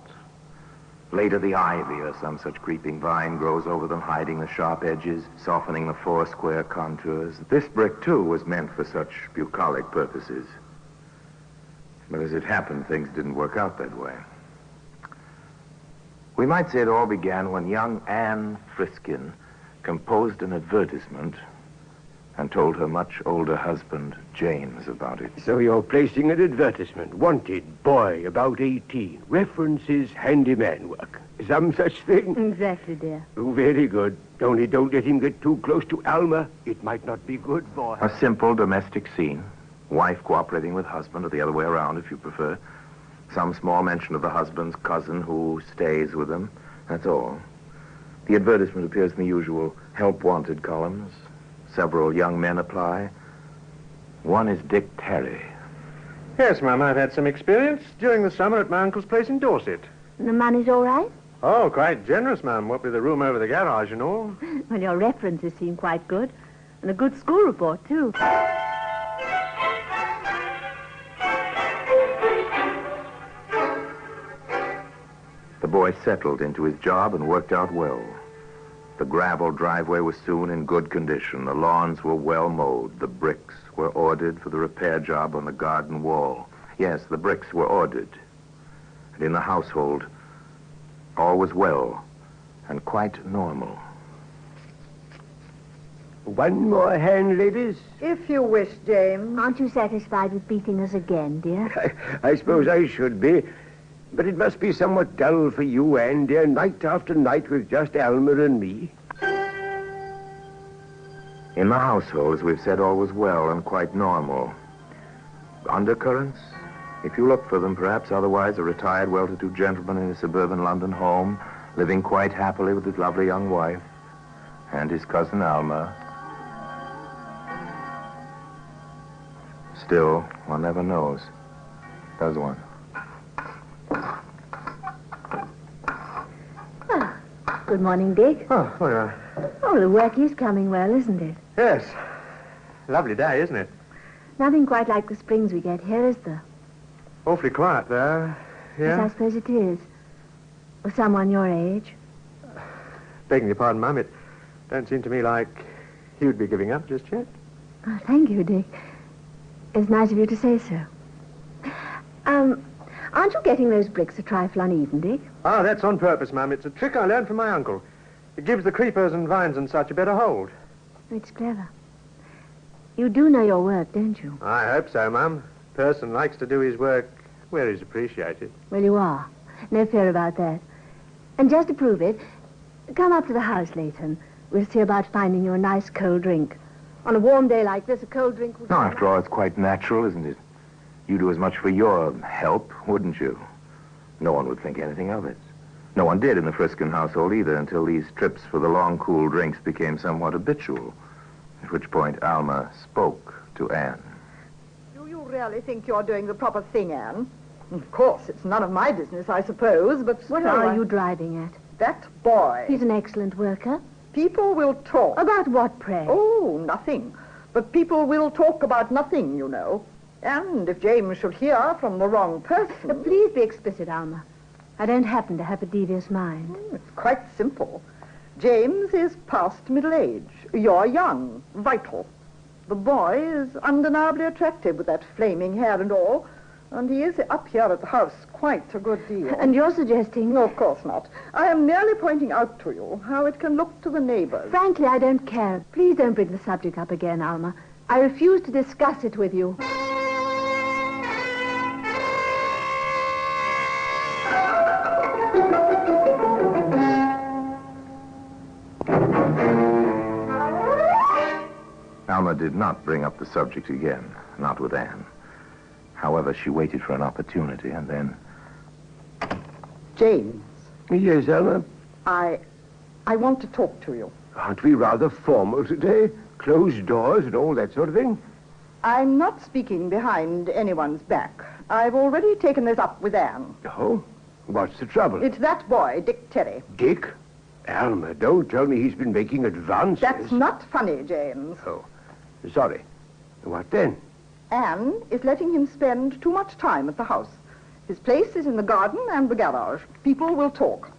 Later, the ivy or some such creeping vine grows over them, hiding the sharp edges, softening the 4 square contours. This brick, too, was meant for such bucolic purposes. But as it happened, things didn't work out that way. We might say it all began when young Anne Friskin composed an advertisement and told her much older husband, James, about it. So you're placing an advertisement. Wanted, boy, about 18. References, handyman work. Some such thing? Exactly, dear. Oh, very good. Only don't let him get too close to Alma. It might not be good for her. A simple domestic scene. Wife cooperating with husband, or the other way around, if you prefer. Some small mention of the husband's cousin who stays with them. That's all. The advertisement appears in the usual help wanted columns. Several young men apply. One is Dick Terry. Yes, ma'am, I've had some experience during the summer at my uncle's place in Dorset. The money's all right? Oh, quite generous, ma'am, what with the room over the garage and all. Well, your references seem quite good. And a good school report, too. The boy settled into his job and worked out well. The gravel driveway was soon in good condition. The lawns were well mowed. The bricks were ordered for the repair job on the garden wall. Yes, the bricks were ordered. And in the household, all was well and quite normal. One more hand, ladies? If you wish, James. Aren't you satisfied with beating us again, dear? I suppose I should be. But it must be somewhat dull for you, Anne, dear, night after night with just Alma and me. In the household, as we've said, all was well and quite normal. Undercurrents? If you look for them, perhaps. Otherwise, a retired, well-to-do gentleman in a suburban London home, living quite happily with his lovely young wife and his cousin Alma. Still, one never knows, does one? Good morning, Dick. Oh, all right. Oh, the work is coming well, isn't it? Yes. Lovely day, isn't it? Nothing quite like the springs we get here, is there? Awfully quiet there. Yes, I suppose it is. For someone your age. Begging your pardon, Mum, it don't seem to me like you'd be giving up just yet. Oh, thank you, Dick. It's nice of you to say so. Aren't you getting those bricks a trifle uneven, Dick? Ah, that's on purpose, Mum. It's a trick I learned from my uncle. It gives the creepers and vines and such a better hold. It's clever. You do know your work, don't you? I hope so, Mum. Person likes to do his work where he's appreciated. Well, you are. No fear about that. And just to prove it, come up to the house later and We'll see about finding you a nice cold drink. On a warm day like this, a cold drink would... No, after all, it's quite natural, isn't it? You do as much for your help, wouldn't you? No one would think anything of it. No one did in the Friskin household either until these trips for the long, cool drinks became somewhat habitual, at which point Alma spoke to Anne. Do you really think you're doing the proper thing, Anne? Of course, it's none of my business, I suppose, but... What are you driving at? That boy. He's an excellent worker. People will talk. About what, pray? Oh, nothing. But people will talk about nothing, you know. And if James should hear from the wrong person... Please be explicit, Alma. I don't happen to have a devious mind. It's quite simple. James is past middle age. You're young, vital. The boy is undeniably attractive with that flaming hair and all. And he is up here at the house quite a good deal. And you're suggesting... No, of course not. I am merely pointing out to you how it can look to the neighbors. Frankly, I don't care. Please don't bring the subject up again, Alma. I refuse to discuss it with you. Alma did not bring up the subject again, not with Anne. However, she waited for an opportunity and then... James. Yes, Alma? I want to talk to you. Aren't we rather formal today? Closed doors and all that sort of thing? I'm not speaking behind anyone's back. I've already taken this up with Anne. Oh? What's the trouble? It's that boy, Dick Terry. Dick? Alma, don't tell me he's been making advances. That's not funny, James. Oh, sorry. What then? Anne is letting him spend too much time at the house. His place is in the garden and the garage. People will talk.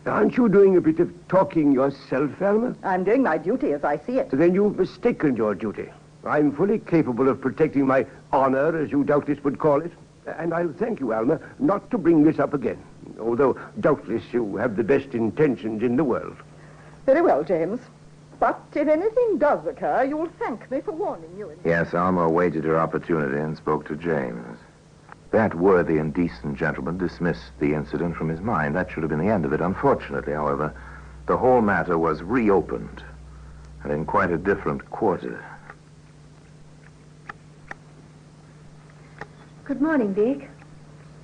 Aren't you doing a bit of talking yourself, Alma? I'm doing my duty as I see it. Then you've mistaken your duty. I'm fully capable of protecting my honor, as you doubtless would call it. And I'll thank you, Alma, not to bring this up again. Although, doubtless, you have the best intentions in the world. Very well, James. But if anything does occur, you'll thank me for warning you. Yes, Alma waited her opportunity and spoke to James. That worthy and decent gentleman dismissed the incident from his mind. That should have been the end of it. Unfortunately, however, the whole matter was reopened, and in quite a different quarter. Good morning, Dick.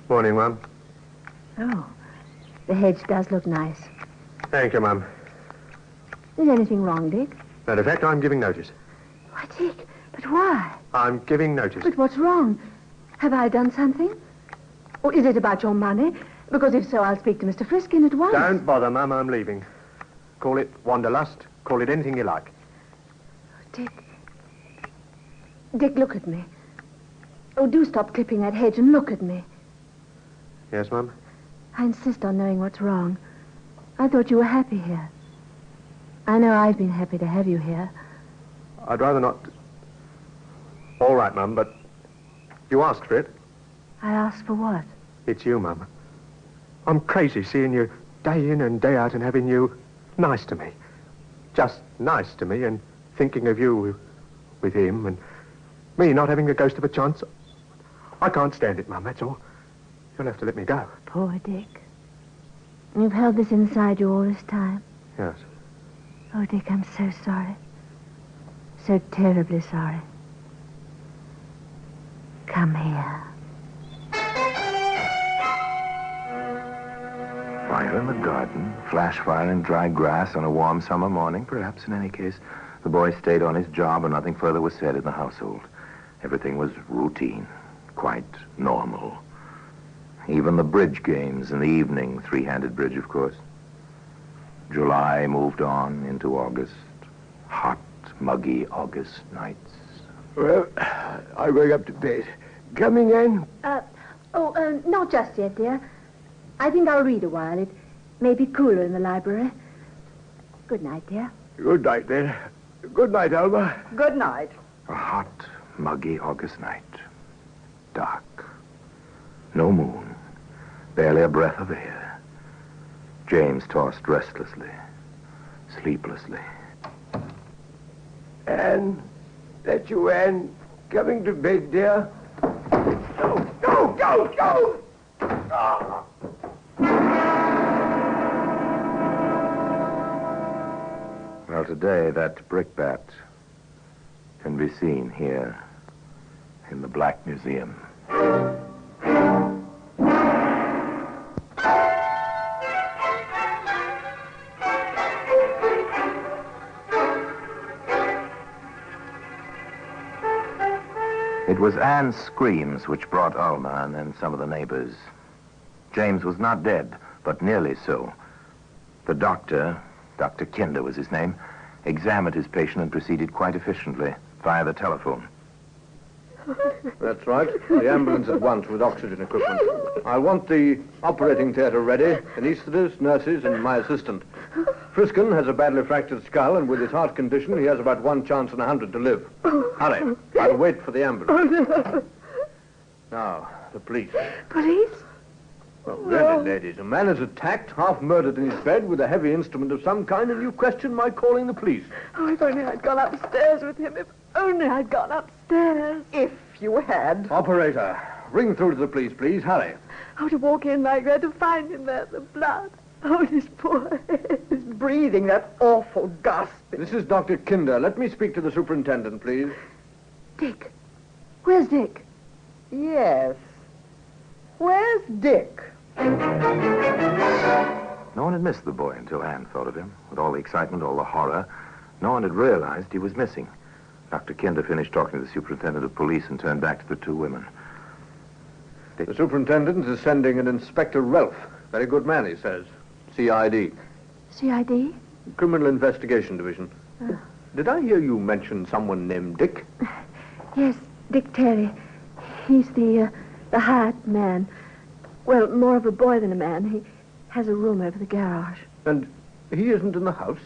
Morning, Mum. Oh, the hedge does look nice. Thank you, Mum. Is anything wrong, Dick? Matter of fact, I'm giving notice. Why, Dick, but why? I'm giving notice. But what's wrong? Have I done something? Or is it about your money? Because if so, I'll speak to Mr. Friskin at once. Don't bother, Mum. I'm leaving. Call it wanderlust. Call it anything you like. Dick, look at me. Oh, do stop clipping that hedge and look at me. Yes, Mum? I insist on knowing what's wrong. I thought you were happy here. I know I've been happy to have you here. I'd rather not... All right, Mum, but you asked for it. I asked for what? It's you, Mum. I'm crazy seeing you day in and day out and having you nice to me. Just nice to me and thinking of you with him and me not having the ghost of a chance. I can't stand it, Mum, that's all. You'll have to let me go. Poor Dick. You've held this inside you all this time. Yes. Oh, Dick, I'm so sorry. So terribly sorry. Come here. Fire in the garden, flash fire in dry grass on a warm summer morning, perhaps in any case. The boy stayed on his job and nothing further was said in the household. Everything was routine, quite normal. Even the bridge games in the evening, three-handed bridge, of course. July moved on into August. Hot, muggy August nights. Well, I'm going up to bed. Coming in? Not just yet, dear. I think I'll read a while. It may be cooler in the library. Good night, dear. Good night, then. Good night, Alma. Good night. A hot, muggy August night. Dark. No moon. Barely a breath of air. James tossed restlessly, sleeplessly. Anne, that you, Anne? Coming to bed, dear? Go! today that brickbat can be seen here in the Black Museum. It was Anne's screams which brought Alma and then some of the neighbors. James was not dead, but nearly so. The doctor, Dr. Kinder was his name, examined his patient and proceeded quite efficiently via the telephone. That's right. The ambulance at once with oxygen equipment. I want the operating theatre ready, anaesthetists, nurses, and my assistant. Friskin has a badly fractured skull, and with his heart condition, he has about 1 chance in 100 to live. Hurry. I'll wait for the ambulance. Now, the police. Police? Well, really, ladies, a man is attacked, half murdered in his bed with a heavy instrument of some kind, and you question my calling the police. Oh, if only I'd gone upstairs with him. If only I'd gone upstairs. If you had. Operator, ring through to the police, please. Hurry. Oh, to walk in like that, to find him there, the blood. Oh, his poor head. He's breathing that awful gasp. This is Dr. Kinder. Let me speak to the superintendent, please. Dick. Where's Dick? Yes. Where's Dick? No one had missed the boy until Anne thought of him. With all the excitement, all the horror, no one had realized he was missing. Dr. Kinder finished talking to the superintendent of police and turned back to the two women. The superintendent is sending an Inspector Ralph. Very good man, he says. CID. CID? Criminal Investigation Division. Did I hear you mention someone named Dick? Yes, Dick Terry. He's the hired man. Well, more of a boy than a man. He has a room over the garage. And he isn't in the house?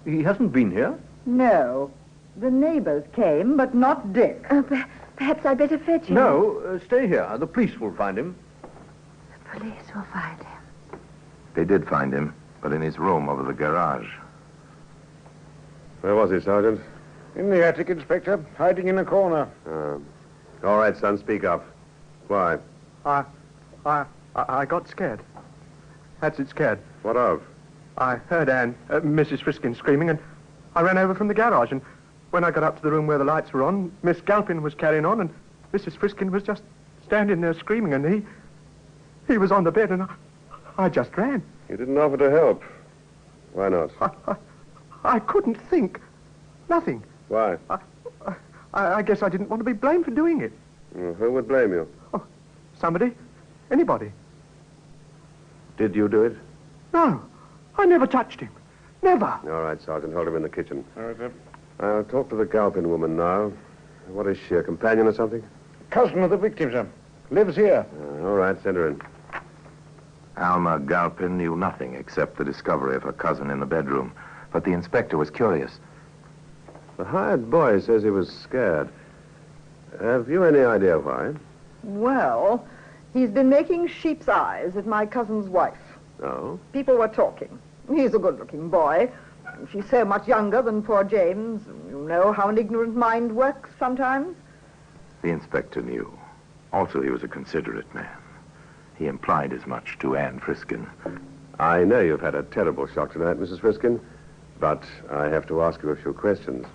He hasn't been here? No. The neighbors came, but not Dick. Perhaps I'd better fetch him. No, stay here. The police will find him. The police will find him. They did find him, but in his room over the garage. Where was he, Sergeant? In the attic, Inspector, hiding in a corner. All right, son, speak up. Why? I got scared. That's it, scared. What of? I heard Mrs. Friskin screaming, and I ran over from the garage, and when I got up to the room where the lights were on, Miss Galpin was carrying on, and Mrs. Friskin was just standing there screaming, and he was on the bed, and I just ran. You didn't offer to help. Why not? I couldn't think. Nothing. Why? I guess I didn't want to be blamed for doing it. Well, who would blame you? Oh, somebody. Anybody. Did you do it? No. I never touched him. Never. All right, Sergeant, hold him in the kitchen. All right, sir. I'll talk to the Galpin woman now. What is she, a companion or something? Cousin of the victim, sir. Lives here. All right, send her in. Alma Galpin knew nothing except the discovery of her cousin in the bedroom. But the inspector was curious. The hired boy says he was scared. Have you any idea why? Well, he's been making sheep's eyes at my cousin's wife. Oh? People were talking. He's a good-looking boy. She's so much younger than poor James. You know how an ignorant mind works sometimes. The inspector knew. Also, he was a considerate man. He implied as much to Anne Friskin. I know you've had a terrible shock tonight, Mrs. Friskin, but I have to ask you a few questions.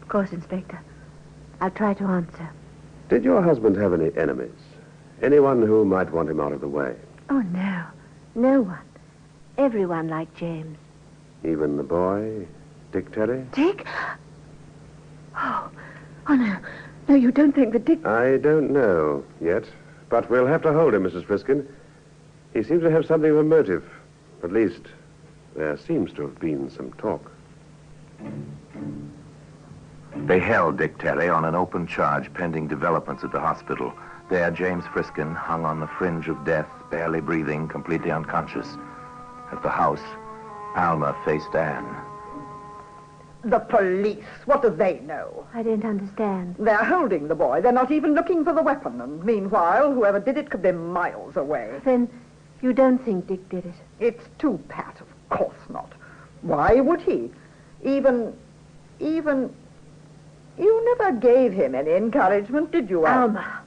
Of course, Inspector. I'll try to answer. Did your husband have any enemies? Anyone who might want him out of the way? Oh, no. No one. Everyone liked James. Even the boy, Dick Terry? Dick? Oh, no. No, you don't think that Dick... I don't know yet, but we'll have to hold him, Mrs. Friskin. He seems to have something of a motive. At least, there seems to have been some talk. They held Dick Terry on an open charge pending developments at the hospital. There, James Friskin hung on the fringe of death, barely breathing, completely unconscious. At the house, Alma faced Anne. The police. What do they know? I don't understand. They're holding the boy. They're not even looking for the weapon. And meanwhile, whoever did it could be miles away. Then you don't think Dick did it? It's too pat, of course not. Why would he? Even... You never gave him any encouragement, did you, Alma?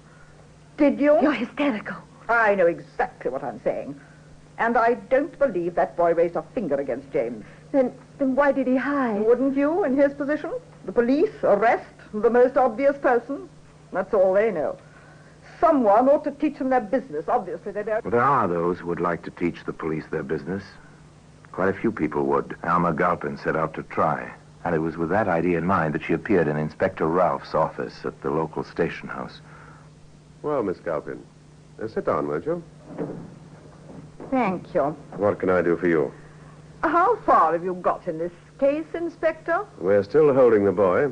Did you? You're hysterical. I know exactly what I'm saying. And I don't believe that boy raised a finger against James. Then why did he hide? Wouldn't you, in his position? The police, arrest the most obvious person. That's all they know. Someone ought to teach them their business. Obviously, they don't. Well, there are those who would like to teach the police their business. Quite a few people would. Alma Galpin set out to try. And it was with that idea in mind that she appeared in Inspector Ralph's office at the local station house. Well, Miss Galpin, sit down, won't you? Thank you. What can I do for you? How far have you got in this case, Inspector? We're still holding the boy.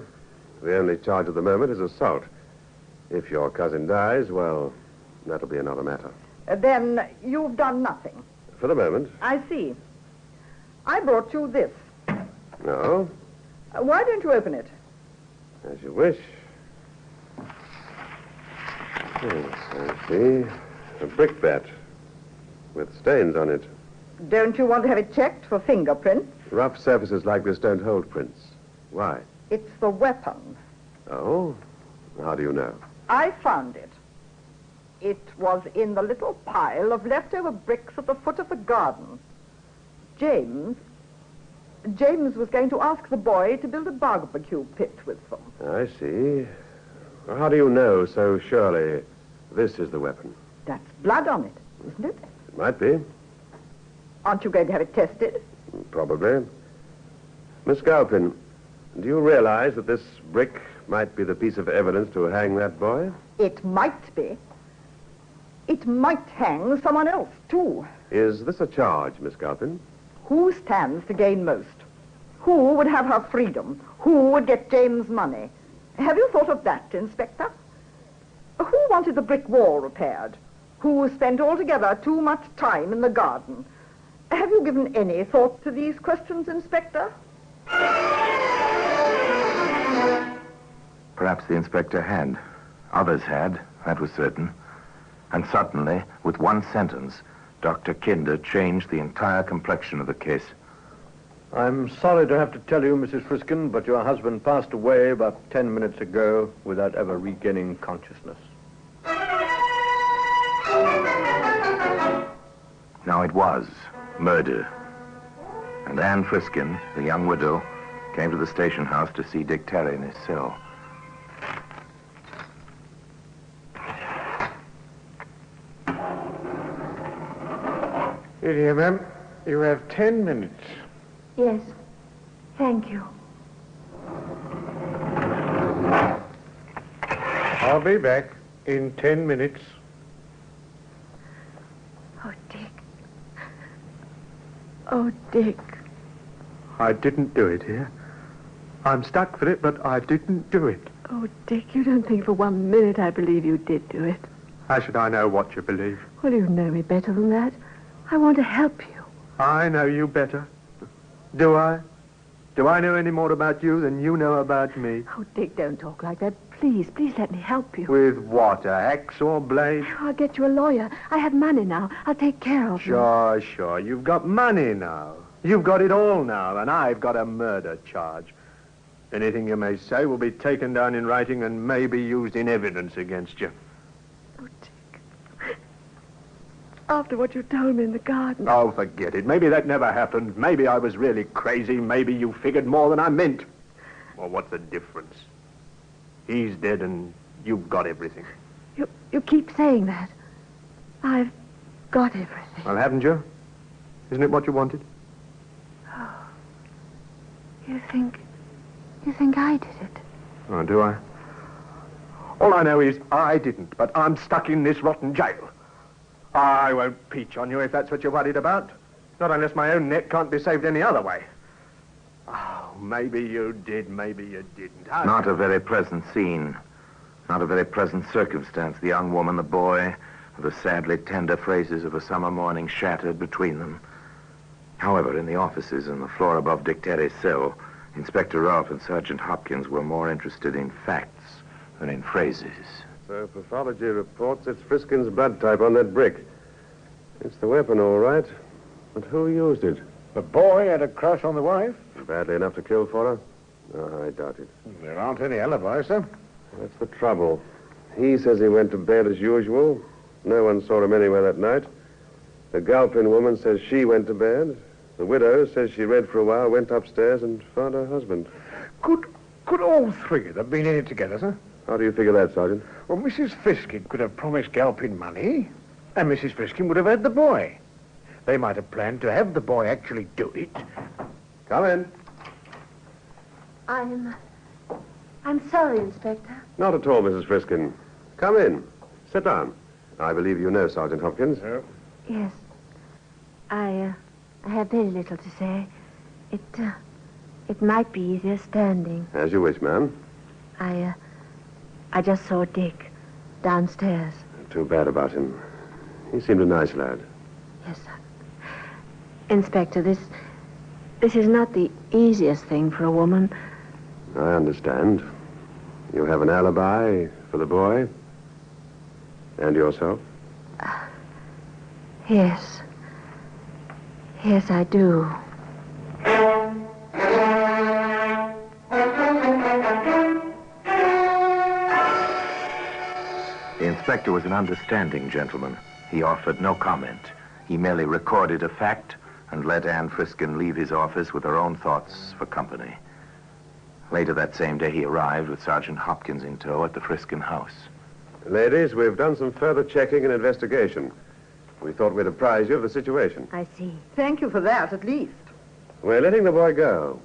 The only charge at the moment is assault. If your cousin dies, well, that'll be another matter. Then you've done nothing. For the moment. I see. I brought you this. No? Why don't you open it? As you wish. Yes, I see. A brickbat with stains on it. Don't you want to have it checked for fingerprints? Rough surfaces like this don't hold prints. Why? It's the weapon. Oh? How do you know? I found it. It was in the little pile of leftover bricks at the foot of the garden. James was going to ask the boy to build a barbecue pit with them. I see. Well, how do you know so surely this is the weapon? That's blood on it, isn't it? It might be. Aren't you going to have it tested? Probably. Miss Galpin, do you realize that this brick might be the piece of evidence to hang that boy? It might be. It might hang someone else, too. Is this a charge, Miss Galpin? Who stands to gain most? Who would have her freedom? Who would get James' money? Have you thought of that, Inspector? Who wanted the brick wall repaired? Who spent altogether too much time in the garden? Have you given any thought to these questions, Inspector? Perhaps the inspector had. Others had, that was certain. And suddenly, with one sentence, Dr. Kinder changed the entire complexion of the case. I'm sorry to have to tell you, Mrs. Friskin, but your husband passed away about 10 minutes ago without ever regaining consciousness. Now it was murder. And Anne Friskin, the young widow, came to the station house to see Dick Terry in his cell. Here, dear ma'am, you have 10 minutes. Yes. Thank you. I'll be back in 10 minutes. Oh, Dick. Oh, Dick. I didn't do it here. I'm stuck for it, but I didn't do it. Oh, Dick, you don't think for 1 minute I believe you did do it. How should I know what you believe? Well, you know me better than that. I want to help you. I know you better. Do I? Do I know any more about you than you know about me? Oh, Dick, don't talk like that. Please let me help you. With what, an axe or blade? I'll get you a lawyer. I have money now. I'll take care of you. Sure. You've got money now. You've got it all now, and I've got a murder charge. Anything you may say will be taken down in writing and may be used in evidence against you. Oh, Dick. After what you told me in the garden. Oh, forget it. Maybe that never happened. Maybe I was really crazy. Maybe you figured more than I meant. Well, what's the difference? He's dead and you've got everything. You keep saying that. I've got everything. Well, haven't you? Isn't it what you wanted? Oh. You think I did it? Oh, do I? All I know is I didn't, but I'm stuck in this rotten jail. I won't peach on you if that's what you're worried about. Not unless my own neck can't be saved any other way. Oh, maybe you did, maybe you didn't. Not a very pleasant scene. Not a very pleasant circumstance. The young woman, the boy, the sadly tender phrases of a summer morning shattered between them. However, in the offices on the floor above Dick Terry's cell, Inspector Ralph and Sergeant Hopkins were more interested in facts than in phrases. So pathology reports it's Friskin's blood type on that brick. It's the weapon, all right. But who used it? The boy had a crush on the wife? Badly enough to kill for her? No, I doubt it. There aren't any alibis, sir. That's the trouble. He says he went to bed as usual. No one saw him anywhere that night. The Galpin woman says she went to bed. The widow says she read for a while, went upstairs, and found her husband. Could all three of them have been in it together, sir? How do you figure that, Sergeant? Well, Mrs. Friskin could have promised Galpin money, and Mrs. Friskin would have had the boy. They might have planned to have the boy actually do it. Come in. I'm sorry, Inspector. Not at all, Mrs. Friskin. Come in. Sit down. I believe you know Sergeant Hopkins. Yes. I have very little to say. It might be easier standing. As you wish, ma'am. I just saw Dick downstairs. Too bad about him. He seemed a nice lad. Yes, sir. Inspector, this is not the easiest thing for a woman. I understand. You have an alibi for the boy? And yourself? Yes. Yes, I do. The inspector was an understanding gentleman. He offered no comment. He merely recorded a fact and let Anne Friskin leave his office with her own thoughts for company. Later that same day, he arrived with Sergeant Hopkins in tow at the Friskin house. Ladies, we've done some further checking and investigation. We thought we'd apprise you of the situation. I see. Thank you for that, at least. We're letting the boy go.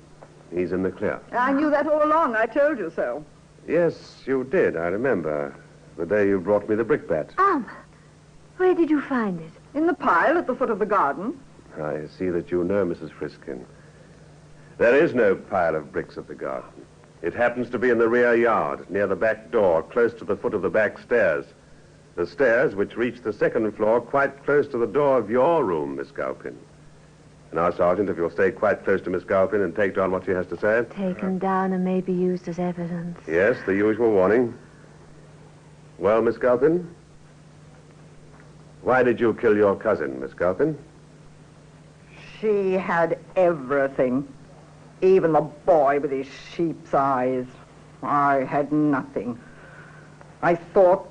He's in the clear. I knew that all along. I told you so. Yes, you did, I remember. The day you brought me the brickbat. Where did you find it? In the pile at the foot of the garden. I see that you know, Mrs. Friskin. There is no pile of bricks at the garden. It happens to be in the rear yard, near the back door, close to the foot of the back stairs. The stairs which reach the second floor quite close to the door of your room, Miss Galpin. Now, Sergeant, if you'll stay quite close to Miss Galpin and take down what she has to say. Taken down and may be used as evidence. Yes, the usual warning. Well, Miss Galpin? Why did you kill your cousin, Miss Galpin? She had everything. Even the boy with his sheep's eyes. I had nothing. I thought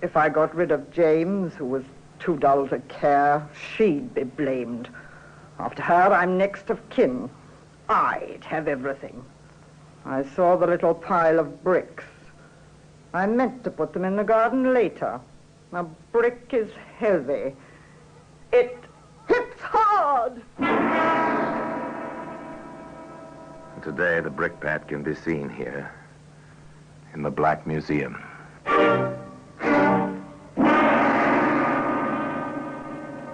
if I got rid of James, who was too dull to care, she'd be blamed. After her, I'm next of kin. I'd have everything. I saw the little pile of bricks. I meant to put them in the garden later. A brick is heavy. It hits hard! Today, the brickbat can be seen here in the Black Museum.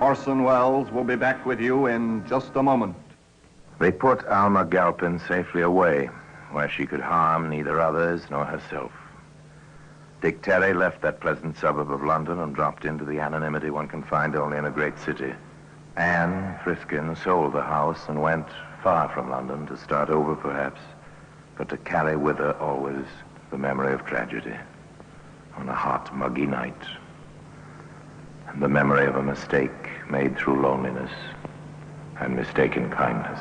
Orson Welles will be back with you in just a moment. They put Alma Galpin safely away, where she could harm neither others nor herself. Dick Terry left that pleasant suburb of London and dropped into the anonymity one can find only in a great city. Anne Friskin sold the house and went far from London to start over, perhaps, but to carry with her always the memory of tragedy on a hot, muggy night, and the memory of a mistake made through loneliness and mistaken kindness.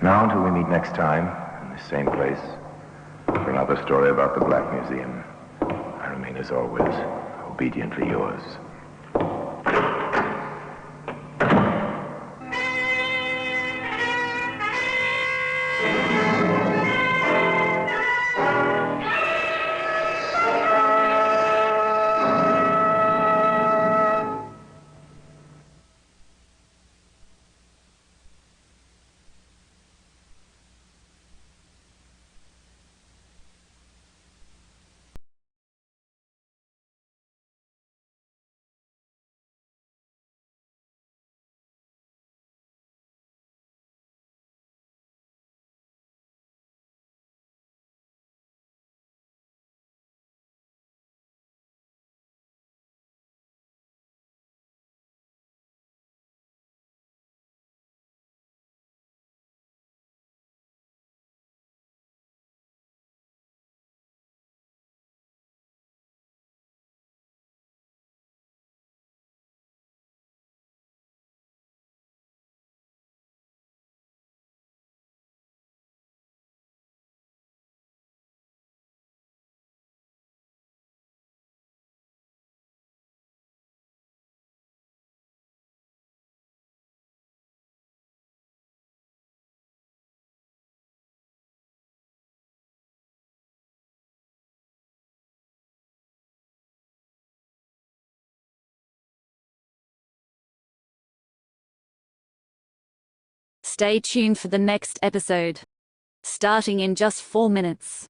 Now, until we meet next time, in the same place, for another story about the Black Museum, I remain, as always, obediently yours. Stay tuned for the next episode, starting in just 4 minutes.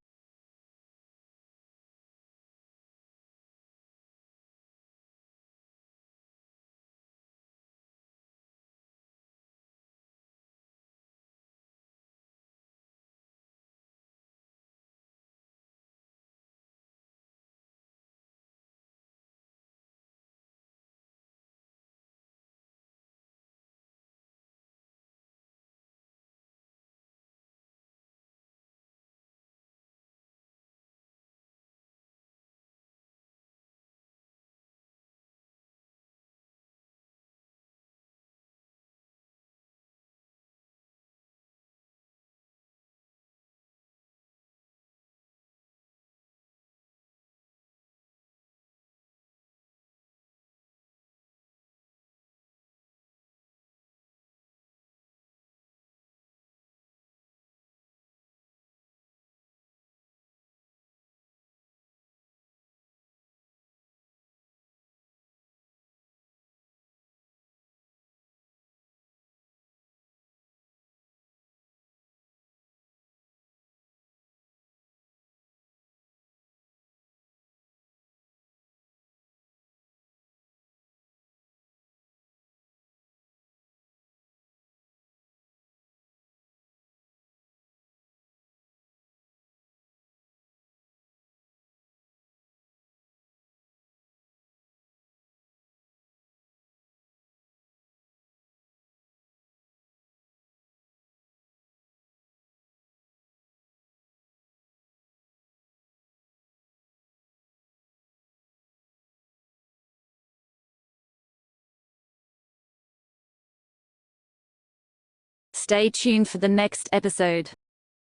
Stay tuned for the next episode,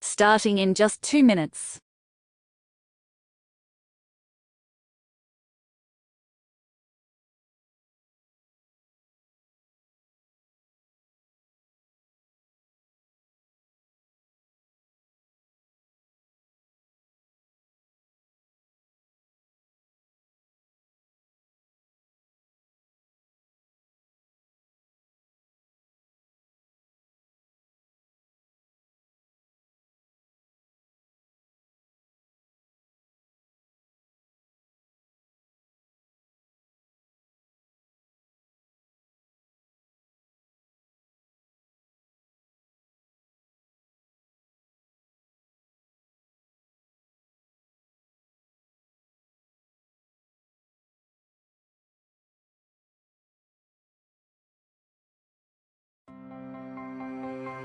starting in just 2 minutes.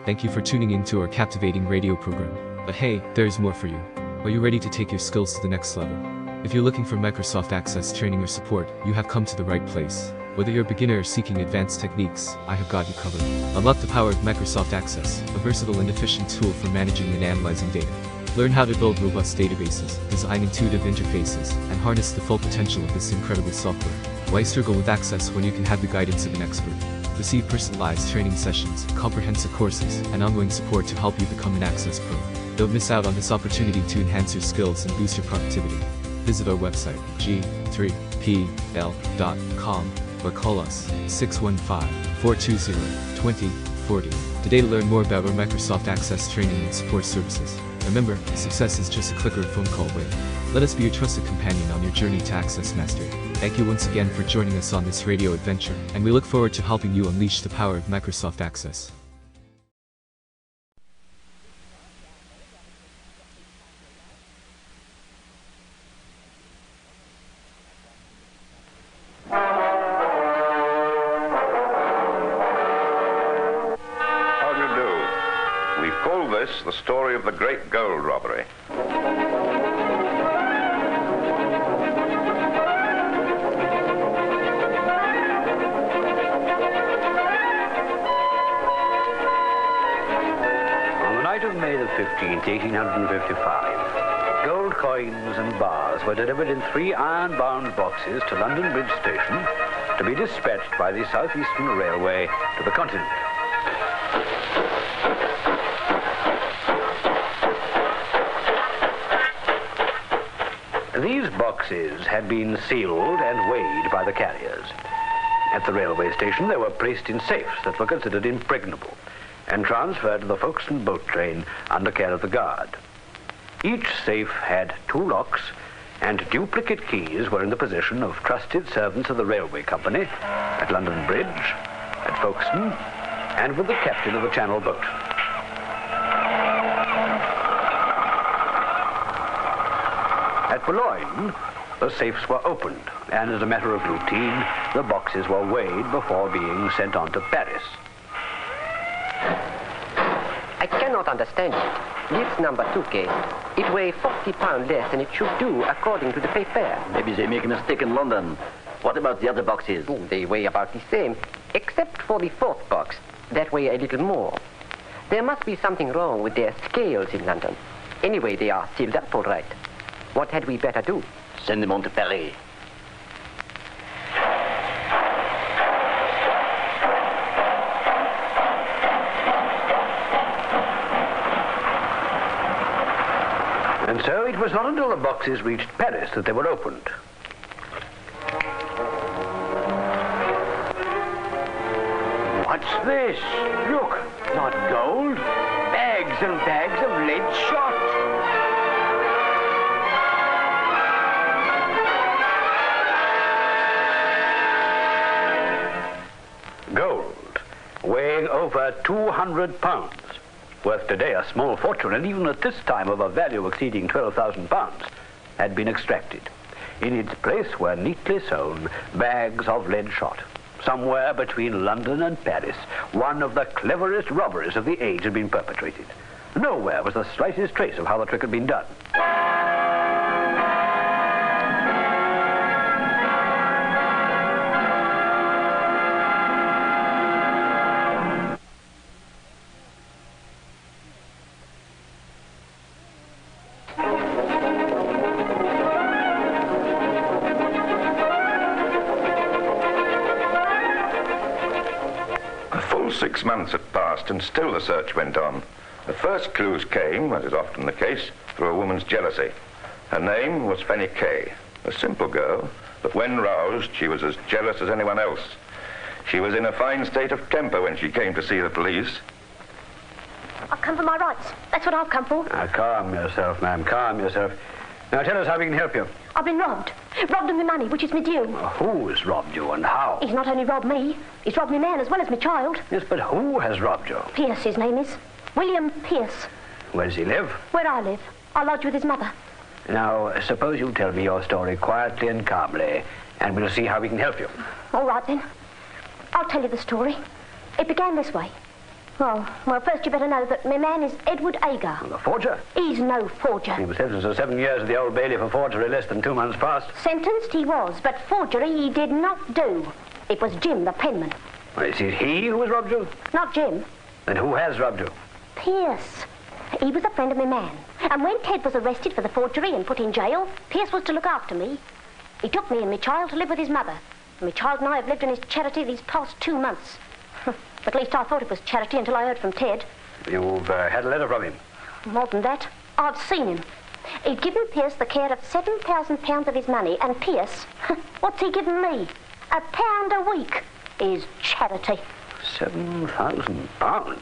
Thank you for tuning in to our captivating radio program. But hey, there's more for you. Are you ready to take your skills to the next level? If you're looking for Microsoft Access training or support, you have come to the right place. Whether you're a beginner or seeking advanced techniques, I have got you covered. Unlock the power of Microsoft Access, a versatile and efficient tool for managing and analyzing data. Learn how to build robust databases, design intuitive interfaces, and harness the full potential of this incredible software. Why struggle with Access when you can have the guidance of an expert? Receive personalized training sessions, comprehensive courses, and ongoing support to help you become an Access Pro. Don't miss out on this opportunity to enhance your skills and boost your productivity. Visit our website, g3pl.com, or call us 615-420-2040 today to learn more about our Microsoft Access training and support services. Remember, success is just a click or a phone call away. Let us be your trusted companion on your journey to Access Mastery. Thank you once again for joining us on this radio adventure, and we look forward to helping you unleash the power of Microsoft Access. How do you do? We call this the story of the great gold robbery. May the 15th, 1855, gold coins and bars were delivered in 3 iron-bound boxes to London Bridge Station to be dispatched by the South Eastern Railway to the continent. These boxes had been sealed and weighed by the carriers. At the railway station, they were placed in safes that were considered impregnable. and transferred to the Folkestone boat train under care of the guard. Each safe had 2 locks, and duplicate keys were in the possession of trusted servants of the railway company at London Bridge, at Folkestone, and with the captain of the Channel boat. At Boulogne, the safes were opened, and as a matter of routine, the boxes were weighed before being sent on to Paris. I cannot understand it. This number 2 case, it weighs 40 pounds less than it should do according to the paper. Maybe they make a mistake in London. What about the other boxes? Oh, they weigh about the same, except for the 4th box. That weighs a little more. There must be something wrong with their scales in London. Anyway, they are sealed up all right. What had we better do? Send them on to Paris. And so it was not until the boxes reached Paris that they were opened. What's this? Look, not gold. Bags and bags of lead shot. Gold, weighing over 200 pounds. Worth today a small fortune, and even at this time of a value exceeding 12,000 pounds, had been extracted. In its place were neatly sewn bags of lead shot. Somewhere between London and Paris, one of the cleverest robberies of the age had been perpetrated. Nowhere was the slightest trace of how the trick had been done. A full 6 months had passed, and still the search went on. The first clues came, as is often the case, through a woman's jealousy. Her name was Fanny Kay, a simple girl, but when roused, she was as jealous as anyone else. She was in a fine state of temper when she came to see the police. I've come for my rights. That's what I've come for. Now, calm yourself, ma'am, calm yourself. Now, tell us how we can help you. I've been robbed. Robbed of my money, which is my due. Who has robbed you and how? He's not only robbed me, he's robbed me man as well as my child. Yes, but who has robbed you? Pierce, his name is. William Pierce. Where does he live? Where I live. I lodge with his mother. Now, suppose you tell me your story quietly and calmly, and we'll see how we can help you. All right, then. I'll tell you the story. It began this way. Well, first you better know that my man is Edward Agar. The forger? He's no forger. He was sentenced to 7 years at the Old Bailey for forgery less than 2 months past. Sentenced he was, but forgery he did not do. It was Jim, the penman. Well, is it he who has robbed you? Not Jim. Then who has robbed you? Pierce. He was a friend of my man. And when Ted was arrested for the forgery and put in jail, Pierce was to look after me. He took me and my child to live with his mother. My child and I have lived in his charity these past 2 months. At least I thought it was charity until I heard from Ted. You've had a letter from him? More than that, I've seen him. He'd given Pierce the care of £7,000 of his money, and Pierce, what's he given me? £1 a week is charity. £7,000?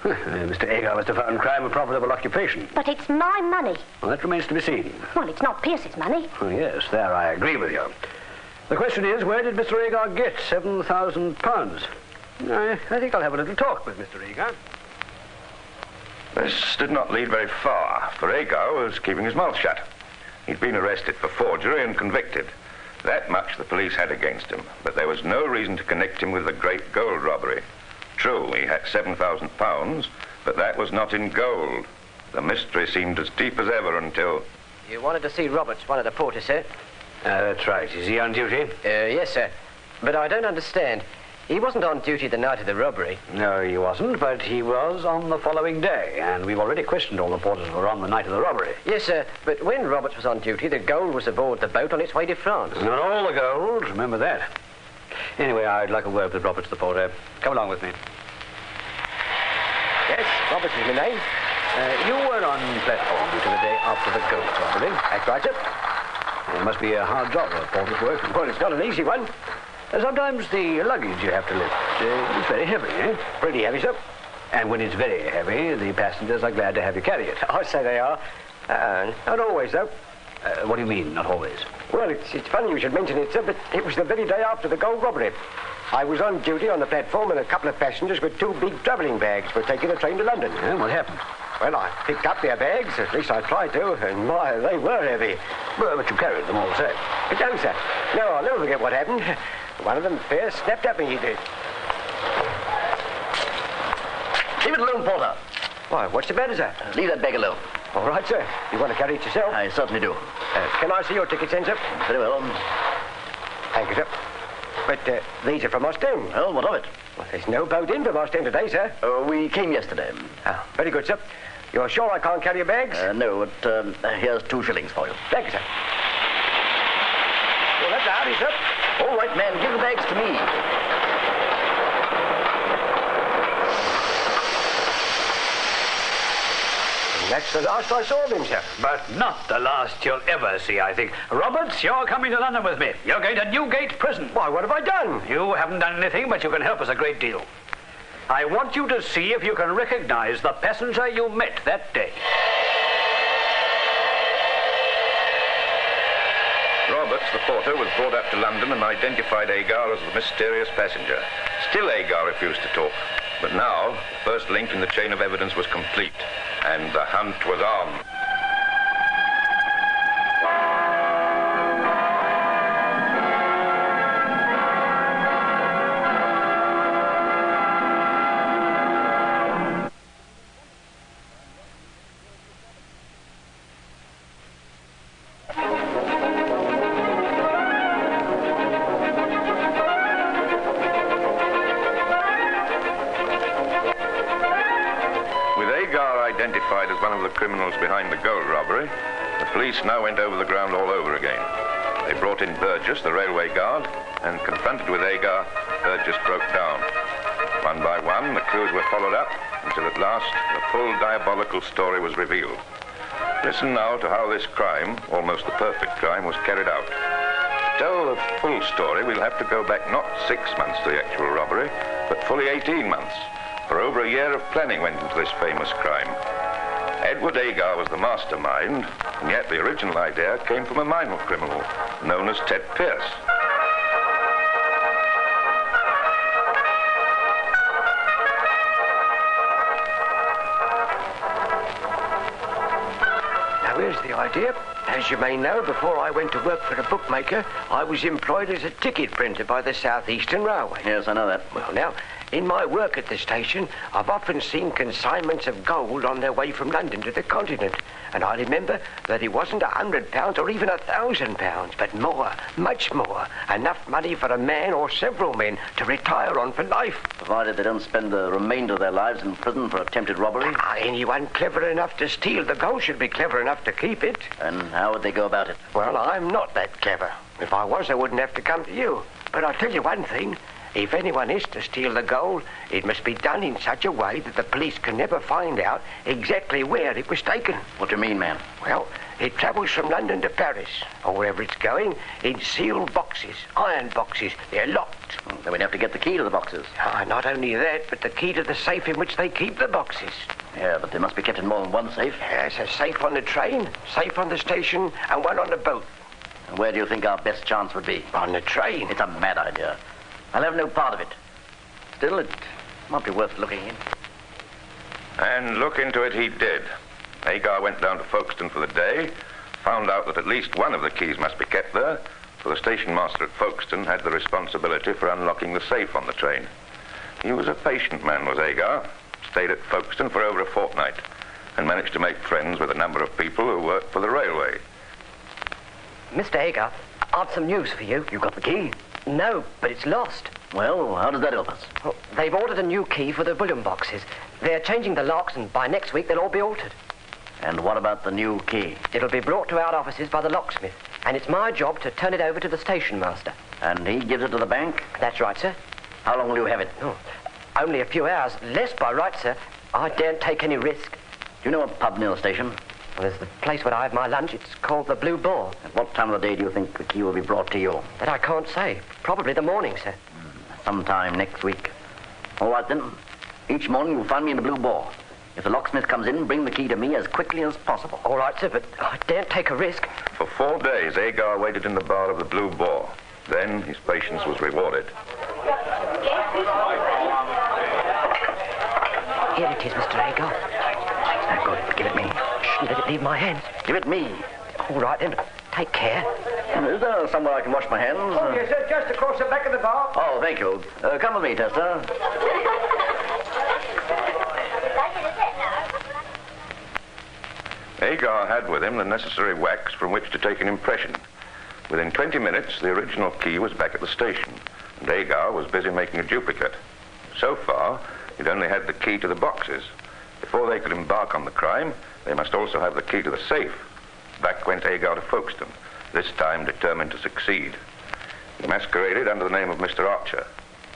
Mr. Agar must have found crime a profitable occupation. But it's my money. Well, that remains to be seen. Well, it's not Pierce's money. Oh, yes, there I agree with you. The question is, where did Mr. Agar get £7,000? I think I'll have a little talk with Mr. Agar. This did not lead very far, for Agar was keeping his mouth shut. He'd been arrested for forgery and convicted. That much the police had against him, but there was no reason to connect him with the great gold robbery. True, he had £7,000, but that was not in gold. The mystery seemed as deep as ever until... You wanted to see Roberts, one of the porters, sir? That's right. Is he on duty? Yes, sir. But I don't understand. He wasn't on duty the night of the robbery. No, he wasn't, but he was on the following day, and we've already questioned all the porters who were on the night of the robbery. Yes, sir, but when Roberts was on duty, the gold was aboard the boat on its way to France. Not all the gold, remember that. Anyway, I'd like a word with Roberts, the porter. Come along with me. Yes, Roberts is my name. You were on platform duty the day after the gold robbery. That's right, sir. It must be a hard job, a porter's work. Well, it's not an easy one. Sometimes the luggage you have to lift is very heavy, eh? Pretty heavy, sir. And when it's very heavy, the passengers are glad to have you carry it. I say they are. Not always, though. What do you mean, not always? Well, it's funny you should mention it, sir, but it was the very day after the gold robbery. I was on duty on the platform and a couple of passengers with 2 big travelling bags were taking a train to London. Yeah, what happened? Well, I picked up their bags, at least I tried to, and my, they were heavy. Well, but you carried them all the same. But no, sir. No, I'll never forget what happened. One of them fair snapped at me, he did. Leave it alone, Porter. Why, what's the matter, sir? Leave that bag alone. All right, sir. You want to carry it yourself? I certainly do. Can I see your ticket, then, sir? Very well. Thank you, sir. But these are from Ostend. Well, what of it? Well, there's no boat in from Ostend today, sir. We came yesterday. Oh, very good, sir. You're sure I can't carry your bags? No, but here's 2 shillings for you. Thank you, sir. Well, that's a hurry, sir. All right, man, give the bags to me. That's the last I saw of him, sir. But not the last you'll ever see, I think. Roberts, you're coming to London with me. You're going to Newgate Prison. Why, what have I done? You haven't done anything, but you can help us a great deal. I want you to see if you can recognize the passenger you met that day. Roberts, the porter, was brought up to London and identified Agar as the mysterious passenger. Still Agar refused to talk. But now, the first link in the chain of evidence was complete, and the hunt was on. Identified as one of the criminals behind the gold robbery, the police now went over the ground all over again. They brought in Burgess, the railway guard, and confronted with Agar, Burgess broke down. One by one, the clues were followed up until at last the full diabolical story was revealed. Listen now to how this crime, almost the perfect crime, was carried out. To tell the full story, we'll have to go back not 6 months to the actual robbery, but fully 18 months. For over a year of planning went into this famous crime. Edward Agar was the mastermind, and yet the original idea came from a minor criminal known as Ted Pierce. Now, here's the idea. As you may know, before I went to work for a bookmaker, I was employed as a ticket printer by the South Eastern Railway. Yes, I know that. Well, now, in my work at the station, I've often seen consignments of gold on their way from London to the continent. And I remember that it wasn't £100 or even £1,000, but more, much more. Enough money for a man or several men to retire on for life. Provided they don't spend the remainder of their lives in prison for attempted robbery? Anyone clever enough to steal the gold should be clever enough to keep it. And how would they go about it? Well, I'm not that clever. If I was, I wouldn't have to come to you. But I'll tell you one thing. If anyone is to steal the gold, it must be done in such a way that the police can never find out exactly where it was taken. What do you mean, man? Well, it travels from London to Paris, or wherever it's going, in sealed boxes, iron boxes. They're locked. Then we'd have to get the key to the boxes. Not only that, but the key to the safe in which they keep the boxes. Yeah, but they must be kept in more than one safe. There's a safe on the train, safe on the station, and one on the boat. And where do you think our best chance would be? On the train. It's a mad idea. I'll have no part of it. Still, it might be worth looking in. And look into it he did. Agar went down to Folkestone for the day, found out that at least one of the keys must be kept there, for the station master at Folkestone had the responsibility for unlocking the safe on the train. He was a patient man, was Agar. Stayed at Folkestone for over a fortnight and managed to make friends with a number of people who worked for the railway. Mr. Agar, I've some news for you. You got the key? No, but it's lost. Well, how does that help us? Well, they've ordered a new key for the bullion boxes. They're changing the locks, and by next week they'll all be altered. And what about the new key? It'll be brought to our offices by the locksmith, and it's my job to turn it over to the station master. And he gives it to the bank? That's right, sir. How long will you have it? Oh, only a few hours. Less by right, sir. I daren't take any risk. Do you know a pub near the station? Well, there's the place where I have my lunch. It's called the Blue Boar. At what time of the day do you think the key will be brought to you? That I can't say. Probably the morning, sir. Sometime next week. All right, then. Each morning you'll find me in the Blue Boar. If the locksmith comes in, bring the key to me as quickly as possible. All right, sir, but I daren't take a risk. For 4 days, Agar waited in the bar of the Blue Boar. Then his patience was rewarded. Here it is, Mr. Agar. Now, good. Give it me. Shh, let it leave my hands. Give it me. All right, then. Take care. Is there somewhere I can wash my hands? Oh, yes, sir. Just across the back of the bar. Oh, thank you. Come with me, Tester. Agar had with him the necessary wax from which to take an impression. Within 20 minutes, the original key was back at the station, and Agar was busy making a duplicate. So far, he'd only had the key to the boxes. Before they could embark on the crime, they must also have the key to the safe. Back went Agar to Folkestone, this time determined to succeed. He masqueraded under the name of Mr. Archer.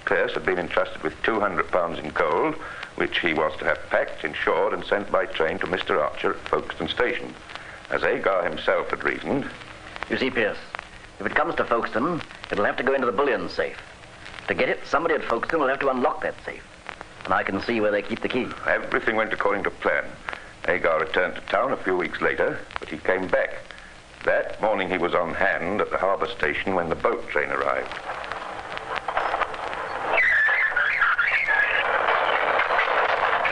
Pierce had been entrusted with £200 in gold, which he was to have packed, insured, and sent by train to Mr. Archer at Folkestone Station. As Agar himself had reasoned... You see, Pierce, if it comes to Folkestone, it'll have to go into the bullion safe. To get it, somebody at Folkestone will have to unlock that safe. And I can see where they keep the key. Everything went according to plan. Agar returned to town a few weeks later, but he came back. That morning he was on hand at the harbour station when the boat train arrived.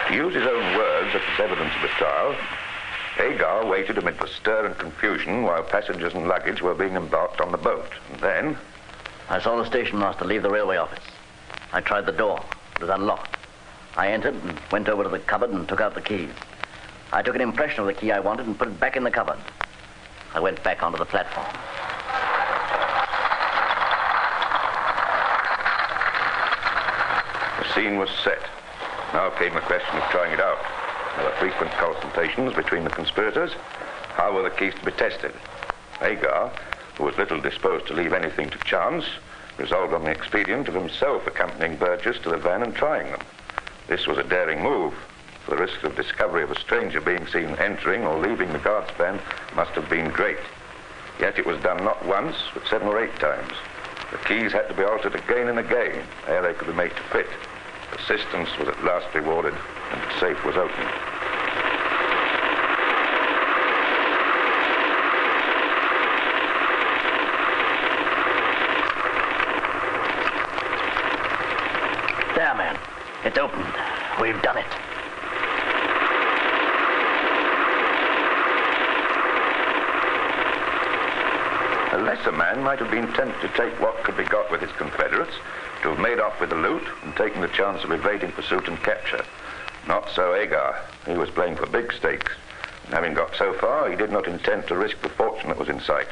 To use his own words as evidence of the trial, Agar waited amid the stir and confusion while passengers and luggage were being embarked on the boat. And then... I saw the station master leave the railway office. I tried the door. It was unlocked. I entered and went over to the cupboard and took out the keys. I took an impression of the key I wanted and put it back in the cupboard. I went back onto the platform. The scene was set. Now came the question of trying it out. There were frequent consultations between the conspirators. How were the keys to be tested? Agar, who was little disposed to leave anything to chance, resolved on the expedient of himself accompanying Burgess to the van and trying them. This was a daring move, for the risk of discovery of a stranger being seen entering or leaving the guard's van must have been great. Yet it was done not once, but 7 or 8 times. The keys had to be altered again and again, ere they could be made to fit. Persistence was at last rewarded, and the safe was opened. There, man. It's opened. We've done it. A lesser man might have been tempted to take what could be got with his confederates, to have made off with the loot and taken the chance of evading pursuit and capture. Not so Agar. He was playing for big stakes. And having got so far, he did not intend to risk the fortune that was in sight,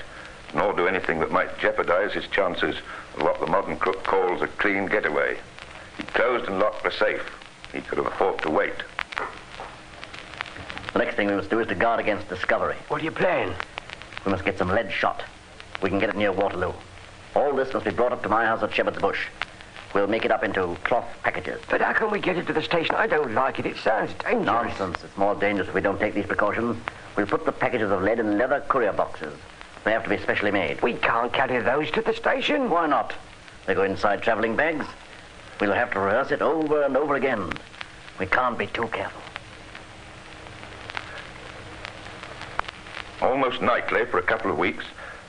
nor do anything that might jeopardize his chances of what the modern crook calls a clean getaway. He closed and locked the safe. He could have afforded to wait. The next thing we must do is to guard against discovery. What do you plan? We must get some lead shot. We can get it near Waterloo. All this must be brought up to my house at Shepherd's Bush. We'll make it up into cloth packages. But how can we get it to the station? I don't like it. It sounds dangerous. Nonsense. It's more dangerous if we don't take these precautions. We'll put the packages of lead in leather courier boxes. They have to be specially made. We can't carry those to the station. Why not? They go inside traveling bags. We'll have to rehearse it over and over again. We can't be too careful. Almost nightly, for a couple of weeks,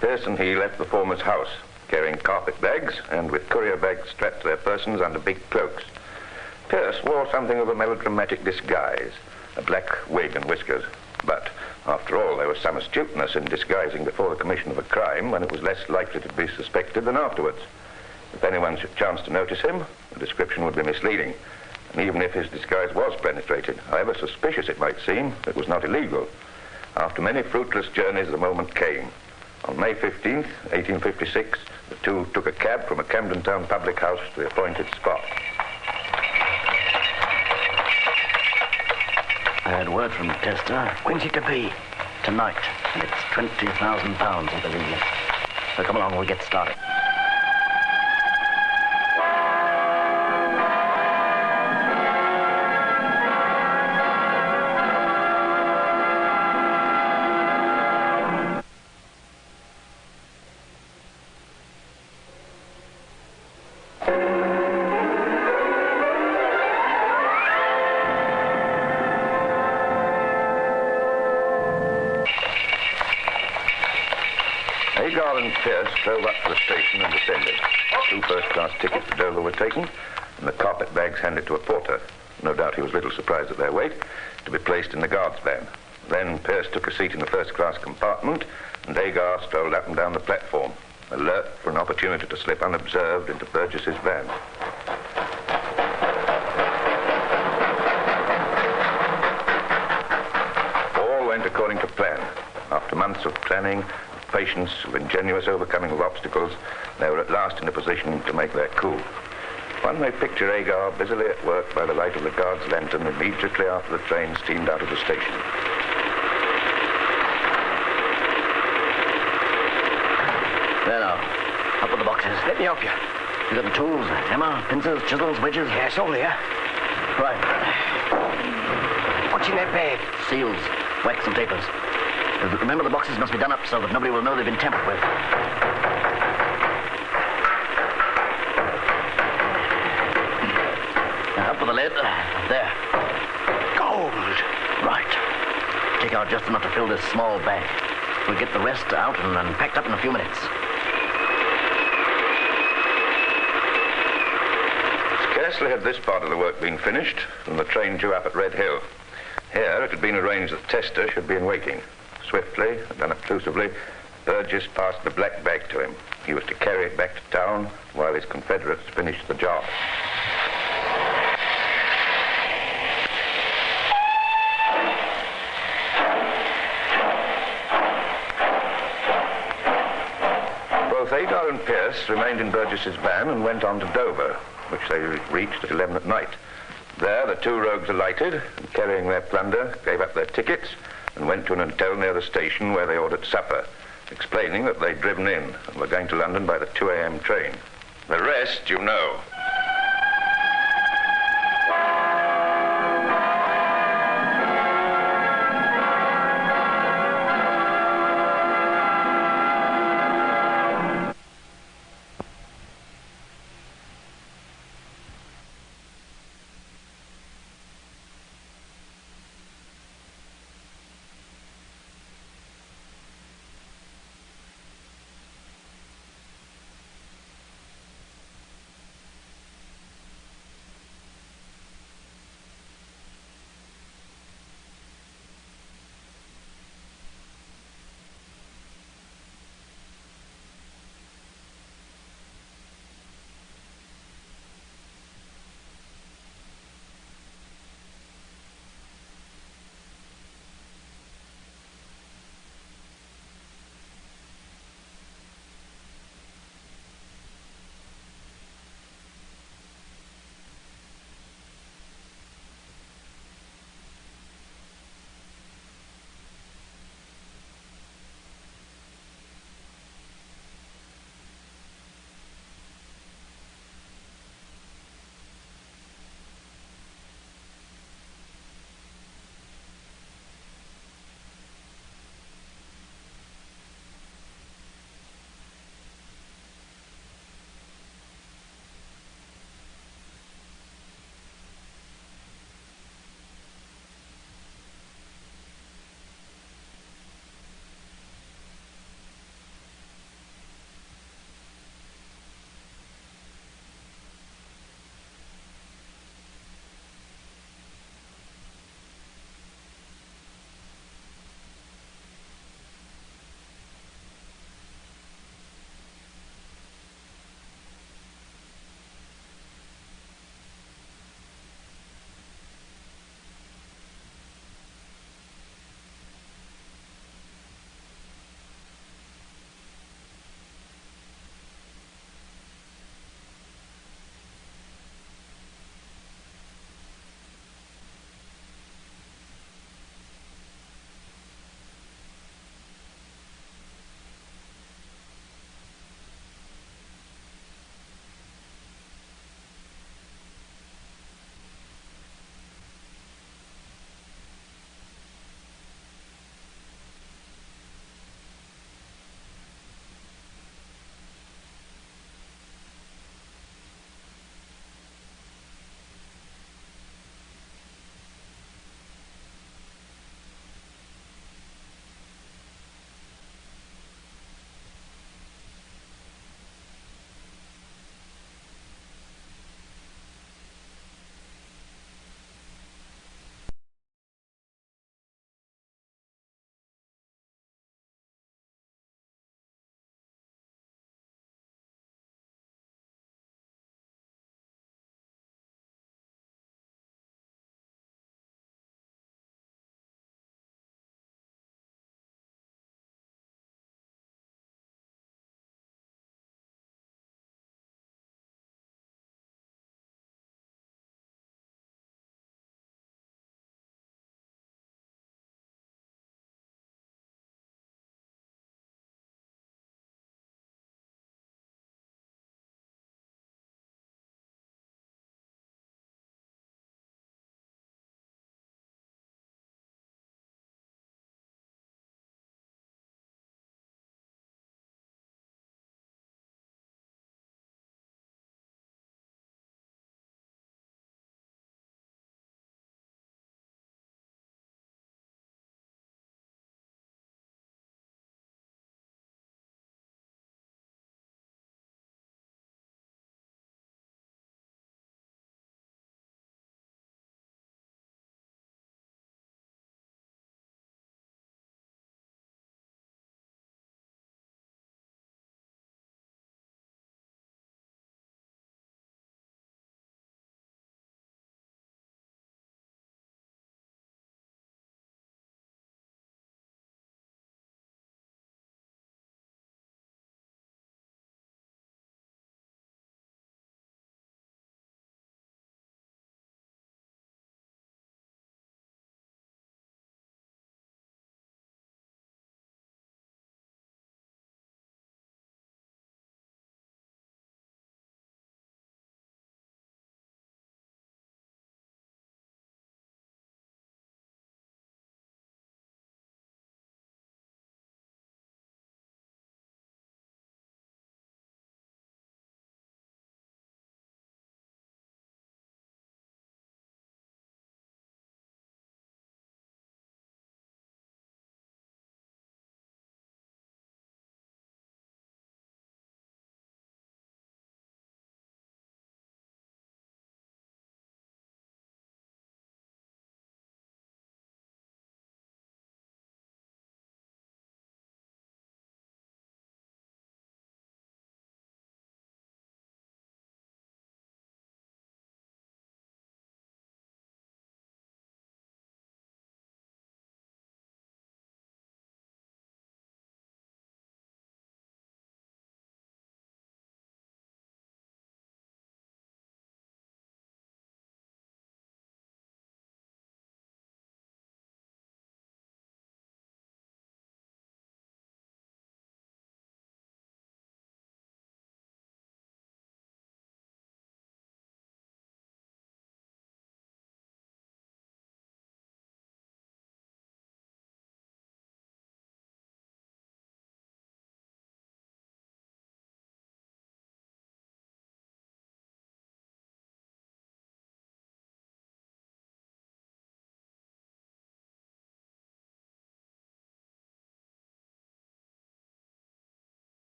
Pierce and he left the former's house, carrying carpet bags and with courier bags strapped to their persons under big cloaks. Pierce wore something of a melodramatic disguise, a black wig and whiskers. But, after all, there was some astuteness in disguising before the commission of a crime when it was less likely to be suspected than afterwards. If anyone should chance to notice him, the description would be misleading. And even if his disguise was penetrated, however suspicious it might seem, it was not illegal. After many fruitless journeys, the moment came. On May 15th, 1856, the two took a cab from a Camden Town public house to the appointed spot. I had word from Tester. When's it to be? Tonight. And it's £20,000, I believe. So come along, we'll get started. Agar and Pierce drove up to the station and descended. 2 first-class tickets to Dover were taken, and the carpet bags handed to a porter. No doubt he was little surprised at their weight, to be placed in the guard's van. Then Pierce took a seat in the first-class compartment, and Agar strolled up and down the platform, alert for an opportunity to slip unobserved into Burgess's van. All went according to plan. After months of planning, patience, of ingenious overcoming of obstacles, they were at last in a position to make their coup. One may picture Agar busily at work by the light of the guard's lantern immediately after the train steamed out of the station. There now. Up with the boxes. Let me help you. You got the tools, hammer, pincers, chisels, wedges? Yes, all here. Right. What's in that bag? Seals, wax and tapers. Remember, the boxes must be done up so that nobody will know they've been tampered with. Now, up with the lid. There. Gold. Right. Take out just enough to fill this small bag. We'll get the rest out and packed up in a few minutes. Scarcely had this part of the work been finished than the train drew up at Red Hill. Here it had been arranged that Tester should be in waiting. Swiftly and unobtrusively, Burgess passed the black bag to him. He was to carry it back to town while his confederates finished the job. Both Agar and Pierce remained in Burgess's van and went on to Dover, which they reached at 11 at night. There, the 2 rogues alighted, and carrying their plunder, gave up their tickets, and went to an hotel near the station where they ordered supper, explaining that they'd driven in and were going to London by the 2 a.m. train. The rest you know.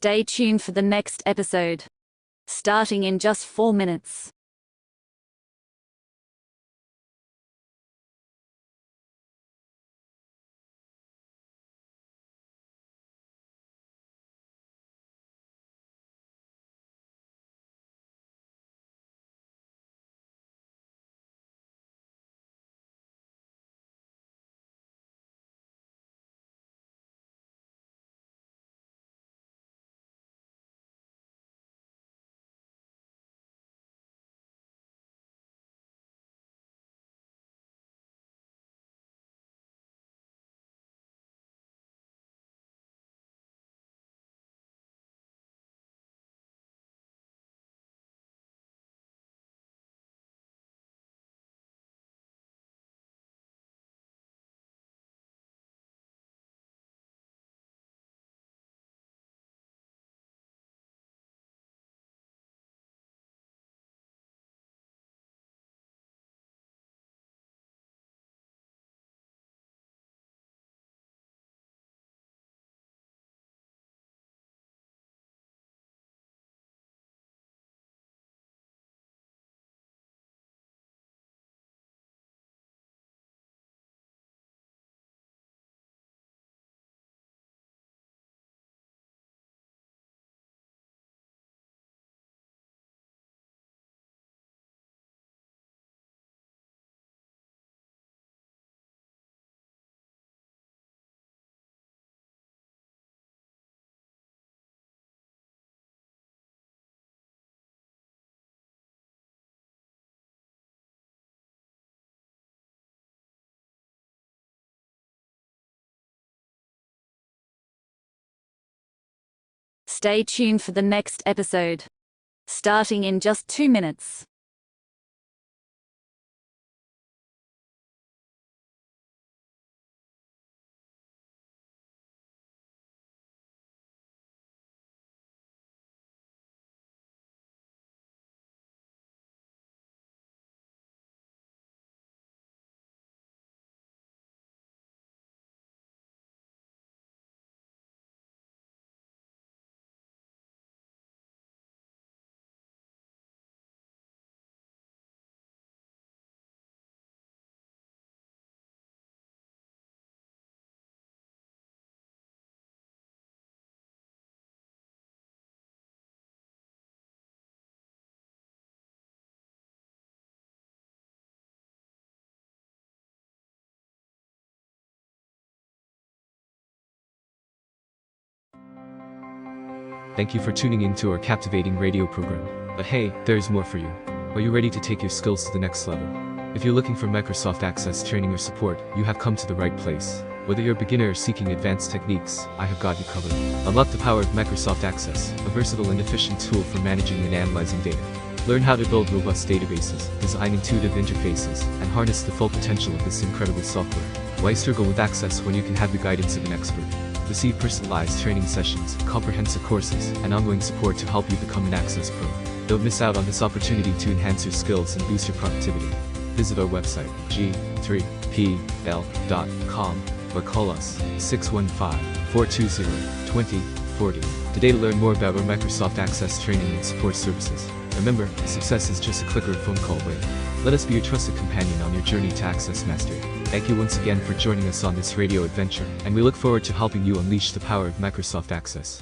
Stay tuned for the next episode, starting in just 4 minutes. Stay tuned for the next episode, starting in just 2 minutes. Thank you for tuning in to our captivating radio program. But hey, there's more for you. Are you ready to take your skills to the next level? If you're looking for Microsoft Access training or support, you have come to the right place. Whether you're a beginner or seeking advanced techniques, I have got you covered. Unlock the power of Microsoft Access, a versatile and efficient tool for managing and analyzing data. Learn how to build robust databases, design intuitive interfaces, and harness the full potential of this incredible software. Why struggle with Access when you can have the guidance of an expert? Receive personalized training sessions, comprehensive courses, and ongoing support to help you become an Access Pro. Don't miss out on this opportunity to enhance your skills and boost your productivity. Visit our website, g3pl.com, or call us 615-420-2040 today to learn more about our Microsoft Access training and support services. Remember, success is just a click or a phone call away. Let us be your trusted companion on your journey to Access Mastery. Thank you once again for joining us on this radio adventure, and we look forward to helping you unleash the power of Microsoft Access.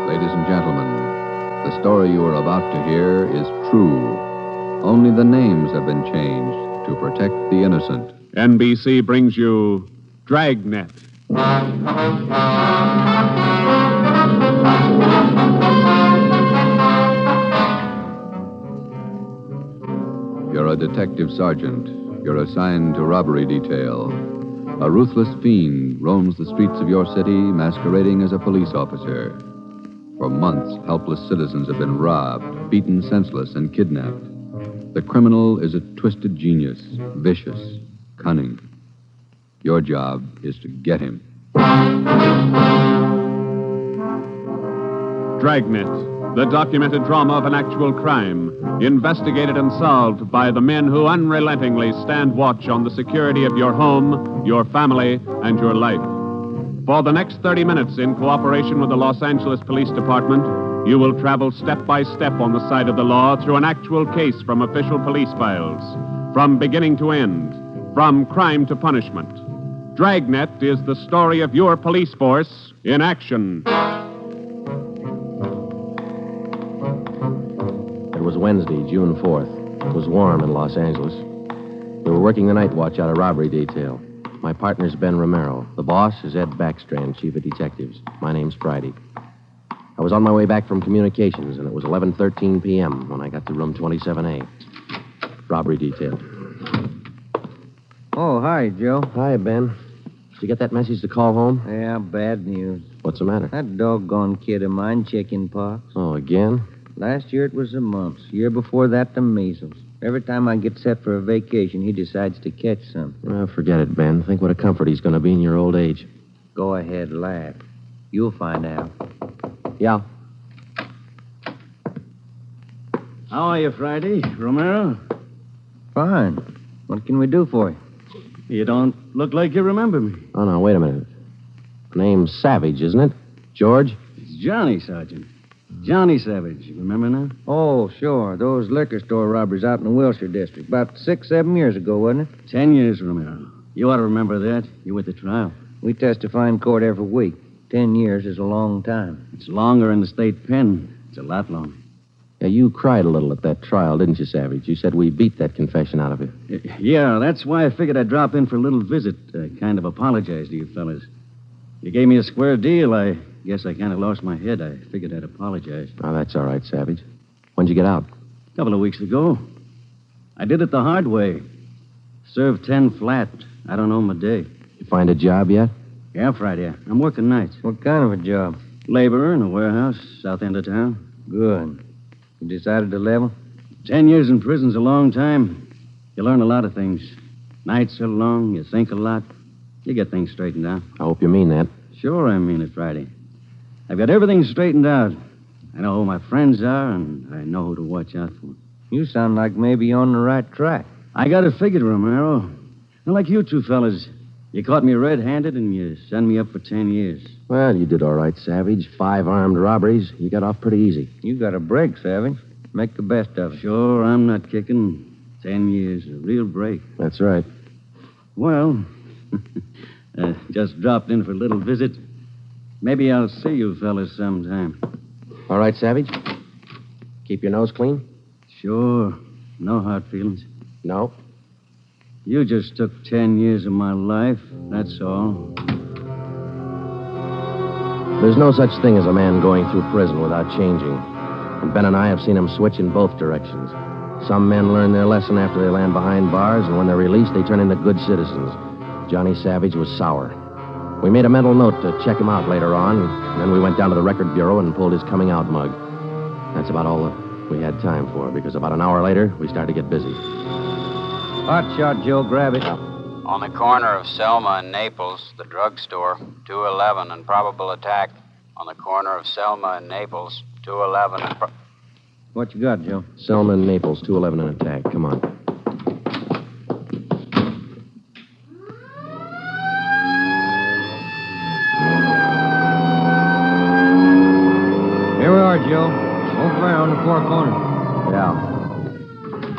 Ladies and gentlemen, the story you are about to hear is true. Only the names have been changed to protect the innocent. NBC brings you Dragnet. You're a detective sergeant. You're assigned to robbery detail. A ruthless fiend roams the streets of your city masquerading as a police officer. For months, helpless citizens have been robbed, beaten senseless, and kidnapped. The criminal is a twisted genius, vicious, cunning. Your job is to get him. Dragnet, the documented drama of an actual crime, investigated and solved by the men who unrelentingly stand watch on the security of your home, your family, and your life. For the next 30 minutes, in cooperation with the Los Angeles Police Department, you will travel step by step on the side of the law through an actual case from official police files, from beginning to end, from crime to punishment. Dragnet is the story of your police force in action. It was Wednesday, June 4th. It was warm in Los Angeles. We were working the night watch out of robbery detail. My partner's Ben Romero. The boss is Ed Backstrand, chief of detectives. My name's Friday. I was on my way back from communications, and it was 11:13 p.m. when I got to room 27A. Robbery detail. Oh, hi, Joe. Hi, Ben. Did you get that message to call home? Yeah, bad news. What's the matter? That doggone kid of mine, chicken pox. Oh, again? Last year it was the mumps. Year before that, the measles. Every time I get set for a vacation, he decides to catch something. Well, forget it, Ben. Think what a comfort he's going to be in your old age. Go ahead, laugh. You'll find out. Yeah. How are you, Friday? Romero? Fine. What can we do for you? You don't look like you remember me. Oh, no, wait a minute. Name's Savage, isn't it? George? It's Johnny, Sergeant. Johnny Savage. Remember now? Oh, sure. Those liquor store robberies out in the Wilshire district. About 6-7 years ago, wasn't it? 10 years, Romero. You ought to remember that. You were at the trial. We testify in court every week. 10 years is a long time. It's longer in the state pen. It's a lot longer. Yeah, you cried a little at that trial, didn't you, Savage? You said we beat that confession out of you. Yeah, that's why I figured I'd drop in for a little visit. Kind of apologize to you fellas. You gave me a square deal. I guess I kind of lost my head. I figured I'd apologize. Oh, that's all right, Savage. When'd you get out? A couple of weeks ago. I did it the hard way. Served 10 flat. I don't know my day. You find a job yet? Yeah, Friday. I'm working nights. What kind of a job? Laborer in a warehouse, south end of town. Good. You decided to level? 10 years in prison's a long time. You learn a lot of things. Nights are long, you think a lot. You get things straightened out. I hope you mean that. Sure I mean it, Friday. I've got everything straightened out. I know who my friends are, and I know who to watch out for. You sound like maybe you're on the right track. I got it figured, Romero. Not like you two fellas. You caught me red-handed, and you sent me up for 10 years. Well, you did all right, Savage. 5 armed robberies. You got off pretty easy. You got a break, Savage. Make the best of it. Sure, I'm not kicking. 10 years, a real break. That's right. Well, just dropped in for a little visit. Maybe I'll see you fellas sometime. All right, Savage? Keep your nose clean? Sure. No hard feelings. No? You just took 10 years of my life, that's all. There's no such thing as a man going through prison without changing. And Ben and I have seen him switch in both directions. Some men learn their lesson after they land behind bars, and when they're released, they turn into good citizens. Johnny Savage was sour. We made a mental note to check him out later on, and then we went down to the record bureau and pulled his coming out mug. That's about all that we had time for, because about an hour later, we started to get busy. Hot shot, Joe. Grab it. On the corner of Selma and Naples, the drugstore, 211 and probable attack. On the corner of Selma and Naples, 211 and... What you got, Joe? Selma and Naples, 211 and attack. Come on. Here we are, Joe. Over there on the four corners. Yeah.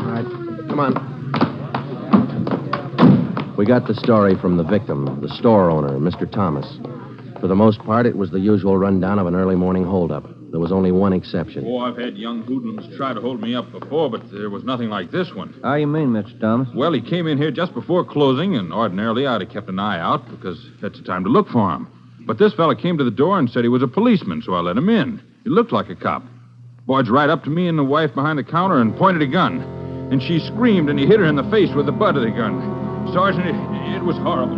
All right. Come on. We got the story from the victim, the store owner, Mr. Thomas. For the most part, it was the usual rundown of an early morning holdup. There was only one exception. Oh, I've had young hoodlums try to hold me up before, but there was nothing like this one. How you mean, Mr. Thomas? Well, he came in here just before closing, and ordinarily I'd have kept an eye out because that's the time to look for him. But this fella came to the door and said he was a policeman, so I let him in. He looked like a cop. Barged right up to me and the wife behind the counter and pointed a gun. And she screamed, and he hit her in the face with the butt of the gun. Sergeant, it was horrible.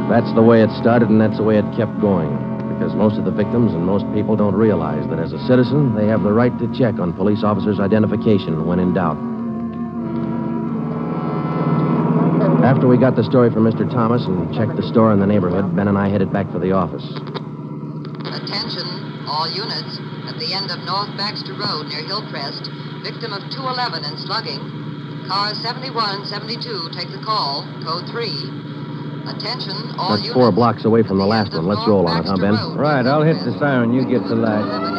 That's the way it started, and that's the way it kept going. Because most of the victims and most people don't realize that as a citizen, they have the right to check on police officers' identification when in doubt. After we got the story from Mr. Thomas and checked the store in the neighborhood, Ben and I headed back for the office. Attention, All units, at the end of North Baxter Road near Hillcrest, victim of 211 and slugging. Car 7172, take the call, code 3. Attention, all That's units. 4 blocks away from the last one. Let's roll on it, huh, Ben? Right, I'll hit the siren. You get the light.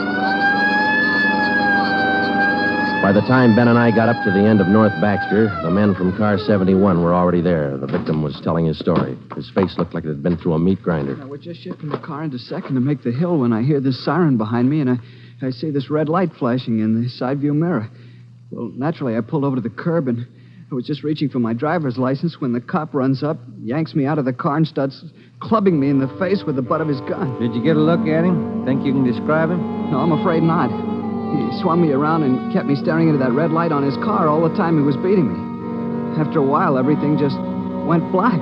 By the time Ben and I got up to the end of North Baxter, the men from car 71 were already there. The victim was telling his story. His face looked like it had been through a meat grinder. We're just shifting the car into second to make the hill when I hear this siren behind me, and I see this red light flashing in the side view mirror. Well, naturally, I pulled over to the curb, and I was just reaching for my driver's license when the cop runs up, yanks me out of the car, and starts clubbing me in the face with the butt of his gun. Did you get a look at him? Think you can describe him? No, I'm afraid not. He swung me around and kept me staring into that red light on his car all the time he was beating me. After a while, everything just went black.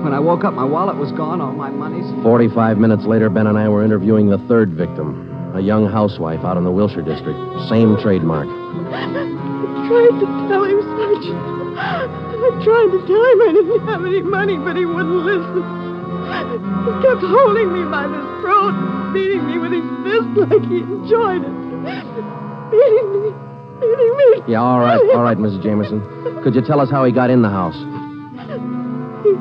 When I woke up, my wallet was gone, all my money's... 45 minutes later, Ben and I were interviewing the third victim, a young housewife out in the Wilshire district. Same trademark. I tried to tell him, Sergeant. I tried to tell him I didn't have any money, but he wouldn't listen. He kept holding me by the throat and beating me with his fist like he enjoyed it. Beating me. Yeah, all right, Mrs. Jameson. Could you tell us how he got in the house? He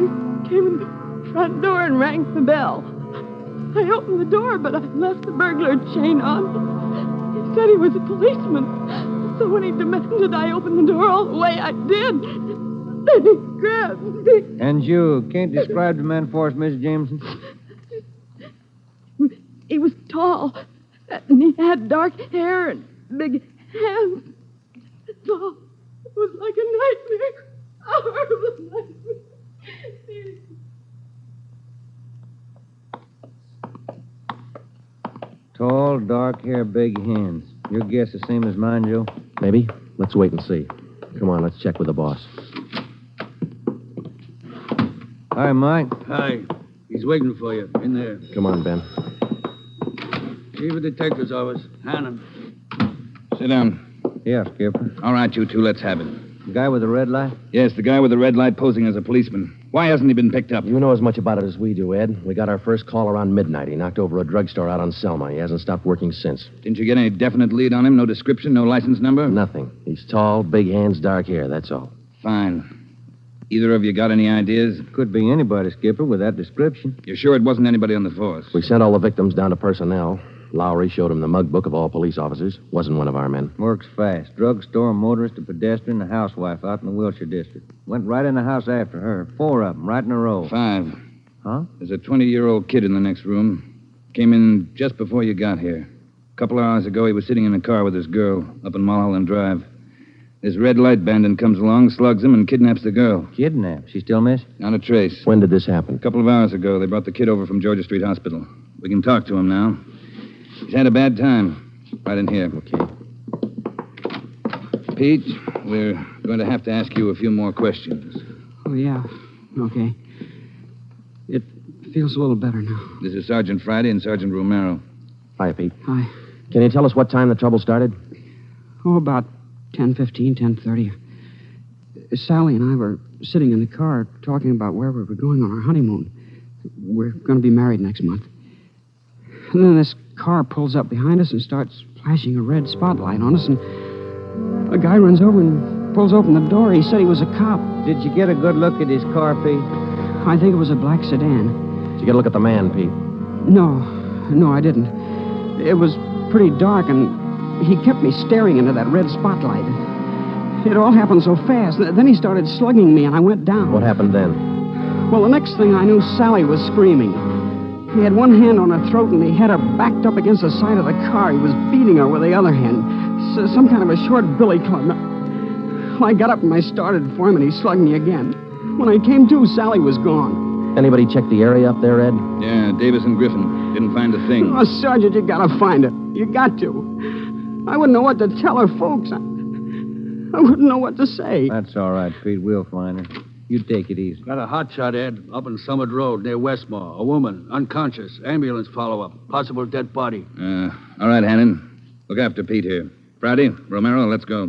came in the front door and rang the bell. I opened the door, but I left the burglar chain on. He said he was a policeman. So when he demanded I open the door all the way, I did. Then he grabbed me. And you can't describe the man for us, Miss Jameson? He was tall, and he had dark hair and big hands. That's all. It was like a nightmare. A horrible nightmare. Tall, dark hair, big hands. Your guess the same as mine, Joe? Maybe. Let's wait and see. Come on, let's check with the boss. Hi, Mike. Hi. He's waiting for you in there. Come on, Ben. Chief of Detective's office. Hannon. Sit down. Yeah, Skipper. All right, you two, let's have it. The guy with the red light? Yes, the guy with the red light posing as a policeman. Why hasn't he been picked up? You know as much about it as we do, Ed. We got our first call around midnight. He knocked over a drugstore out on Selma. He hasn't stopped working since. Didn't you get any definite lead on him? No description, no license number? Nothing. He's tall, big hands, dark hair, that's all. Fine. Either of you got any ideas? Could be anybody, Skipper, with that description. You're sure it wasn't anybody on the force? We sent all the victims down to personnel. Lowry showed him the mug book of all police officers. Wasn't one of our men. Works fast. Drugstore, a motorist, a pedestrian, a housewife out in the Wilshire district. Went right in the house after her. 4 of them, right in a row. 5. Huh? There's a 20-year-old kid in the next room. Came in just before you got here. A couple of hours ago, he was sitting in a car with his girl up in Mulholland Drive. This red light bandit comes along, slugs him, and kidnaps the girl. Kidnapped? She still missing? Not a trace. When did this happen? A couple of hours ago. They brought the kid over from Georgia Street Hospital. We can talk to him now. He's had a bad time. Right in here. Okay. Pete, we're going to have to ask you a few more questions. Oh, yeah. Okay. It feels a little better now. This is Sergeant Friday and Sergeant Romero. Hi, Pete. Hi. Can you tell us what time the trouble started? Oh, about 10:15, 10:30. Sally and I were sitting in the car talking about where we were going on our honeymoon. We're going to be married next month. And then this car pulls up behind us and starts flashing a red spotlight on us, and a guy runs over and pulls open the door. He said he was a cop. Did you get a good look at his car, Pete? I think it was a black sedan. Did you get a look at the man, Pete? No, I didn't. It was pretty dark, and he kept me staring into that red spotlight. It all happened so fast. Then he started slugging me, and I went down. What happened then? Well, the next thing I knew, Sally was screaming. He had one hand on her throat, and he had her backed up against the side of the car. He was beating her with the other hand. Some kind of a short billy club. Well, I got up and I started for him, and he slugged me again. When I came to, Sally was gone. Anybody check the area up there, Ed? Yeah, Davis and Griffin. Didn't find a thing. Oh, Sergeant, you gotta find it. You got to. I wouldn't know what to tell her folks. I wouldn't know what to say. That's all right, Pete. We'll find her. You take it easy. Got a hotshot, Ed, up on Summit Road near Westmore. A woman, unconscious. Ambulance follow-up. Possible dead body. All right, Hannon. Look after Pete here. Friday, Romero, let's go.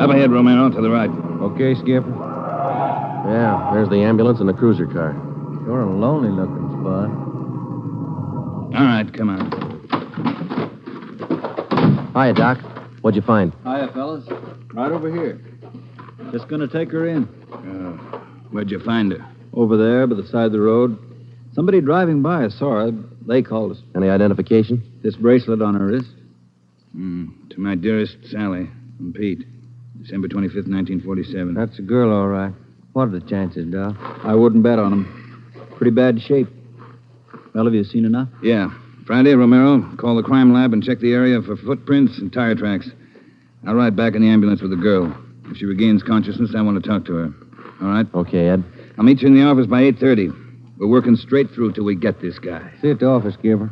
Up ahead, Romero, to the right. Okay, Skipper. Yeah, there's the ambulance and the cruiser car. Sure lonely looking. Bud. All right, come on. Hiya, Doc. What'd you find? Hiya, fellas. Right over here. Just gonna take her in. Where'd you find her? Over there, by the side of the road. Somebody driving by saw her. They called us. Any identification? This bracelet on her wrist. To my dearest Sally, from Pete. December 25th, 1947. That's a girl, all right. What are the chances, Doc? I wouldn't bet on them. Pretty bad shape. Well, have you seen enough? Yeah. Friday, Romero, call the crime lab and check the area for footprints and tire tracks. I'll ride back in the ambulance with the girl. If she regains consciousness, I want to talk to her. All right? Okay, Ed. I'll meet you in the office by 8:30. We're working straight through till we get this guy. See you at the office, Gibber.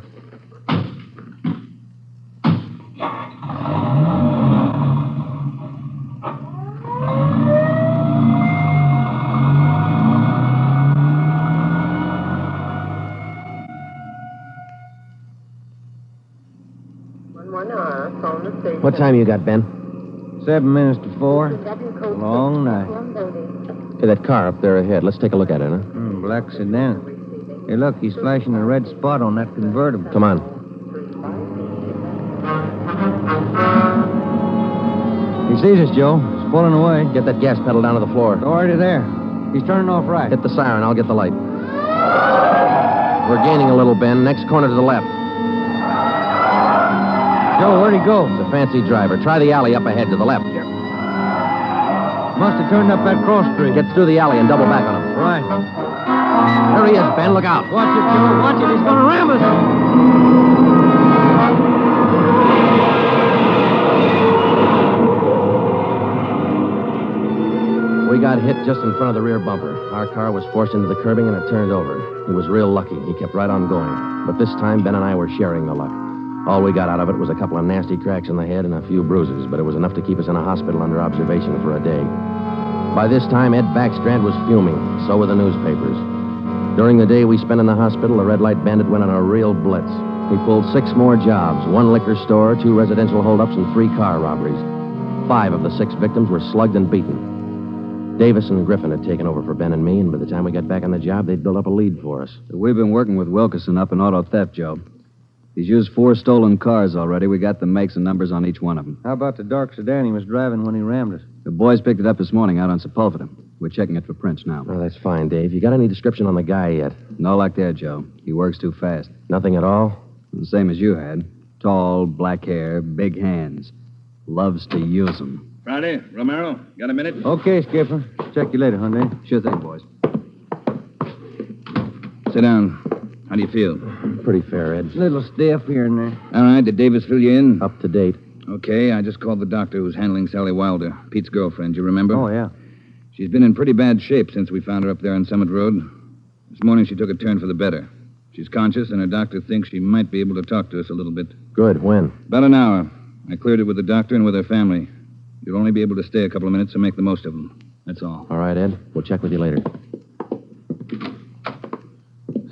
What time you got, Ben? 7 minutes to 4. Long night. Hey, that car up there ahead. Let's take a look at it, huh? Black sedan. Hey, look, he's flashing a red spot on that convertible. Come on. He sees us, Joe. He's pulling away. Get that gas pedal down to the floor. It's already there. He's turning off right. Hit the siren. I'll get the light. We're gaining a little, Ben. Next corner to the left. Joe, where'd he go? It's a fancy driver. Try the alley up ahead to the left. Must have turned up that cross street. Get through the alley and double back on him. Right. There he is, Ben. Look out. Watch it, Joe. Watch it. He's going to ram us. We got hit just in front of the rear bumper. Our car was forced into the curbing and it turned over. He was real lucky. He kept right on going. But this time, Ben and I were sharing the luck. All we got out of it was a couple of nasty cracks in the head and a few bruises, but it was enough to keep us in a hospital under observation for a day. By this time, Ed Backstrand was fuming. So were the newspapers. During the day we spent in the hospital, the Red Light Bandit went on a real blitz. He pulled 6 more jobs, 1 liquor store, 2 residential holdups, and 3 car robberies. 5 of the 6 victims were slugged and beaten. Davis and Griffin had taken over for Ben and me, and by the time we got back on the job, they'd built up a lead for us. We've been working with Wilkerson up in auto theft, Joe. He's used 4 stolen cars already. We got the makes and numbers on each one of them. How about the dark sedan he was driving when he rammed us? The boys picked it up this morning out on Sepulveda. We're checking it for prints now. Oh, that's fine, Dave. You got any description on the guy yet? No luck there, Joe. He works too fast. Nothing at all? The same as you had. Tall, black hair, big hands. Loves to use them. Friday, Romero, got a minute? Okay, Skipper. Check you later, Hyundai. Sure thing, boys. Sit down. How do you feel? Pretty fair, Ed. Little stiff here and there. All right, did Davis fill you in? Up to date. Okay, I just called the doctor who's handling Sally Wilder, Pete's girlfriend, you remember? Oh, yeah. She's been in pretty bad shape since we found her up there on Summit Road. This morning she took a turn for the better. She's conscious, and her doctor thinks she might be able to talk to us a little bit. Good. When? About an hour. I cleared it with the doctor and with her family. You'll only be able to stay a couple of minutes, so make the most of them. That's all. All right, Ed. We'll check with you later.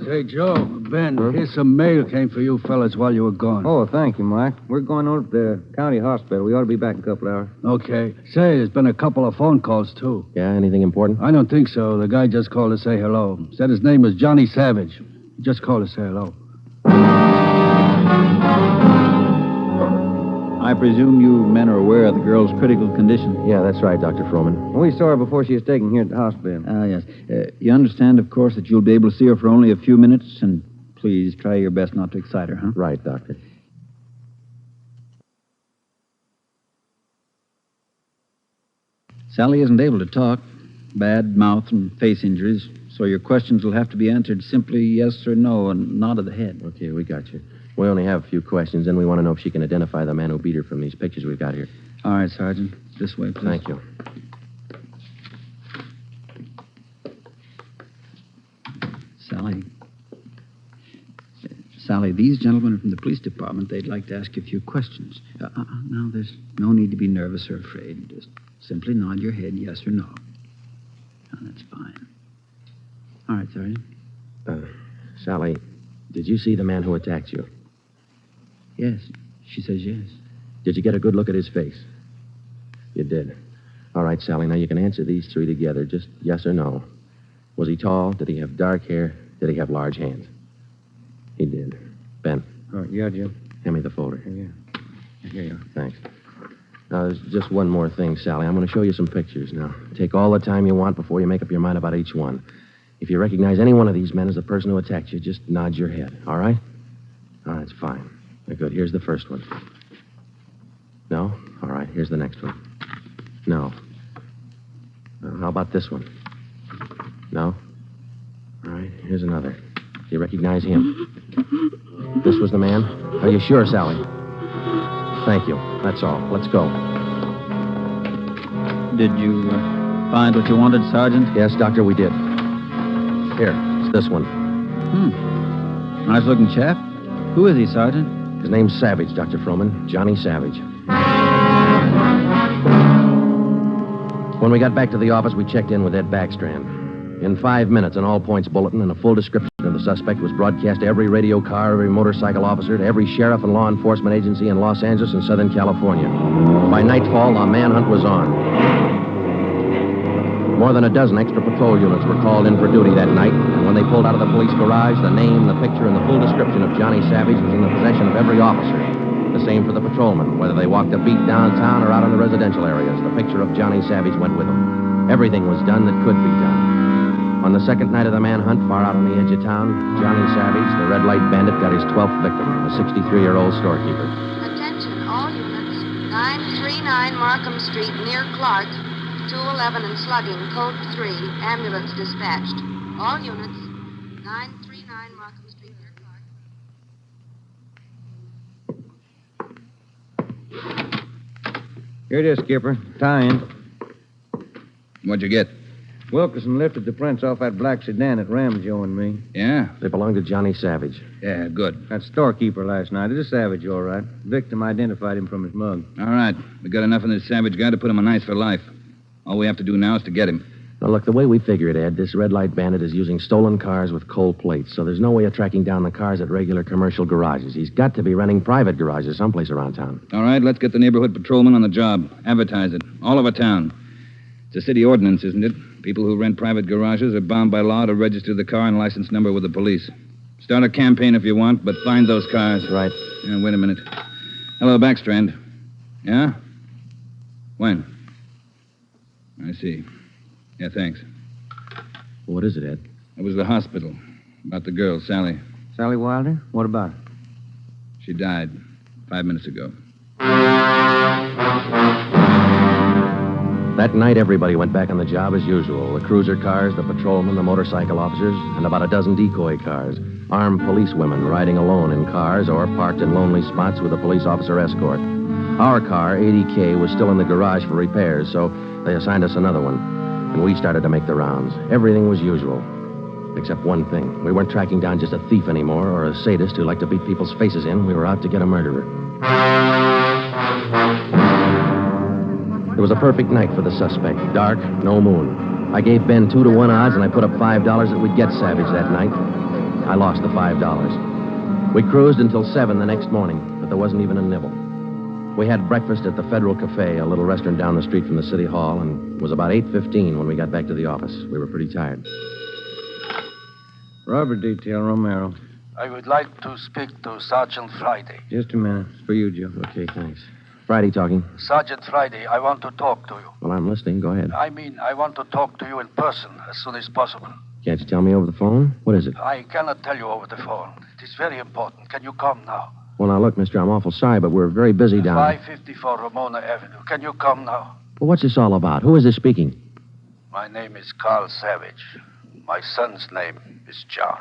Say, Joe, Ben, here's some mail came for you fellas while you were gone. Oh, thank you, Mike. We're going over to the county hospital. We ought to be back in a couple hours. Okay. Say, there's been a couple of phone calls, too. Yeah, anything important? I don't think so. The guy just called to say hello. Said his name was Johnny Savage. He just called to say hello. I presume you men are aware of the girl's critical condition. Yeah, that's right, Dr. Froman. We saw her before she was taken here at the hospital. Yes. You understand, of course, that you'll be able to see her for only a few minutes, and please try your best not to excite her, huh? Right, Doctor. Sally isn't able to talk. Bad mouth and face injuries, so your questions will have to be answered simply yes or no and nod of the head. Okay, we got you. We only have a few questions, and we want to know if she can identify the man who beat her from these pictures we've got here. All right, Sergeant. This way, please. Thank you. Sally, these gentlemen are from the police department. They'd like to ask you a few questions. Now, there's no need to be nervous or afraid. Just simply nod your head yes or no. Oh, that's fine. All right, Sergeant. Sally, did you see the man who attacked you? Yes. She says yes. Did you get a good look at his face? You did. All right, Sally, now you can answer these 3 together. Just yes or no. Was he tall? Did he have dark hair? Did he have large hands? He did. Ben. Oh, yeah, Jim. Hand me the folder. Yeah. Here you are. Thanks. Now, there's just one more thing, Sally. I'm going to show you some pictures. Now, take all the time you want before you make up your mind about each one. If you recognize any one of these men as the person who attacked you, just nod your head, all right? All right, it's fine. Good. Here's the first one. No? All right, here's the next one. No. How about this one? No? All right, here's another. Do you recognize him? This was the man? Are you sure, Sally? Thank you. That's all. Let's go. Did you find what you wanted, Sergeant? Yes, Doctor, we did. Here, it's this one. Nice-looking chap. Who is he, Sergeant? His name's Savage, Dr. Froman. Johnny Savage. When we got back to the office, we checked in with Ed Backstrand. In 5 minutes, an all-points bulletin and a full description of the suspect was broadcast to every radio car, every motorcycle officer, to every sheriff and law enforcement agency in Los Angeles and Southern California. By nightfall, the manhunt was on. More than a dozen extra patrol units were called in for duty that night, and when they pulled out of the police garage, the name, the picture, and the full description of Johnny Savage was in the possession of every officer. The same for the patrolmen, whether they walked a beat downtown or out in the residential areas. The picture of Johnny Savage went with them. Everything was done that could be done. On the second night of the manhunt, far out on the edge of town, Johnny Savage, the red light bandit, got his 12th victim, a 63-year-old storekeeper. Attention, all units. 939 Markham Street, near Clark. 211 and slugging, code 3, ambulance dispatched. All units, 939 Markham Street, near Clark. Here it is, Skipper. Tie-in. What'd you get? Wilkerson lifted the prints off that black sedan that rammed Joe and me. Yeah? They belong to Johnny Savage. Yeah, good. That storekeeper last night. It is Savage, all right. Victim identified him from his mug. All right. We got enough of this Savage guy to put him on ice for life. All we have to do now is to get him. Now, look, the way we figure it, Ed, this red light bandit is using stolen cars with cold plates, so there's no way of tracking down the cars at regular commercial garages. He's got to be renting private garages someplace around town. All right, let's get the neighborhood patrolman on the job. Advertise it. All over town. It's a city ordinance, isn't it? People who rent private garages are bound by law to register the car and license number with the police. Start a campaign if you want, but find those cars. Right. Yeah, wait a minute. Hello, Backstrand. Yeah? When? I see. Yeah, thanks. What is it, Ed? It was the hospital. About the girl, Sally. Sally Wilder? What about her? She died 5 minutes ago. That night, everybody went back on the job as usual. The cruiser cars, the patrolmen, the motorcycle officers, and about a dozen decoy cars. Armed policewomen riding alone in cars or parked in lonely spots with a police officer escort. Our car, 80K, was still in the garage for repairs, so they assigned us another one. And we started to make the rounds. Everything was usual. Except one thing. We weren't tracking down just a thief anymore or a sadist who liked to beat people's faces in. We were out to get a murderer. It was a perfect night for the suspect. Dark, no moon. I gave Ben 2-to-1 odds, and I put up $5 that we'd get Savage that night. I lost the $5. We cruised until 7 the next morning, but there wasn't even a nibble. We had breakfast at the Federal Cafe, a little restaurant down the street from the city hall, and it was about 8:15 when we got back to the office. We were pretty tired. Robbery detail, Romero. I would like to speak to Sergeant Friday. Just a minute. It's for you, Joe. Okay, thanks. Friday talking. Sergeant Friday, I want to talk to you. Well, I'm listening. Go ahead. I want to talk to you in person as soon as possible. Can't you tell me over the phone? What is it? I cannot tell you over the phone. It is very important. Can you come now? Well, now, look, mister, I'm awful sorry, but we're very busy down... 554 Ramona Avenue. Can you come now? Well, what's this all about? Who is this speaking? My name is Carl Savage. My son's name is John.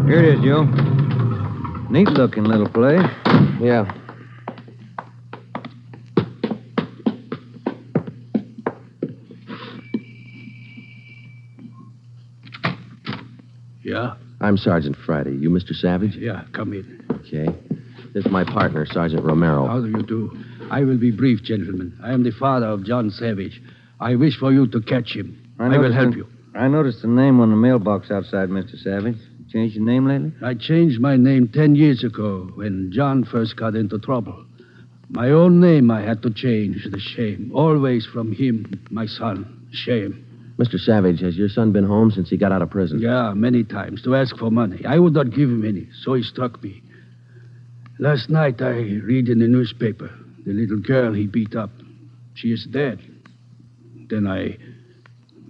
Here it is, Joe. Neat-looking little place. Yeah. Yeah? I'm Sergeant Friday. You Mr. Savage? Yeah, come in. Okay. This is my partner, Sergeant Romero. How do you do? I will be brief, gentlemen. I am the father of John Savage. I wish for you to catch him. I will help you. I noticed the name on the mailbox outside, Mr. Savage. Changed your name lately? I changed my name 10 years ago when John first got into trouble. My own name I had to change. The shame. Always from him, my son. Shame. Mr. Savage, has your son been home since he got out of prison? Yeah, many times to ask for money. I would not give him any, so he struck me. Last night I read in the newspaper the little girl he beat up. She is dead. Then I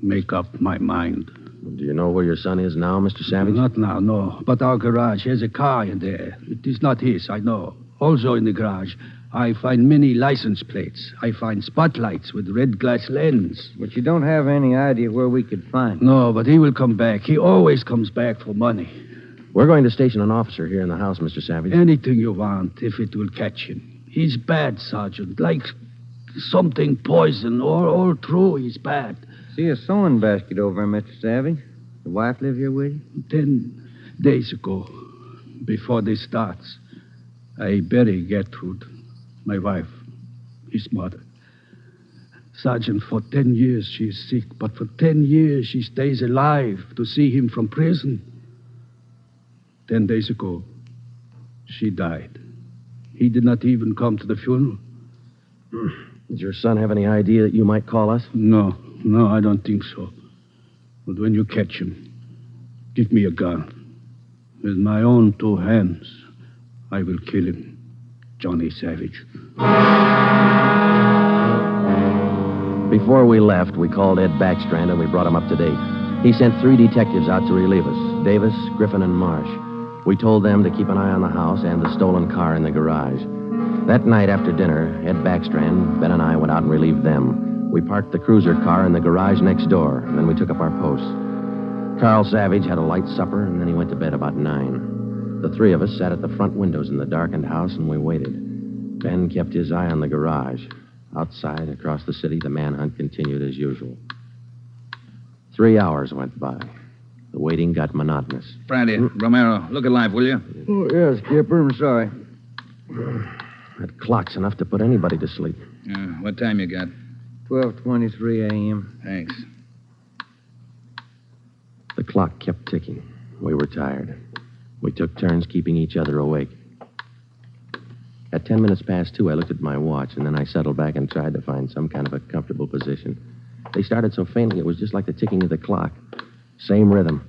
make up my mind. Do you know where your son is now, Mr. Savage? Not now, no. But our garage has a car in there. It is not his, I know. Also in the garage, I find many license plates. I find spotlights with red glass lens. But you don't have any idea where we could find him. No, but he will come back. He always comes back for money. We're going to station an officer here in the house, Mr. Savage. Anything you want, if it will catch him. He's bad, Sergeant. Like something poison. All through, he's bad. See a sewing basket over him, Mr. Savage. The wife live here with you? 10 days ago, before this starts, I bury Gertrude, my wife, his mother. Sergeant, for 10 years she is sick, but for 10 years she stays alive to see him from prison. 10 days ago, she died. He did not even come to the funeral. Does your son have any idea that you might call us? No, I don't think so. But when you catch him, give me a gun. With my own 2 hands, I will kill him. Johnny Savage. Before we left, we called Ed Backstrand and we brought him up to date. He sent 3 detectives out to relieve us, Davis, Griffin, and Marsh. We told them to keep an eye on the house and the stolen car in the garage. That night after dinner, Ed Backstrand, Ben, and I went out and relieved them. We parked the cruiser car in the garage next door, and then we took up our posts. Carl Savage had a light supper, and then he went to bed about 9. The 3 of us sat at the front windows in the darkened house, and we waited. Ben kept his eye on the garage. Outside, across the city, the manhunt continued as usual. 3 hours went by. The waiting got monotonous. Brandy, Romero, look alive, will you? Oh, yes, Skipper. I'm sorry. That clock's enough to put anybody to sleep. What time you got? 12:23 a.m. Thanks. The clock kept ticking. We were tired. We took turns keeping each other awake. At 10 minutes past 2, I looked at my watch, and then I settled back and tried to find some kind of a comfortable position. They started so faintly, it was just like the ticking of the clock. Same rhythm.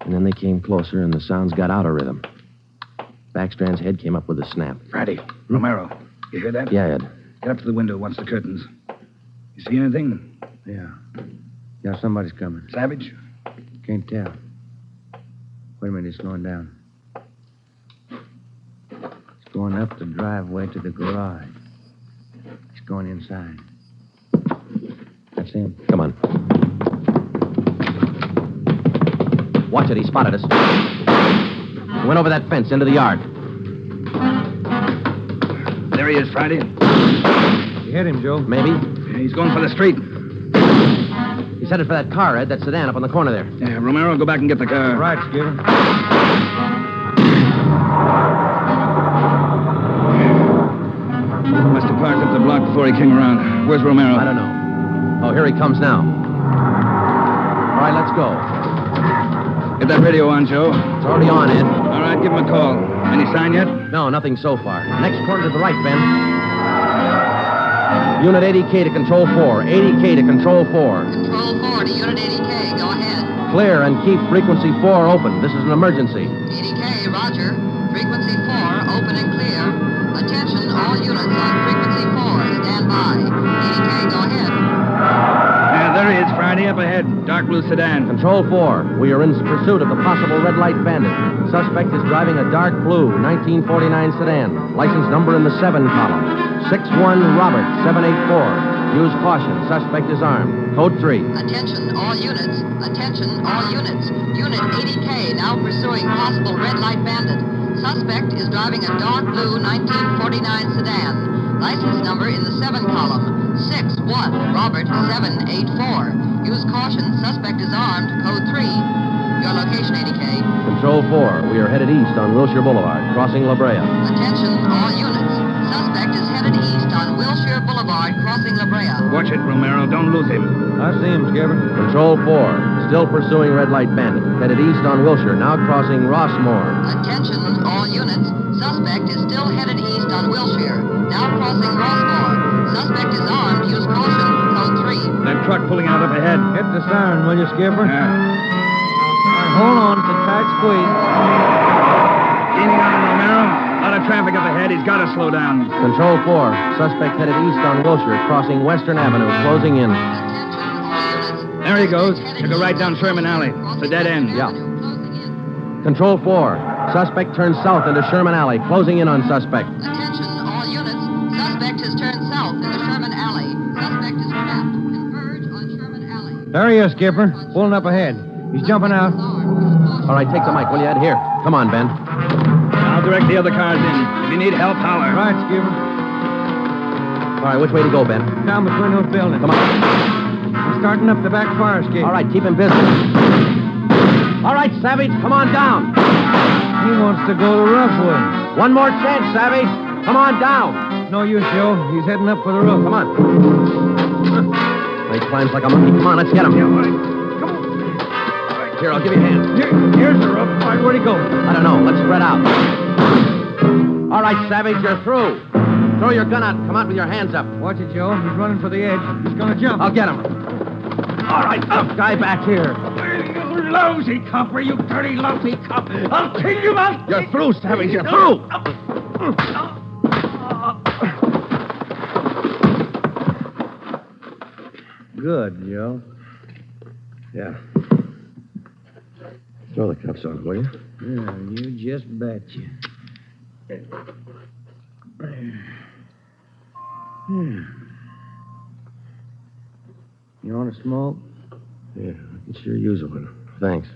And then they came closer, and the sounds got out of rhythm. Backstrand's head came up with a snap. Brandy, Romero, you hear that? Yeah, Ed. Get up to the window, watch the curtains. You see anything? Yeah. Yeah, somebody's coming. Savage? Can't tell. Wait a minute, it's slowing down. It's going up the driveway to the garage. It's going inside. That's him. Come on. Watch it, he spotted us. He went over that fence into the yard. There he is, Friday. You hit him, Joe? Maybe. Yeah, he's going for the street. He's headed for that car, Ed, that sedan up on the corner there. Yeah, Romero, go back and get the car. Right, Skipper. Must have parked up the block before he came around. Where's Romero? I don't know. Oh, here he comes now. All right, let's go. Get that radio on, Joe. It's already on, Ed. All right, give him a call. Any sign yet? No, nothing so far. Next corner to the right, Ben. Unit 80K to Control 4. 80K to Control 4. Control 4 to Unit 80K. Go ahead. Clear and keep frequency 4 open. This is an emergency. 80K, roger. Frequency 4, open and clear. Attention, all units on frequency 4. Stand by. 80K, go ahead. Yeah, there he is, Friday, up ahead. Dark blue sedan. Control 4. We are in pursuit of the possible red light bandit. Suspect is driving a dark blue 1949 sedan. License number in the 7 column. 61 Robert 784. Use caution. Suspect is armed. Code 3. Attention, all units. Attention, all units. Unit 80K now pursuing possible red light bandit. Suspect is driving a dark blue 1949 sedan. License number in the 7 column. 61 Robert 784. Use caution. Suspect is armed. Code 3. Your location, 80K. Control 4. We are headed east on Wilshire Boulevard, crossing La Brea. Attention, all units. Suspect is headed east on Wilshire Boulevard, crossing La Brea. Watch it, Romero. Don't lose him. I see him, Skipper. Control 4. Still pursuing red light bandit. Headed east on Wilshire, now crossing Rossmore. Attention, all units. Suspect suspect is still headed east on Wilshire. Now crossing Rossmore. Suspect is armed. Use caution. Code 3. That truck pulling out up ahead. Hit the siren, will you, Skipper? Yeah. All right, hold on. It's a tight squeeze. Gaining on him, Romero. A lot of traffic up ahead. He's got to slow down. Control 4. Suspect headed east on Wilshire, crossing Western Avenue, closing in. There he goes. Took a right down Sherman Alley. It's a dead end. Yeah. Control 4. Suspect turns south into Sherman Alley, closing in on suspect. Attention, all units. Suspect has turned south into Sherman Alley. Suspect is trapped. Converge on Sherman Alley. There he is, Skipper. Pulling up ahead. He's jumping out. All right, take the mic, will you, Ed? Here. Come on, Ben. I'll direct the other cars in. If you need help, holler. Right, Skipper. All right, which way to go, Ben? Down between those buildings. Come on. He's starting up the back fire escape. All right, keep him busy. All right, Savage, come on down. He wants to go to Roughwood. One more chance, Savage. Come on down. No use, Joe. He's heading up for the roof. Come on. He climbs like a monkey. Come on, let's get him. Yeah, all right. Come on. All right, here, I'll give you a hand. Here's the roof. All right, where'd he go? I don't know. Let's spread out. All right, Savage, you're through. Throw your gun out. Come out with your hands up. Watch it, Joe. He's running for the edge. He's going to jump. I'll get him. All right, up, guy back here. You lousy copper, you dirty, lousy cop. I'll kill you, man. You're through, Savage. You're through. Good, Joe. Yeah. Throw the cuffs on, will you? Yeah, you just betcha. You want to smoke? Yeah, I can sure use one. Thanks.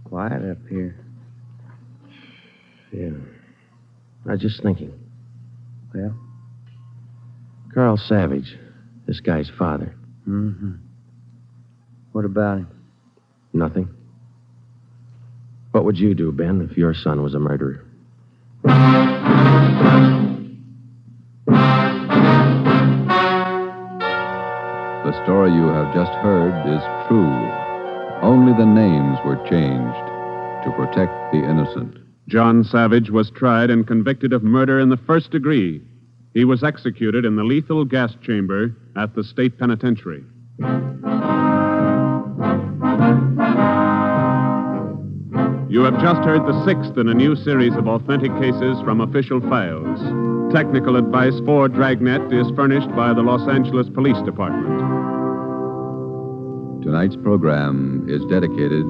Quiet up here. Yeah. I was just thinking. Well? Carl Savage, this guy's father. Mm-hmm. What about him? Nothing. What would you do, Ben, if your son was a murderer? The story you have just heard is true. Only the names were changed to protect the innocent. John Savage was tried and convicted of murder in the first degree. He was executed in the lethal gas chamber at the state penitentiary. You have just heard the sixth in a new series of authentic cases from official files. Technical advice for Dragnet is furnished by the Los Angeles Police Department. Tonight's program is dedicated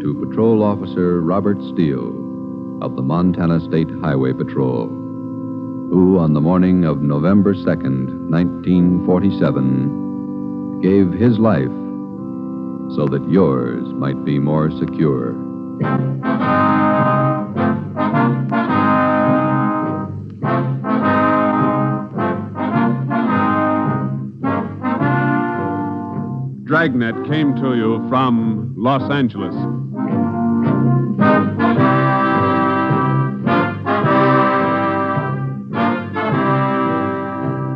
to Patrol Officer Robert Steele of the Montana State Highway Patrol, who on the morning of November 2nd, 1947, gave his life so that yours might be more secure. Dragnet came to you from Los Angeles.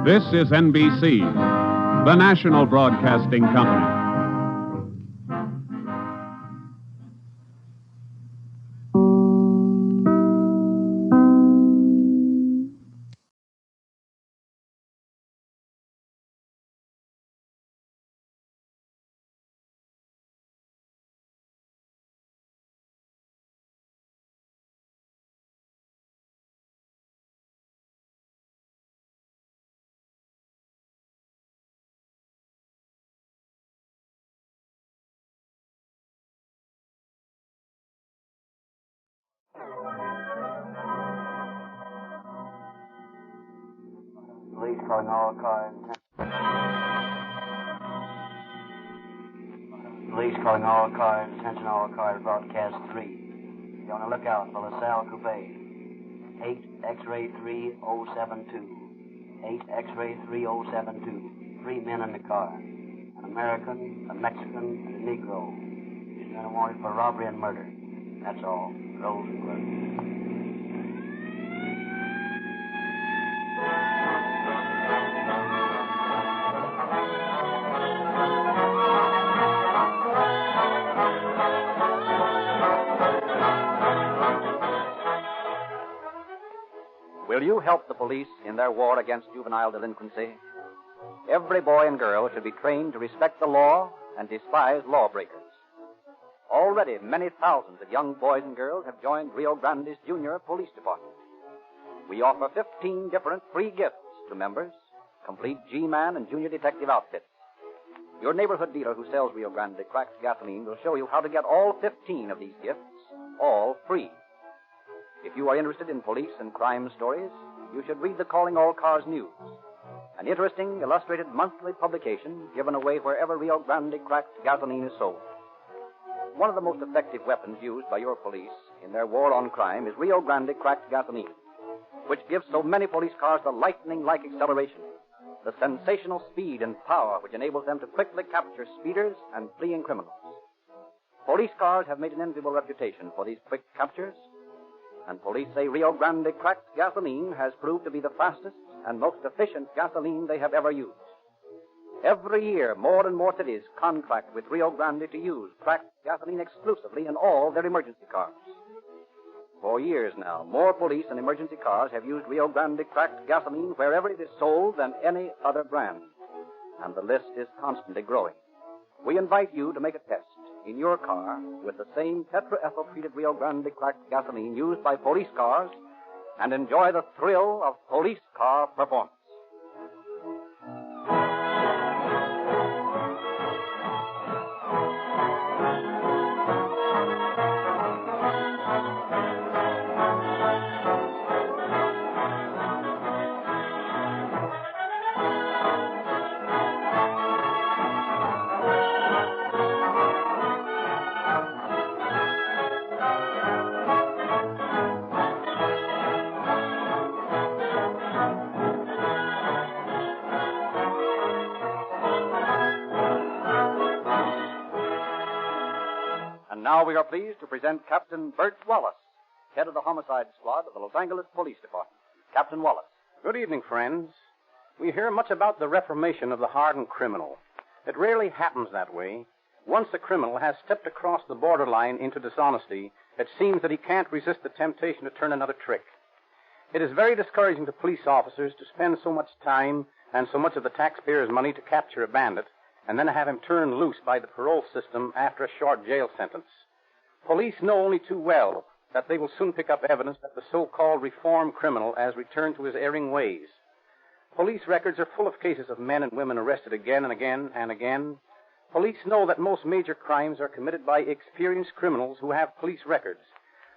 This is NBC, the national broadcasting company. Police calling all cars. Police calling all cars. Attention all cars. Broadcast 3. Be on the lookout for LaSalle Coupe. 8 X-ray 3072. 8 X-ray 3072. 3 men in the car. An American, a Mexican, and a Negro. He's been wanted for robbery and murder. That's all. Rosenberg. you help the police in their war against juvenile delinquency? Every boy and girl should be trained to respect the law and despise lawbreakers. Already, many thousands of young boys and girls have joined Rio Grande's Junior Police Department. We offer 15 different free gifts to members, complete G-Man and Junior Detective outfits. Your neighborhood dealer who sells Rio Grande cracked gasoline will show you how to get all 15 of these gifts, all free. If you are interested in police and crime stories, you should read the Calling All Cars News, an interesting illustrated monthly publication given away wherever Rio Grande cracked gasoline is sold. One of the most effective weapons used by your police in their war on crime is Rio Grande cracked gasoline, which gives so many police cars the lightning-like acceleration, the sensational speed and power which enables them to quickly capture speeders and fleeing criminals. Police cars have made an enviable reputation for these quick captures, and police say Rio Grande cracked gasoline has proved to be the fastest and most efficient gasoline they have ever used. Every year, more and more cities contract with Rio Grande to use cracked gasoline exclusively in all their emergency cars. For years now, more police and emergency cars have used Rio Grande cracked gasoline wherever it is sold than any other brand, and the list is constantly growing. We invite you to make a test in your car with the same tetraethyl-treated Rio Grande cracked gasoline used by police cars and enjoy the thrill of police car performance. Now we are pleased to present Captain Bert Wallace, head of the homicide squad of the Los Angeles Police Department. Captain Wallace. Good evening, friends. We hear much about the reformation of the hardened criminal. It rarely happens that way. Once a criminal has stepped across the borderline into dishonesty, it seems that he can't resist the temptation to turn another trick. It is very discouraging to police officers to spend so much time and so much of the taxpayers' money to capture a bandit and then have him turned loose by the parole system after a short jail sentence. Police know only too well that they will soon pick up evidence that the so-called reformed criminal has returned to his erring ways. Police records are full of cases of men and women arrested again and again and again. Police know that most major crimes are committed by experienced criminals who have police records.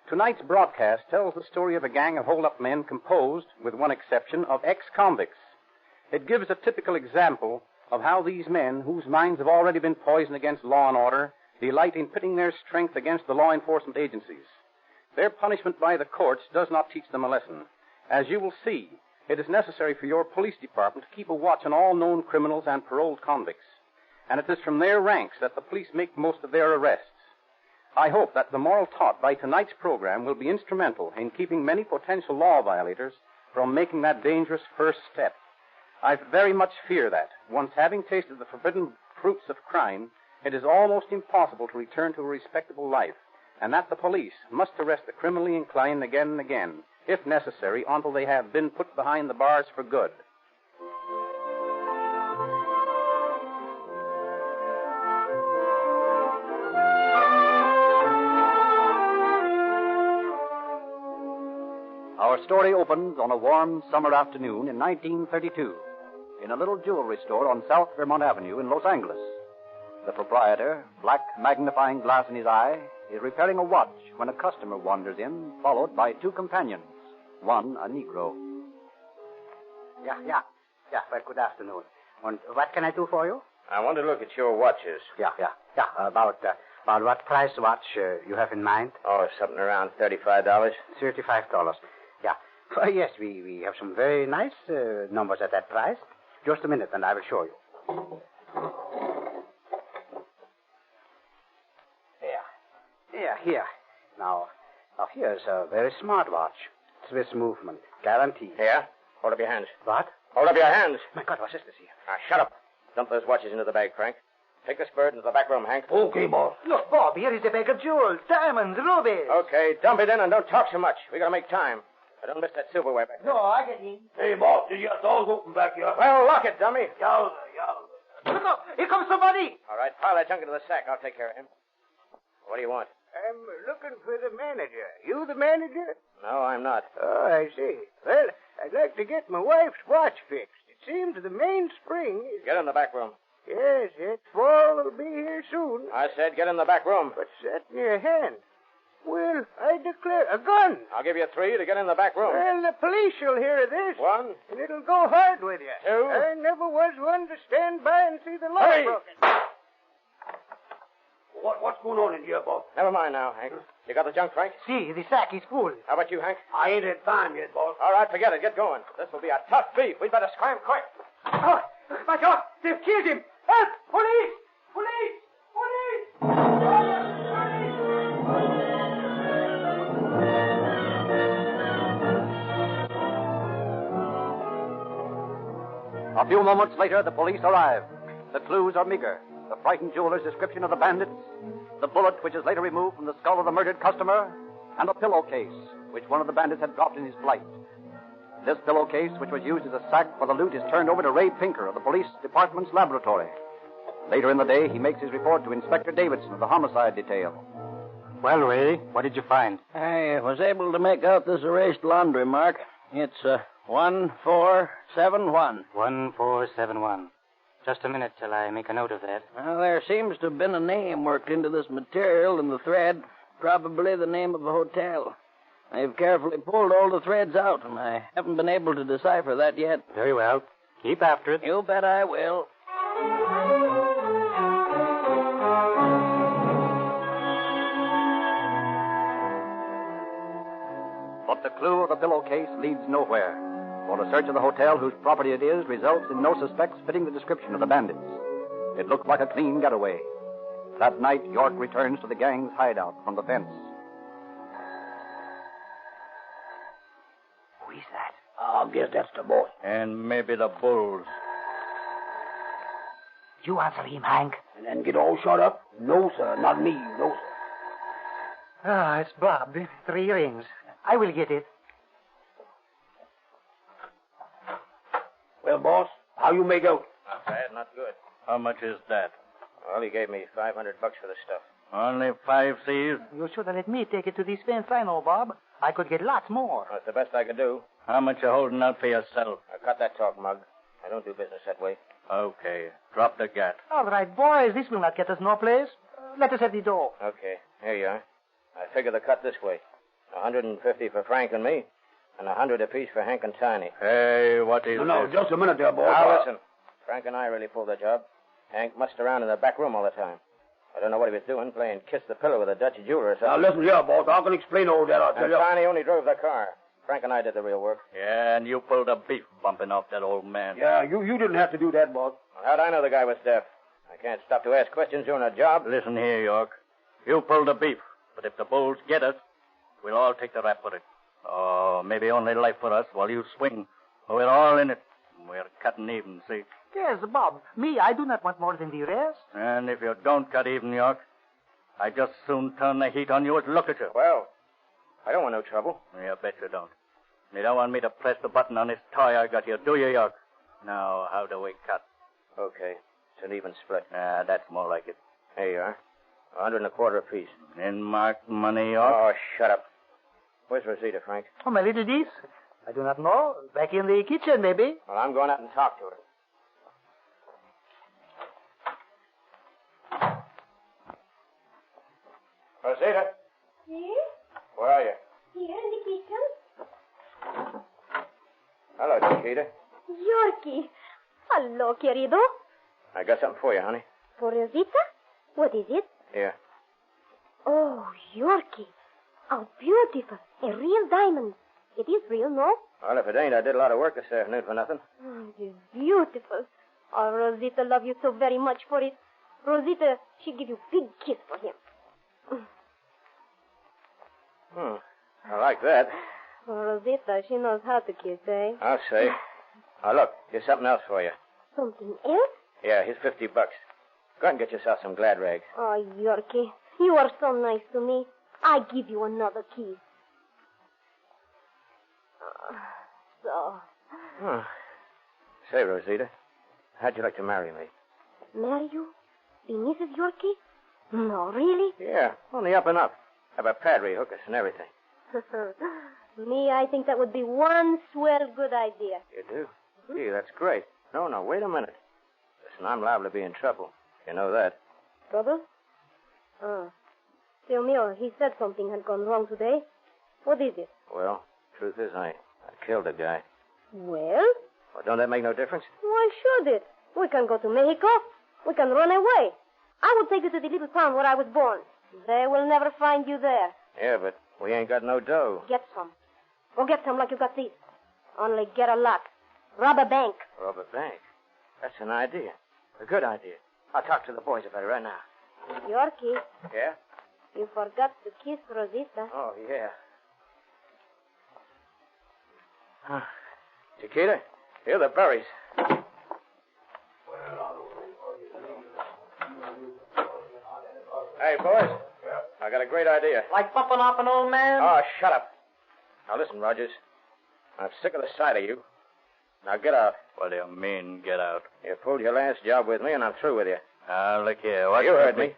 Tonight's broadcast tells the story of a gang of hold-up men composed, with one exception, of ex-convicts. It gives a typical example of how these men, whose minds have already been poisoned against law and order, delight in pitting their strength against the law enforcement agencies. Their punishment by the courts does not teach them a lesson. As you will see, it is necessary for your police department to keep a watch on all known criminals and paroled convicts. And it is from their ranks that the police make most of their arrests. I hope that the moral taught by tonight's program will be instrumental in keeping many potential law violators from making that dangerous first step. I very much fear that, once having tasted the forbidden fruits of crime, it is almost impossible to return to a respectable life, and that the police must arrest the criminally inclined again and again, if necessary, until they have been put behind the bars for good. Our story opens on a warm summer afternoon in 1932 in a little jewelry store on South Vermont Avenue in Los Angeles. The proprietor, black magnifying glass in his eye, is repairing a watch when a customer wanders in, followed by two companions, one a Negro. Yeah, well, good afternoon. And what can I do for you? I want to look at your watches. Yeah. About what price watch you have in mind? Oh, something around $35. $35. Yeah. Oh, yes, we have some very nice numbers at that price. Just a minute, and I will show you. Here. Now here's a very smart watch. Swiss movement. Guaranteed. Here? Hold up your hands. What? Hold up your hands. My God, what's this here? Now, shut up. Dump those watches into the bag, Frank. Take this bird into the back room, Hank. Okay, boss. Look, Bob, here is a bag of jewels, diamonds, rubies. Okay, dump it in and don't talk so much. We gotta make time. I don't miss that silverware back there. No, I get in. Hey, boss, did your doors open back here? Well, lock it, dummy. Yowza. Look out! Here comes somebody! All right, pile that junk into the sack. I'll take care of him. What do you want? I'm looking for the manager. You the manager? No, I'm not. Oh, I see. Well, I'd like to get my wife's watch fixed. It seems the mainspring is... Get in the back room. Yes, that fall will be here soon. I said get in the back room. What's that in your hand? Well, I declare, a gun. I'll give you 3 to get in the back room. Well, the police will hear of this. 1. And it'll go hard with you. 2. I never was one to stand by and see the law Hey! broken. What's going on in here, boss? Never mind now, Hank. You got the junk, Frank? See, the sack is full. How about you, Hank? I ain't had time yet, boss. All right, forget it. Get going. This will be a tough beat. We'd better scram quick. Oh, my God! They've killed him! Help! Police! Police! Police! A few moments later, the police arrive. The clues are meager. The frightened jeweler's description of the bandits, the bullet which is later removed from the skull of the murdered customer, and a pillowcase which one of the bandits had dropped in his flight. This pillowcase, which was used as a sack for the loot, is turned over to Ray Pinker of the police department's laboratory. Later in the day, he makes his report to Inspector Davidson of the homicide detail. Well, Ray, what did you find? I was able to make out this erased laundry mark. It's 1471. 1471. Just a minute till I make a note of that. Well, there seems to have been a name worked into this material in the thread. Probably the name of a hotel. I've carefully pulled all the threads out, and I haven't been able to decipher that yet. Very well. Keep after it. You bet I will. But the clue of the pillowcase leads nowhere. For a search of the hotel whose property it is results in no suspects fitting the description of the bandits. It looked like a clean getaway. That night, York returns to the gang's hideout from the fence. Who is that? I guess that's the boy. And maybe the bulls. You answer him, Hank. And then get all shut up? No, sir. Not me. No, sir. Ah, it's Bob. 3 rings. I will get it. Well, boss, how you make out? Not bad, not good. How much is that? Well, he gave me $500 for the stuff. Only 5 C's? You should have let me take it to this fence, I know, Bob. I could get lots more. That's the best I could do. How much you holding out for yourself? Cut that talk, Mug. I don't do business that way. Okay. Drop the gat. All right, boys, this will not get us no place. Let us at the door. Okay, here you are. I figure the cut this way. 150 for Frank and me, and 100 apiece for Hank and Tiny. Hey, what is No, this? just a minute there, boss. Now, listen. Frank and I really pulled the job. Hank mussed around in the back room all the time. I don't know what he was doing, playing kiss the pillow with a Dutch jeweler or Now, something. listen here, boss. I can explain all that, I'll tell And you. Tiny only drove the car. Frank and I did the real work. Yeah, and you pulled a beef bumping off that old man. Yeah, you didn't have to do that, boss. How'd I know the guy was deaf? I can't stop to ask questions during a job. Listen here, York. You pulled the beef, but if the bulls get us, we'll all take the rap for it. Oh, maybe only life for us while you swing. We're all in it. We're cutting even, see? Yes, Bob. Me, I do not want more than the rest. And if you don't cut even, York, I just soon turn the heat on you as look at you. Well, I don't want no trouble. Yeah, bet you don't. You don't want me to press the button on this toy I got here, do you, York? Now, how do we cut? Okay, it's an even split. That's more like it. Here you are. 125 apiece. In marked money, York? Oh, shut up. Where's Rosita, Frank? Oh, my little niece. I do not know. Back in the kitchen, maybe. Well, I'm going out and talk to her. Rosita, Yes? where are you? Here in the kitchen? Hello, Chiquita. Yorkie. Hello, querido. I got something for you, honey. For Rosita? What is it? Here. Oh, Yorkie. How beautiful. A real diamond. It is real, no? Well, if it ain't, I did a lot of work this afternoon for nothing. Oh, it is beautiful. Oh, Rosita love you so very much for it. Rosita, she give you big kiss for him. I like that. Oh, Rosita, she knows how to kiss, eh? I'll say. Now, look, here's something else for you. Something else? Yeah, here's $50. Go ahead and get yourself some glad rags. Oh, Yorkie, you are so nice to me. I give you another kiss. so. Oh. Say, Rosita, how'd you like to marry me? Marry you? Be Mrs. Yorkie? No, really? Yeah, on the up and up. Have a padre hook us and everything. Me, I think that would be one swell good idea. You do? Gee, that's great. No, wait a minute. Listen, I'm liable to be in trouble. You know that. Trouble? Oh. Still, Mio, he said something had gone wrong today. What is it? Well, truth is, I killed a guy. Well? Well, don't that make no difference? Why should it? We can go to Mexico. We can run away. I will take you to the little town where I was born. They will never find you there. Yeah, but we ain't got no dough. Get some. Go get some like you got these. Only get a lot. Rob a bank. Rob a bank? That's an idea. A good idea. I'll talk to the boys about it right now. Yorkie, Yeah? you forgot to kiss Rosita. Oh, yeah. Chiquita, here are the berries. Hey, boys. I got a great idea. Like bumping off an old man? Oh, shut up. Now, listen, Rogers. I'm sick of the sight of you. Now, get out. What do you mean, get out? You pulled your last job with me, and I'm through with you. Look here. What You heard me.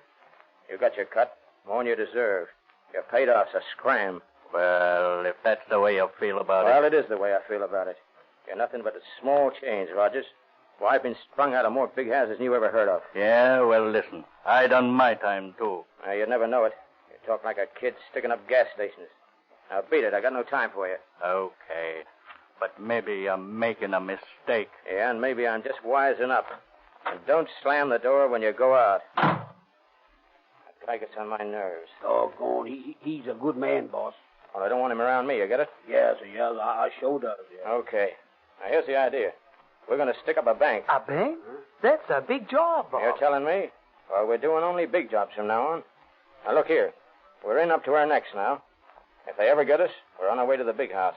You got your cut. More than you deserve. You're paid off, so scram. Well, if that's the way you feel about Well, it is the way I feel about it. You're nothing but a small change, Rogers. Well, I've been sprung out of more big houses than you ever heard of. Yeah, well, listen. I done my time, too. You'd never know it. You talk like a kid sticking up gas stations. Now, beat it. I got no time for you. Okay. But maybe you're making a mistake. Yeah, and maybe I'm just wising up. And don't slam the door when you go out. That guy gets on my nerves. Doggone, he's a good man, boss. Well, I don't want him around me, you get it? Yes, I sure does, yeah. Okay. Now, here's the idea. We're going to stick up a bank. A bank? That's a big job, boss. You're telling me? Well, we're doing only big jobs from now on. Now, look here. We're in up to our necks now. If they ever get us, we're on our way to the big house.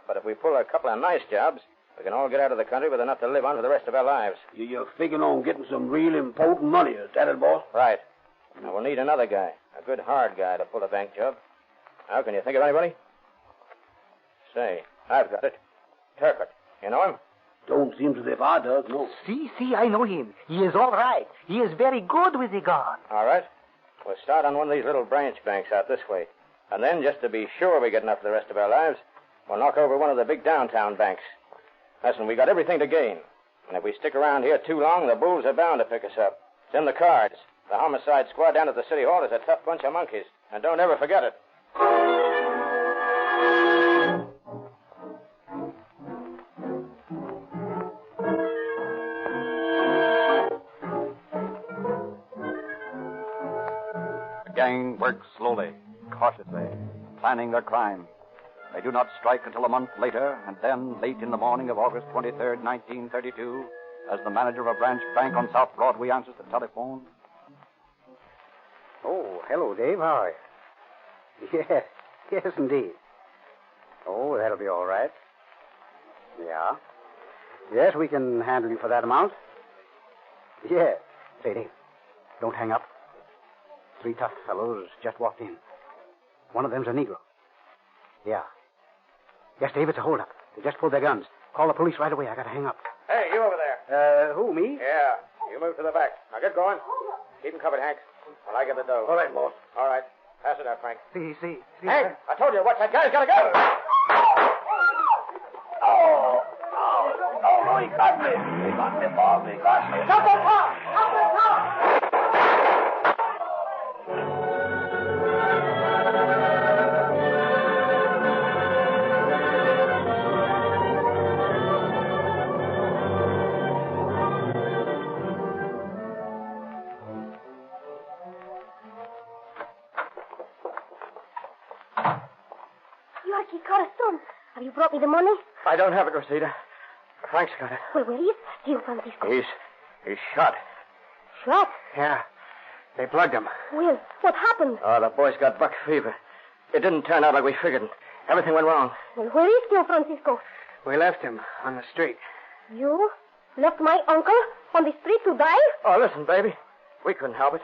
But if we pull a couple of nice jobs, we can all get out of the country with enough to live on for the rest of our lives. You're figuring on getting some real important money, is that it, boss? Right. Now, we'll need another guy, a good hard guy to pull a bank job. Now, can you think of anybody? Say, I've got it. Turcott. You know him? Don't seem as if I does, no. See, I know him. He is all right. He is very good with the gun. All right. We'll start on one of these little branch banks out this way. And then, just to be sure we get enough for the rest of our lives, we'll knock over one of the big downtown banks. Listen, we got everything to gain. And if we stick around here too long, the bulls are bound to pick us up. It's in the cards. The homicide squad down at the city hall is a tough bunch of monkeys. And don't ever forget it. The gang works slowly, cautiously, planning their crime. They do not strike until a month later, and then, late in the morning of August 23rd, 1932, as the manager of a branch bank on South Broadway answers the telephone. Oh, hello, Dave. How are you? Yes, indeed. Oh, that'll be all right. Yeah. Yes, we can handle you for that amount. Yeah. Say, Dave, don't hang up. 3 tough fellows just walked in. One of them's a Negro. Yeah. Yes, Dave, it's a holdup. They just pulled their guns. Call the police right away. I gotta hang up. Hey, you over there. Who, me? Yeah. You move to the back. Now get going. Keep them covered, Hank. While I get the dough. All right, boss. All right. Pass it out, Frank. See. Hank, I told you, watch that guy's gotta go. Oh, he got me. He got me, boss. He got me. Stop that car! Stop that car! Yorkie, Corazon, have you brought me the money? I don't have it, Rosita. Frank's got it. Well, where is Tio Francisco? He's shot. Shot? Yeah. They plugged him. Will, what happened? Oh, the boy's got buck fever. It didn't turn out like we figured. Everything went wrong. Well, where is Tio Francisco? We left him on the street. You left my uncle on the street to die? Oh, listen, baby. We couldn't help it.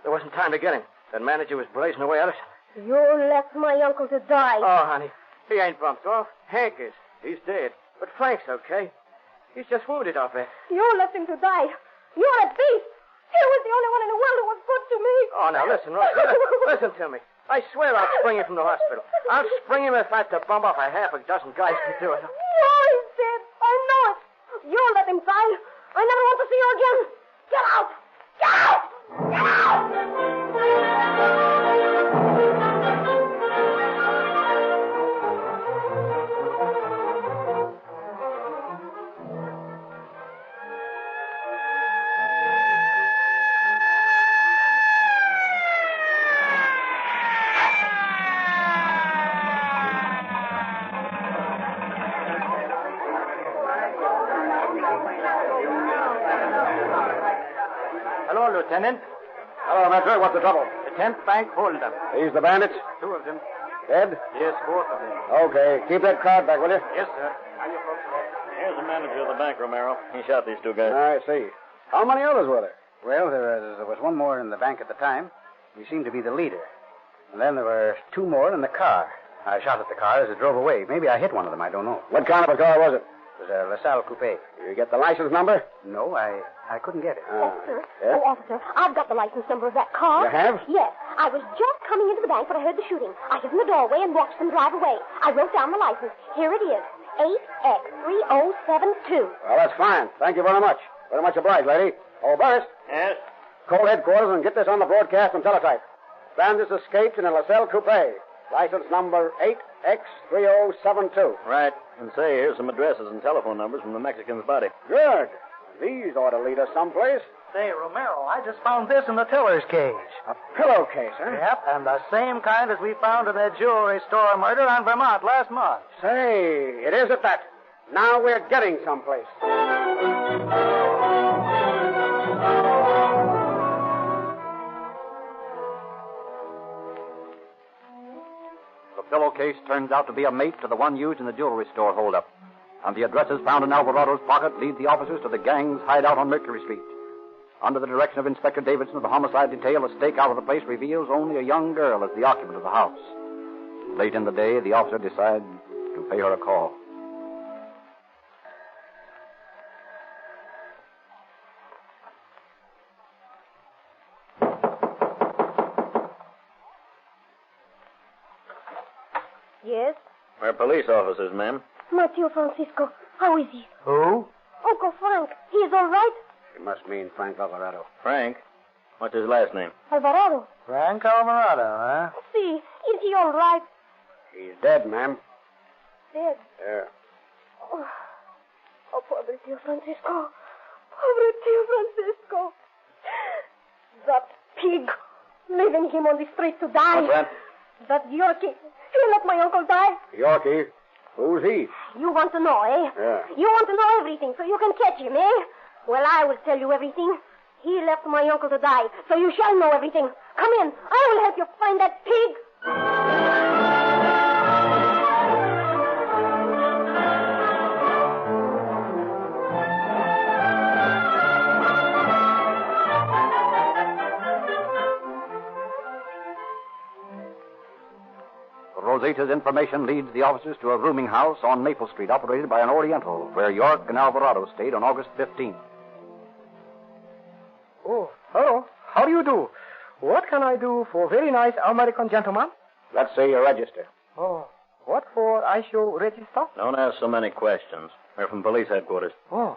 There wasn't time to get him. That manager was blazing away at us. You left my uncle to die. Oh, honey. He ain't bumped off. Hank is. He's dead. But Frank's okay. He's just wounded up there. You left him to die. You're a thief. He was the only one in the world who was good to me. Oh, now listen, listen to me. I swear I'll spring him from the hospital. I'll spring him if I have to bump off a half a dozen guys to do it. No, he's dead. I know it. You let him die. I never want to see you again. Get out! Get out! Get out! Hello, Lieutenant. Hello, Metro. What's the trouble? The 10th bank holdup. These the bandits? 2 of them. Dead? Yes, 4 of them. Okay. Keep that card back, will you? Yes, sir. Here's the manager of the bank, Romero. He shot these 2 guys. I see. How many others were there? Well, there was one more in the bank at the time. He seemed to be the leader. And then there were 2 more in the car. I shot at the car as it drove away. Maybe I hit one of them. I don't know. What kind of a car was it? It was a LaSalle coupe. You get the license number? No, I couldn't get it. Officer. Yeah? Oh, officer, I've got the license number of that car. You have? Yes. I was just coming into the bank when I heard the shooting. I hid in the doorway and watched them drive away. I wrote down the license. Here it is. 8X3072. Well, that's fine. Thank you very much. Very much obliged, lady. Oh, Burris. Yes? Call headquarters and get this on the broadcast and teletype. Bandits escaped in a LaSalle coupe. License number 8X3072. Right. And say, here's some addresses and telephone numbers from the Mexican's body. Good. These ought to lead us someplace. Say, Romero, I just found this in the teller's cage. A pillowcase, huh? Yep, and the same kind as we found in that jewelry store murder on Vermont last month. Say, it is at that. Now we're getting someplace. The pillowcase turns out to be a mate to the one used in the jewelry store holdup. And the addresses found in Alvarado's pocket lead the officers to the gang's hideout on Mercury Street. Under the direction of Inspector Davidson of the homicide detail, a stakeout of the place reveals only a young girl as the occupant of the house. Late in the day, the officer decides to pay her a call. Yes? We're police officers, ma'am. Mateo Francisco. How is he? Who? Uncle Frank. He is all right? It must mean Frank Alvarado. Frank? What's his last name? Alvarado. Frank Alvarado, huh? See, is he all right? He's dead, ma'am. Dead. Yeah. Oh, pobre Tio Francisco. Pobre Tio Francisco. That pig. Leaving him on the street to die. What's that? That Yorkie. He let my uncle die. Yorkie? Who's he? You want to know, eh? Yeah. You want to know everything so you can catch him, eh? Well, I will tell you everything. He left my uncle to die, so you shall know everything. Come in. I will help you find that pig. Rosita's information leads the officers to a rooming house on Maple Street operated by an Oriental, where York and Alvarado stayed on August 15th. Oh, hello. How do you do? What can I do for very nice American gentleman? Let's see your register. Oh, what for I show register? Don't ask so many questions. We're from police headquarters. Oh,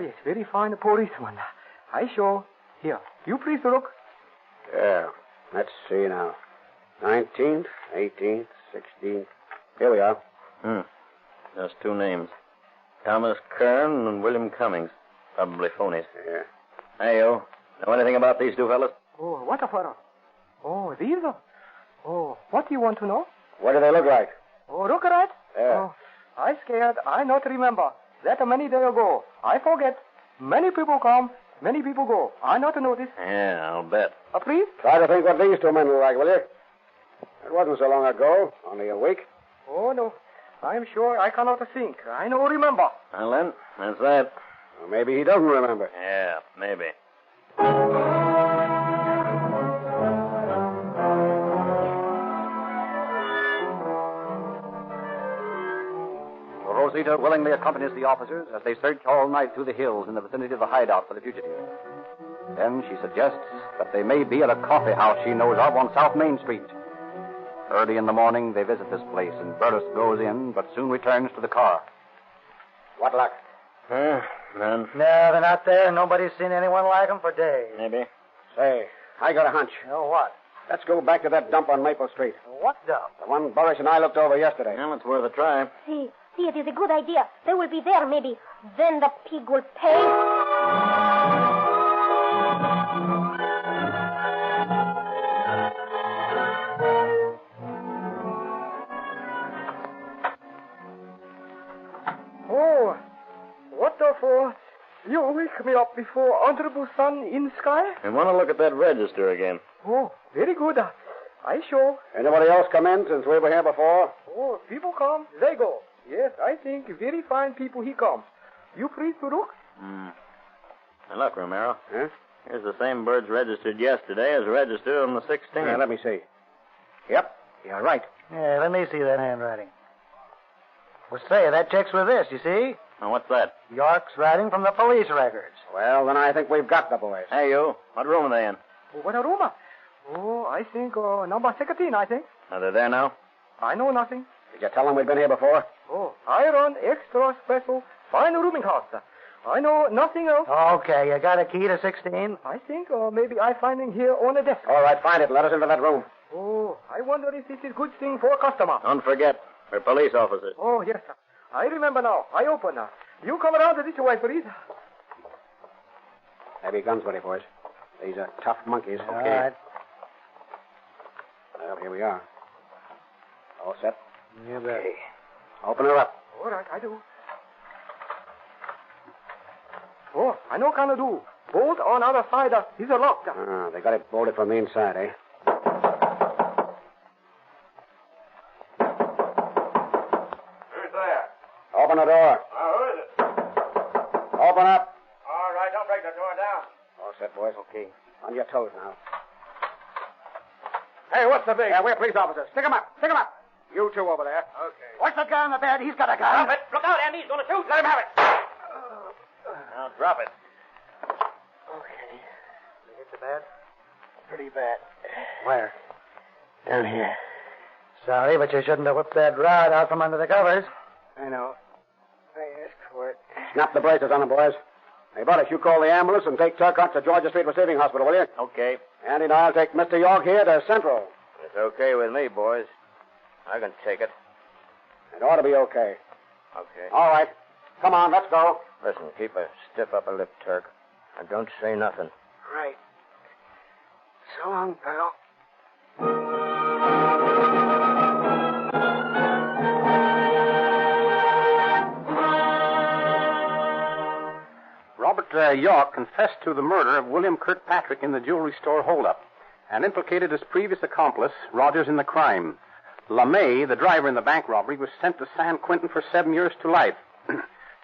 yes, very fine policeman. I show. Here, you please look. Yeah. Let's see now. 19th, 18th, 16th. Here we are. Just 2 names. Thomas Kern and William Cummings. Probably phonies. Yeah. Hey, you. Know anything about these 2 fellas? Oh, what a fellow. Oh, these are... Oh, what do you want to know? What do they look like? Oh, look at it. Yeah. Oh, I scared. I not remember. That many days ago. I forget. Many people come, many people go. I not notice. Yeah, I'll bet. Please? Try to think what these 2 men look like, will you? It wasn't so long ago. Only a week. Oh, no. I'm sure I cannot think. I no remember. Well, then, that's that. Well, maybe he doesn't remember. Yeah, maybe. Rosita willingly accompanies the officers as they search all night through the hills in the vicinity of the hideout for the fugitive. Then she suggests that they may be at a coffee house she knows of on South Main Street. Early in the morning, they visit this place, and Burris goes in, but soon returns to the car. What luck? None. No, they're not there. Nobody's seen anyone like them for days. Maybe. Say, I got a hunch. Oh, what? Let's go back to that dump on Maple Street. What dump? The one Burris and I looked over yesterday. Well, it's worth a try. See, it is a good idea. They will be there, maybe. Then the pig will pay. Oh, what the for? You wake me up before honorable sun in sky? I want to look at that register again. Oh, very good. I show. Anybody else come in since we were here before? Oh, people come, they go. Yes, I think very fine people he come. You please to look? Hey, look, Romero. Huh? Here's the same birds registered yesterday as registered on the 16th. Let me see. Yep, you're right. Yeah, let me see that handwriting. Well, say, that checks with this, you see? Now, what's that? York's writing from the police records. Well, then I think we've got the boys. Hey, you. What room are they in? Oh, what a room? Oh, I think number 16, I think. Are they there now? I know nothing. Did you tell them we'd been here before? Oh, I run extra special fine rooming house. I know nothing else. Okay, you got a key to 16? I think maybe I find him here on the desk. All right, find it. Let us into that room. Oh, I wonder if this is good thing for a customer. Don't forget, we're police officers. Oh, yes, sir. I remember now. I open now. You come around to this way, please. Heavy guns with you, boys. These are tough monkeys. All right. Well, here we are. All set? You bet. Okay. Open her up. All right, I do. Oh, I know kind of do. Bolt on other side. He's a locked. They got it bolted from the inside, eh? Who's there? Open the door. Who is it? Open up. All right, don't break the door down. All set, boys. Okay. On your toes now. Hey, what's the big? Yeah, we're police officers. Stick 'em up. Stick 'em up. You two over there. Okay. What's the guy on the bed? He's got a gun. Drop it. Look out, Andy. He's going to shoot. Let him have it. Now, drop it. Okay. You hit the bed? Pretty bad. Where? Down here. Sorry, but you shouldn't have whipped that rod out from under the covers. I know. I asked for it. Snap the braces on them, boys. Hey, Burris, you call the ambulance and take Turcotte to Georgia Street Receiving Hospital, will you? Okay. Andy and I'll take Mr. York here to Central. It's okay with me, boys. I can take it. It ought to be okay. Okay. All right. Come on, let's go. Listen, keep a stiff upper lip, Turk. And don't say nothing. Right. So long, pal. Robert York confessed to the murder of William Kirkpatrick in the jewelry store holdup and implicated his previous accomplice, Rogers, in the crime. LeMay, the driver in the bank robbery, was sent to San Quentin for 7 years to life.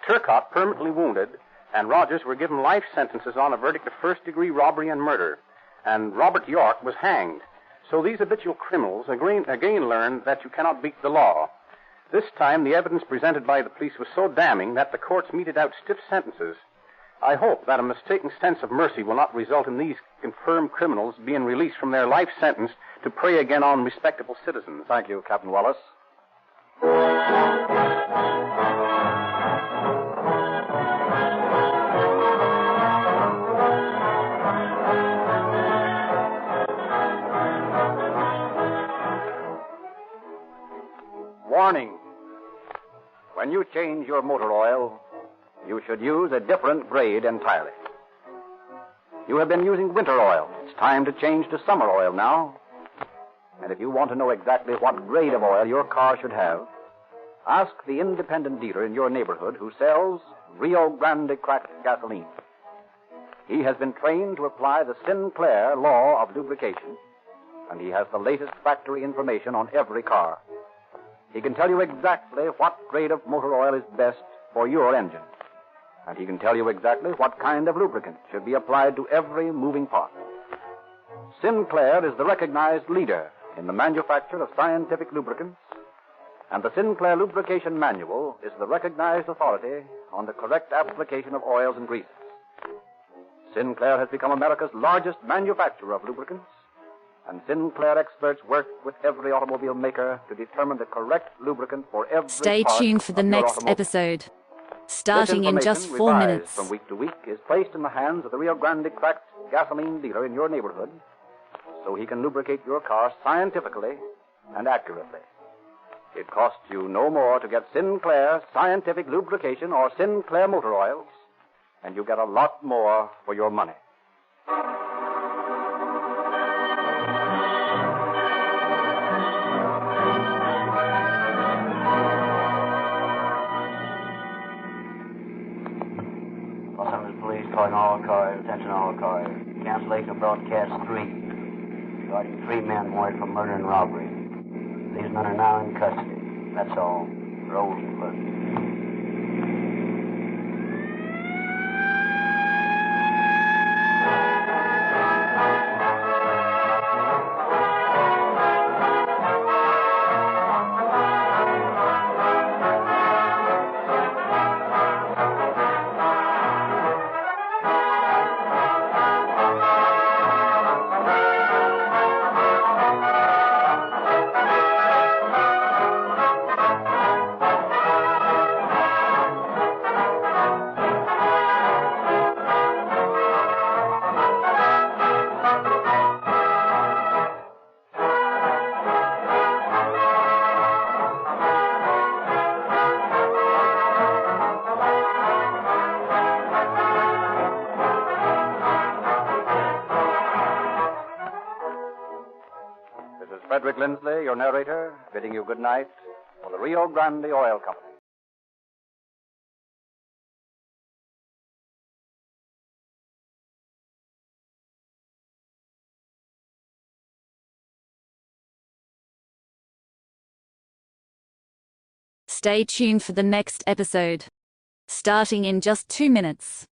Turcotte permanently wounded, and Rogers were given life sentences on a verdict of first-degree robbery and murder. And Robert York was hanged. So these habitual criminals again learned that you cannot beat the law. This time, the evidence presented by the police was so damning that the courts meted out stiff sentences. I hope that a mistaken sense of mercy will not result in these confirmed criminals being released from their life sentence to prey again on respectable citizens. Thank you, Captain Wallace. Warning. When you change your motor oil, you should use a different grade entirely. You have been using winter oil. It's time to change to summer oil now. And if you want to know exactly what grade of oil your car should have, ask the independent dealer in your neighborhood who sells Rio Grande cracked gasoline. He has been trained to apply the Sinclair law of lubrication, and he has the latest factory information on every car. He can tell you exactly what grade of motor oil is best for your engine. And he can tell you exactly what kind of lubricant should be applied to every moving part. Sinclair is the recognized leader in the manufacture of scientific lubricants And the Sinclair Lubrication Manual is the recognized authority on the correct application of oils and greases. Sinclair has become America's largest manufacturer of lubricants, and Sinclair experts work with every automobile maker to determine the correct lubricant for every Stay part tuned for the of your next automobile. episode, This starting in just information, 4 revised minutes. from week to week, is placed in the hands of the Rio Grande cracked gasoline dealer in your neighborhood, so he can lubricate your car scientifically and accurately. It costs you no more to get Sinclair Scientific Lubrication or Sinclair Motor Oils, and you get a lot more for your money. Los Angeles Police calling all cars. Attention all cars. Cancellation of broadcast 3. Regarding 3 men wanted for murder and robbery. These men are now in custody. That's all. Rosenberg. Frederick Lindsley, your narrator, bidding you good night for the Rio Grande Oil Company. Stay tuned for the next episode, starting in just 2 minutes.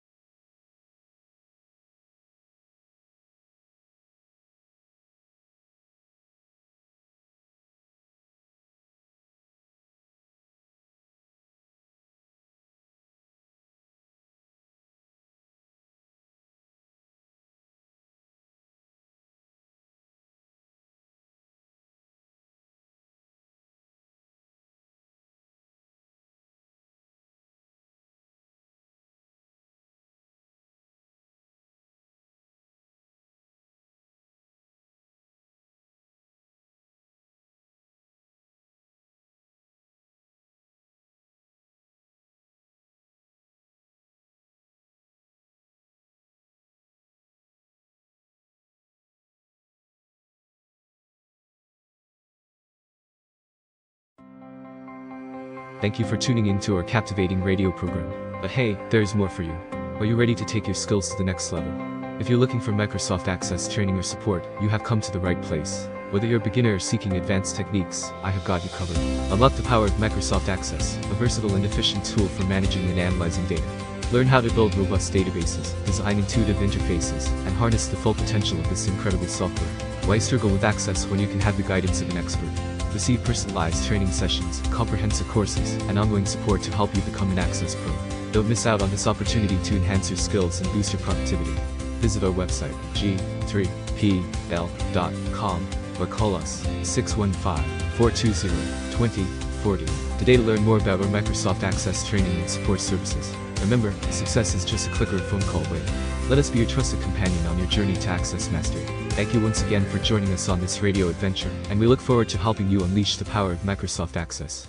Thank you for tuning in to our captivating radio program. But hey, there's more for you. Are you ready to take your skills to the next level? If you're looking for Microsoft Access training or support, you have come to the right place. Whether you're a beginner or seeking advanced techniques, I have got you covered. Unlock the power of Microsoft Access, a versatile and efficient tool for managing and analyzing data. Learn how to build robust databases, design intuitive interfaces, and harness the full potential of this incredible software. Why struggle with Access when you can have the guidance of an expert? Receive personalized training sessions, comprehensive courses, and ongoing support to help you become an Access Pro. Don't miss out on this opportunity to enhance your skills and boost your productivity. Visit our website, g3pl.com, or call us 615-420-2040 today to learn more about our Microsoft Access training and support services. Remember, success is just a click or a phone call away. Let us be your trusted companion on your journey to Access Mastery. Thank you once again for joining us on this radio adventure, and we look forward to helping you unleash the power of Microsoft Access.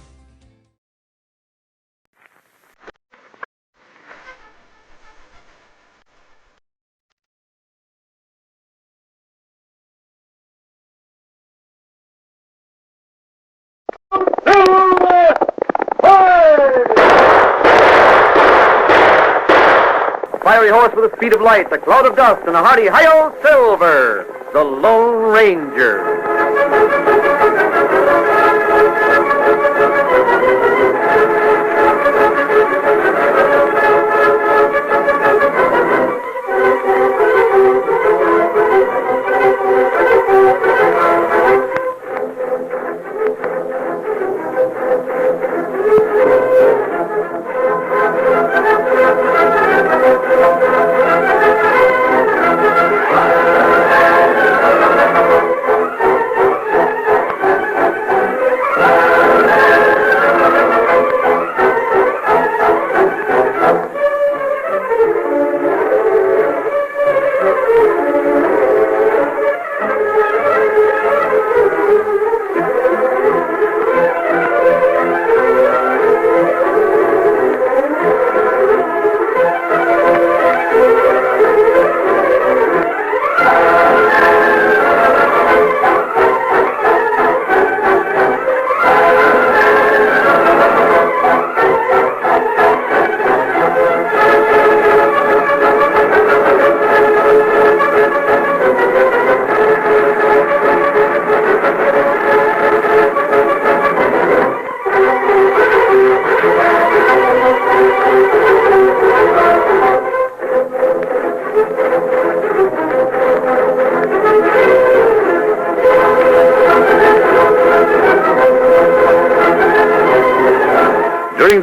Fiery horse with the speed of light, a cloud of dust, and a hearty hi-yo Silver, the Lone Ranger.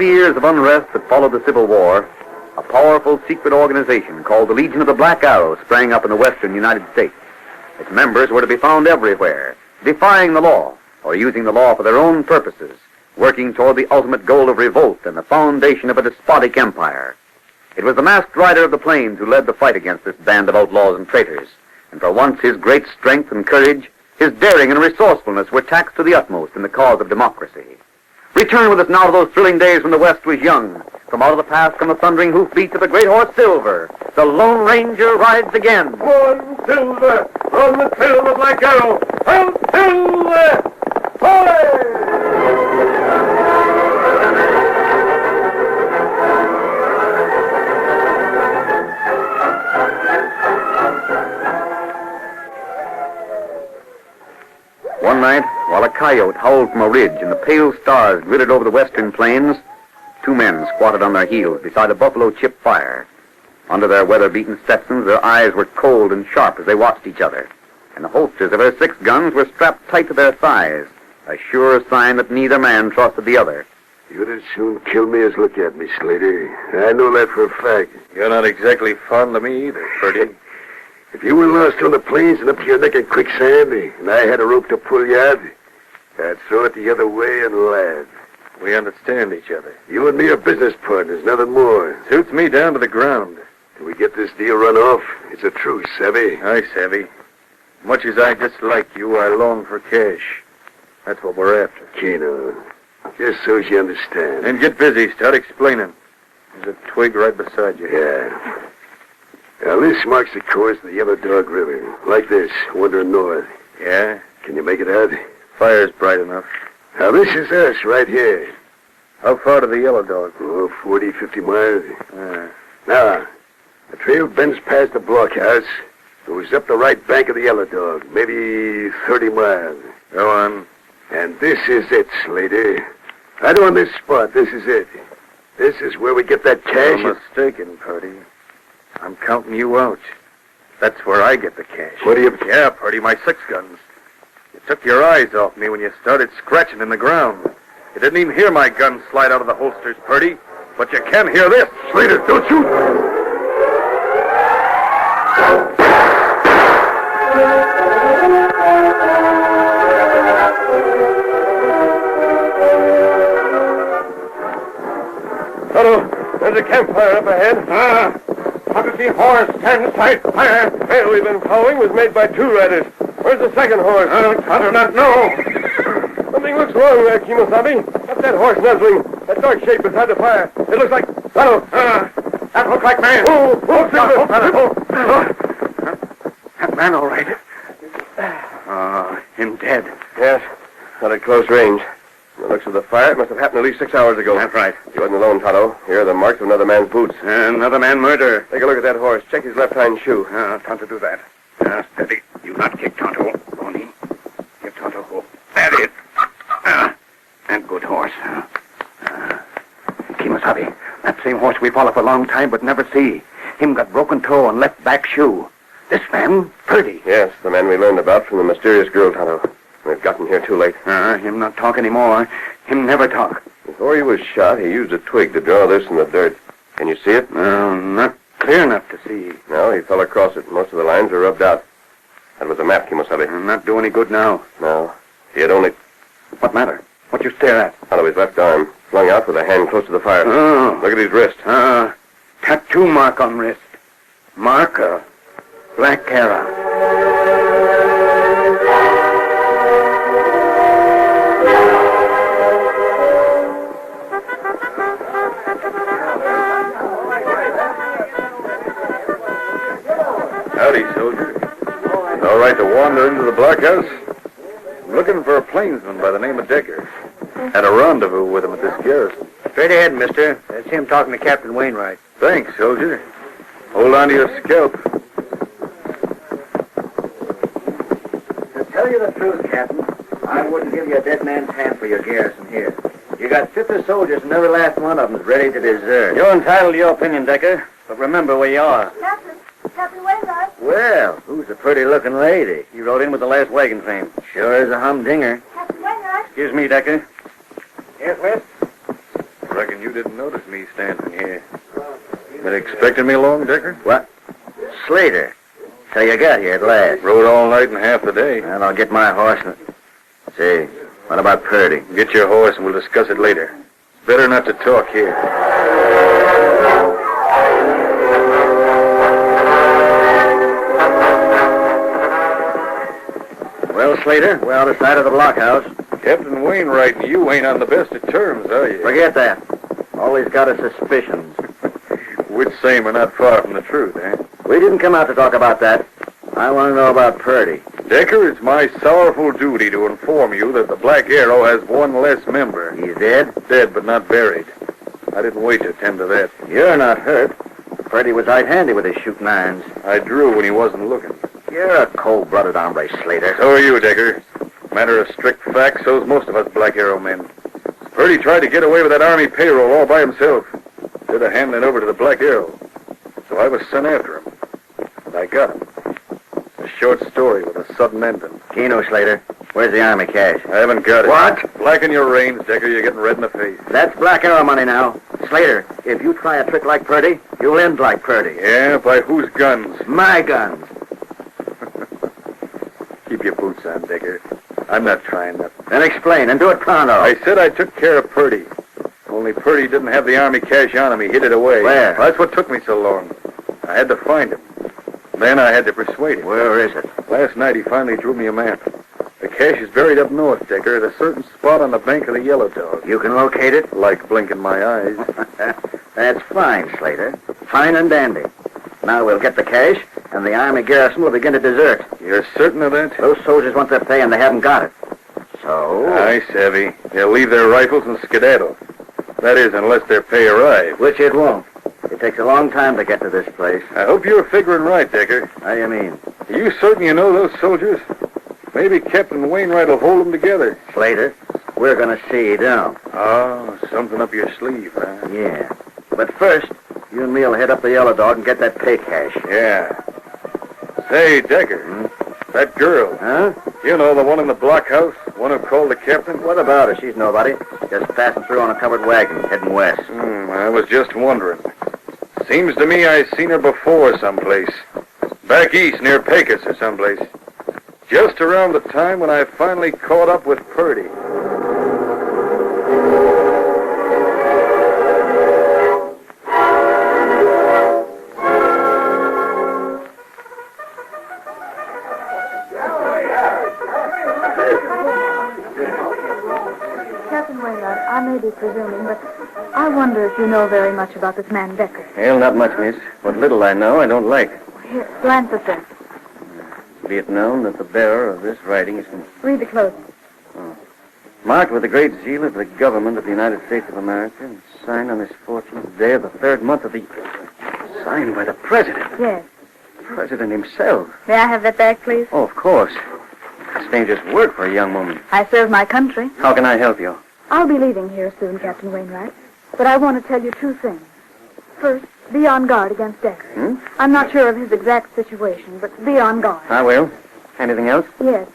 the years of unrest that followed the Civil War, a powerful secret organization called the Legion of the Black Arrow sprang up in the western United States. Its members were to be found everywhere, defying the law or using the law for their own purposes, working toward the ultimate goal of revolt and the foundation of a despotic empire. It was the masked rider of the plains who led the fight against this band of outlaws and traitors, and for once his great strength and courage, his daring and resourcefulness were taxed to the utmost in the cause of democracy. Return with us now to those thrilling days when the West was young. From out of the past come the thundering hoofbeats of the great horse Silver. The Lone Ranger rides again. On, Silver! On the trail of the Black Arrow! On, Silver! One night, while a coyote howled from a ridge and the pale stars glittered over the western plains, two men squatted on their heels beside a buffalo chip fire. Under their weather-beaten Stetsons, their eyes were cold and sharp as they watched each other, and the holsters of their 6 guns were strapped tight to their thighs, a sure sign that neither man trusted the other. You'd as soon kill me as look at me, Slater. I know that for a fact. You're not exactly fond of me either, Purdy. If you were lost on the plains and up to your neck in quicksand, and I had a rope to pull you out, I'd throw it the other way and laugh. We understand each other. You and me are business partners, nothing more. Suits me down to the ground. Till we get this deal run off, it's a truce, savvy? Aye, savvy. Much as I dislike you, I long for cash. That's what we're after. Keno, just so as you understand. And get busy. Start explaining. There's a twig right beside you. Yeah. Now, this marks the course of the Yellow Dog River. Like this, wandering north. Yeah? Can you make it out? Fire's bright enough. Now, this is us right here. How far to the Yellow Dog? Oh, 40, 50 miles. Now, the trail bends past the blockhouse, goes up the right bank of the Yellow Dog, maybe 30 miles. Go on. And this is it, Slater. Right on this spot, this is it. This is where we get that cash. You're mistaken, Purdy. I'm counting you out. That's where I get the cash. What do you... Yeah, Purdy, my 6 guns. You took your eyes off me when you started scratching in the ground. You didn't even hear my gun slide out of the holsters, Purdy. But you can hear this. Slater, don't shoot! Tonto, there's a campfire up ahead. I can see horse stand aside fire. The trail we've been following was made by 2 riders. Where's the second horse? I do not know. Something looks wrong there, Kimosabe. What's that horse nuzzling? That dark shape beside the fire. It looks like... Tonto, that looks like man. That man, all right. Him dead. Yes, not at close range. From the looks of the fire, it must have happened at least 6 hours ago. That's right. He wasn't alone, Tonto. Here are the marks of another man's boots. Another man murder. Take a look at that horse. Check his left hind shoe. Tonto, do that. Steady. You not kick Tonto. Pony. Give Tonto hope. That is. And good horse. Kimosabe, that same horse we follow for a long time but never see. Him got broken toe and left back shoe. This man, Purdy. Yes, the man we learned about from the mysterious girl, Tonto. We've gotten here too late. Him not talk anymore. Him never talk. Before he was shot, he used a twig to draw this in the dirt. Can you see it? Not clear enough to see. No, he fell across it. Most of the lines are rubbed out. That was a map, Kimosabe. Not do any good now. No. He had only... What matter? What you stare at? Out of his left arm, flung out with a hand close to the fire. Oh. Look at his wrist. Tattoo mark on wrist. Marker. Black arrow. Howdy, soldier. It's all right to wander into the blockhouse? I'm looking for a plainsman by the name of Decker. Had a rendezvous with him at this garrison. Straight ahead, mister. That's him talking to Captain Wainwright. Thanks, soldier. Hold on to your scalp. To tell you the truth, Captain, I wouldn't give you a dead man's hand for your garrison here. You got 50 soldiers, and every last one of them's ready to desert. You're entitled to your opinion, Decker, but remember where you are. Captain Wainwright. Well, who's the pretty-looking lady? He rode in with the last wagon train. Sure is a humdinger. Captain Wainwright. Excuse me, Decker. Yes, West? Reckon you didn't notice me standing here. Been expecting me long, Decker? What? Slater. So you got here at last. Rode all night and half the day. Well, I'll get my horse and... Say, what about Purdy? Get your horse and we'll discuss it later. It's better not to talk here. Well, Slater, we're out of sight of the blockhouse. Captain Wainwright and you ain't on the best of terms, are you? Forget that. All he's got is suspicions. Which same are not far from the truth, eh? We didn't come out to talk about that. I want to know about Purdy. Decker, it's my sorrowful duty to inform you that the Black Arrow has one less member. He's dead? Dead, but not buried. I didn't wait to attend to that. You're not hurt. Purdy was right-handy with his shooting irons. I drew when he wasn't looking. You're a cold-blooded hombre, Slater. So are you, Decker. Matter of strict fact, so's most of us Black Arrow men. Purdy tried to get away with that Army payroll all by himself. Instead of handing it over to the Black Arrow. So I was sent after him. And I got him. A short story with a sudden ending. Keno, Slater. Where's the Army cash? I haven't got it. What? Blacken your reins, Decker. You're getting red in the face. That's Black Arrow money now. Slater, if you try a trick like Purdy, you'll end like Purdy. Yeah, by whose guns? My guns. Keep your boots on, Decker. I'm not trying nothing. Then explain, and do it pronto. I said I took care of Purdy. Only Purdy didn't have the Army cash on him. He hid it away. Where? Well, that's what took me so long. I had to find him. Then I had to persuade him. Where is it? Last night he finally drew me a map. The cash is buried up north, Decker, at a certain spot on the bank of the Yellow Dog. You can locate it? Like blinking my eyes. That's fine, Slater. Fine and dandy. Now we'll get the cash, and the Army garrison will begin to desert. You're certain of that? Those soldiers want their pay, and they haven't got it. So? I savvy. They'll leave their rifles and skedaddle. That is, unless their pay arrives. Which it won't. It takes a long time to get to this place. I hope you're figuring right, Decker. How do you mean? Are you certain you know those soldiers? Maybe Captain Wainwright will hold them together. Slater, we're going to see you down. Oh, something up your sleeve, huh? Yeah. But first, you and me will head up the Yellow Dog and get that pay cash. Yeah. Say, Decker, that girl. Huh? You know, the one in the blockhouse? One who called the captain? What about her? She's nobody. Just passing through on a covered wagon, heading west. I was just wondering. Seems to me I seen her before someplace. Back east near Pecos or someplace. Just around the time when I finally caught up with Purdy. Captain Wainwright, I may be presuming, but I wonder if you know very much about this man Decker. Well, not much, miss. What little I know, I don't like. Here, glance at this. Be it known that the bearer of this writing is Read the closing. marked with the great seal of the government of the United States of America and signed on this 14th day of the 3rd month of the... Signed by the President. Yes. The President himself. May I have that back, please? Oh, of course. That's dangerous work for a young woman. I serve my country. How can I help you? I'll be leaving here soon, Captain Wainwright. But I want to tell you 2 things. First, be on guard against Decker. I'm not sure of his exact situation, but be on guard. I will. Anything else? Yes.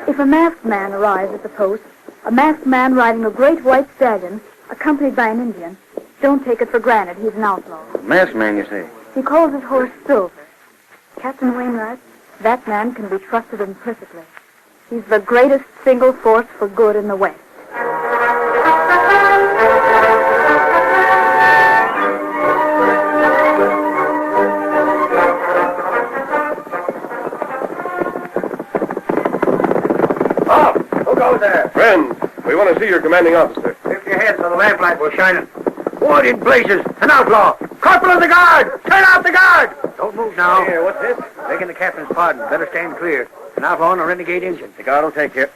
If a masked man arrives at the post, a masked man riding a great white stallion, accompanied by an Indian, don't take it for granted he's an outlaw. Masked man, you say? He calls his horse Silver. Captain Wainwright, that man can be trusted implicitly. He's the greatest single force for good in the West. Who goes there? Friends, we want to see your commanding officer. Lift your head so the lamplight will shine it. What in blazes? An outlaw! Corporal of the guard! Turn out the guard! Don't move now. Here, what's this? Begging the captain's pardon. Better stand clear. An outlaw and a renegade Indian. The guard will take care.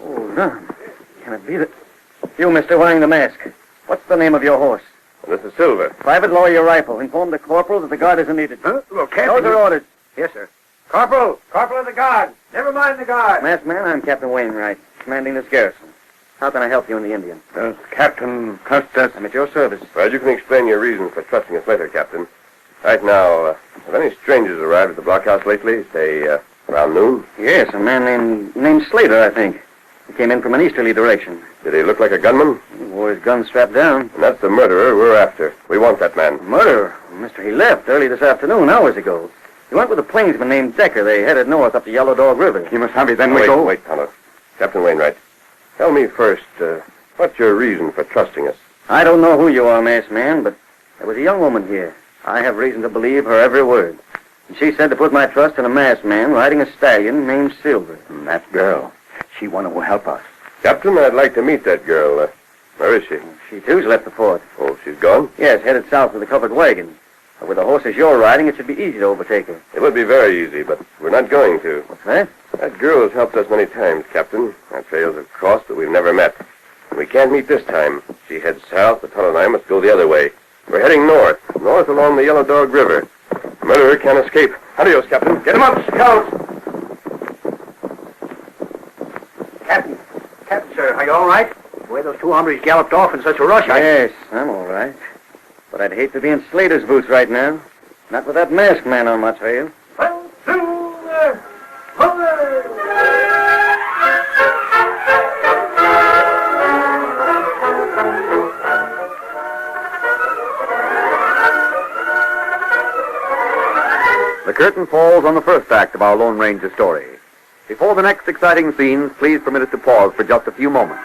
Oh, no. Can it be that... You, mister, wearing the mask. What's the name of your horse? This is Silver. Private, lower your rifle. Inform the corporal that the guard isn't needed. Huh? Well, Captain... Those are orders. Yes, sir. Corporal of the guard. Never mind the guard. Masked man, I'm Captain Wainwright, commanding this garrison. How can I help you and the Indian? Captain Custis. I'm at your service. Well, you can explain your reasons for trusting us later, Captain. Right now, have any strangers arrived at the blockhouse lately? Say, around noon? Yes, a man named Slater, I think. He came in from an easterly direction. Did he look like a gunman? He wore his gun strapped down. And that's the murderer we're after. We want that man. Murderer? Mister, he left early this afternoon, hours ago. He went with a plainsman named Decker. They headed north up the Yellow Dog River. He must have it then. Wait, Tonto. Captain Wainwright, tell me first, what's your reason for trusting us? I don't know who you are, masked man, but there was a young woman here. I have reason to believe her every word. And she said to put my trust in a masked man riding a stallion named Silver. And that girl, she want to help us. Captain, I'd like to meet that girl. Where is she? She, too's left the fort. Oh, she's gone? Yes, headed south with a covered wagon. But with the horses you're riding, it should be easy to overtake her. It would be very easy, but we're not going to. What's that? That girl has helped us many times, Captain. Our trails have crossed, but we've never met. We can't meet this time. She heads south, the Tonto and I must go the other way. We're heading north along the Yellow Dog River. The murderer can't escape. Adios, Captain. Get him up, Scout! Captain, sir, are you all right? The way those two hombres galloped off in such a rush, Yes, I'm all right. But I'd hate to be in Slater's boots right now. Not with that masked man on my trail. The curtain falls on the first act of our Lone Ranger story. Before the next exciting scenes, please permit us to pause for just a few moments.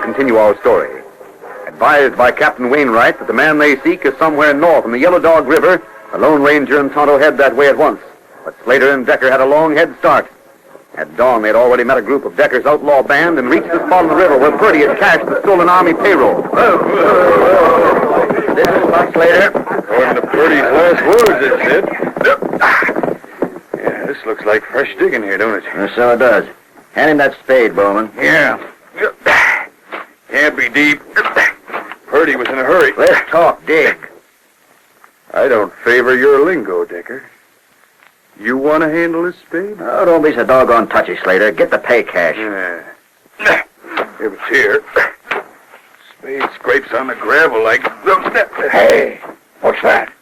Continue our story. Advised by Captain Wainwright that the man they seek is somewhere north in the Yellow Dog River, the Lone Ranger and Tonto head that way at once. But Slater and Decker had a long head start. At dawn, they'd already met a group of Decker's outlaw band and reached the spot on the river where Purdy had cashed the stolen Army payroll. This is Buck Slater. According to Purdy's last words, it said. Yeah, this looks like fresh digging here, don't it? So it does. Hand him that spade, Bowman. Yeah. Can't be deep. Purdy was in a hurry. Let's talk dig. I don't favor your lingo, Decker. You want to handle this spade? Oh, don't be so doggone touchy, Slater. Get the pay cash. Yeah. It was here. Spade scrapes on the gravel like... Hey, what's that?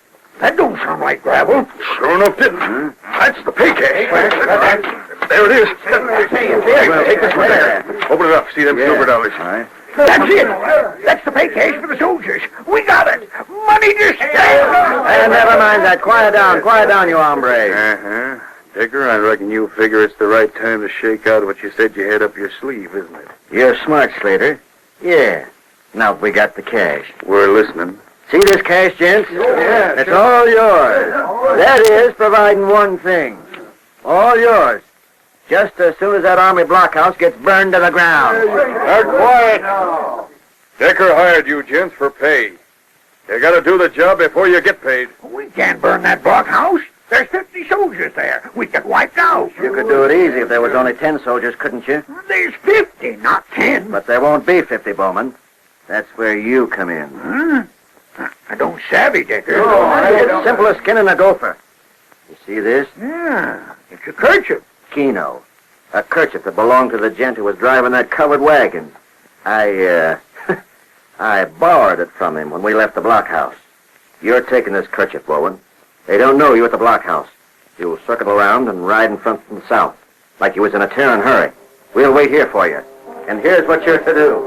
That don't sound like gravel. Sure enough didn't. That's the pay cash. There it is. Well, take this one there. Open it up. See them silver dollars. All right. That's it. That's the pay cash for the soldiers. We got it. Money to spend. Never mind that. Quiet down, you hombre. Uh-huh. Decker, I reckon you figure it's the right time to shake out what you said you had up your sleeve, isn't it? You're smart, Slater. Yeah. Now we got the cash. We're listening. See this cash, gents? Yeah. It's all yours. That is, providing one thing. All yours. Just as soon as that Army blockhouse gets burned to the ground. Now, quiet. Decker hired you gents for pay. You got to do the job before you get paid. We can't burn that blockhouse. There's 50 soldiers there. We get wiped out. You could do it easy if there was only 10 soldiers, couldn't you? There's 50, not 10. But there won't be 50, Bowman. That's where you come in. I don't savvy, Decker. It's simple as skinning a gopher. You see this? Yeah, it's a kerchief. Keno. A kerchief that belonged to the gent who was driving that covered wagon. I borrowed it from him when we left the blockhouse. You're taking this kerchief, Bowen. They don't know you at the blockhouse. You'll circle around and ride in front from the south, like you was in a tearing hurry. We'll wait here for you. And here's what you're to do.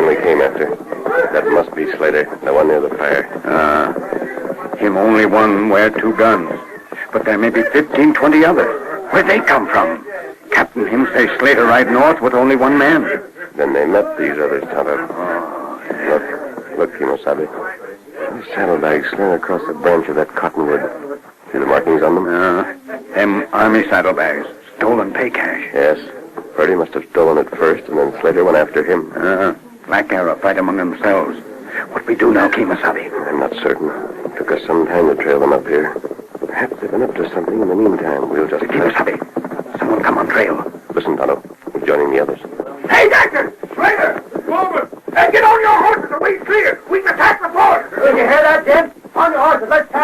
man we came after. That must be Slater, the one near the fire. Him only one wear 2 guns. But there may be 15, 20 others. Where'd they come from? Captain him say Slater ride north with only 1 man. Then they met these others, Tonto. Look, Kimosabe. These saddlebags slung across the branch of that cottonwood. See the markings on them? Them army saddlebags. Stolen pay cash. Yes. Purdy must have stolen it first, and then Slater went after him. Black Arrow fight among themselves. What we do now, Kimosabe? I'm not certain. It took us some time to trail them up here. Perhaps they've been up to something in the meantime. We'll just... Kimosabe, someone come on trail. Listen, Tonto. We're joining the others. Hey, Doctor! Slater! Over! Hey, get on your horses. The way's clear. We can attack the fort. Did you hear that, Jim? On your horses. Let's go.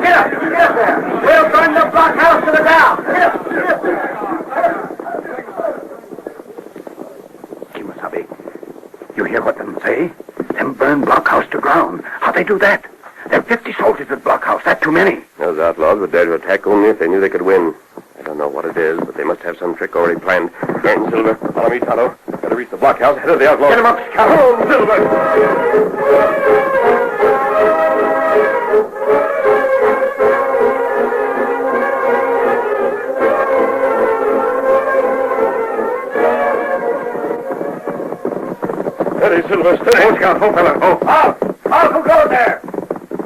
Get up there. We'll burn the blockhouse to the ground. Get up. Kimosabe, you hear what them say? Them burn blockhouse to ground. How'd they do that? There are 50 soldiers at blockhouse. That's too many. Those outlaws would dare to attack only if they knew they could win. I don't know what it is, but they must have some trick already planned. Burn, Silver. Follow me, Tonto. Better reach the blockhouse ahead of the outlaws. Get him up, Scout. Oh, Silver. Steady, Silver, steady. Oh, Scout, oh, fella, oh. Who goes there?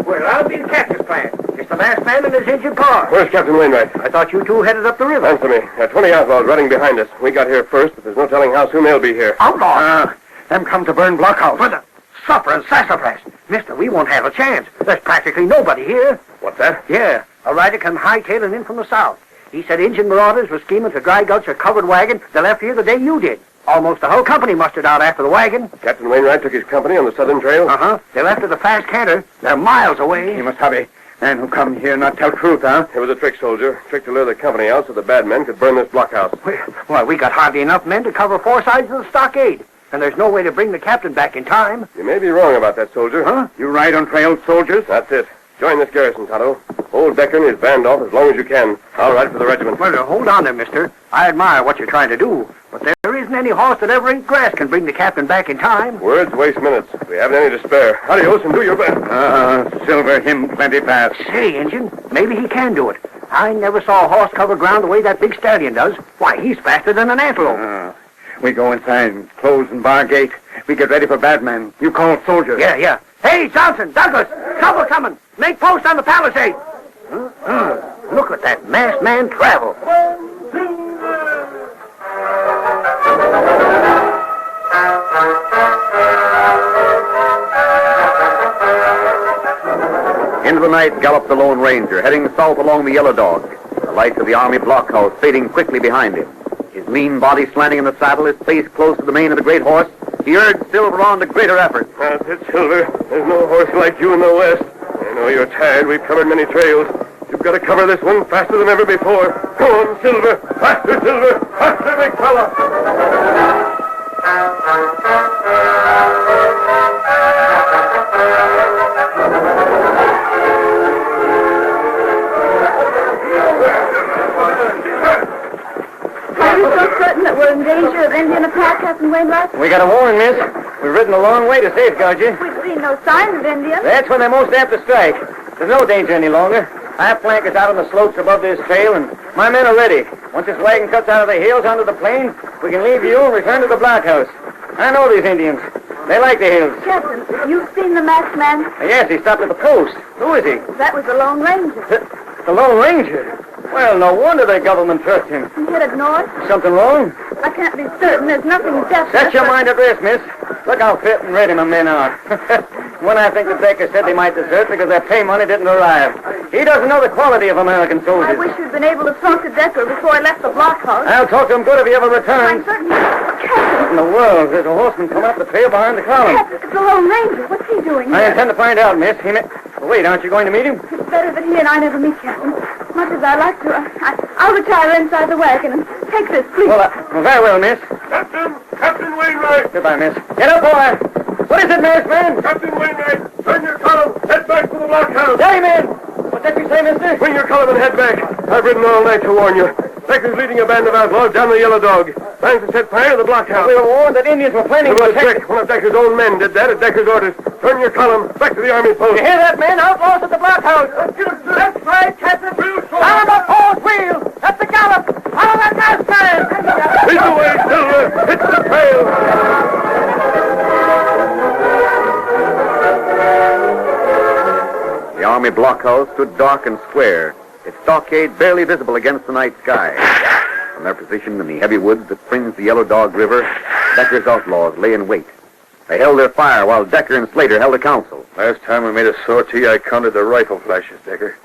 Well, I'll be the captain's plan. It's the masked man and his Injun paw. Where's Captain Wainwright? I thought you two headed up the river. Answer me. There are 20 outlaws running behind us. We got here first, but there's no telling how soon they'll be here. Outlaws? Them come to burn blockhouse. For the supper and sassafras. Mister, we won't have a chance. There's practically nobody here. What's that? Yeah. A rider come hightailing in from the south. He said Injun marauders were scheming to dry gulch a covered wagon that left here the day you did. Almost the whole company mustered out after the wagon. Captain Wainwright took his company on the southern trail? They left at the fast canter. They're miles away. You must have a man who come here not tell truth, huh? It was a trick, soldier. Trick to lure the company out so the bad men could burn this blockhouse. Why, we got hardly enough men to cover 4 sides of the stockade. And there's no way to bring the captain back in time. You may be wrong about that, soldier. You ride on trailed soldiers? That's it. Join this garrison, Tonto. Hold Decker and his band off as long as you can. I'll ride for the regiment. Well, hold on there, mister. I admire what you're trying to do. But there isn't any horse that ever ate grass can bring the captain back in time. Words waste minutes. We haven't any to spare. Adios and do your best. Silver him plenty fast. Say, Injun, maybe he can do it. I never saw a horse cover ground the way that big stallion does. Why, he's faster than an antelope. We go inside and close and bar gate. We get ready for bad men. You call soldiers. Yeah. Hey, Johnson, Douglas, trouble coming. Make post on the palisade. Look at that masked man travel. Into the night galloped the Lone Ranger, heading south along the Yellow Dog, the lights of the Army blockhouse fading quickly behind him. His lean body slanting in the saddle, his face close to the mane of the great horse, he urged Silver on to greater effort. That's it, Silver. There's no horse like you in the West. I know you're tired. We've covered many trails. You've got to cover this one faster than ever before. Go on, Silver. Faster, Silver. Faster, big fella. Are you so certain that we're in danger of Indian attack, Captain Wainwright? We got a warning, miss. We've ridden a long way to safeguard you. We've seen no signs of Indians. That's when they're most apt to strike. There's no danger any longer. Half flank is out on the slopes above this trail, and my men are ready. Once this wagon cuts out of the hills onto the plain, we can leave you and return to the blockhouse. I know these Indians. They like the hills. Captain, you've seen the masked man? Yes, he stopped at the post. Who is he? That was the Lone Ranger. The Lone Ranger? Well, no wonder the government trust him. He headed north? Something wrong? I can't be certain. There's nothing definite. Set your mind at rest, miss. Look how fit and ready my men are. When I think the Baker said they might desert because their pay money didn't arrive. He doesn't know the quality of American soldiers. I wish you'd been able to talk to Decker before I left the blockhouse. I'll talk to him good if he ever returns. I'm certain. Captain! What in the world? There's a horseman coming up the trail behind the column. Captain, it's the Lone Ranger. What's he doing here? I intend to find out, miss. Wait, aren't you going to meet him? It's better that he and I never meet, Captain. Much as I like to, I'll retire inside the wagon and take this, please. Well, very well, miss. Captain Wainwright! Goodbye, miss. Get up, boy! What is it, masked man? Captain Wainwright! Turn your column! Head back for the blockhouse! Steady, man! What's that you say, mister? Bring your column and head back. I've ridden all night to warn you. Decker's leading a band of outlaws down the Yellow Dog. Plans to set fire to the blockhouse. We were warned that Indians were planning It to was a attack. trick. One of Decker's own men did that at Decker's orders. Turn your column back to the army post. You hear that, men? Outlaws at the blockhouse. That's right, Captain. Down the force wheel. That's the gallop. Follow that masked man. Lead the way, Silver. Hit the trail. The army blockhouse stood dark and square, its stockade barely visible against the night sky. From their position in the heavy woods that fringe the Yellow Dog River, Decker's outlaws lay in wait. They held their fire while Decker and Slater held a council. Last time we made a sortie, I counted the rifle flashes, Decker.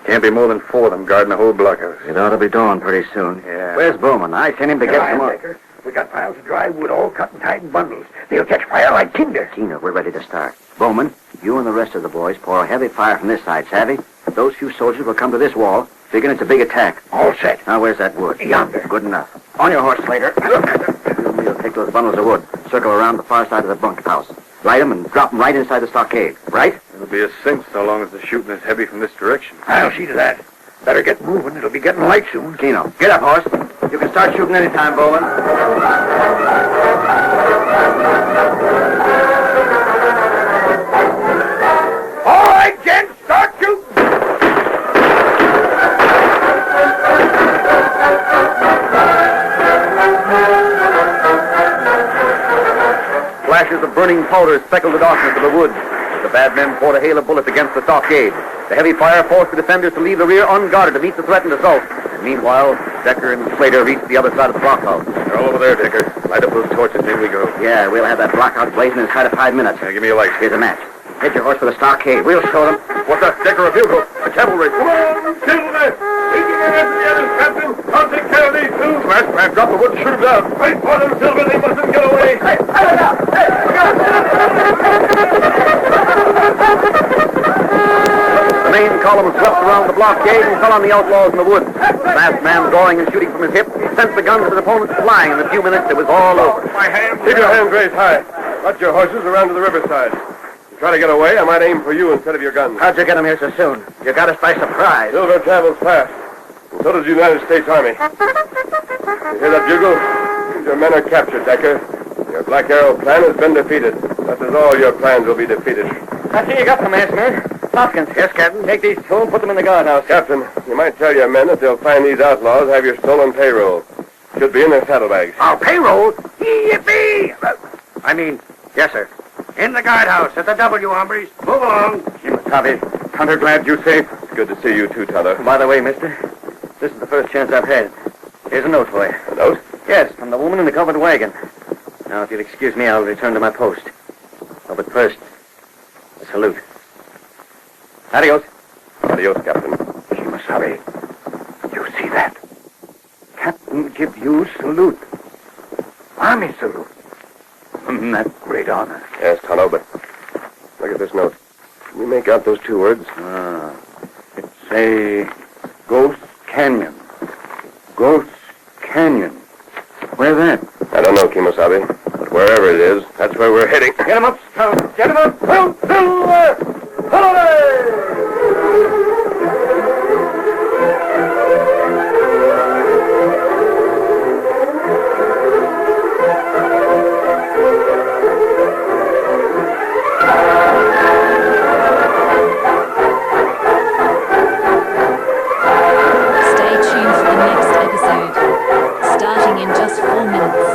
Can't be more than 4 of them guarding the whole blockhouse. It ought to be dawn pretty soon. Yeah. Where's Bowman? I sent him to get some more. Decker. We got piles of dry wood all cut and tied in bundles. They'll catch fire like tinder. Keno, we're ready to start. Bowman, you and the rest of the boys pour a heavy fire from this side, savvy? Those few soldiers will come to this wall, figuring it's a big attack. All set. Now, where's that wood? Yonder. Good enough. On your horse, Slater. We'll take those bundles of wood, circle around the far side of the bunkhouse. Light them and drop them right inside the stockade, right? It'll be a cinch so long as the shooting is heavy from this direction. I'll see to that. Better get moving. It'll be getting light soon. Keno, get up, horse. You can start shooting any time, Bowman. All right, gents, start shooting. Flashes of burning powder speckled the darkness of the woods. The bad men poured a hail of bullets against the stockade. The heavy fire forced the defenders to leave the rear unguarded to meet the threatened assault. And meanwhile, Decker and Slater reached the other side of the blockhouse. They're all over there, Decker. Light up those torches and in we go. Yeah, we'll have that blockhouse blazing inside of 5 minutes. Give me a light. Here's a match. Hit your horse for the stockade. We'll show them. What's that, Decker? A bugle. A cavalry. Come on, Silver. We can get after the others, Captain. I'll take care of these two. Last man, drop the wood and shoot him down. Wait for them, Silver. They mustn't get away. The main column swept around the blockade and fell on the outlaws in the woods. The masked man, drawing and shooting from his hip, sent the guns of his opponents flying. In a few minutes, it was all over. My hand. Keep your hands raised high. Rut your horses around to the riverside. If you try to get away, I might aim for you instead of your guns. How'd you get them here so soon? You got us by surprise. Silver travels fast, and so does the United States Army. You hear that bugle? Your men are captured, Decker. Your Black Arrow plan has been defeated. Just as all your plans will be defeated. I see you got the masked man. Hopkins. Yes, Captain. Take these two and put them in the guardhouse. Captain, you might tell your men that they'll find these outlaws have your stolen payroll. Should be in their saddlebags. Our payroll? Yippee! Yes, sir. In the guardhouse at the W, hombres. Move along. Kimasabi, I'm glad you're safe. It's good to see you too, Tonto. By the way, mister, this is the first chance I've had. Here's a note for you. A note? Yes, from the woman in the covered wagon. Now, if you'll excuse me, I'll return to my post. Oh, but first, a salute. Adios. Adios, Captain. Kimasabi, you see that? Captain give you salute. Army salute. That great honor. Yes, Tonto, but look at this note. Can you make out those two words? It's a Ghost Canyon. Ghost Canyon. Where's that? I don't know, Kimosabe, but wherever it is, that's where we're heading. Get him up, Scout. Get him up. Silver! Stay tuned for the next episode, starting in just 4 minutes.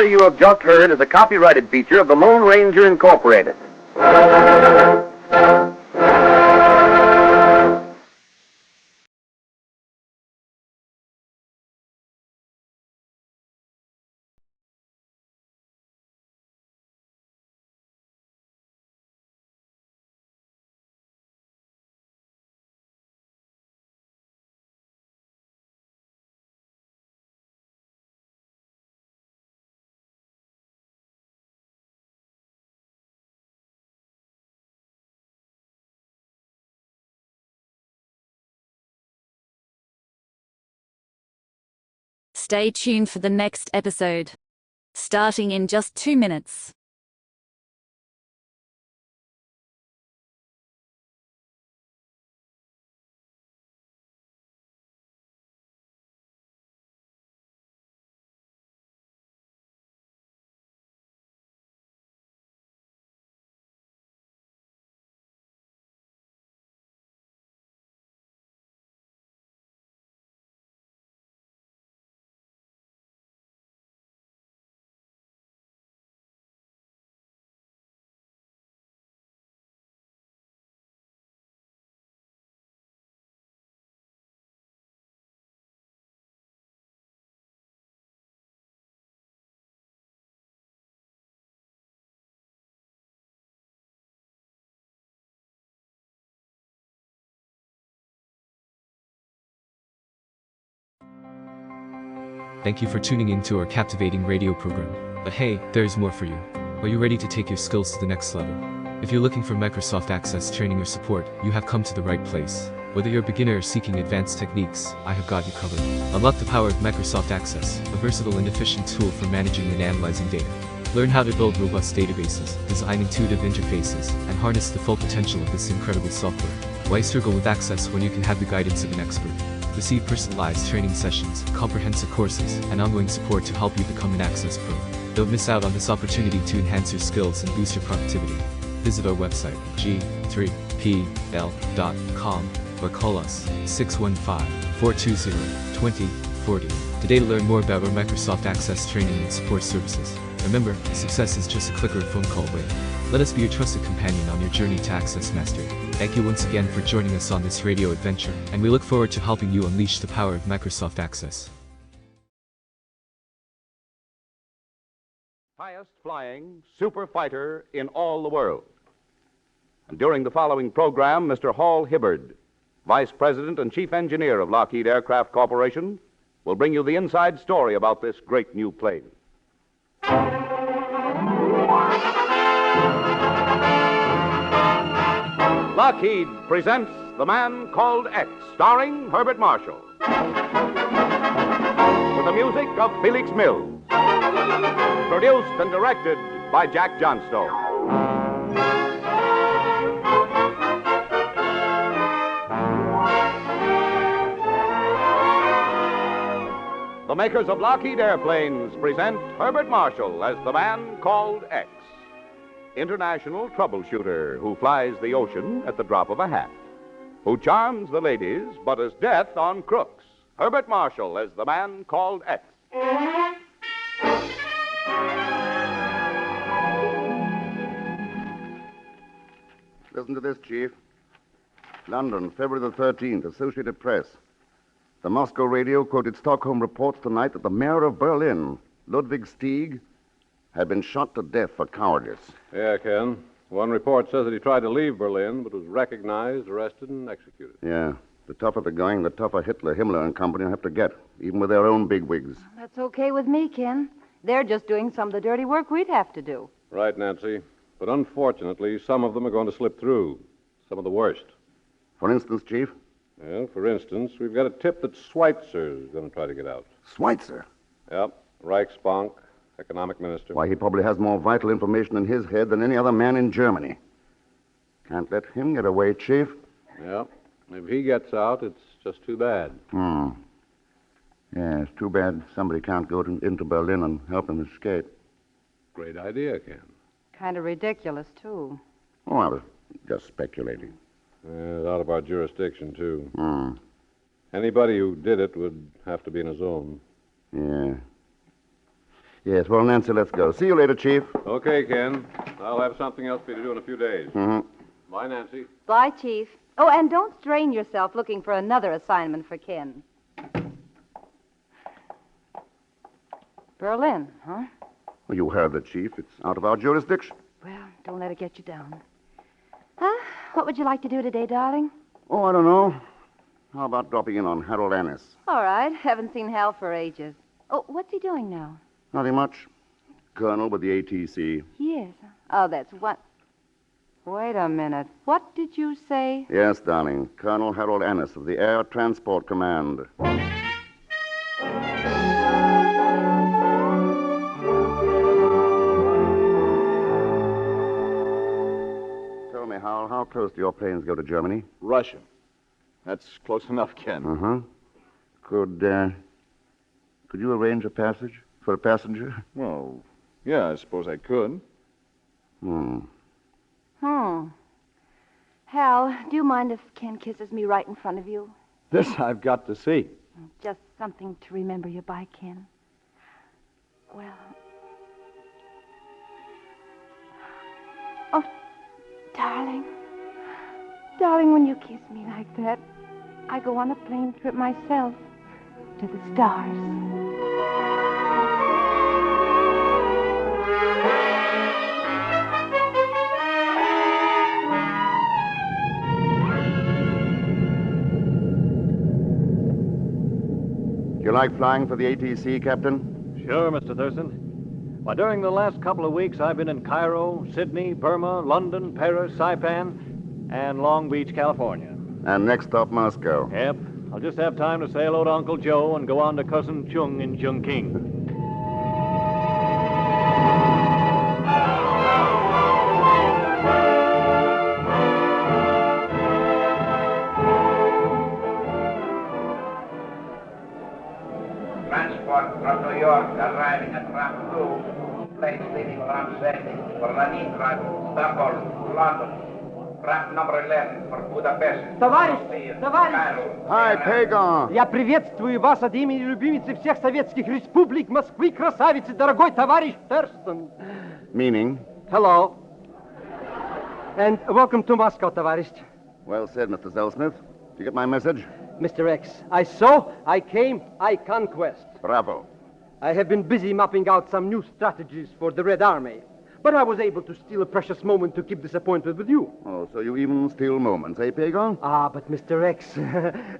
story you have just heard is a copyrighted feature of the Lone Ranger Incorporated. Stay tuned for the next episode, starting in just 2 minutes. Thank you for tuning in to our captivating radio program. But hey, there's more for you. Are you ready to take your skills to the next level? If you're looking for Microsoft Access training or support, you have come to the right place. Whether you're a beginner or seeking advanced techniques, I have got you covered. Unlock the power of Microsoft Access, a versatile and efficient tool for managing and analyzing data. Learn how to build robust databases, design intuitive interfaces, and harness the full potential of this incredible software. Why struggle with Access when you can have the guidance of an expert? Receive personalized training sessions, comprehensive courses, and ongoing support to help you become an Access Pro. Don't miss out on this opportunity to enhance your skills and boost your productivity. Visit our website, g3pl.com, or call us 615-420-2040 today to learn more about our Microsoft Access training and support services. Remember, success is just a click or a phone call away. Let us be your trusted companion on your journey to Access Mastery. Thank you once again for joining us on this radio adventure, and we look forward to helping you unleash the power of Microsoft Access. Highest flying super fighter in all the world. And during the following program, Mr. Hall Hibbard, Vice President and Chief Engineer of Lockheed Aircraft Corporation, will bring you the inside story about this great new plane. Lockheed presents The Man Called X, starring Herbert Marshall. With the music of Felix Mills. Produced and directed by Jack Johnstone. The makers of Lockheed Airplanes present Herbert Marshall as the Man Called X, international troubleshooter who flies the ocean at the drop of a hat, who charms the ladies but is death on crooks. Herbert Marshall as the Man Called X. Listen to this, Chief. London, February the 13th, Associated Press. The Moscow radio quoted Stockholm reports tonight that the mayor of Berlin, Ludwig Stieg, had been shot to death for cowardice. Yeah, Ken. One report says that he tried to leave Berlin, but was recognized, arrested, and executed. Yeah. The tougher the going, the tougher Himmler and company will have to get, even with their own bigwigs. That's okay with me, Ken. They're just doing some of the dirty work we'd have to do. Right, Nancy. But unfortunately, some of them are going to slip through. Some of the worst. For instance, Chief? Well, for instance, we've got a tip that Schweitzer's going to try to get out. Schweitzer? Yep. Reichsbank, economic minister. Why, he probably has more vital information in his head than any other man in Germany. Can't let him get away, Chief. Yep. If he gets out, it's just too bad. Yeah, it's too bad somebody can't go into Berlin and help him escape. Great idea, Ken. Kind of ridiculous, too. Oh, I was just speculating. It's out of our jurisdiction, too. Hmm. Anybody who did it would have to be in a zone. Yeah. Yes, well, Nancy, let's go. See you later, Chief. Okay, Ken. I'll have something else for you to do in a few days. Mm-hmm. Bye, Nancy. Bye, Chief. Oh, and don't strain yourself looking for another assignment for Ken. Berlin, huh? Well, you heard the Chief. It's out of our jurisdiction. Well, don't let it get you down. Huh? What would you like to do today, darling? Oh, I don't know. How about dropping in on Harold Annis? All right. Haven't seen Hal for ages. Oh, what's he doing now? Nothing much. Colonel with the ATC. Yes. Oh, that's what... Wait a minute. What did you say? Yes, darling. Colonel Harold Annis of the Air Transport Command. Tell me, Hal, how close do your planes go to Germany? Russia. That's close enough, Ken. Uh-huh. Could you arrange a passage for a passenger? Well, yeah, I suppose I could. Hal, do you mind if Ken kisses me right in front of you? This I've got to see. Just something to remember you by, Ken. Well... Oh, darling. Darling, when you kiss me like that, I go on a plane trip myself to the stars. You like flying for the ATC, Captain? Sure, Mr. Thurston. Why, during the last couple of weeks, I've been in Cairo, Sydney, Burma, London, Paris, Saipan, and Long Beach, California. And next stop, Moscow. Yep. I'll just have time to say hello to Uncle Joe and go on to Cousin Chung in Chungking. Transport from New York arriving at ramp 2. Planes leaving ramp 7 for Leningrad, Stockholm, London. Ramp number 11 for Budapest. Товарищ! Hi, Pagon. Я приветствую вас от имени любимицы всех советских республик Москвы, красавицы, дорогой товарищ Thurston. Meaning? Hello. And welcome to Moscow, товарищ. Well said, Mr. Zellsmith. Did you get my message? Mr. X, I saw, I came, I conquest. Bravo. I have been busy mapping out some new strategies for the Red Army. But I was able to steal a precious moment to keep this appointment with you. Oh, so you even steal moments, eh, Pagon? Ah, but Mr. X,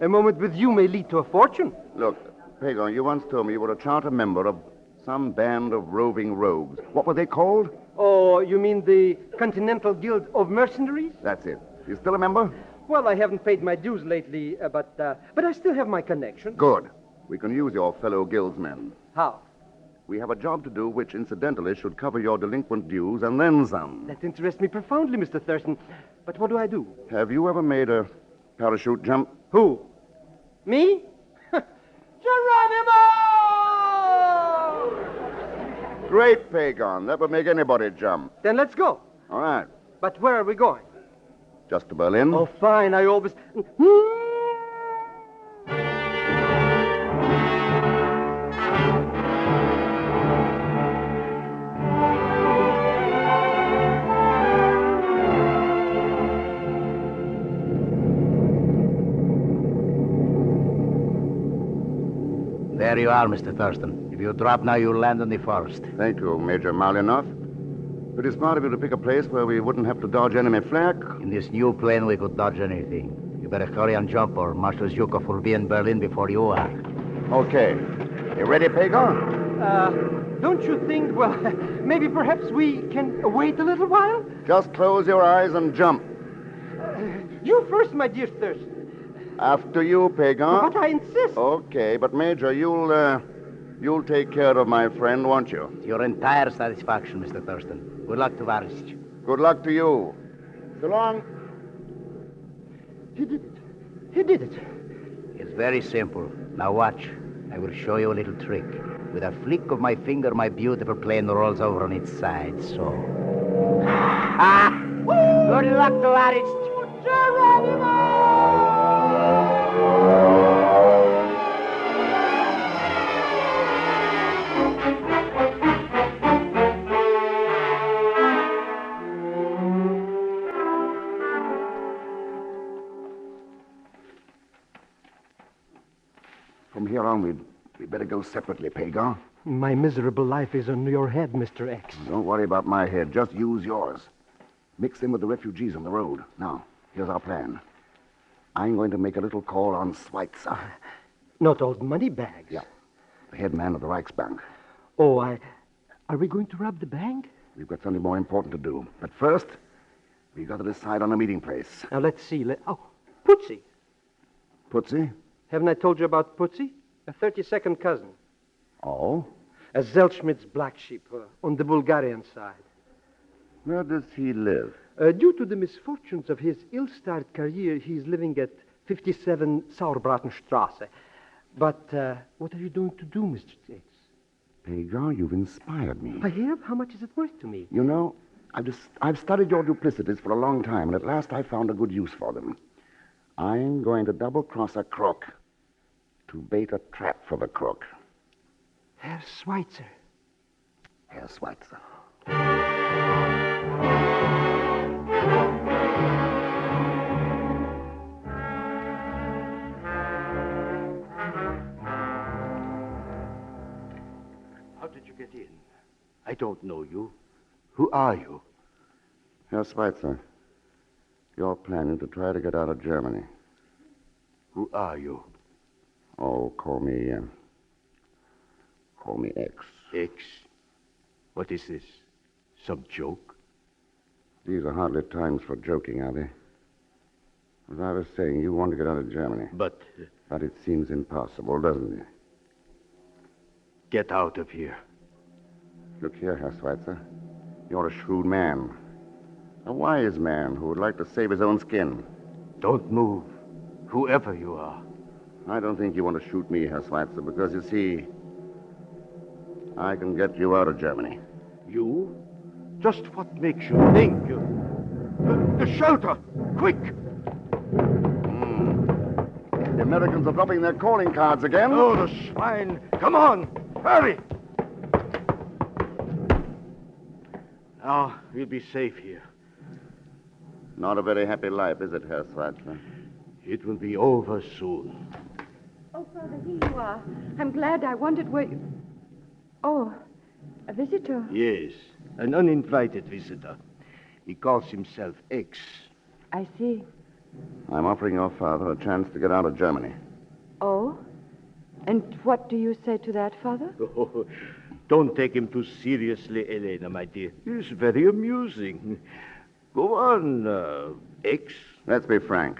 a moment with you may lead to a fortune. Look, Pagon, you once told me you were a charter member of some band of roving rogues. What were they called? Oh, you mean the Continental Guild of Mercenaries? That's it. You still a member? Well, I haven't paid my dues lately, but I still have my connection. Good. We can use your fellow guildsmen. How? We have a job to do which, incidentally, should cover your delinquent dues and then some. That interests me profoundly, Mr. Thurston. But what do I do? Have you ever made a parachute jump? Who? Me? Geronimo! Great, Pagon. That would make anybody jump. Then let's go. All right. But where are we going? Just to Berlin. Oh, fine. I always... There you are, Mr. Thurston. If you drop now, you'll land on the forest. Thank you, Major Malinoff. Pretty smart of you to pick a place where we wouldn't have to dodge enemy flak. In this new plane, we could dodge anything. You better hurry and jump, or Marshal Zhukov will be in Berlin before you are. Okay. You ready, Pagon? Don't you think, well, maybe perhaps we can wait a little while? Just close your eyes and jump. You first, my dear Thurston. After you, Pagon. But I insist. Okay, but Major, you'll take care of my friend, won't you? To your entire satisfaction, Mr. Thurston. Good luck, Tovarishch. Good luck to you. So long. He did it. He did it. It's very simple. Now watch. I will show you a little trick. With a flick of my finger, my beautiful plane rolls over on its side, so... Ah! Good luck, Tovarishch. here on, we'd better go separately, Pagan. My miserable life is on your head, Mr. X. Don't worry about my head. Just use yours. Mix in with the refugees on the road. Now, here's our plan. I'm going to make a little call on Schweitzer. Not old money bags. Yeah. The head man of the Reichsbank. Oh, are we going to rob the bank? We've got something more important to do. But first, we've got to decide on a meeting place. Now, let's see. Putsy. Putsy? Haven't I told you about Putsy? A 32nd cousin. Oh? A Zelschmidt's black sheep on the Bulgarian side. Where does he live? Due to the misfortunes of his ill-starred career, he's living at 57 Sauerbratenstrasse. But what are you going to do, Mr. X? Pagan, you've inspired me. I have? How much is it worth to me? You know, I've studied your duplicities for a long time, and at last I found a good use for them. I'm going to double-cross a crook to bait a trap for the crook. Herr Schweitzer. Herr Schweitzer. How did you get in? I don't know you. Who are you? Herr Schweitzer, you're planning to try to get out of Germany. Who are you? Oh, call me X. X? What is this? Some joke? These are hardly times for joking, are they? As I was saying, you want to get out of Germany. But it seems impossible, doesn't it? Get out of here. Look here, Herr Schweitzer. You're a shrewd man. A wise man who would like to save his own skin. Don't move, whoever you are. I don't think you want to shoot me, Herr Schweitzer, because, you see, I can get you out of Germany. You? Just what makes you think you... The shelter! Quick! The Americans are dropping their calling cards again. Oh, the swine! Come on! Hurry! Now, we'll be safe here. Not a very happy life, is it, Herr Schweitzer? It will be over soon. Oh, Father, here you are. I'm glad. I wondered where you... Oh, a visitor? Yes, an uninvited visitor. He calls himself X. I see. I'm offering your father a chance to get out of Germany. Oh? And what do you say to that, Father? Oh, don't take him too seriously, Elena, my dear. He's very amusing. Go on, X. Let's be frank.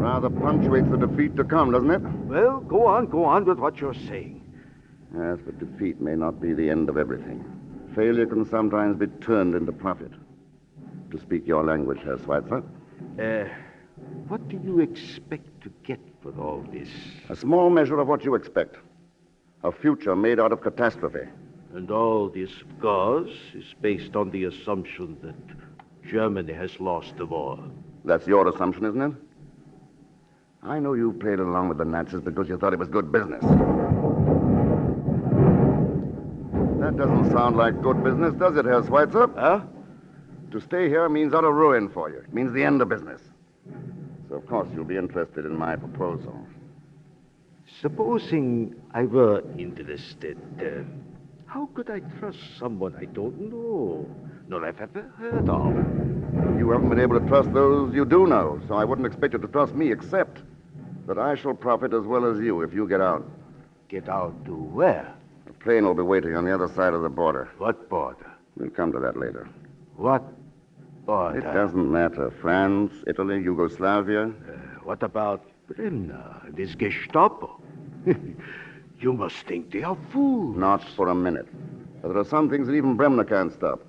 Rather punctuates the defeat to come, doesn't it? Well, go on with what you're saying. Yes, but defeat may not be the end of everything. Failure can sometimes be turned into profit. To speak your language, Herr Schweitzer. What do you expect to get for all this? A small measure of what you expect. A future made out of catastrophe. And all this, of course, is based on the assumption that Germany has lost the war. That's your assumption, isn't it? I know you played along with the Nazis because you thought it was good business. That doesn't sound like good business, does it, Herr Schweitzer? Huh? To stay here means utter ruin for you. It means the end of business. So, of course, you'll be interested in my proposal. Supposing I were interested, how could I trust someone I don't know, nor have ever heard of? You haven't been able to trust those you do know, so I wouldn't expect you to trust me, except that I shall profit as well as you if you get out. Get out to where? A plane will be waiting on the other side of the border. What border? We'll come to that later. What border? It doesn't matter. France, Italy, Yugoslavia. What about Bremner, this Gestapo? You must think they are fools. Not for a minute. But there are some things that even Bremner can't stop.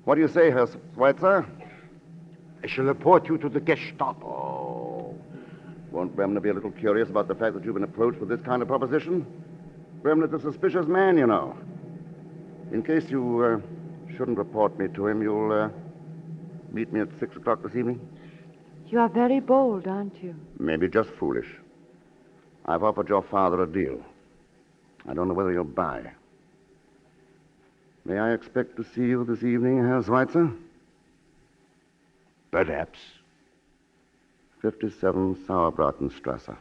What do you say, Herr Schweitzer? I shall report you to the Gestapo. Won't Bremner be a little curious about the fact that you've been approached with this kind of proposition? Bremner's a suspicious man, you know. In case you shouldn't report me to him, you'll meet me at 6 o'clock this evening? You are very bold, aren't you? Maybe just foolish. I've offered your father a deal. I don't know whether you'll buy. May I expect to see you this evening, Herr Schweitzer? Perhaps. 57 Sauerbratenstrasse.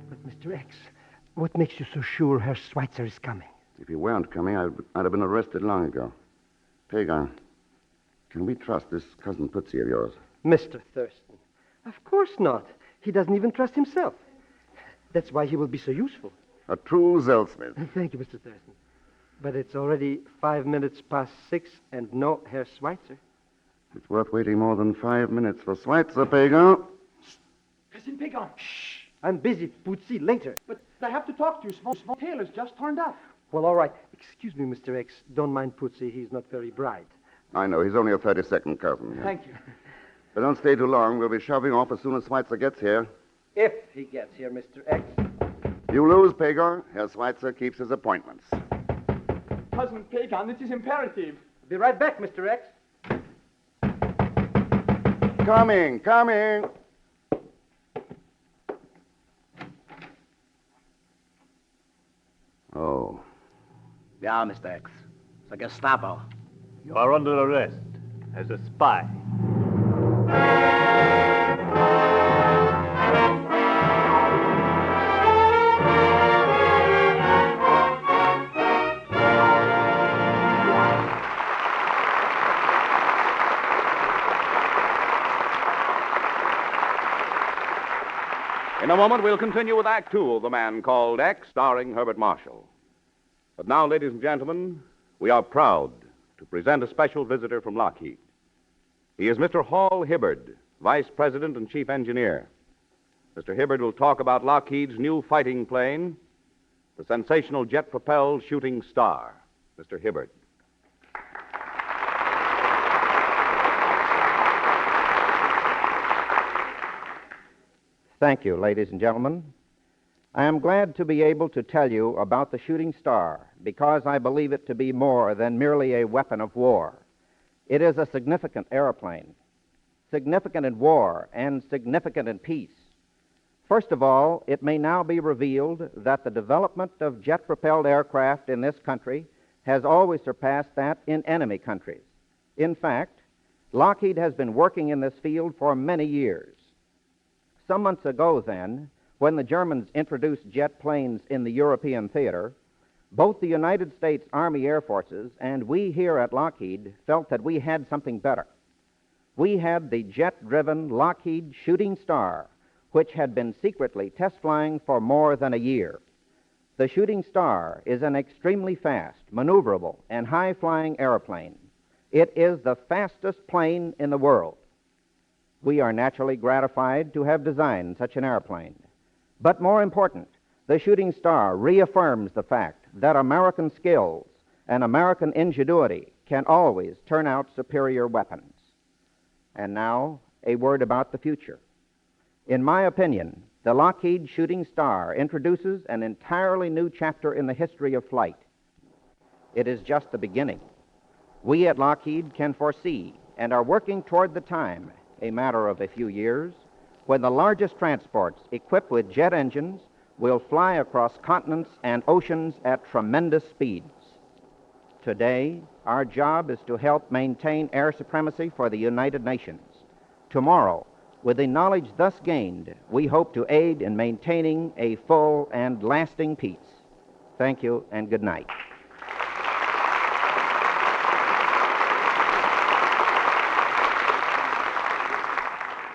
But, Mr. X, what makes you so sure Herr Schweitzer is coming? If he weren't coming, I'd have been arrested long ago. Pagan, can we trust this cousin Tootsie of yours? Mr. Thurston, of course not. He doesn't even trust himself. That's why he will be so useful. A true Zelsmith. Thank you, Mr. Thurston. But it's already 5 minutes past 6 and no Herr Schweitzer. It's worth waiting more than 5 minutes for Schweitzer, Pagan. Cousin Pagan. Shh. I'm busy. Pootsie, later. But I have to talk to you. Small Taylor's just turned up. Well, all right. Excuse me, Mr. X. Don't mind Pootsie. He's not very bright. I know. He's only a 32nd cousin. Thank you. But don't stay too long. We'll be shoving off as soon as Schweitzer gets here. If he gets here, Mr. X. You lose, Pagan. Herr Schweitzer keeps his appointments. Cousin Pagan, it is imperative. Be right back, Mr. X. Coming. Oh. Yeah, Mr. X. It's a Gestapo. You are under arrest as a spy. In a moment, we'll continue with Act Two of The Man Called X, starring Herbert Marshall. But now, ladies and gentlemen, we are proud to present a special visitor from Lockheed. He is Mr. Hall Hibbard, Vice President and Chief Engineer. Mr. Hibbard will talk about Lockheed's new fighting plane, the sensational jet-propelled Shooting Star. Mr. Hibbard. Thank you, ladies and gentlemen. I am glad to be able to tell you about the Shooting Star because I believe it to be more than merely a weapon of war. It is a significant airplane, significant in war and significant in peace. First of all, it may now be revealed that the development of jet-propelled aircraft in this country has always surpassed that in enemy countries. In fact, Lockheed has been working in this field for many years. Some months ago, then, when the Germans introduced jet planes in the European theater, both the United States Army Air Forces and we here at Lockheed felt that we had something better. We had the jet-driven Lockheed Shooting Star, which had been secretly test flying for more than a year. The Shooting Star is an extremely fast, maneuverable, and high-flying airplane. It is the fastest plane in the world. We are naturally gratified to have designed such an airplane. But more important, the Shooting Star reaffirms the fact that American skills and American ingenuity can always turn out superior weapons. And now, a word about the future. In my opinion, the Lockheed Shooting Star introduces an entirely new chapter in the history of flight. It is just the beginning. We at Lockheed can foresee and are working toward the time, a matter of a few years, when the largest transports equipped with jet engines will fly across continents and oceans at tremendous speeds. Today, our job is to help maintain air supremacy for the United Nations. Tomorrow, with the knowledge thus gained, we hope to aid in maintaining a full and lasting peace. Thank you and good night.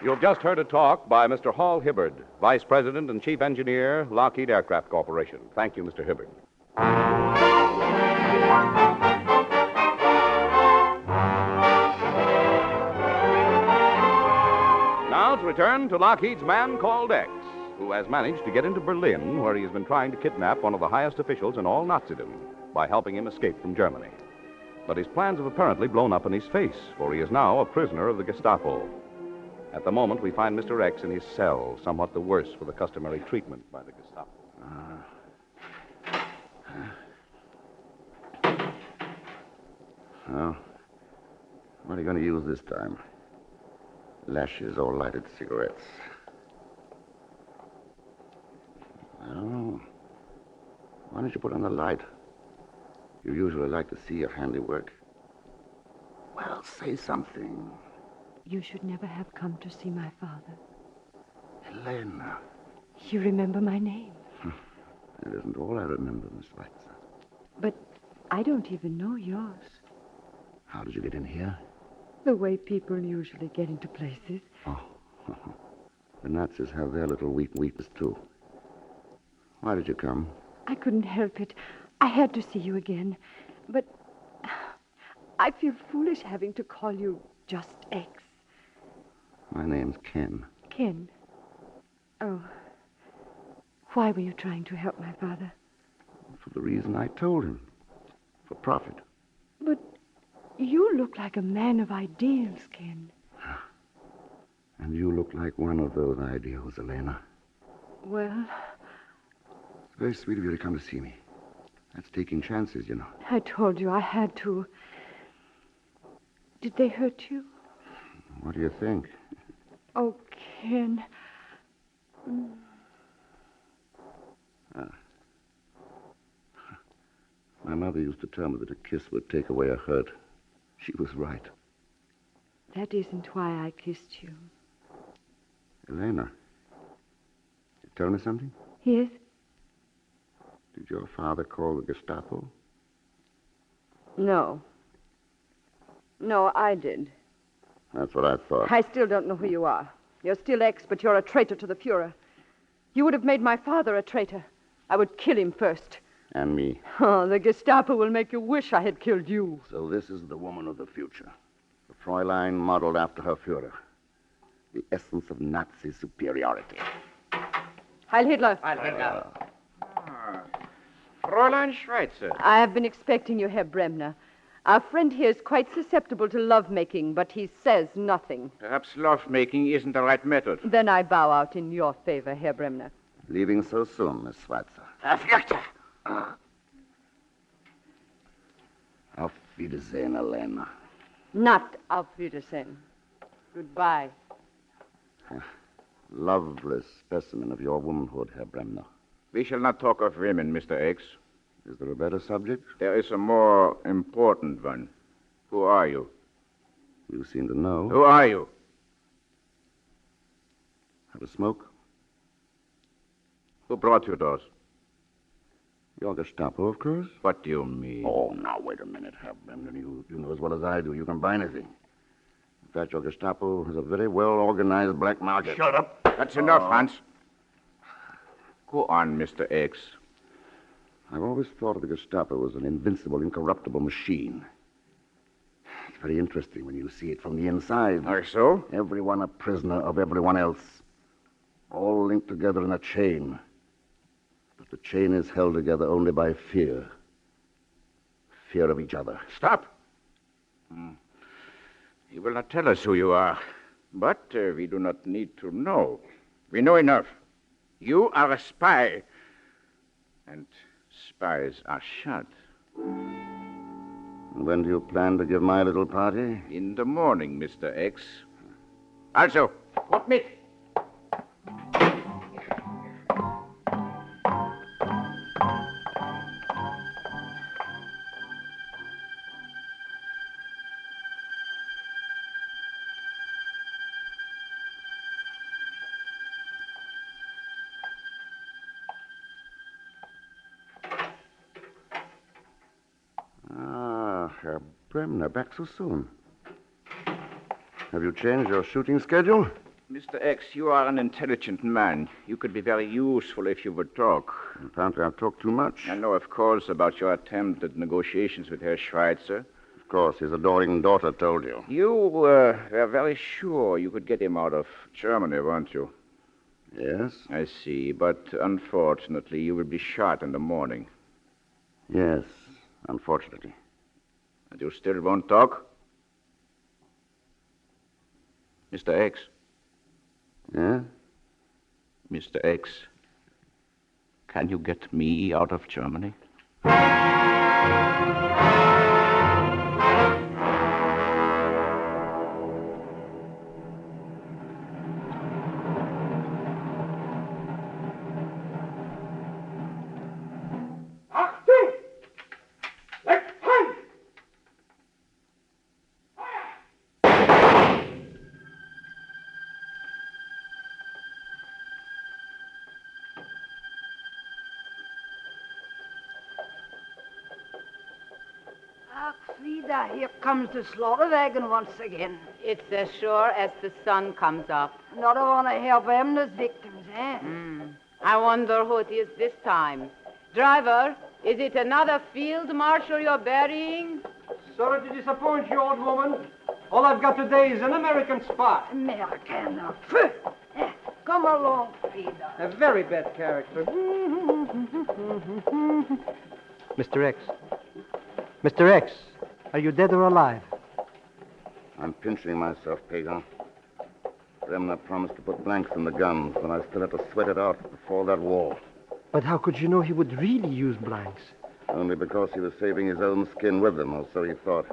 You've just heard a talk by Mr. Hall Hibbard, Vice President and Chief Engineer, Lockheed Aircraft Corporation. Thank you, Mr. Hibbard. Now to return to Lockheed's Man Called X, who has managed to get into Berlin, where he has been trying to kidnap one of the highest officials in all Nazism by helping him escape from Germany. But his plans have apparently blown up in his face, for he is now a prisoner of the Gestapo. At the moment, we find Mr. X in his cell, somewhat the worse for the customary treatment by the Gestapo. Well, what are you going to use this time? Lashes or lighted cigarettes? Oh. Why don't you put on the light? You usually like to see your handiwork. Well, say something. You should never have come to see my father. Elena. You remember my name. That isn't all I remember, Miss Schweitzer. But I don't even know yours. How did you get in here? The way people usually get into places. Oh. The Nazis have their little weakness, too. Why did you come? I couldn't help it. I had to see you again. But I feel foolish having to call you just X. My name's Ken. Ken. Oh. Why were you trying to help my father? For the reason I told him. For profit. But you look like a man of ideals, Ken. And you look like one of those ideals, Elena. Well, It's very sweet of you to come to see me. That's taking chances, you know. I told you I had to. Did they hurt you? What do you think? Oh, Ken. My mother used to tell me that a kiss would take away a hurt. She was right. That isn't why I kissed you. Elena, you tell me something? Yes? Did your father call the Gestapo? No. No, I did. That's what I thought. I still don't know who you are. You're still X, but you're a traitor to the Fuhrer. You would have made my father a traitor. I would kill him first. And me. Oh, the Gestapo will make you wish I had killed you. So this is the woman of the future. The Fräulein modeled after her Führer. The essence of Nazi superiority. Heil Hitler. Heil Hitler. Fräulein Schweitzer. I have been expecting you, Herr Bremner. Our friend here is quite susceptible to lovemaking, but he says nothing. Perhaps lovemaking isn't the right method. Then I bow out in your favor, Herr Bremner. Leaving so soon, Miss Schweitzer. Auf Wiedersehen, Elena. Not auf Wiedersehen. Goodbye. Lovely specimen of your womanhood, Herr Bremner. We shall not talk of women, Mr. X. Is there a better subject? There is a more important one. Who are you? You seem to know. Who are you? Have a smoke? Who brought you those? Your Gestapo, of course. What do you mean? Oh, now, wait a minute, Herr Bremner. You know as well as I do. You can buy anything. In fact, your Gestapo has a very well-organized black market. Shut up. That's enough, Hans. Go on, Mr. X. I've always thought of the Gestapo as an invincible, incorruptible machine. It's very interesting when you see it from the inside. Are so? Everyone a prisoner of everyone else. All linked together in a chain. But the chain is held together only by fear. Fear of each other. Stop. You will not tell us who you are. But we do not need to know. We know enough. You are a spy. And spies are shot. When do you plan to give my little party? In the morning, Mr. X. Also, what mit? Herr Bremner, back so soon. Have you changed your shooting schedule? Mr. X, you are an intelligent man. You could be very useful if you would talk. Apparently I've talked too much. I know, of course, about your attempt at negotiations with Herr Schweitzer. Of course, his adoring daughter told you. You were very sure you could get him out of Germany, weren't you? Yes? I see, but unfortunately, you will be shot in the morning. Yes, unfortunately. And you still won't talk? Mr. X. Yeah? Mr. X, can you get me out of Germany? Ah, Frida, here comes the slaughter wagon once again. It's as sure as the sun comes up. Not I want to help Emma's victims, eh? I wonder who it is this time. Driver, is it another field marshal you're burying? Sorry to disappoint you, old woman. All I've got today is an American spy. American. Come along, Frida. A very bad character. Mr. X. Mr. X, are you dead or alive? I'm pinching myself, Pagan. Bremner promised to put blanks in the gun, but I still have to sweat it out before that war. But how could you know he would really use blanks? Only because he was saving his own skin with them, or so he thought.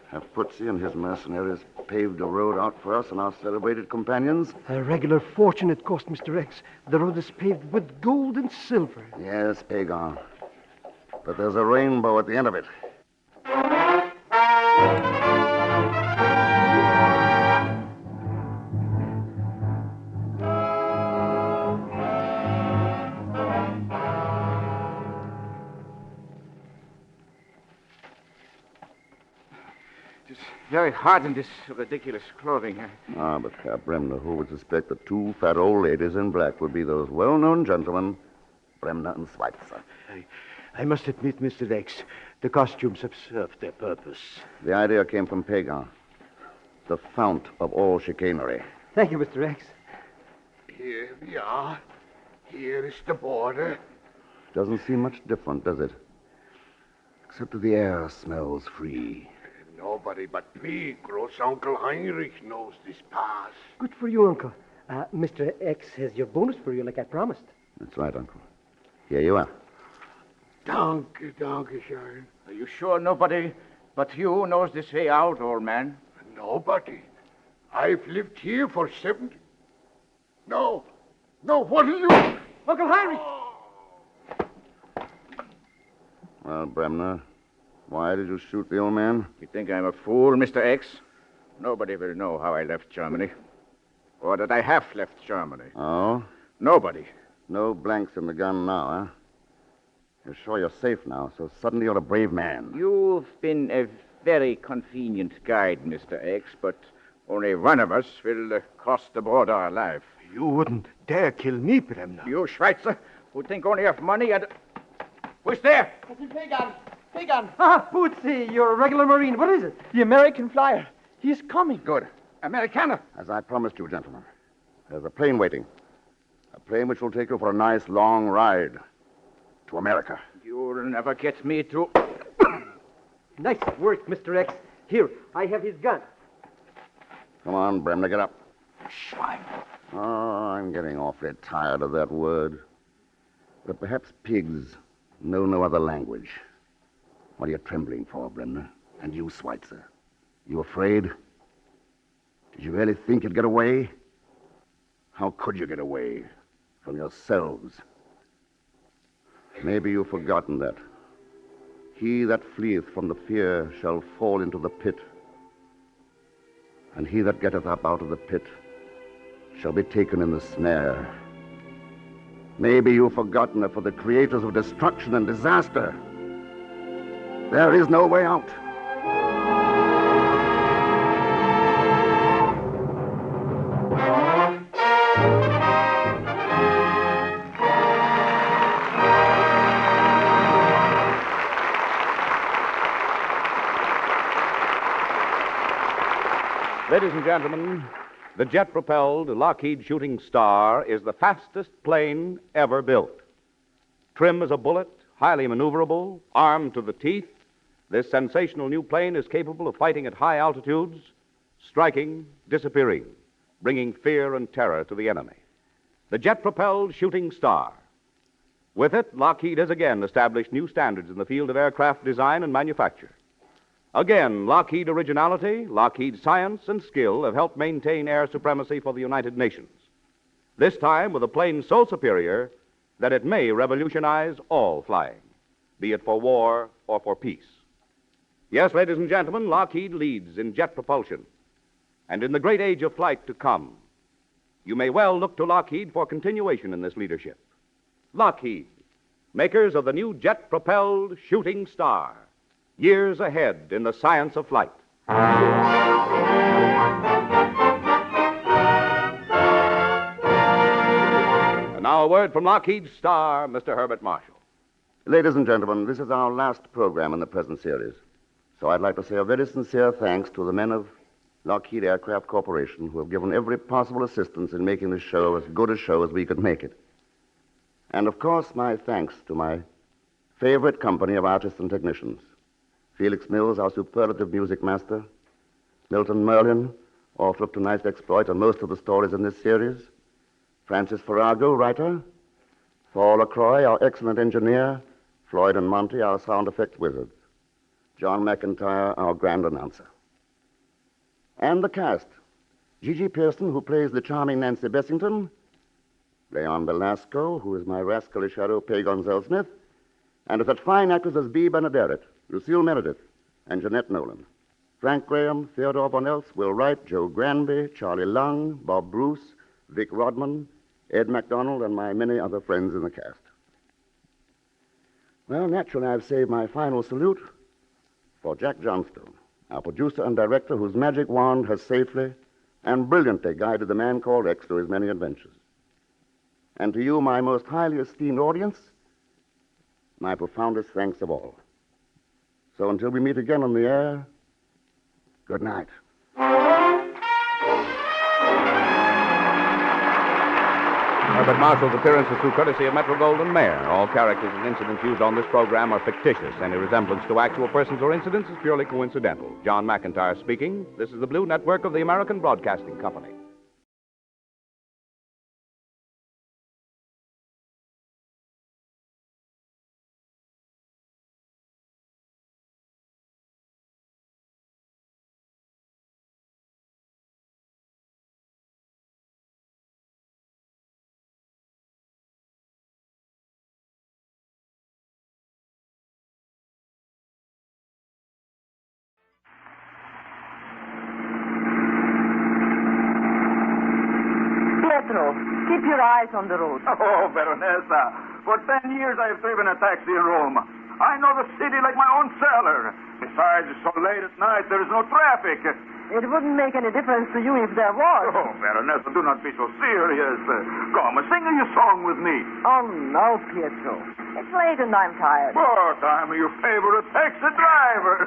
Have Putzi and his mercenaries paved a road out for us and our celebrated companions? A regular fortune it cost, Mr. X. The road is paved with gold and silver. Yes, Pagan. But there's a rainbow at the end of it. It's very hot in this ridiculous clothing. Ah, but Herr Bremner, who would suspect that two fat old ladies in black would be those well-known gentlemen, Bremner and Schweitzer? I must admit, Mr. X, the costumes have served their purpose. The idea came from Pagan, the fount of all chicanery. Thank you, Mr. X. Here we are. Here is the border. Doesn't seem much different, does it? Except that the air smells free. Nobody but me, gross Uncle Heinrich, knows this pass. Good for you, Uncle. Mr. X has your bonus for you, like I promised. That's right, Uncle. Here you are. Danke, schön. Are you sure nobody but you knows this way out, old man? Nobody. I've lived here for 70... No, what are you... Uncle Heinrich! Well, Bremner, why did you shoot the old man? You think I'm a fool, Mr. X? Nobody will know how I left Germany. Or that I have left Germany. Oh? Nobody. No blanks in the gun now, huh? You're sure you're safe now, so suddenly you're a brave man. You've been a very convenient guide, Mr. X, but only one of us will cross the border alive. You wouldn't dare kill me, Bremner. You, Schweitzer, who think only of money and... Who's there? Captain Pagan! Ah, Putzi, you're a regular Marine. What is it? The American flyer. He's coming. Good. Americana. As I promised you, gentlemen, there's a plane waiting. A plane which will take you for a nice long ride to America. You'll never get me to... Nice work, Mr. X. Here, I have his gun. Come on, Bremner, get up. Schwein. Oh, I'm getting awfully tired of that word. But perhaps pigs know no other language. What are you trembling for, Bremner? And you, Schweitzer? You afraid? Did you really think you'd get away? How could you get away from yourselves? Maybe you've forgotten that. He that fleeth from the fear shall fall into the pit. And he that getteth up out of the pit shall be taken in the snare. Maybe you've forgotten that for the creators of destruction and disaster, there is no way out. Ladies and gentlemen, the jet-propelled Lockheed Shooting Star is the fastest plane ever built. Trim as a bullet, highly maneuverable, armed to the teeth, this sensational new plane is capable of fighting at high altitudes, striking, disappearing, bringing fear and terror to the enemy. The jet-propelled Shooting Star. With it, Lockheed has again established new standards in the field of aircraft design and manufacture. Again, Lockheed originality, Lockheed science and skill have helped maintain air supremacy for the United Nations. This time with a plane so superior that it may revolutionize all flying, be it for war or for peace. Yes, ladies and gentlemen, Lockheed leads in jet propulsion. And in the great age of flight to come, you may well look to Lockheed for continuation in this leadership. Lockheed, makers of the new jet-propelled Shooting Star. years ahead in the science of flight. And now a word from Lockheed's star, Mr. Herbert Marshall. Ladies and gentlemen, this is our last program in the present series. So I'd like to say a very sincere thanks to the men of Lockheed Aircraft Corporation who have given every possible assistance in making this show as good a show as we could make it. And, of course, my thanks to my favorite company of artists and technicians. Felix Mills, our superlative music master. Milton Merlin, author of tonight's exploit and most of the stories in this series. Francis Farrago, writer. Paul LaCroix, our excellent engineer. Floyd and Monty, our sound effects wizards. John McIntyre, our grand announcer. And the cast. Gigi Pearson, who plays the charming Nancy Bessington. Leon Belasco, who is my rascally shadow, Pay Gonzell-Smith. And as that fine actors as Bea Benaderet, Lucille Meredith, and Jeanette Nolan. Frank Graham, Theodore Bonells, Will Wright, Joe Granby, Charlie Lung, Bob Bruce, Vic Rodman, Ed MacDonald, and my many other friends in the cast. Well, naturally, I've saved my final salute for Jack Johnstone, our producer and director whose magic wand has safely and brilliantly guided the man called X through his many adventures. And to you, my most highly esteemed audience, my profoundest thanks of all. So until we meet again on the air, good night. Herbert Marshall's appearance is through courtesy of Metro-Goldwyn-Mayer. All characters and incidents used on this program are fictitious. Any resemblance to actual persons or incidents is purely coincidental. John McIntyre speaking. This is the Blue Network of the American Broadcasting Company. Pietro, keep your eyes on the road. Oh, Baronessa, for 10 years I have driven a taxi in Rome. I know the city like my own cellar. Besides, it's so late at night, there is no traffic. It wouldn't make any difference to you if there was. Oh, Baronessa, do not be so serious. Come, sing your song with me. Oh, no, Pietro. It's late and I'm tired. But I'm your favorite taxi driver.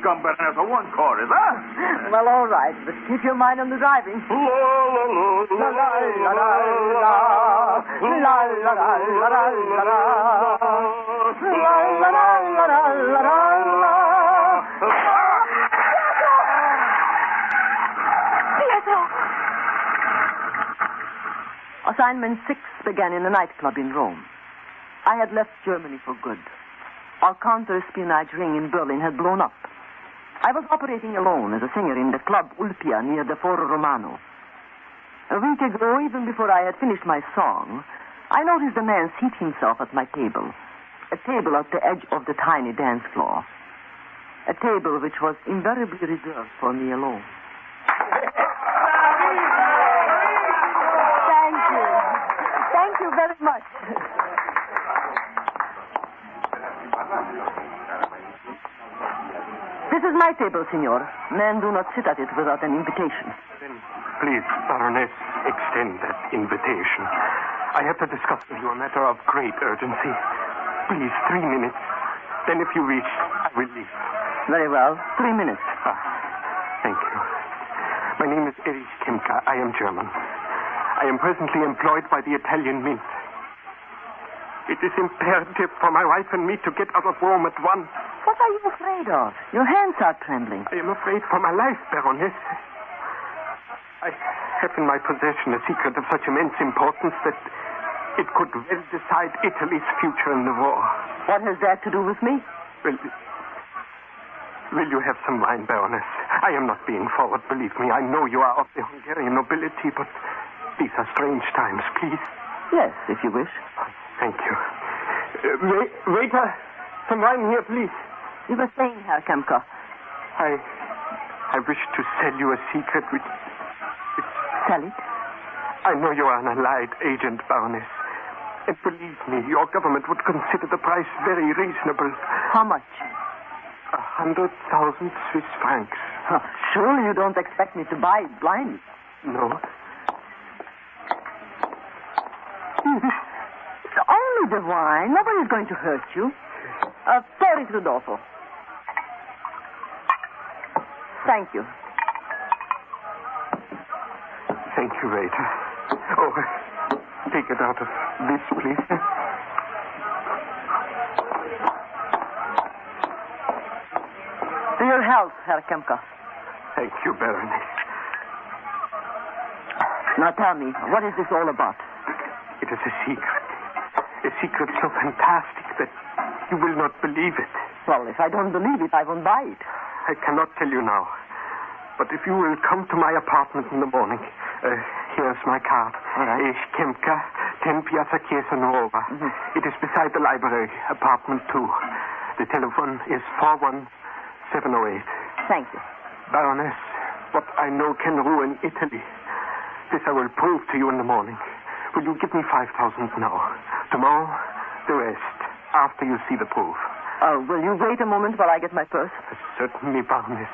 Come, Baronessa, one chorus, huh? Well, all right, but keep your mind on the driving. La, la, la, la, la, la, la, la, la, la, la, la, la, la, Assignment 6 began in a nightclub in Rome. I had left Germany for good. Our counter-espionage ring in Berlin had blown up. I was operating alone as a singer in the club Ulpia near the Foro Romano. A week ago, even before I had finished my song, I noticed a man seat himself at my table. A table at the edge of the tiny dance floor. A table which was invariably reserved for me alone. Thank you. Thank you very much. This is my table, Signor. Men do not sit at it without an invitation. Please, Baroness, extend that invitation. I have to discuss with you a matter of great urgency. Please, 3 minutes. Then if you wish, I will leave. Very well. 3 minutes. Thank you. My name is Erich Kemka. I am German. I am presently employed by the Italian Mint. It is imperative for my wife and me to get out of Rome at once. What are you afraid of? Your hands are trembling. I am afraid for my life, Baroness. I have in my possession a secret of such immense importance that it could well decide Italy's future in the war. What has that to do with me? Will you have some wine, Baroness? I am not being forward, believe me. I know you are of the Hungarian nobility, but these are strange times, please. Yes, if you wish. Thank you. Waiter, some wine here, please. You were saying, Herr Kemka. I wish to sell you a secret which... Sell it? I know you are an allied agent, Baroness. And believe me, your government would consider the price very reasonable. How much? 100,000 Swiss francs. Surely you don't expect me to buy it blind. No. It's only the wine. Nobody's going to hurt you. Pour it, Rodolfo. Thank you. Thank you, waiter. Oh, take it out of this, please. To your health, Herr Kemka. Thank you, Baroness. Now tell me, what is this all about? It is a secret. A secret so fantastic that you will not believe it. Well, if I don't believe it, I won't buy it. I cannot tell you now. But if you will come to my apartment in the morning, here's my card. Right. Kemka, 10 Piazza Chiesa Nuova. It is beside the library, apartment 2. The telephone is 41708. Thank you. Baroness, what I know can ruin Italy. This I will prove to you in the morning. Will you give me 5,000 now? Tomorrow, the rest, after you see the proof. Will you wait a moment while I get my purse? Certainly, Baroness.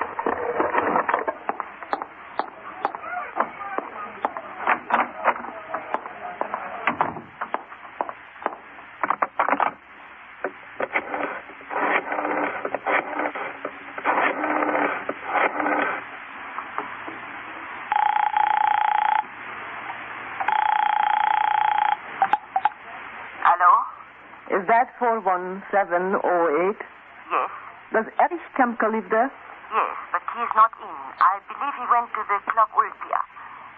Is that 41708? Yes. Does Erich Kemka live there? Yes, but he is not in. I believe he went to the Club Ulpia.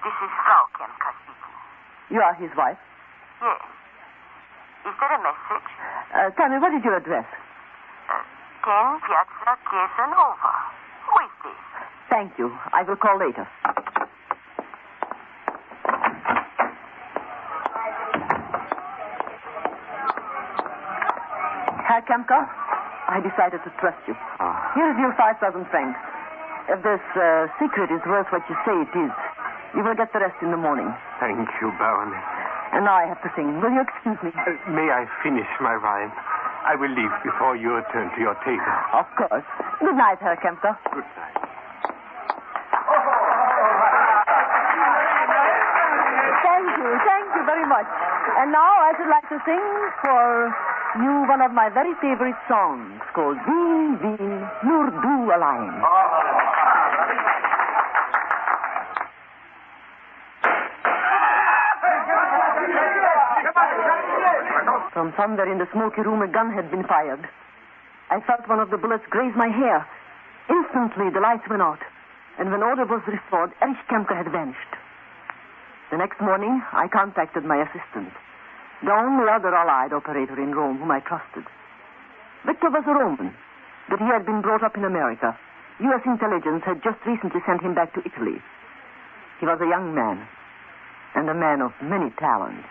This is Frau Kemka speaking. You are his wife? Yes. Is there a message? Tell me, what is your address? 10 Piazza Chiesa Nuova. Who is this? Thank you. I will call later. Herr Kemka, I decided to trust you. Here is your 5,000 francs. If this secret is worth what you say it is, you will get the rest in the morning. Thank you, Baroness. And now I have to sing. Will you excuse me? May I finish my wine? I will leave before you return to your table. Of course. Good night, Herr Kemka. Good night. Thank you very much. And now I should like to sing for you one of my very favorite songs called Wie, wie, nur du allein. From somewhere in the smoky room, a gun had been fired. I felt one of the bullets graze my hair. Instantly, the lights went out. And when order was restored, Erich Kemka had vanished. The next morning, I contacted my assistant, the only other Allied operator in Rome whom I trusted. Victor was a Roman, but he had been brought up in America. U.S. intelligence had just recently sent him back to Italy. He was a young man, and a man of many talents.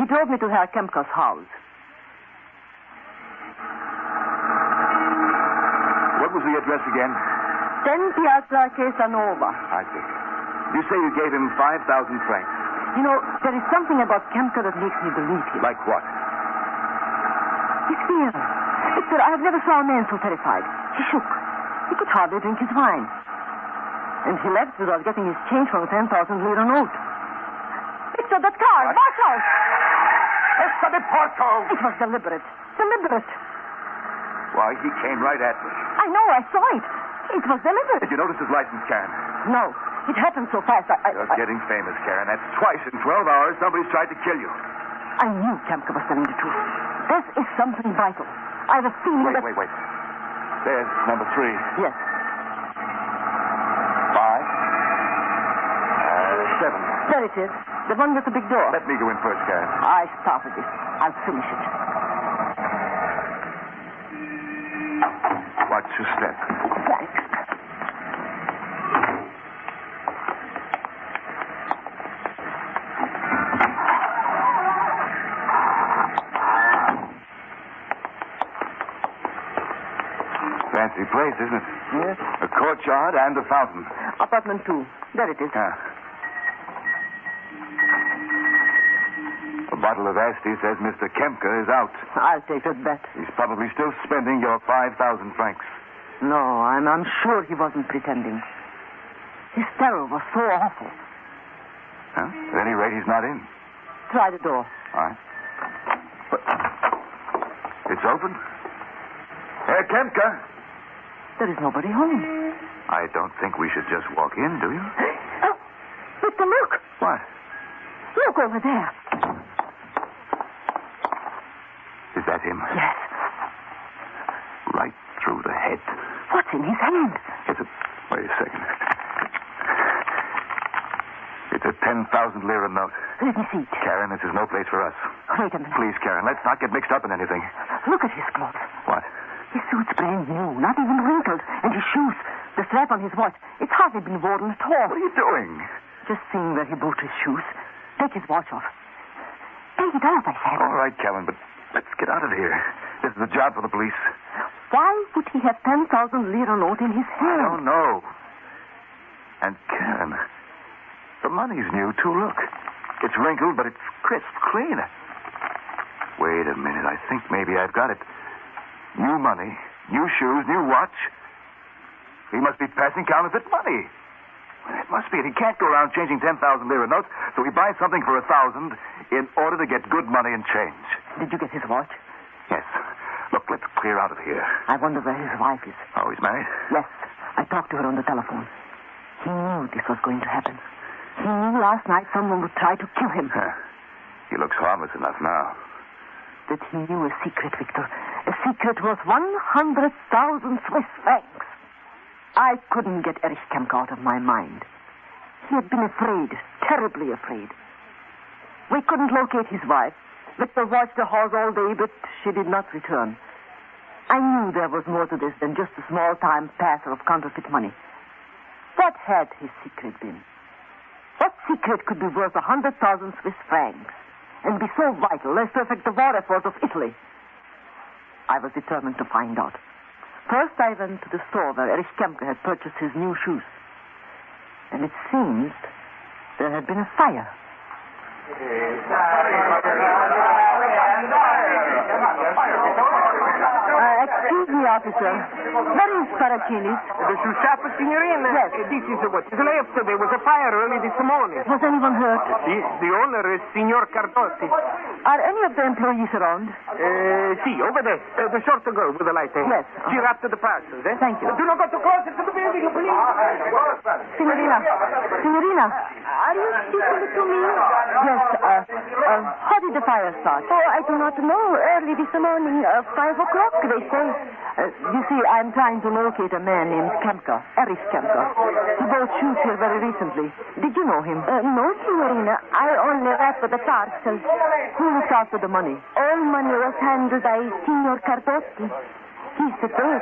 He drove me to Herr Kemka's house. What was the address again? 10 Piazza Chiesa Nuova. I see. You say you gave him 5,000 francs. You know, there is something about Kemka that makes me believe him. Like what? His fear. Victor, I have never saw a man so terrified. He shook. He could hardly drink his wine. And he left without getting his change from a 10,000 lira note. Victor, that car! Watch out! Esta de Porto! It was deliberate. Deliberate. Why, he came right at me. I know, I saw it. It was deliberate. Did you notice his license, Karen? No. It happened so fast. You're getting famous, Karen. That's twice in 12 hours somebody's tried to kill you. I knew Kemka was telling the truth. This is something vital. I have a feeling that... Wait. There's number 3. Yes. 5. 7. There it is. The one with the big door. Let me go in first, Karen. I started it. I'll finish it. Watch your step. Thanks. Fancy place, isn't it? Yes. A courtyard and a fountain. Apartment 2. There it is. A bottle of Asti says Mr. Kemka is out. I'll take that bet. He's probably still spending your 5,000 francs. No, I'm sure he wasn't pretending. His terror was so awful. Huh? At any rate, he's not in. Try the door. All right. But it's open. Herr Kemka. There is nobody home. I don't think we should just walk in, do you? Oh, Mr. Luke. What? Look over there. Is that him? Yes. Right through the head. What's in his hand? Wait a second. It's a 10,000 lira note. Let me see it. Karen, this is no place for us. Wait a minute. Please, Karen, let's not get mixed up in anything. Look at his clothes. What? His suit's brand new, not even wrinkled. And his shoes, the strap on his watch, it's hardly been worn at all. What are you doing? Just seeing where he bought his shoes. Take his watch off. Take it off, I said. All right, Karen, but let's get out of here. This is a job for the police. Why would he have 10,000 lira note in his hand? I don't know. And Karen, the money's new, too. Look. It's wrinkled, but it's crisp clean. Wait a minute. I think maybe I've got it. New money, new shoes, new watch. He must be passing counterfeit money. It must be. He can't go around changing 10,000 lira notes, so he buys something for 1,000 in order to get good money and change. Did you get his watch? Yes. Look, let's clear out of here. I wonder where his wife is. Oh, he's married? Yes. I talked to her on the telephone. He knew this was going to happen. He knew last night someone would try to kill him. He looks harmless enough now. That he knew a secret, Victor. A secret worth 100,000 Swiss francs. I couldn't get Erich Kemka out of my mind. He had been afraid, terribly afraid. We couldn't locate his wife. Victor watched the house all day, but she did not return. I knew there was more to this than just a small-time passer of counterfeit money. What had his secret been? What secret could be worth 100,000 Swiss francs and be so vital as to affect the war effort of Italy? I was determined to find out. First, I went to the store where Erich Kemka had purchased his new shoes. And it seems there had been a fire. Excuse me, officer. Where is Paracini's? The shoe shop, signorina? Yes. This is what is left. There was a fire early this morning. Was anyone hurt? The owner is Signor Cardotti. Are any of the employees around? See, over there. The short girl with the light hair. Yes. She wrapped the parcels, eh? Thank you. Do not go too close to the building, please. Signorina, are you speaking to me? Yes, how did the fire start? Oh, I do not know. Early this morning, 5 o'clock, they say. You see, I'm trying to locate a man named Kemka, Erich Kemka. He bought shoes here very recently. Did you know him? No, signorina. I only wrapped the parcels. Who looked after the money? All money was handled by Signor Cardotti. He's the third.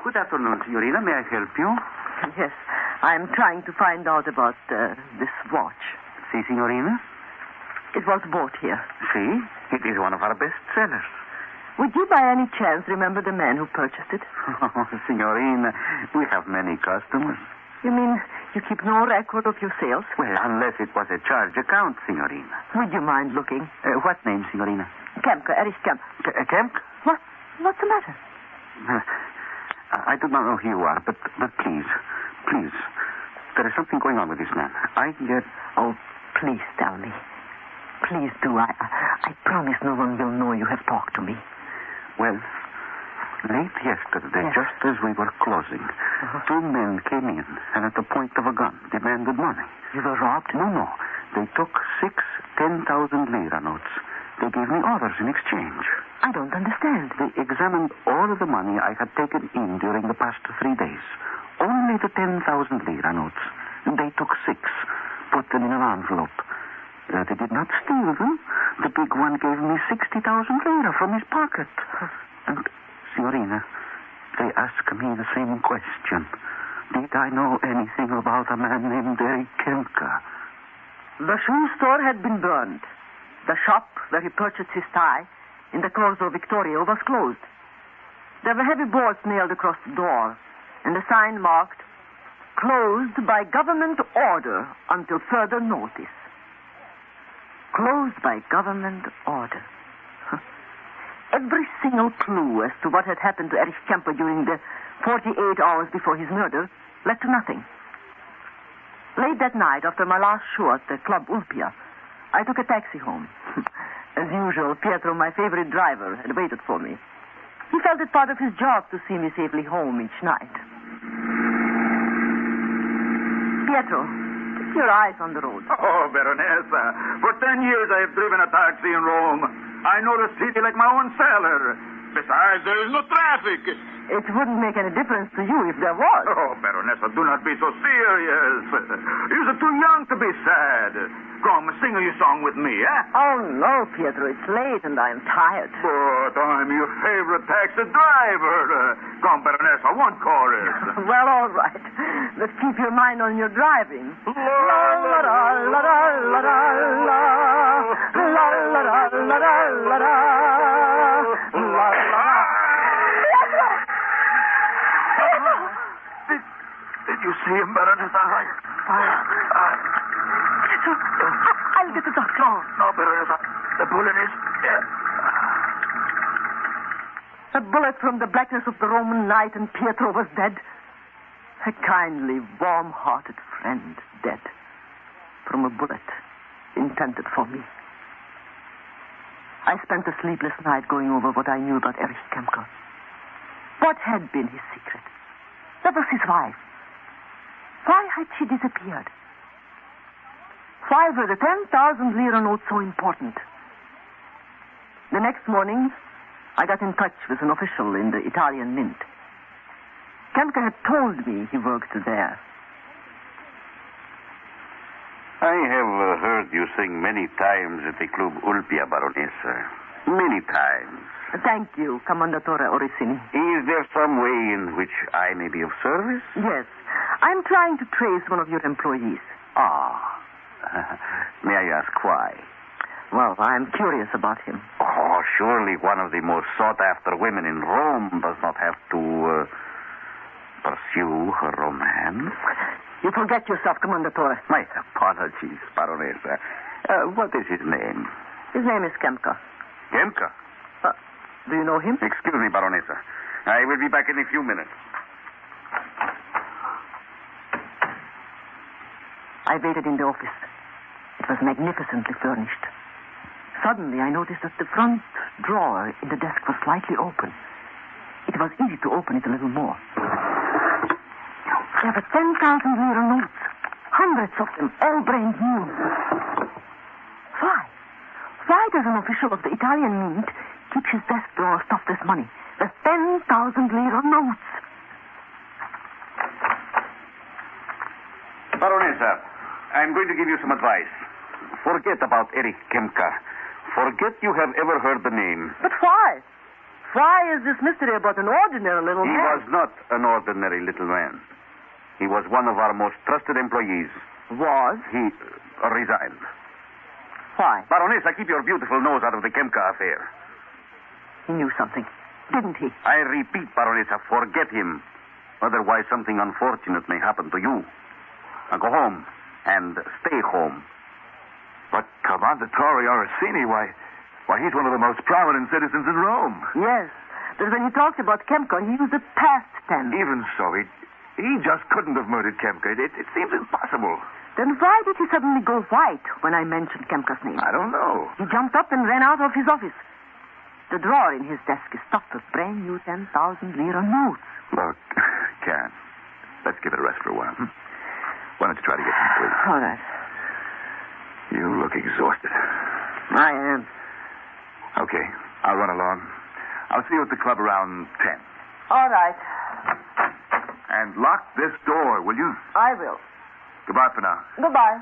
Good afternoon, signorina. May I help you? Yes, I'm trying to find out about this watch. Si, signorina? It was bought here. Si, it is one of our best sellers. Would you by any chance remember the man who purchased it? Oh, signorina, we have many customers. You mean you keep no record of your sales? Well, unless it was a charge account, signorina. Would you mind looking? What name, signorina? Kemka, Erich Kemka. Kemka? What? What's the matter? I do not know who you are, but please, there is something going on with this man. I get... Oh, please tell me. Please do. I promise no one will know you have talked to me. Well, late yesterday, just as we were closing, two men came in and at the point of a gun demanded money. You were robbed? No. They took 6 10,000 lira notes. They gave me others in exchange. I don't understand. They examined all of the money I had taken in during the past 3 days. Only the 10,000 lira notes. They took 6, put them in an envelope. They did not steal them. The big one gave me 60,000 lira from his pocket. And, signorina, they asked me the same question. Did I know anything about a man named Erich Kemka? The shoe store had been burned. The shop where he purchased his tie in the Corso Vittorio was closed. There were heavy boards nailed across the door and a sign marked Closed by government order until further notice. Closed by government order. Every single clue as to what had happened to Erich Kemper during the 48 hours before his murder led to nothing. Late that night, after my last show at the Club Ulpia, I took a taxi home. As usual, Pietro, my favorite driver, had waited for me. He felt it part of his job to see me safely home each night. Pietro, keep your eyes on the road. Oh, Baronessa, for 10 years I have driven a taxi in Rome. I know the city like my own cellar. Besides, there is no traffic. It wouldn't make any difference to you if there was. Oh, Baronessa, do not be so serious. You're too young to be sad. Come, sing your song with me, eh? Oh, no, Pietro, it's late and I'm tired. But I'm your favorite taxi driver. Come, Baronessa, one chorus. Well, all right. But keep your mind on your driving. La la la la la la la la la la la la la la. Did you see him, Baronessa? I'll get the doctor. No, Baronessa. The bullet is... A bullet from the blackness of the Roman night and Pietro was dead. A kindly, warm-hearted friend dead. From a bullet intended for me. I spent a sleepless night going over what I knew about Erich Kemper. What had been his secret? That was his wife. Why had she disappeared? Why were the 10,000 lira notes so important? The next morning, I got in touch with an official in the Italian Mint. Kemper had told me he worked there. I have heard you sing many times at the Club Ulpia, Baronessa. Many times. Thank you, Commendatore Orsini. Is there some way in which I may be of service? Yes. I'm trying to trace one of your employees. Ah. May I ask why? Well, I'm curious about him. Oh, surely one of the most sought-after women in Rome does not have to pursue her romance. You forget yourself, Commendatore. My apologies, Baronessa. What is his name? His name is Kemper. Kemper? Do you know him? Excuse me, Baronessa. I will be back in a few minutes. I waited in the office. It was magnificently furnished. Suddenly, I noticed that the front drawer in the desk was slightly open. It was easy to open it a little more. There were 10,000 lira notes. Hundreds of them, all brand new. Why? Why does an official of the Italian Mint keep his desk drawer stuffed with money? With 10,000 lira notes. Baronessa, I'm going to give you some advice. Forget about Erich Kemper. Forget you have ever heard the name. But why? Why is this mystery about an ordinary little man? He was not an ordinary little man. He was one of our most trusted employees. Was? He resigned. Why? Baronessa, keep your beautiful nose out of the Kemper affair. He knew something, didn't he? I repeat, Baronessa, forget him. Otherwise, something unfortunate may happen to you. Now go home and stay home. But Commendatore Orsini, why, he's one of the most prominent citizens in Rome. Yes, but when he talked about Kemper, he used the past tense. Even so, he just couldn't have murdered Kemper. It seems impossible. Then why did he suddenly go white when I mentioned Kemper's name? I don't know. He jumped up and ran out of his office. The drawer in his desk is stuffed with brand new 10,000 lira notes. Look, Can, let's give it a rest for a while. Why don't you try to get some sleep? All right. You look exhausted. I am. Okay, I'll run along. I'll see you at the club around 10. All right. And lock this door, will you? I will. Goodbye for now. Goodbye.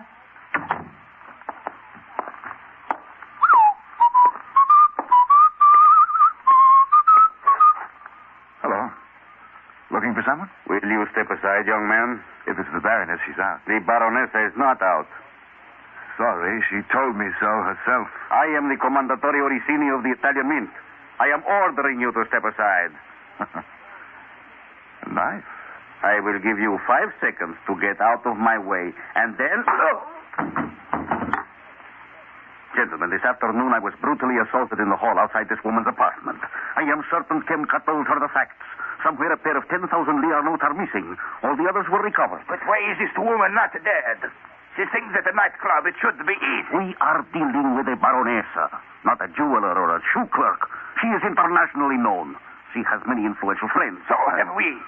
Hello. Looking for someone? Will you step aside, young man? If it's the Baroness, she's out. The Baronessa is not out. Sorry, she told me so herself. I am the Commendatore Orsini of the Italian Mint. I am ordering you to step aside. A knife? I will give you 5 seconds to get out of my way, and then... Gentlemen, this afternoon I was brutally assaulted in the hall outside this woman's apartment. I am certain Kemka told her the facts. Somewhere a pair of 10,000 lira notes are missing. All the others were recovered. But why is this woman not dead? She sings at the nightclub. It should be easy. We are dealing with a baronessa, not a jeweler or a shoe clerk. She is internationally known. She has many influential friends. So have we.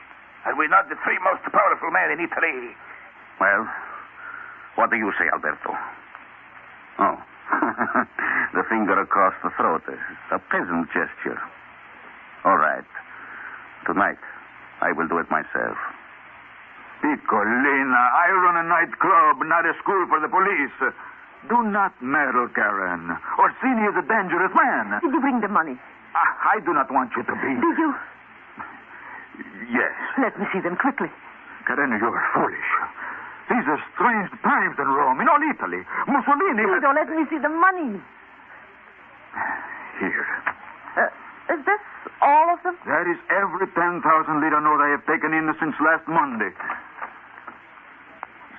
Are we not the 3 most powerful men in Italy? Well, what do you say, Alberto? Oh. The finger across the throat. A peasant gesture. All right. Tonight, I will do it myself. Piccolina, I run a nightclub, not a school for the police. Do not meddle, Karen. Orsini is a dangerous man. Did you bring the money? I do not want you to be... Did you? Yes. Let me see them quickly. Karen, you are foolish. These are strange times in Rome, in all Italy. Mussolini... Guido, let me see the money. Here. Is this all of them? That is every 10,000 lira note I have taken in since last Monday.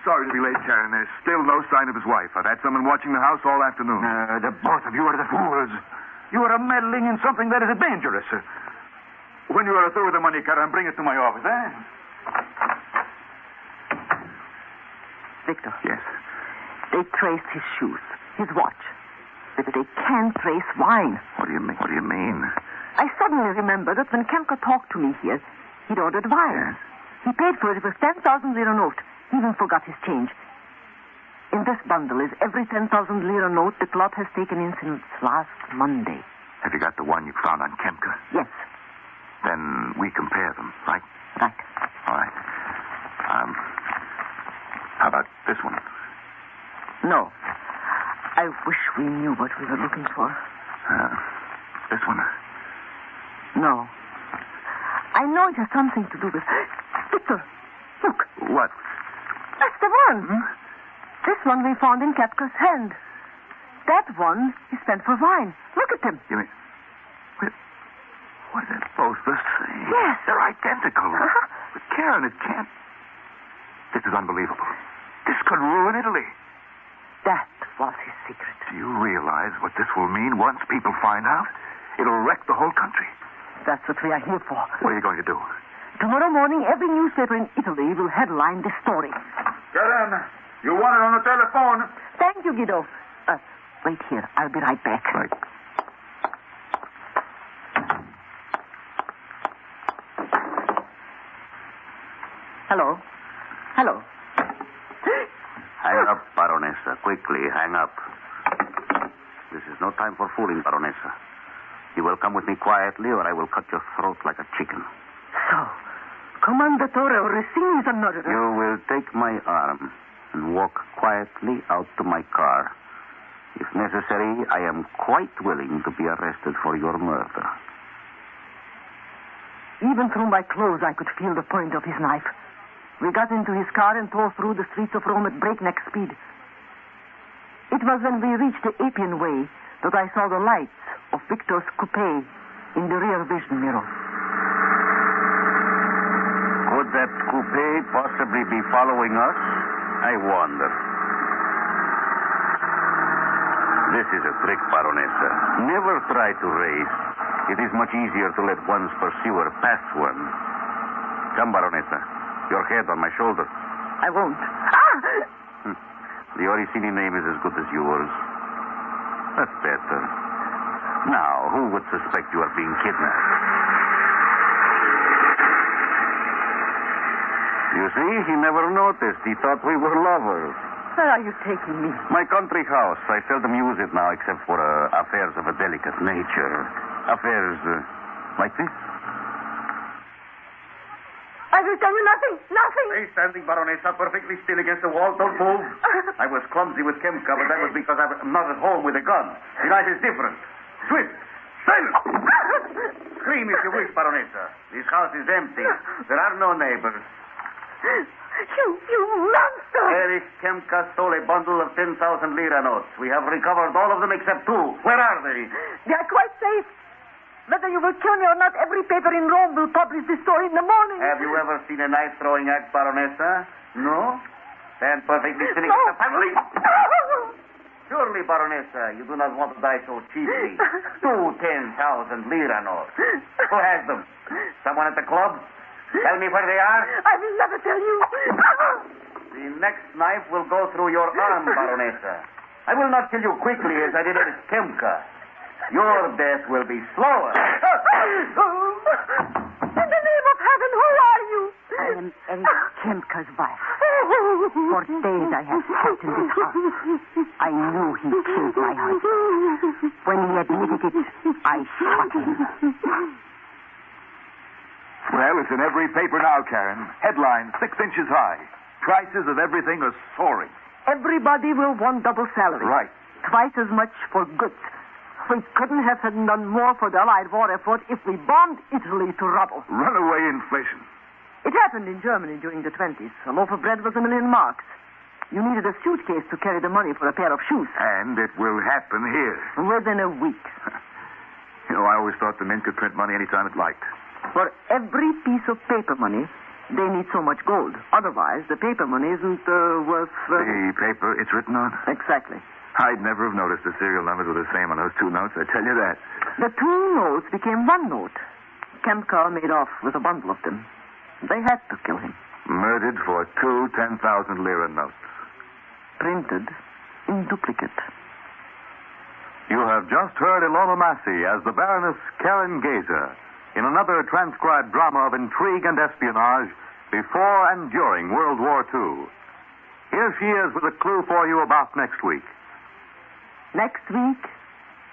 Sorry to be late, Karen. There's still no sign of his wife. I've had someone watching the house all afternoon. The both of you are the fools. You are meddling in something that is dangerous. When you are through with the money, Karen, bring it to my office, eh? Victor. Yes? They traced his shoes, his watch. But they can't trace wine. What do you mean? What do you mean? I suddenly remembered that when Kemka talked to me here, he'd ordered wine. Yes? He paid for it with 10,000 lira note. He even forgot his change. In this bundle is every 10,000 lira note the club has taken in since last Monday. Have you got the one you found on Kemka? Yes. Then we compare them, right? Right. All right. How about this one? No. I wish we knew what we were looking for. This one? No. I know it has something to do with... Victor, look. What? That's the one. This one we found in Kepka's hand. That one is spent for wine. Look at them. You mean... What are they both the same? Yes. They're identical. But Karen, it can't... This is unbelievable. This could ruin Italy. That was his secret. Do you realize what this will mean once people find out? It'll wreck the whole country. That's what we are here for. What are you going to do? Tomorrow morning, every newspaper in Italy will headline this story. Karen, you want it on the telephone? Thank you, Guido. Wait here. I'll be right back. Right. Hello. Hello. Hang up, Baronessa. Quickly, hang up. This is no time for fooling, Baronessa. You will come with me quietly, or I will cut your throat like a chicken. So, Commendatore Orsini is a murderer. You will take my arm and walk quietly out to my car. If necessary, I am quite willing to be arrested for your murder. Even through my clothes, I could feel the point of his knife. We got into his car and tore through the streets of Rome at breakneck speed. It was when we reached the Appian Way that I saw the lights of Victor's coupe in the rear vision mirror. Could that coupe possibly be following us? I wonder. This is a trick, Baronessa. Never try to race. It is much easier to let one's pursuer pass one. Come, Baronessa. Your head on my shoulder. I won't. Ah! The Orsini name is as good as yours. That's better. Now, who would suspect you are being kidnapped? You see, he never noticed. He thought we were lovers. Where are you taking me? My country house. I seldom use it now except for affairs of a delicate nature. Affairs like this. I will tell you nothing. Nothing. Stay standing, Baronessa, perfectly still against the wall. Don't move. I was clumsy with Kemka, but that was because I'm not at home with a gun. Tonight is different. Swift. Silence. Scream if you wish, Baronessa. This house is empty. There are no neighbors. You monster! Erich Kemka stole a bundle of 10,000 lira notes. We have recovered all of them except 2. Where are they? They are quite safe. Whether you will kill me or not, every paper in Rome will publish this story in the morning. Have you ever seen a knife-throwing act, Baronessa? No? Then perfectly silly. No. Surely, Baronessa, you do not want to die so cheaply. 10,000 lira notes. Who has them? Someone at the club? Tell me where they are. I will never tell you. The next knife will go through your arm, Baronessa. I will not kill you quickly as I did at Kemka. Your death will be slower. In the name of heaven, who are you? I am Erich Kemka's wife. For days I have sat in this house. I knew he killed my husband. When he admitted it, I shot him. Well, it's in every paper now, Karen. Headlines 6 inches high. Prices of everything are soaring. Everybody will want double salary. Right. Twice as much for goods. We couldn't have done more for the Allied war effort if we bombed Italy to rubble. Runaway inflation. It happened in Germany during the 20s. A loaf of bread was 1 million marks. You needed a suitcase to carry the money for a pair of shoes. And it will happen here. Within a week. You know, I always thought the mint could print money anytime it liked. For every piece of paper money, they need so much gold. Otherwise, the paper money isn't worth... The paper it's written on? Exactly. I'd never have noticed the serial numbers were the same on those 2 notes, I tell you that. The 2 notes became 1 note. Kemka made off with a bundle of them. They had to kill him. Murdered for 2 10,000 lira notes. Printed in duplicate. You have just heard Ilona Massey as the Baroness Karen Gazer in another transcribed drama of intrigue and espionage before and during World War II. Here she is with a clue for you about next week. Next week,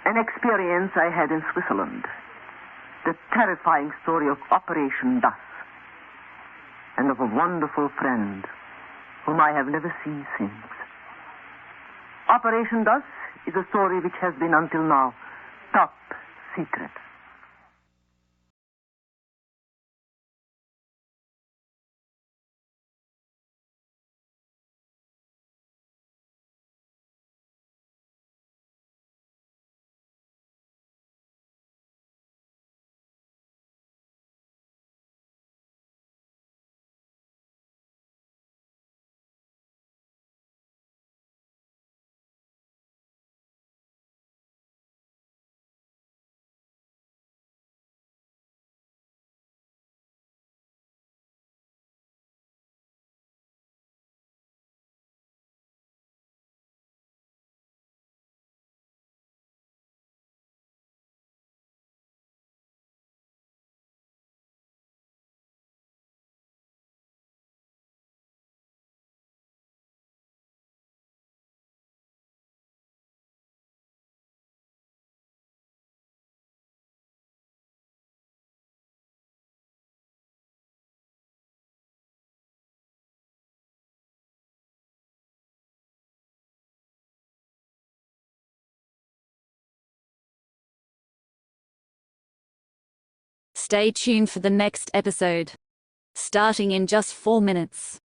an experience I had in Switzerland. The terrifying story of Operation Das. And of a wonderful friend whom I have never seen since. Operation Das is a story which has been until now top secret. Stay tuned for the next episode, starting in just 4 minutes.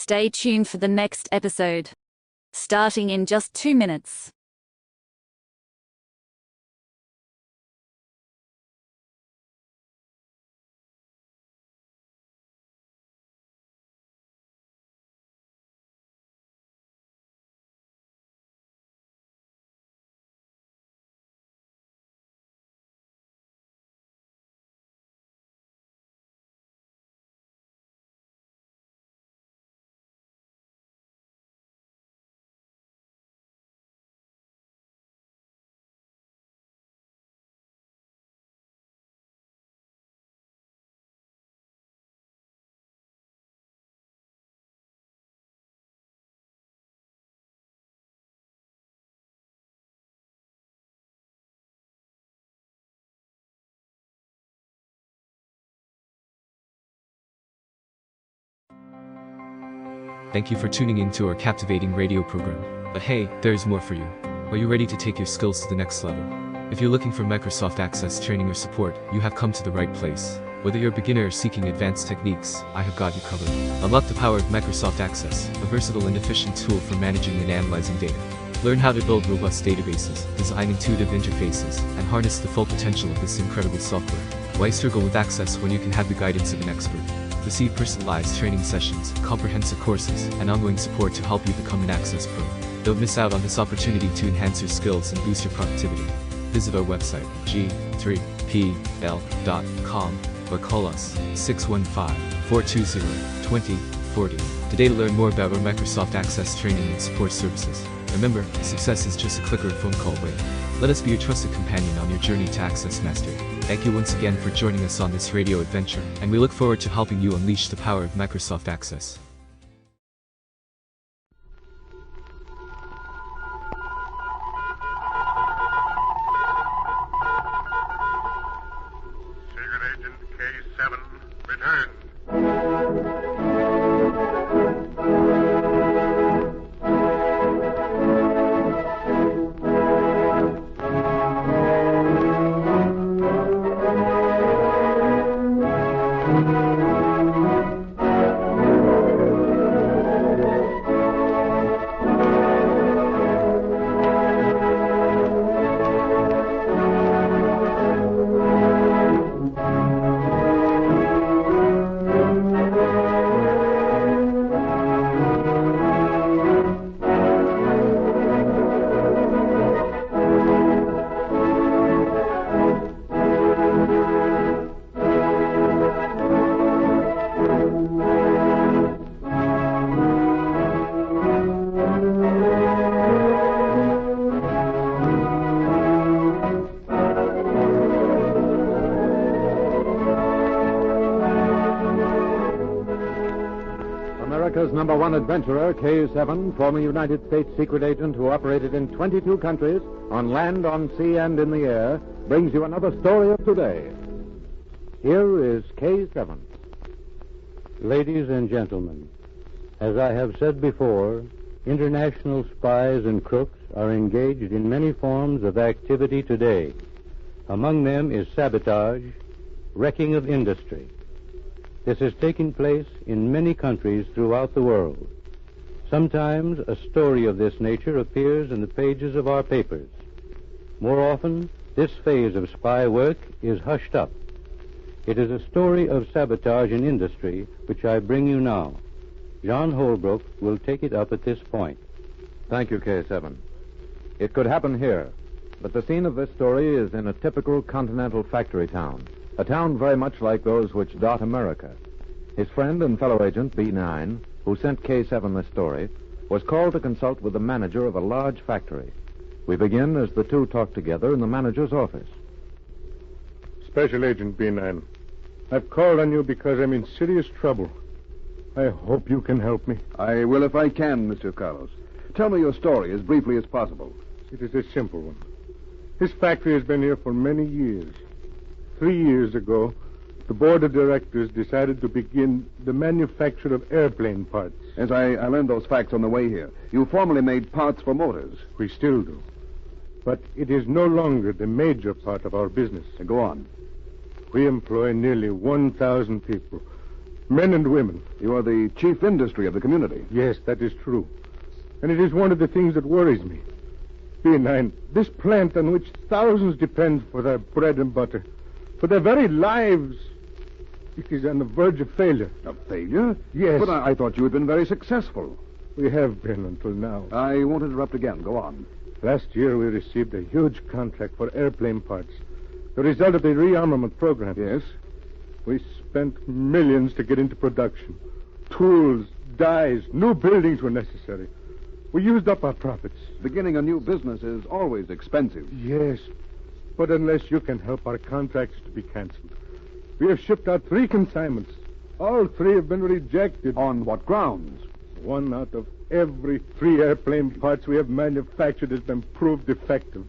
Stay tuned for the next episode, starting in just 2 minutes. Thank you for tuning in to our captivating radio program. But hey, there's more for you. Are you ready to take your skills to the next level? If you're looking for Microsoft Access training or support, you have come to the right place. Whether you're a beginner or seeking advanced techniques, I have got you covered. Unlock the power of Microsoft Access, a versatile and efficient tool for managing and analyzing data. Learn how to build robust databases, design intuitive interfaces, and harness the full potential of this incredible software. Why struggle with Access when you can have the guidance of an expert? Receive personalized training sessions, comprehensive courses, and ongoing support to help you become an Access Pro. Don't miss out on this opportunity to enhance your skills and boost your productivity. Visit our website, g3pl.com, or call us 615-420-2040 today to learn more about our Microsoft Access training and support services. Remember, success is just a click or a phone call away. Let us be your trusted companion on your journey to Access Mastery. Thank you once again for joining us on this radio adventure, and we look forward to helping you unleash the power of Microsoft Access. Secret Agent K7, return. America's #1 adventurer, K7, former United States secret agent who operated in 22 countries, on land, on sea, and in the air, brings you another story of today. Here is K7. Ladies and gentlemen, as I have said before, international spies and crooks are engaged in many forms of activity today. Among them is sabotage, wrecking of industry. This has taken place in many countries throughout the world. Sometimes a story of this nature appears in the pages of our papers. More often, this phase of spy work is hushed up. It is a story of sabotage in industry which I bring you now. John Holbrook will take it up at this point. Thank you, K7. It could happen here, but the scene of this story is in a typical continental factory town, a town very much like those which dot America. His friend and fellow agent, B9, who sent K7 this story, was called to consult with the manager of a large factory. We begin as the two talk together in the manager's office. Special Agent B9, I've called on you because I'm in serious trouble. I hope you can help me. I will if I can, Mr. Carlos. Tell me your story as briefly as possible. It is a simple one. This factory has been here for many years. 3 years ago, the board of directors decided to begin the manufacture of airplane parts. As I learned those facts on the way here. You formerly made parts for motors. We still do. But it is no longer the major part of our business. Go on. We employ nearly 1,000 people. Men and women. You are the chief industry of the community. Yes, that is true. And it is one of the things that worries me. B9, this plant on which thousands depend for their bread and butter, for their very lives, it is on the verge of failure. Of failure? Yes. But I thought you had been very successful. We have been until now. I won't interrupt again. Go on. Last year we received a huge contract for airplane parts. The result of the rearmament program. Yes? We spent millions to get into production. Tools, dyes, new buildings were necessary. We used up our profits. Beginning a new business is always expensive. Yes, but unless you can help our contracts to be canceled. We have shipped out 3 consignments. All 3 have been rejected. On what grounds? 1 out of every 3 airplane parts we have manufactured has been proved defective.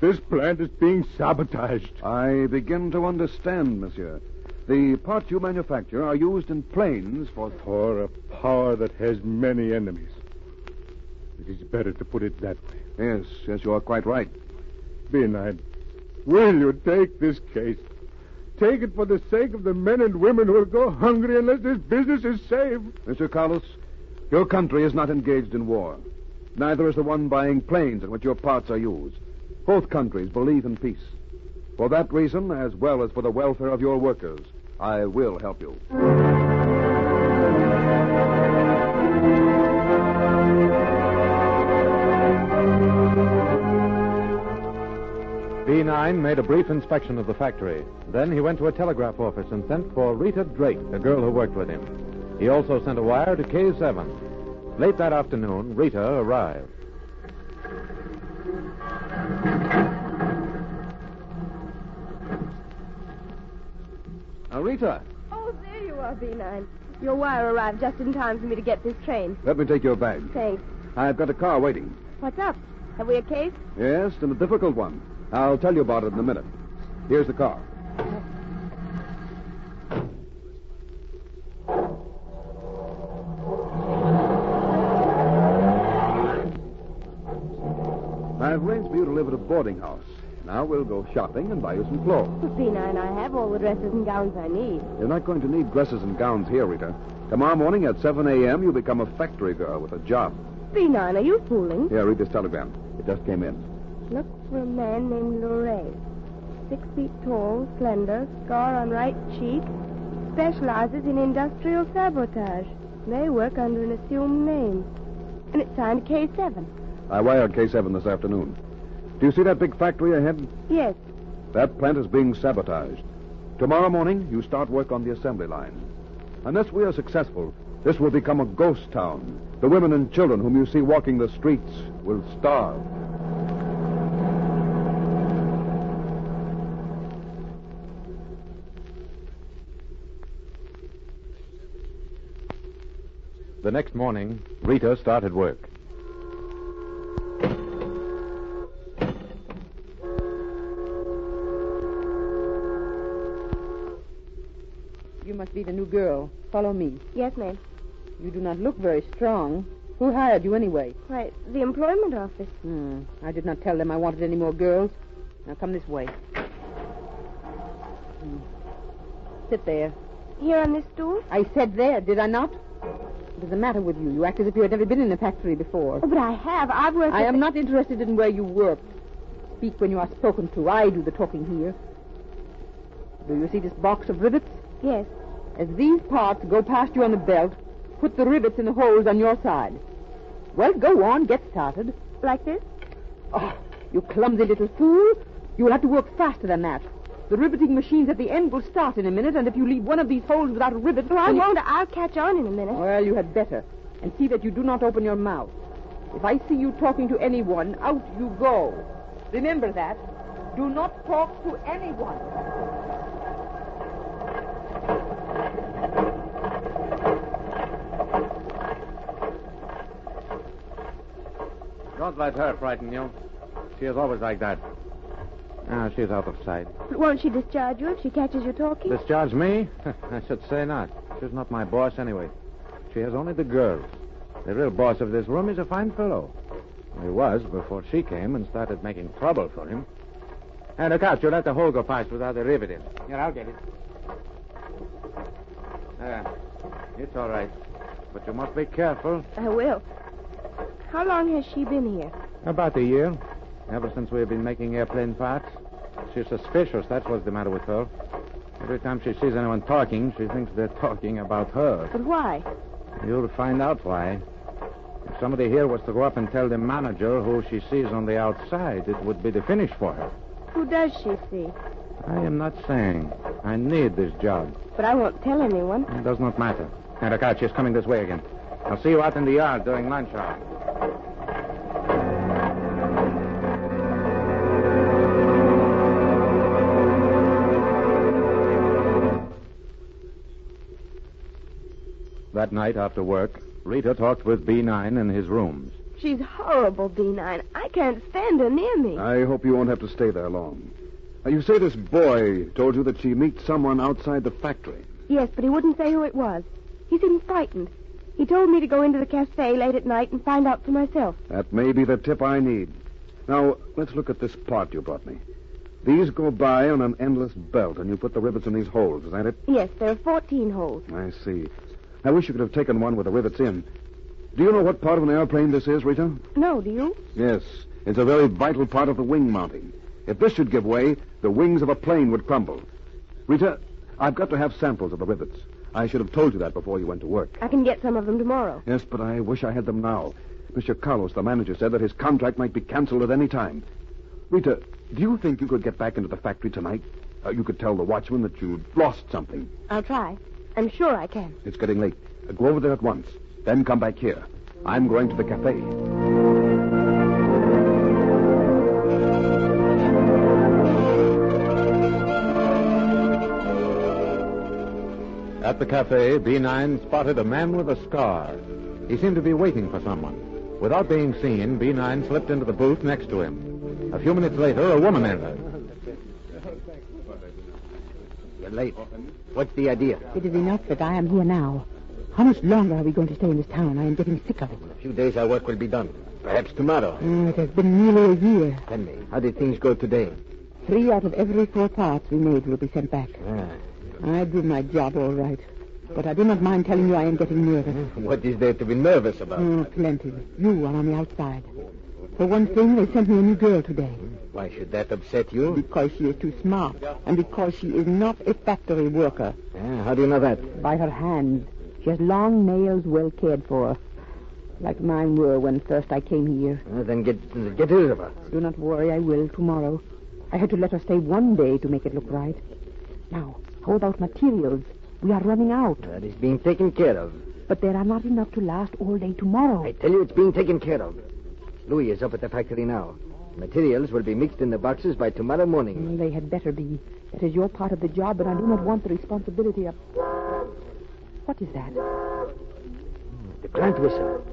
This plant is being sabotaged. I begin to understand, monsieur. The parts you manufacture are used in planes for a power that has many enemies. It is better to put it that way. Yes, you are quite right. B9, will you take this case? Take it for the sake of the men and women who will go hungry unless this business is saved. Mr. Carlos, your country is not engaged in war. Neither is the one buying planes in which your parts are used. Both countries believe in peace. For that reason, as well as for the welfare of your workers, I will help you. B9 made a brief inspection of the factory. Then he went to a telegraph office and sent for Rita Drake, the girl who worked with him. He also sent a wire to K7. Late that afternoon, Rita arrived. Rita. Oh, there you are, B9. Your wire arrived just in time for me to get this train. Let me take your bag. Thanks. I've got a car waiting. What's up? Have we a case? Yes, and a difficult one. I'll tell you about it in a minute. Here's the car. I've arranged for you to live at a boarding house. Now we'll go shopping and buy you some clothes. Well, B9, I have all the dresses and gowns I need. You're not going to need dresses and gowns here, Rita. Tomorrow morning at 7 a.m., you'll become a factory girl with a job. B9, are you fooling? Here, read this telegram. It just came in. Look for a man named Luray. 6 feet tall, slender, scar on right cheek. Specializes in industrial sabotage. They work under an assumed name. And it's signed K7. I wired K7 this afternoon. Do you see that big factory ahead? Yes. That plant is being sabotaged. Tomorrow morning, you start work on the assembly line. Unless we are successful, this will become a ghost town. The women and children whom you see walking the streets will starve. The next morning, Rita started work. You must be the new girl. Follow me. Yes, ma'am. You do not look very strong. Who hired you anyway? Why, the employment office. I did not tell them I wanted any more girls. Now come this way. Sit there. Here on this stool? I said there, did I not? What is the matter with you? You act as if you had never been in a factory before. Oh, but I have. I've worked... I am not interested in where you worked. Speak when you are spoken to. I do the talking here. Do you see this box of rivets? Yes. As these parts go past you on the belt, put the rivets in the holes on your side. Well, go on. Get started. Like this? Oh, you clumsy little fool. You will have to work faster than that. The riveting machines at the end will start in a minute, and if you leave one of these holes without a rivet... Oh, I won't. I'll catch on in a minute. Well, you had better. And see that you do not open your mouth. If I see you talking to anyone, out you go. Remember that. Do not talk to anyone. Don't let her frighten you. She is always like that. Now, she's out of sight. But won't she discharge you if she catches you talking? Discharge me? I should say not. She's not my boss anyway. She has only the girls. The real boss of this room is a fine fellow. He was before she came and started making trouble for him. And look out, you let the hole go past without the rivet in. Here, I'll get it. It's all right. But you must be careful. I will. How long has she been here? About a year. Ever since we've been making airplane parts. She's suspicious, that's what's the matter with her. Every time she sees anyone talking, she thinks they're talking about her. But why? You'll find out why. If somebody here was to go up and tell the manager who she sees on the outside, it would be the finish for her. Who does she see? I am not saying. I need this job. But I won't tell anyone. It does not matter. And look out, she's coming this way again. I'll see you out in the yard during lunch hour. That night after work, Rita talked with B9 in his rooms. She's horrible, D9. I can't stand her near me. I hope you won't have to stay there long. You say this boy told you that she meets someone outside the factory. Yes, but he wouldn't say who it was. He seemed frightened. He told me to go into the cafe late at night and find out for myself. That may be the tip I need. Now, let's look at this part you brought me. These go by on an endless belt, and you put the rivets in these holes, is that it? Yes, there are 14 holes. I see. I wish you could have taken one with the rivets in. Do you know what part of an airplane this is, Rita? No, do you? Yes. It's a very vital part of the wing mounting. If this should give way, the wings of a plane would crumble. Rita, I've got to have samples of the rivets. I should have told you that before you went to work. I can get some of them tomorrow. Yes, but I wish I had them now. Mr. Carlos, the manager, said that his contract might be canceled at any time. Rita, do you think you could get back into the factory tonight? You could tell the watchman that you'd lost something. I'll try. I'm sure I can. It's getting late. Go over there at once. Then come back here. I'm going to the cafe. At the cafe, B9 spotted a man with a scar. He seemed to be waiting for someone. Without being seen, B9 slipped into the booth next to him. A few minutes later, a woman entered. You're late. What's the idea? It is enough that I am here now. How much longer are we going to stay in this town? I am getting sick of it. In a few days, our work will be done. Perhaps tomorrow. It has been nearly a year. Tell me, how did things go today? 3 out of every 4 parts we made will be sent back. I did my job all right. But I do not mind telling you I am getting nervous. What is there to be nervous about? Plenty. You are on the outside. For one thing, they sent me a new girl today. Why should that upset you? Because she is too smart. And because she is not a factory worker. How do you know that? By her hands. She has long nails well cared for. Like mine were when first I came here. Then get rid of her. Do not worry, I will tomorrow. I had to let her stay one day to make it look right. Now, how about materials? We are running out. That is being taken care of. But there are not enough to last all day tomorrow. I tell you, it's being taken care of. Louis is up at the factory now. Materials will be mixed in the boxes by tomorrow morning. They had better be. It is your part of the job, and I do not want the responsibility of... What is that? The plant whistle.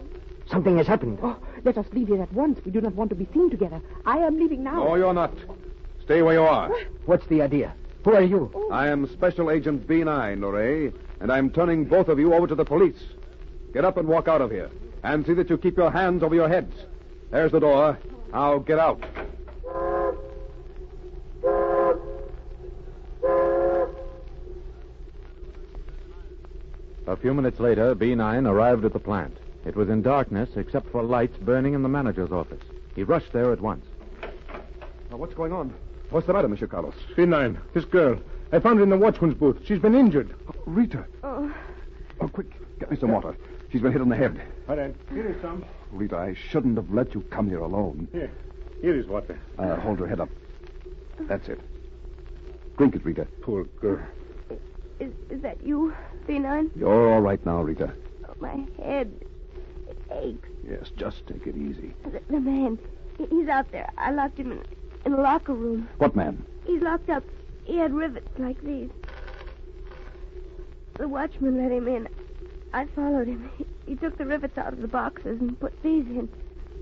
Something has happened. Oh, let us leave here at once. We do not want to be seen together. I am leaving now. No, you're not. Stay where you are. What's the idea? Who are you? I am Special Agent B9, Lorray, and I'm turning both of you over to the police. Get up and walk out of here. And see that you keep your hands over your heads. There's the door. Now get out. A few minutes later, B9 arrived at the plant. It was in darkness, except for lights burning in the manager's office. He rushed there at once. Now, what's going on? What's the matter, Monsieur Carlos? B9, this girl. I found her in the watchman's booth. She's been injured. Rita. Oh, quick. Get me some water. She's been hit on the head. All right. Here is some. Rita, I shouldn't have let you come here alone. Here is water. Hold her head up. That's it. Drink it, Rita. Poor girl. is that you, B9? You're all right now, Rita. Oh, my head. It aches. Yes, just take it easy. The man, he's out there. I locked him in a locker room. What man? He's locked up. He had rivets like these. The watchman let him in. I followed him. He took the rivets out of the boxes and put these in.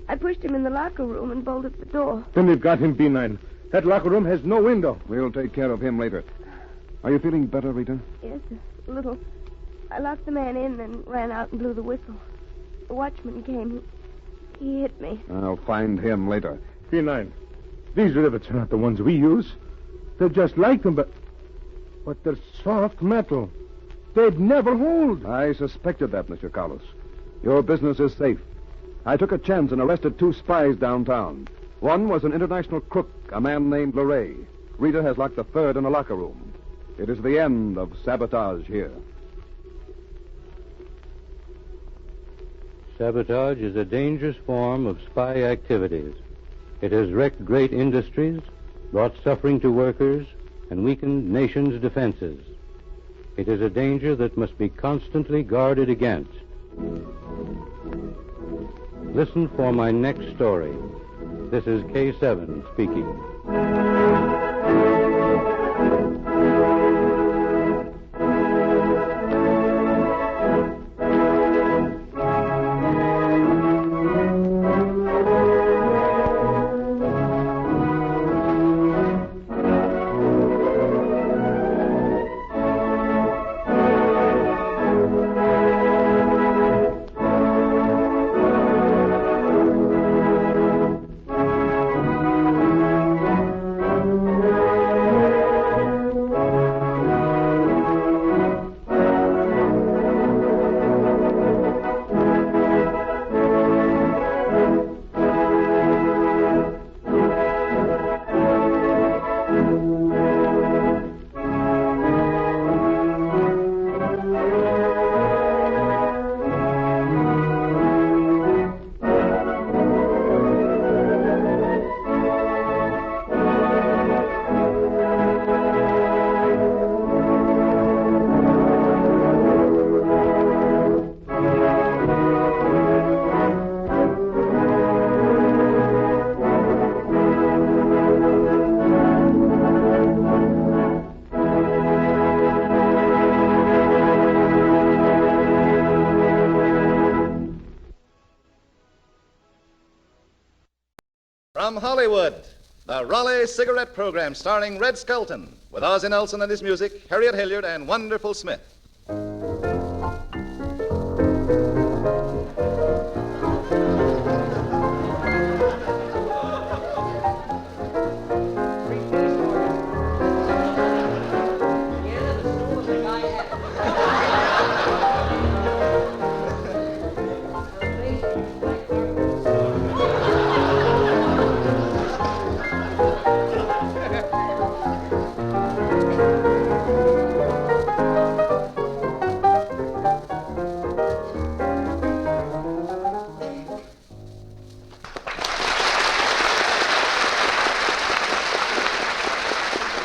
I pushed him in the locker room and bolted the door. Then we've got him, B9. That locker room has no window. We'll take care of him later. Are you feeling better, Rita? Yes, a little. I locked the man in and ran out and blew the whistle. The watchman came. He hit me. I'll find him later. B9, these rivets are not the ones we use. They're just like them, but they're soft metal. they'd never hold. I suspected that, Mr. Carlos. Your business is safe. I took a chance and arrested 2 spies downtown. One was an international crook, a man named Loray. Rita has locked the third in a locker room. It is the end of sabotage here. Sabotage is a dangerous form of spy activities. It has wrecked great industries, brought suffering to workers, and weakened nations' defenses. It is a danger that must be constantly guarded against. Listen for my next story. This is K7 speaking. From Hollywood, the Raleigh Cigarette Program starring Red Skelton, with Ozzie Nelson and his music, Harriet Hilliard and Wonderful Smith.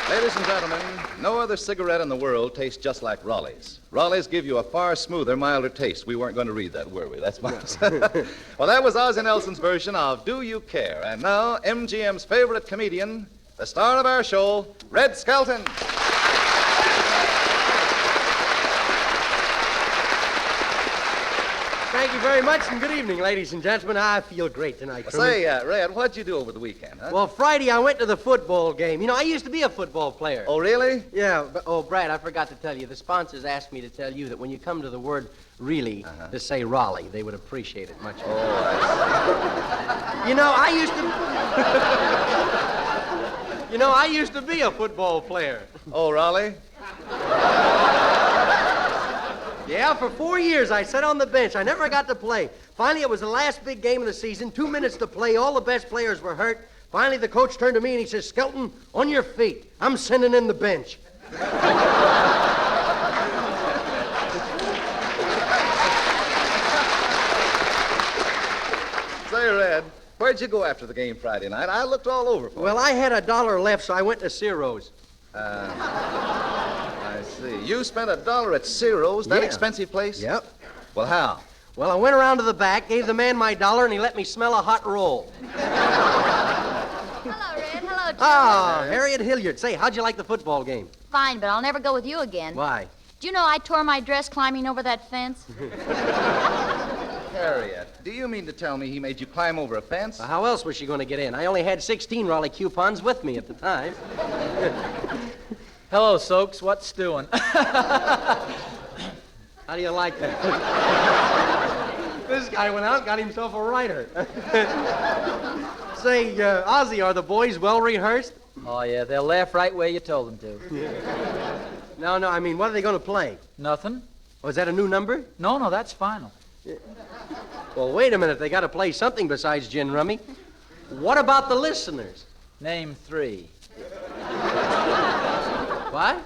Ladies and gentlemen, no other cigarette in the world tastes just like Raleigh's. Raleigh's give you a far smoother, milder taste. We weren't going to read that, were we? That's marvelous. Well, that was Ozzie Nelson's version of Do You Care? And now, MGM's favorite comedian, the star of our show, Red Skelton. Thank you very much, and good evening, ladies and gentlemen. I feel great tonight, Truman. Say, Red, what'd you do over the weekend, huh? Well, Friday I went to the football game. You know, I used to be a football player. Oh, really? Yeah, but, Brad, I forgot to tell you. The sponsors asked me to tell you that when you come to the word really to say Raleigh, they would appreciate it much more. Oh, I see. You know, I used to be a football player. Oh, Raleigh? Yeah, for 4 years I sat on the bench. I never got to play. Finally, it was the last big game of the season. 2 minutes to play. All the best players were hurt. Finally, the coach turned to me and he says, "Skelton, on your feet. I'm sending in the bench." Say, Red, where'd you go after the game Friday night? I looked all over for you. Well, I had $1 left, so I went to Ciro's. I see. You spent $1 at Ciro's, that expensive place? Yep. Well, how? Well, I went around to the back, gave the man my $1, and he let me smell a hot roll. Hello, Red. Hello, Jim. Ah, Harriet Hilliard. Say, how'd you like the football game? Fine, but I'll never go with you again. Why? Do you know I tore my dress climbing over that fence? Harriet, do you mean to tell me he made you climb over a fence? Well, how else was she going to get in? I only had 16 Raleigh coupons with me at the time. Hello, Soaks. What's stewing? How do you like that? This guy went out and got himself a writer. Say, Ozzie, are the boys well rehearsed? Oh, yeah, they'll laugh right where you told them to. No, I mean, what are they going to play? Nothing. Oh, is that a new number? No, that's final. Well, wait a minute. They got to play something besides gin rummy. What about the listeners? Name 3. What?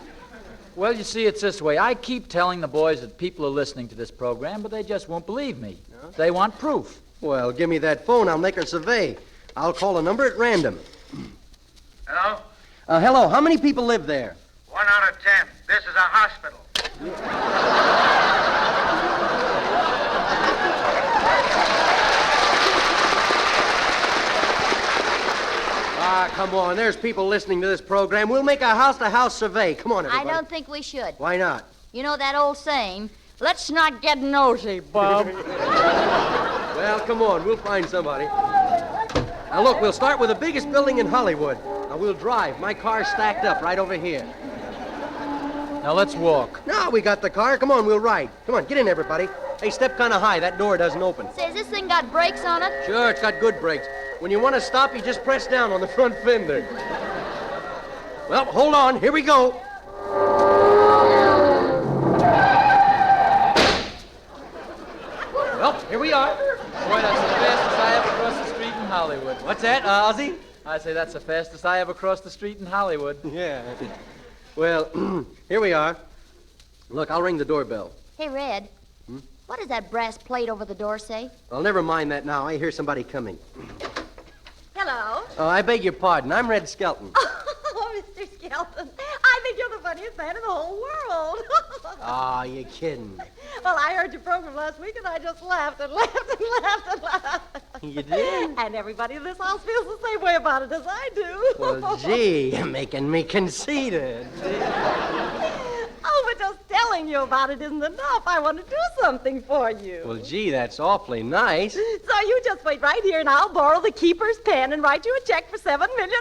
Well, you see, it's this way. I keep telling the boys that people are listening to this program, but they just won't believe me. No? They want proof. Well, give me that phone. I'll make a survey. I'll call a number at random. Hello? Hello. How many people live there? 1 out of 10. This is a hospital. Come on. There's people listening to this program. We'll make a house-to-house survey. Come on, everybody. I don't think we should. Why not? You know that old saying, let's not get nosy, Bob. Well, come on. We'll find somebody. Now, look, we'll start with the biggest building in Hollywood. Now, we'll drive. My car's stacked up right over here. Now, let's walk. No, we got the car. Come on, we'll ride. Come on, get in, everybody. Hey, step kind of high. That door doesn't open. Say, has this thing got brakes on it? Sure, it's got good brakes. When you want to stop, you just press down on the front fender. Well, hold on. Here we go. Well, here we are. Boy, that's the fastest I ever crossed the street in Hollywood. What's that, Ozzy? I say that's the fastest I ever crossed the street in Hollywood. Yeah. Well, here we are. Look, I'll ring the doorbell. Hey, Red. What does that brass plate over the door say? Well, never mind that now. I hear somebody coming. Hello. Oh, I beg your pardon. I'm Red Skelton. Oh, Mr. Skelton. I think you're the funniest man in the whole world. Ah, you kidding. Well, I heard your program last week, and I just laughed and laughed and laughed and laughed. You did? And everybody in this house feels the same way about it as I do. Well, gee, you're making me conceited. Oh, but just telling you about it isn't enough. I want to do something for you. Well, gee, that's awfully nice. So you just wait right here, and I'll borrow the keeper's pen and write you a check for $7 million.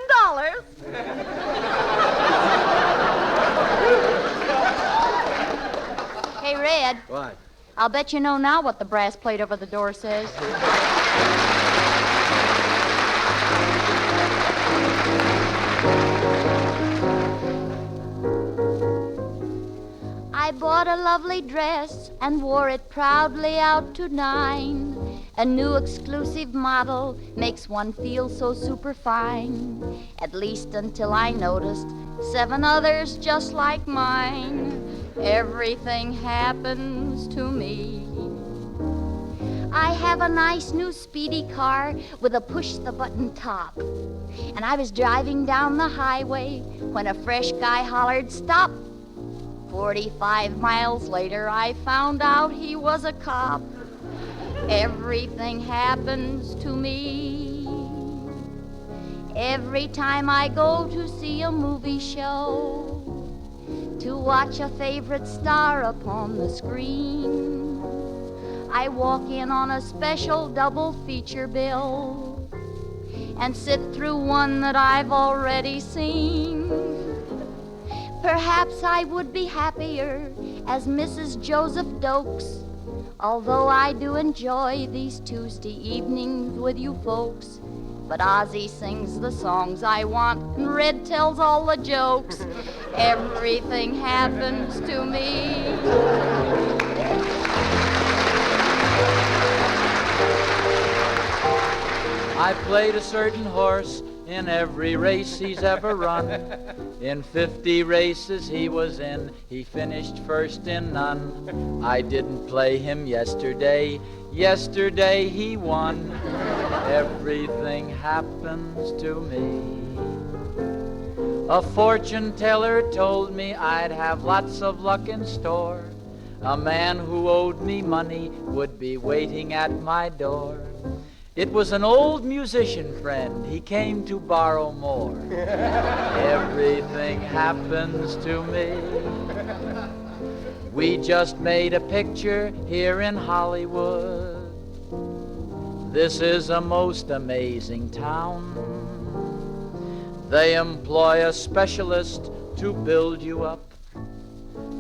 Hey, Red. What? I'll bet you know now what the brass plate over the door says. I bought a lovely dress and wore it proudly out to dine. A new exclusive model makes one feel so super fine. At least until I noticed 7 others just like mine. Everything happens to me. I have a nice new speedy car with a push-the-button top. And I was driving down the highway when a fresh guy hollered, "Stop!" 45 miles later, I found out he was a cop. Everything happens to me. Every time I go to see a movie show, to watch a favorite star upon the screen, I walk in on a special double feature bill and sit through one that I've already seen. Perhaps I would be happier as Mrs. Joseph Dokes, although I do enjoy these Tuesday evenings with you folks. But Ozzy sings the songs I want, and Red tells all the jokes. Everything happens to me. I played a certain horse in every race he's ever run. In 50 races he was in, he finished first in none. I didn't play him yesterday, yesterday he won. Everything happens to me. A fortune teller told me I'd have lots of luck in store. A man who owed me money would be waiting at my door. It was an old musician friend, he came to borrow more. Everything happens to me. We just made a picture here in Hollywood. This is a most amazing town. They employ a specialist to build you up,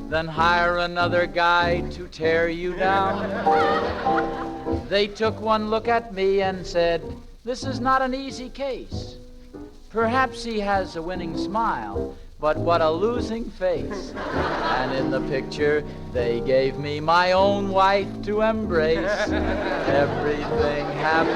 then hire another guy to tear you down. They took one look at me and said, "This is not an easy case. Perhaps he has a winning smile, but what a losing face. And in the picture, they gave me my own wife to embrace. Everything happens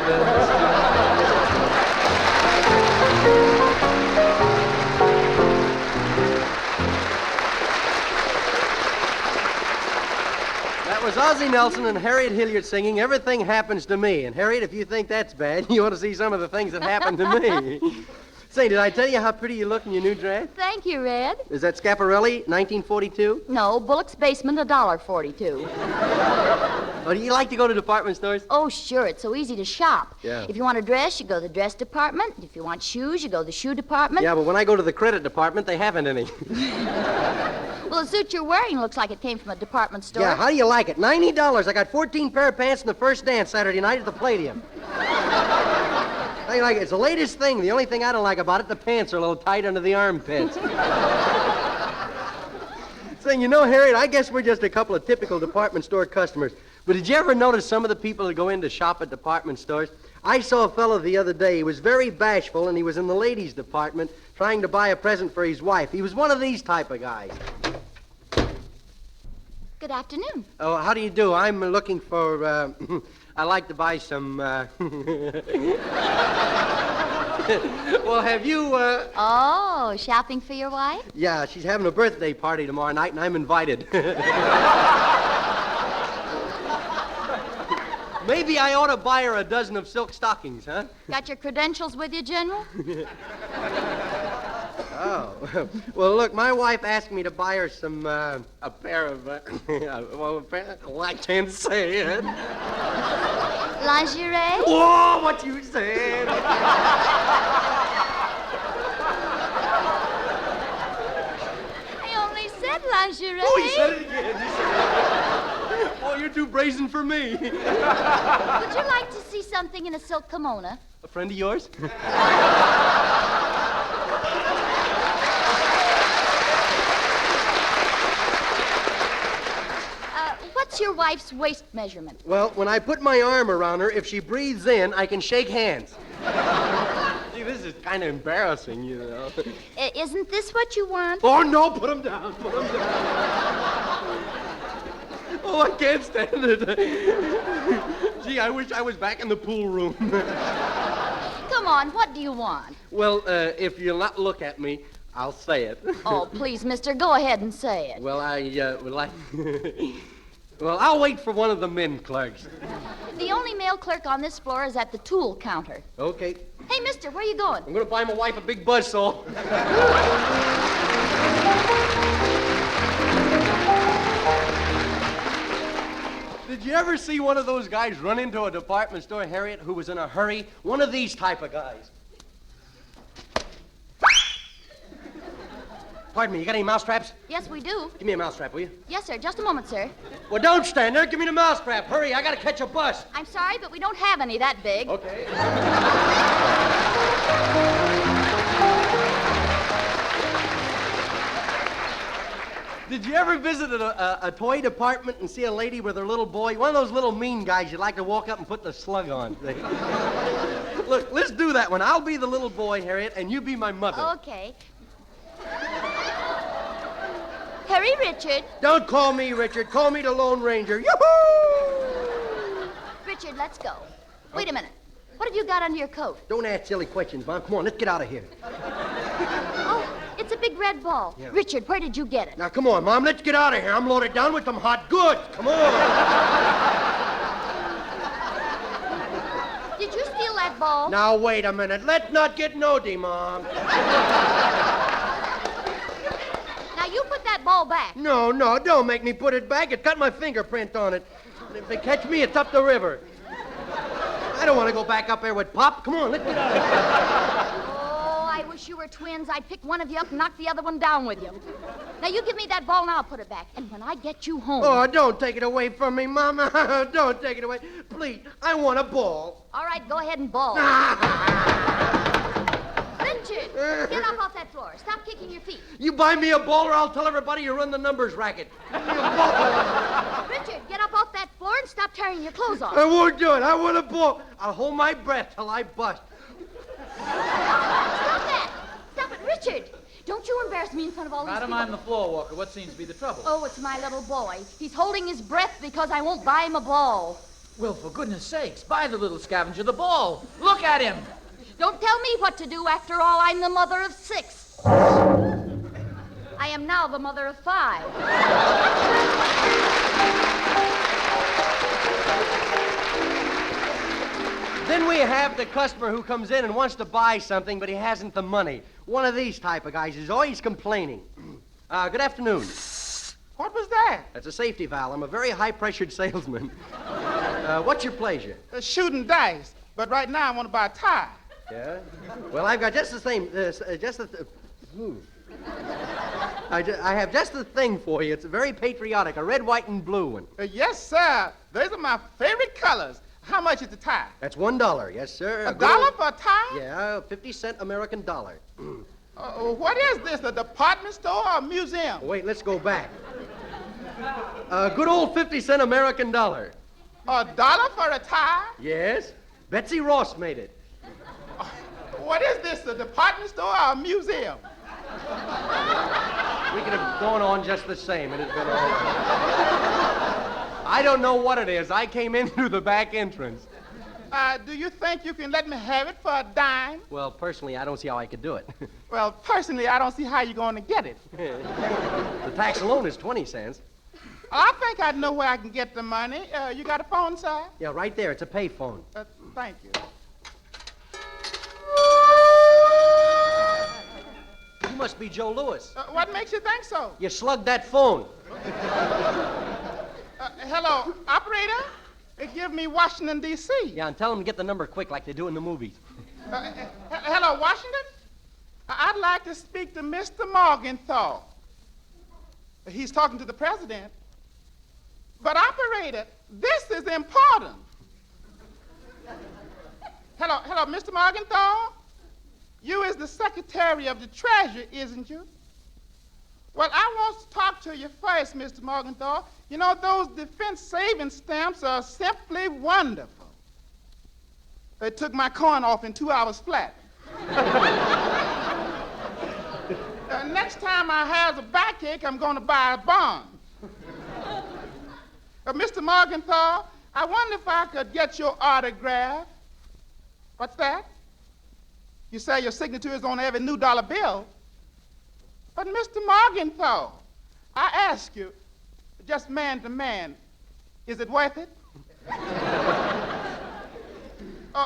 That was Ozzie Nelson and Harriet Hilliard singing Everything Happens to Me. And Harriet, if you think that's bad, you ought to see some of the things that happened to me. Say, did I tell you how pretty you look in your new dress? Thank you, Red. Is that Schiaparelli, 1942? No, Bullock's Basement, $1.42. Oh, do you like to go to department stores? Oh, sure. It's so easy to shop. Yeah. If you want a dress, you go to the dress department. If you want shoes, you go to the shoe department. Yeah, but when I go to the credit department, they haven't any. Well, the suit you're wearing looks like it came from a department store. Yeah, how do you like it? $90. I got 14 pair of pants in the first dance Saturday night at the Palladium. How do you like it? It's the latest thing. The only thing I don't like about it, the pants are a little tight under the armpits. Saying, you know, Harriet, I guess we're just a couple of typical department store customers. But did you ever notice some of the people that go in to shop at department stores? I saw a fellow the other day. He was very bashful, and he was in the ladies' department trying to buy a present for his wife. He was one of these type of guys. Good afternoon. Oh, how do you do? I'm looking for, I'd like to buy some, Well, have you, Oh, shopping for your wife? Yeah, she's having a birthday party tomorrow night, and I'm invited. Maybe I ought to buy her a dozen of silk stockings, huh? Got your credentials with you, General? Oh. Well, look, my wife asked me to buy her some, a pair of, well, I can't say it. Lingerie? Whoa, what you said? I only said lingerie. Oh, he said it again. Oh, you're too brazen for me. Would you like to see something in a silk kimono? A friend of yours? What's your wife's waist measurement? Well, when I put my arm around her, if she breathes in, I can shake hands. Gee, this is kind of embarrassing, you know. Isn't this what you want? Oh, no, put him down. Put him down. Oh, I can't stand it. Gee, I wish I was back in the pool room. Come on, what do you want? Well, if you'll not look at me, I'll say it. Oh, please, mister, go ahead and say it. Well, I would like... Well, I'll wait for one of the men clerks. The only male clerk on this floor is at the tool counter. Okay. Hey, mister, where are you going? I'm going to buy my wife a big buzzsaw. Did you ever see one of those guys run into a department store, Harriet, who was in a hurry? One of these type of guys. Pardon me, you got any mousetraps? Yes, we do. Give me a mousetrap, will you? Yes, sir. Just a moment, sir. Well, don't stand there. Give me the mousetrap. Hurry, I got to catch a bus. I'm sorry, but we don't have any that big. Okay. Did you ever visit a toy department and see a lady with her little boy? One of those little mean guys you'd like to walk up and put the slug on. Look, let's do that one. I'll be the little boy, Harriet, and you be my mother. Okay. Harry Richard. Don't call me Richard. Call me the Lone Ranger. Yoo-hoo! Richard, let's go. Wait a minute. What have you got under your coat? Don't ask silly questions, Mom. Come on, let's get out of here. Oh, it's a big red ball. Yeah. Richard, where did you get it? Now, come on, Mom. Let's get out of here. I'm loaded down with some hot goods. Come on. Did you steal that ball? Now, wait a minute. Let's not get nosy, Mom. Now, you put that ball back. No, don't make me put it back. It's got my fingerprint on it. And if they catch me, it's up the river. I don't want to go back up there with Pop. Come on, let's get out of here. Oh, I wish you were twins. I'd pick one of you up and knock the other one down with you. Now, you give me that ball and I'll put it back. And when I get you home... Oh, don't take it away from me, Mama. Don't take it away. Please, I want a ball. All right, go ahead and ball. Richard, get up off that floor. Stop kicking your feet. You buy me a ball or I'll tell everybody you run the numbers racket. Richard, get up off that floor and stop tearing your clothes off. I won't do it. I want a ball. I'll hold my breath till I bust. Stop that. Stop it, Richard. Don't Don't you embarrass me in front of all these Madam, people. I'm the floor walker. What seems to be the trouble? Oh, it's my little boy. He's holding his breath because I won't buy him a ball. Well, for goodness sakes, buy the little scavenger the ball. Look at him. Don't tell me what to do. After all, I'm the mother of 6. I am now the mother of 5. Then we have the customer who comes in and wants to buy something, but he hasn't the money. One of these type of guys is always complaining. Good afternoon. What was that? That's a safety valve. I'm a very high-pressured salesman. What's your pleasure? Shooting dice. But right now I want to buy a tie. Yeah? Well, I've got just the same, I have just the thing for you. It's very patriotic, a red, white, and blue one. Yes, sir. Those are my favorite colors. How much is the tie? That's $1, yes, sir. $1 for a tie? Yeah, 50-cent American dollar. What is this, a department store or a museum? Wait, let's go back. Good old 50-cent American dollar. $1 for a tie? Yes. Betsy Ross made it. What is this, a department store or a museum? We could have gone on just the same. It has been all right. I don't know what it is. I came in through the back entrance. Do you think you can let me have it for a dime? Well, personally, I don't see how I could do it. Well, personally, I don't see how you're going to get it. The tax alone is 20 cents. I think I know where I can get the money. You got a phone, sir? Yeah, right there. It's a pay phone. Thank you. You must be Joe Louis. What makes you think so? You slugged that phone. Hello, operator? Give me Washington, D.C. Yeah, and tell them to get the number quick like they do in the movies. Hello, Washington? I'd like to speak to Mr. Morgenthau. He's talking to the president. But, operator, this is important. Hello, Mr. Morgenthau? You is the Secretary of the Treasury, isn't you? Well, I want to talk to you first, Mr. Morgenthau. You know, those defense savings stamps are simply wonderful. They took my coin off in 2 hours flat. Next time I have a backache, I'm going to buy a bond. Mr. Morgenthau, I wonder if I could get your autograph. What's that? You say your signature is on every new dollar bill. But, Mr. Morgenthau, I ask you, just man to man, is it worth it?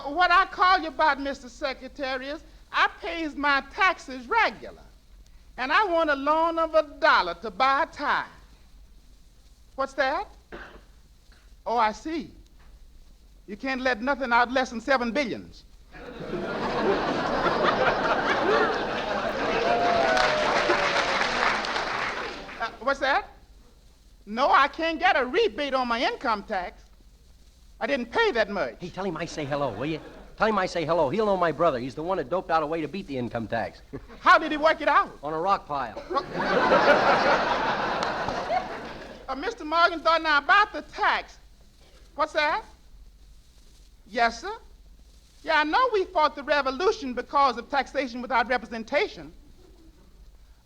What I call you about, Mr. Secretary, is I pays my taxes regular, and I want a loan of $1 to buy a tie. What's that? Oh, I see. You can't let nothing out less than 7 billions. What's that? No, I can't get a rebate on my income tax. I didn't pay that much. Hey, tell him I say hello, will you? Tell him I say hello. He'll know my brother. He's the one that doped out a way to beat the income tax. How did he work it out? On a rock pile. Mr. Morgenthau, now about the tax. What's that? Yes, sir. Yeah, I know we fought the revolution because of taxation without representation.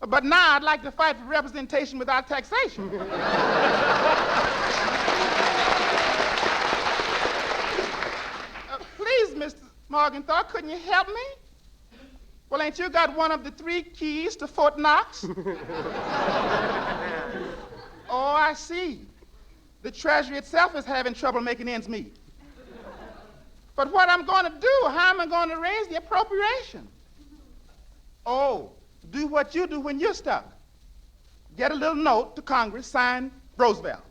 But now I'd like to fight for representation without taxation. Please, Mr. Morgenthau, couldn't you help me? Well, ain't you got one of the 3 keys to Fort Knox? Oh, I see. The Treasury itself is having trouble making ends meet. But what I'm going to do, how am I going to raise the appropriation? Oh, do what you do when you're stuck. Get a little note to Congress, sign Roosevelt.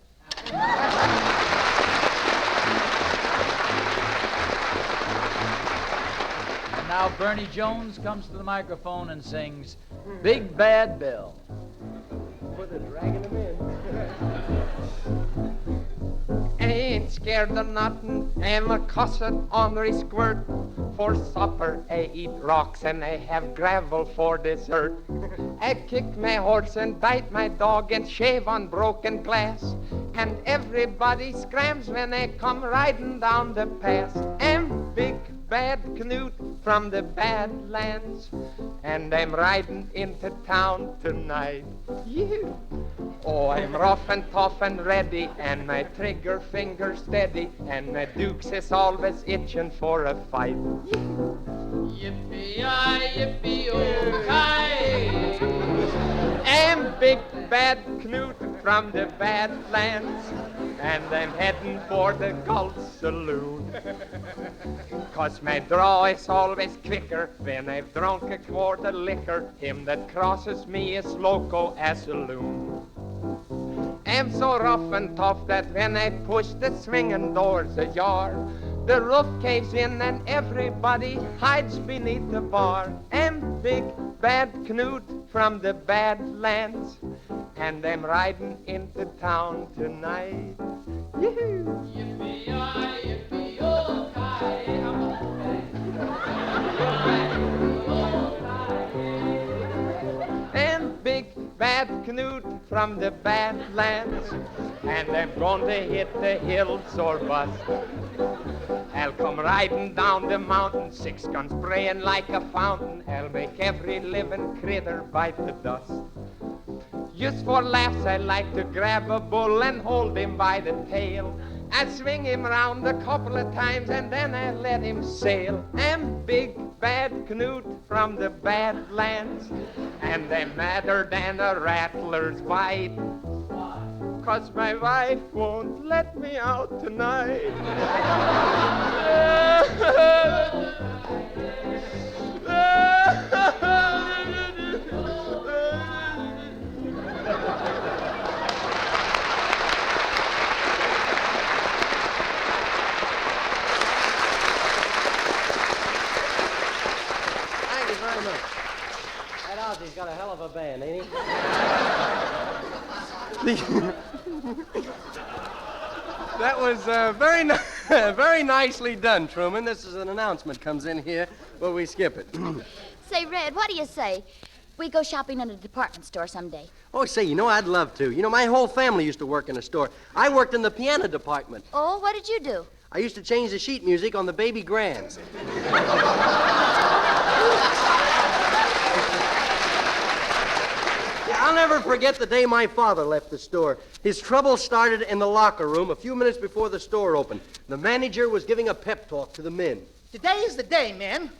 And now Bernie Jones comes to the microphone and sings Big Bad Bill. Put it dragging him in. Ain't scared of nothing, am a cussin' ornery squirt. For supper I eat rocks and I have gravel for dessert. I kick my horse and bite my dog and shave on broken glass. And everybody scrams when I come riding down the pass. I'm Big bad Knut from the Badlands, and I'm riding into town tonight. Yeah. Oh, I'm rough and tough and ready, and my trigger finger steady, and my dukes is always itching for a fight. Yippee-yi, yippee-oh-ki. I'm big bad Knut from the Badlands, and I'm heading for the Gulf Saloon. 'Cause my draw is always quicker when I've drunk a quart of liquor. Him that crosses me is loco as a loon. I'm so rough and tough that when I push the swinging doors ajar, the roof caves in and everybody hides beneath the bar. I'm big bad Knut from the Badlands, and I'm riding into town tonight. Yoo-hoo. Yippee-yi, yippee-oh-ki. And big bad Knut from the Badlands, and I'm going to hit the hills or bust. I'll come riding down the mountain, 6 guns spraying like a fountain. I'll make every living critter bite the dust. Just for laughs, I like to grab a bull and hold him by the tail. I swing him round a couple of times and then I let him sail. I'm big bad Knut from the Badlands, and I'm madder than a rattler's bite. 'Cause my wife won't let me out tonight. Thank you very much. That Ozzy's got a hell of a band, ain't he? That was very nicely done, Truman. This is an announcement comes in here where we skip it. Say, Red, what do you say? We go shopping in a department store someday. Oh, say, I'd love to. My whole family used to work in a store. I worked in the piano department. Oh, what did you do? I used to change the sheet music on the baby grands. I'll never forget the day my father left the store. His trouble started in the locker room a few minutes before the store opened. The manager was giving a pep talk to the men. Today is the day, men.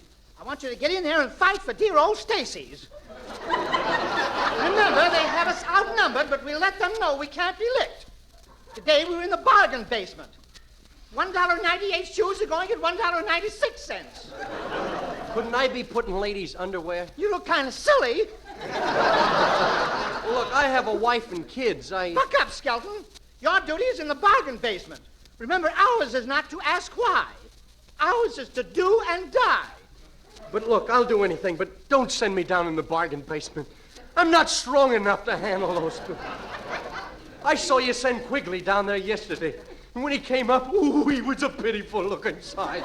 I want you to get in there and fight for dear old Stacy's. Remember, they have us outnumbered, but we let them know we can't be licked. Today we were in the bargain basement. $1.98 shoes are going at $1.96. Couldn't I be putting ladies' underwear? You look kind of silly. Look, I have a wife and kids. Buck up, Skelton. Your duty is in the bargain basement. Remember, ours is not to ask why. Ours is to do and die. But look, I'll do anything, but don't send me down in the bargain basement. I'm not strong enough to handle those two. I saw you send Quigley down there yesterday. And when he came up, ooh, he was a pitiful looking sight.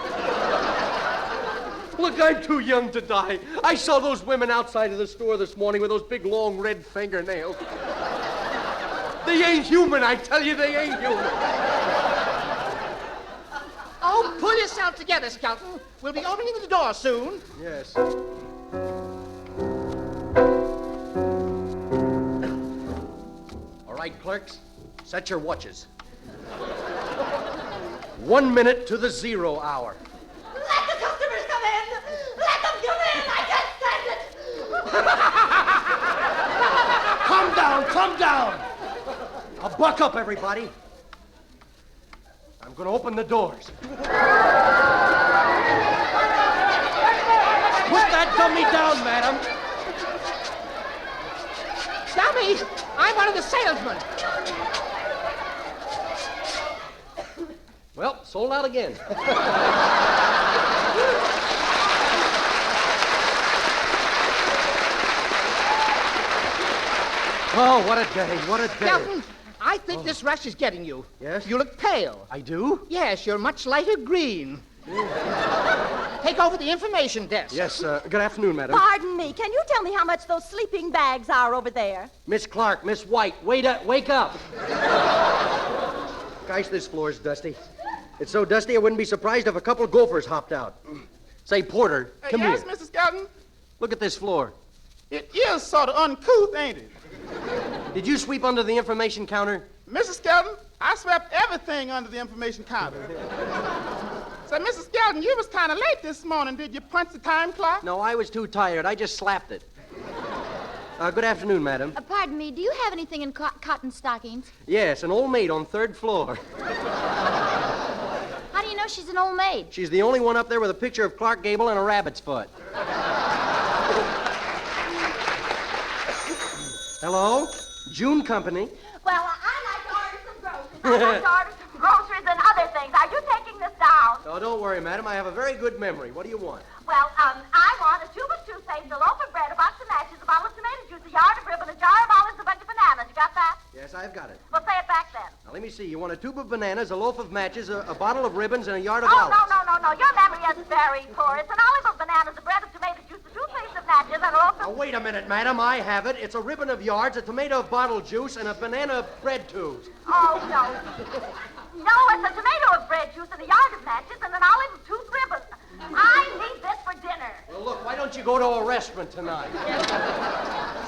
Look, I'm too young to die. I saw those women outside of the store this morning with those big, long, red fingernails. They ain't human, I tell you, they ain't human. Oh, pull yourself together, Skelton. We'll be opening the door soon. Yes. All right, clerks, set your watches. 1 minute to the 0 hour. Let the customers come in! Let them come in! I can't stand it! Calm down, calm down! Now buck up, everybody. I'm going to open the doors. Put that dummy down, madam. Dummy, I'm one of the salesmen. Well, sold out again. Oh, what a day, what a day. Skelton, I think this rush is getting you. Yes? You look pale. I do? Yes, you're much lighter green. Take over the information desk. Yes, good afternoon, madam. Pardon me. Can you tell me how much those sleeping bags are over there? Miss Clark, Miss White, wake up. Gosh, this floor's dusty. It's so dusty I wouldn't be surprised if a couple gophers hopped out. Say, Porter, come yes, here. Mr. Skelton? Look at this floor. It is sort of uncouth, ain't it? Did you sweep under the information counter? Mr. Skelton, I swept everything under the information counter. So, Mr. Skelton, you was kind of late this morning. Did you punch the time clock? No, I was too tired. I just slapped it. Good afternoon, madam. Pardon me, do you have anything in cotton stockings? Yes, an old maid on 3rd floor. How do you know she's an old maid? She's the only one up there with a picture of Clark Gable and a rabbit's foot. Hello? June Company. Well, I like to order some groceries. I like to order some groceries and other things. Are you taking this down? Oh, don't worry, madam. I have a very good memory. What do you want? Well, I want a tube of toothpaste, a loaf of bread, a box of matches, a bottle of tomato juice, a yard of ribbon, a jar of olives, a bunch of bananas. You got that? Yes, I've got it. Well, say it back then. Now, let me see. You want a tube of bananas, a loaf of matches, a bottle of ribbons, and a yard of Oh, olives. no. Your memory is very poor. It's an olive of bananas, a bread of tomato juice, a toothpaste of matches, and a loaf Now, of... wait a minute, madam. I have it. It's a ribbon of yards, a tomato of bottle juice, and a banana of bread tubes. Oh, no. No, it's a tomato of bread juice and a yard of matches and an olive of tooth ribbons. I need this for dinner. Well, look, why don't you go to a restaurant tonight?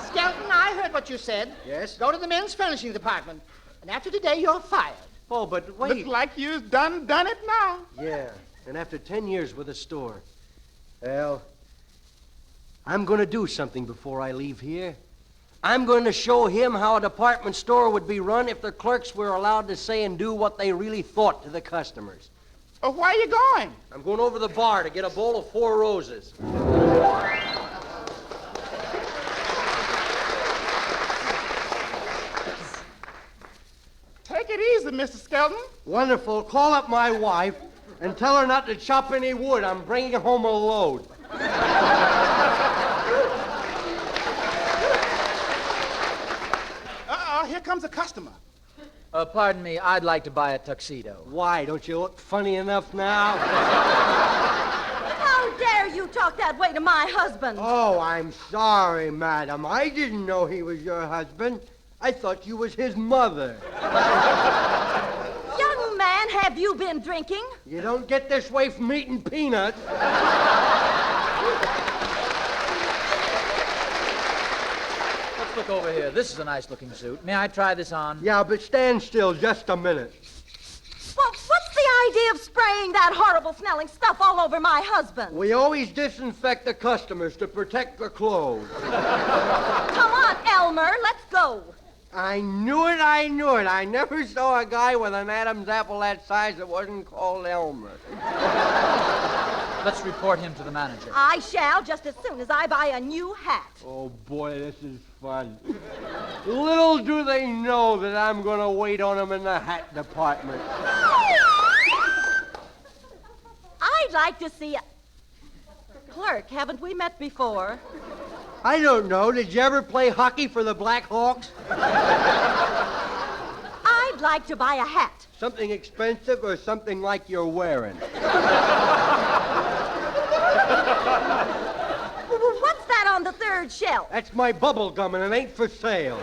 Skelton, I heard what you said. Yes? Go to the men's furnishing department. And after today, you're fired. Oh, but wait. Looks like you've done it now. Yeah, and after 10 years with a store. Well, I'm going to do something before I leave here. I'm going to show him how a department store would be run if the clerks were allowed to say and do what they really thought to the customers. Oh, where are you going? I'm going over to the bar to get a bowl of 4 roses. Take it easy, Mr. Skelton. Wonderful. Call up my wife and tell her not to chop any wood. I'm bringing home a load. Here comes a customer. Pardon me, I'd like to buy a tuxedo. Why? Don't you look funny enough now? How dare you talk that way to my husband? Oh, I'm sorry, madam. I didn't know he was your husband. I thought you was his mother. Young man, have you been drinking? You don't get this way from eating peanuts. Let's look over here. This is a nice-looking suit. May I try this on? Yeah, but stand still just a minute. Well, what's the idea of spraying that horrible-smelling stuff all over my husband? We always disinfect the customers to protect the clothes. Come on, Elmer, let's go. I knew it. I never saw a guy with an Adam's apple that size that wasn't called Elmer. Let's report him to the manager. I shall, just as soon as I buy a new hat. Oh, boy, this is fun. Little do they know that I'm going to wait on them in the hat department. I'd like to see a... Clerk, haven't we met before? I don't know. Did you ever play hockey for the Black Hawks? I'd like to buy a hat. Something expensive or something like you're wearing? What's that on the 3rd shelf? That's my bubble gum, and it ain't for sale.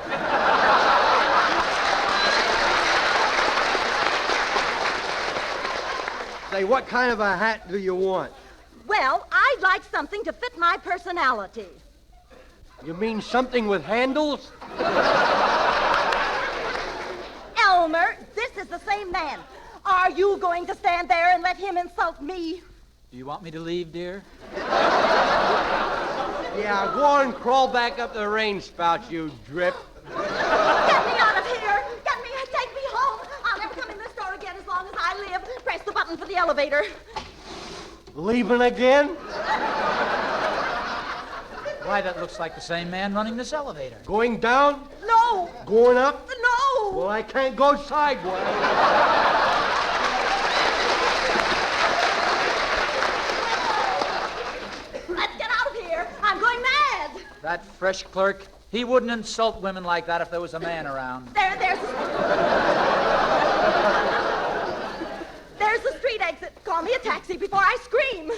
Say, what kind of a hat do you want? Well, I'd like something to fit my personality. You mean something with handles? Elmer, this is the same man. Are you going to stand there and let him insult me? Do you want me to leave, dear? Yeah, go on and crawl back up the rain spout, you drip. Get me out of here! Take me home! I'll never come in this store again as long as I live. Press the button for the elevator. Leaving again? Why, that looks like the same man running this elevator. Going down? No! Going up? No! Well, I can't go sideways. Let's get out of here. I'm going mad. That fresh clerk, he wouldn't insult women like that if there was a man around. There's the street exit. Call me a taxi before I scream.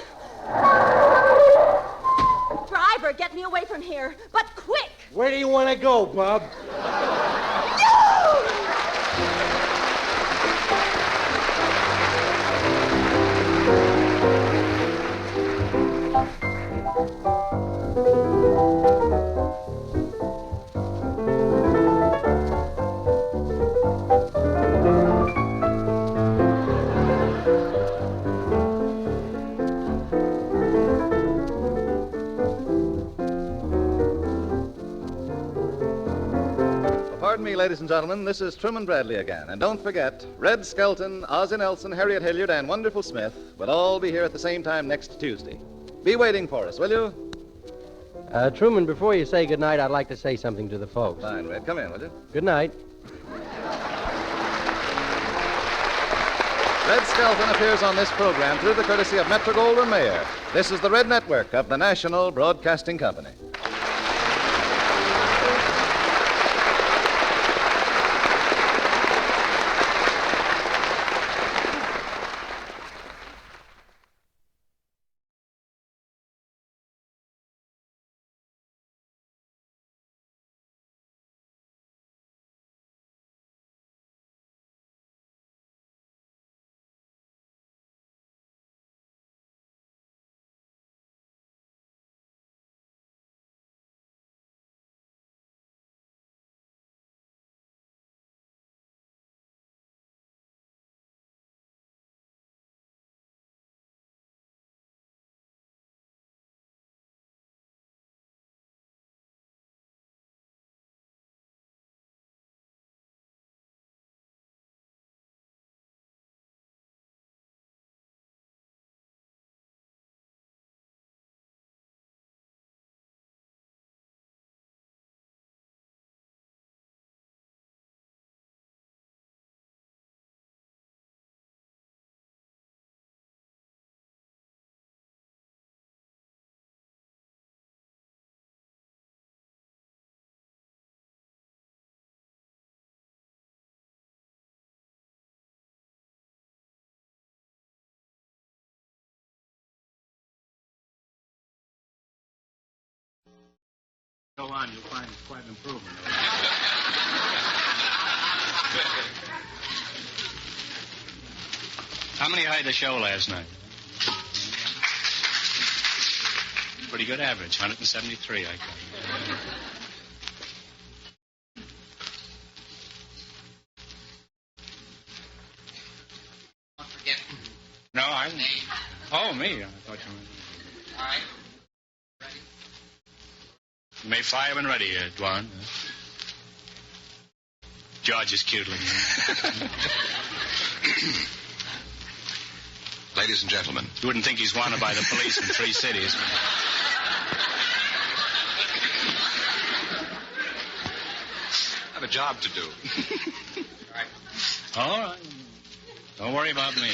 Driver, get me away from here, but quick. Where do you want to go, bub? Pardon me, ladies and gentlemen, this is Truman Bradley again. And don't forget, Red Skelton, Ozzie Nelson, Harriet Hilliard, and Wonderful Smith will all be here at the same time next Tuesday. Be waiting for us, will you? Truman, before you say goodnight, I'd like to say something to the folks. Fine, Red. Come in, will you? Good night. Red Skelton appears on this program through the courtesy of Metro-Goldwyn-Mayer. This is the Red Network of the National Broadcasting Company. Go on, you'll find quite an improvement. How many heard the show last night? Pretty good average, 173, I got. Don't forget. No, I... Oh, me. I thought you meant... All right. You may fire when ready, Dwan. George is cutling. Ladies and gentlemen. You wouldn't think he's wanted by the police in 3 cities. I have a job to do. All right. Don't worry about me.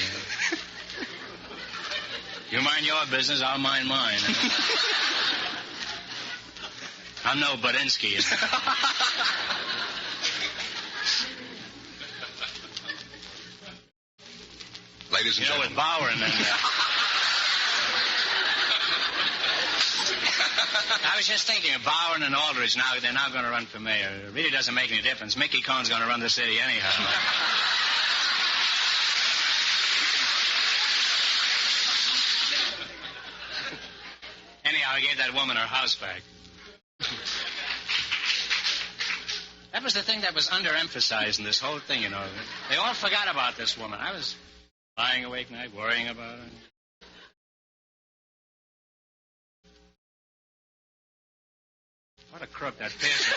You mind your business, I'll mind mine. I'm no Budinsky. Ladies and gentlemen. With Bauer and then... I was just thinking of Bauer and Aldridge now. They're now going to run for mayor. It really doesn't make any difference. Mickey Cohn's going to run the city anyhow. Anyhow, I gave that woman her house back. That was the thing that was underemphasized in this whole thing, you know. They all forgot about this woman. I was lying awake night worrying about her. What a crook that Pearson.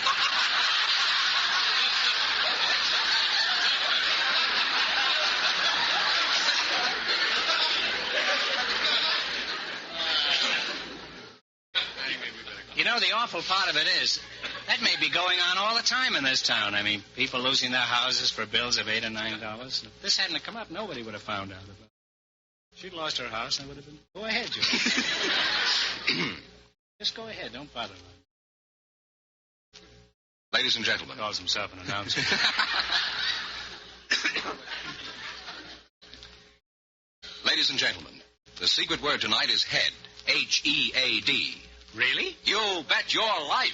You know, the awful part of it is, that may be going on all the time in this town. I mean, people losing their houses for bills of $8 or $9. If this hadn't come up, nobody would have found out about it. She'd lost her house, and it would have been... Go ahead, Joe. Just go ahead. Don't bother her. Ladies and gentlemen. Calls himself an announcer. Ladies and gentlemen, the secret word tonight is head. H-E-A-D. Really? You bet your life.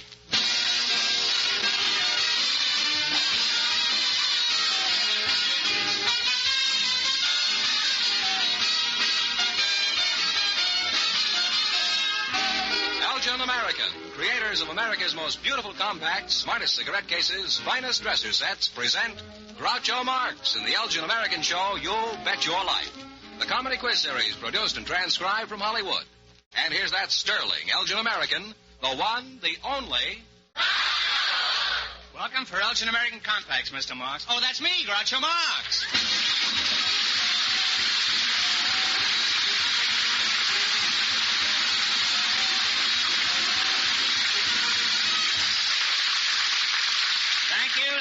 Elgin American, creators of America's most beautiful compacts, smartest cigarette cases, finest dresser sets, present Groucho Marx in the Elgin American show, You'll Bet Your Life. The comedy quiz series produced and transcribed from Hollywood. And here's that sterling Elgin American, the one, the only... Welcome for Elgin American Compacts, Mr. Marx. Oh, that's me, Groucho Marx.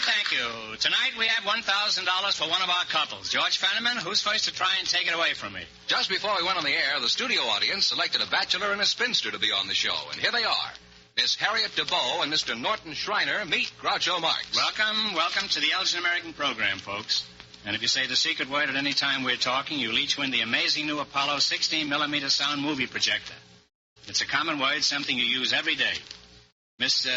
Thank you. Tonight we have $1,000 for one of our couples. George Fenneman, who's first to try and take it away from me? Just before we went on the air, the studio audience selected a bachelor and a spinster to be on the show. And here they are. Miss Harriet DeBow and Mr. Norton Schreiner meet Groucho Marx. Welcome to the Elgin American program, folks. And if you say the secret word at any time we're talking, you'll each win the amazing new Apollo 16mm sound movie projector. It's a common word, something you use every day. Miss,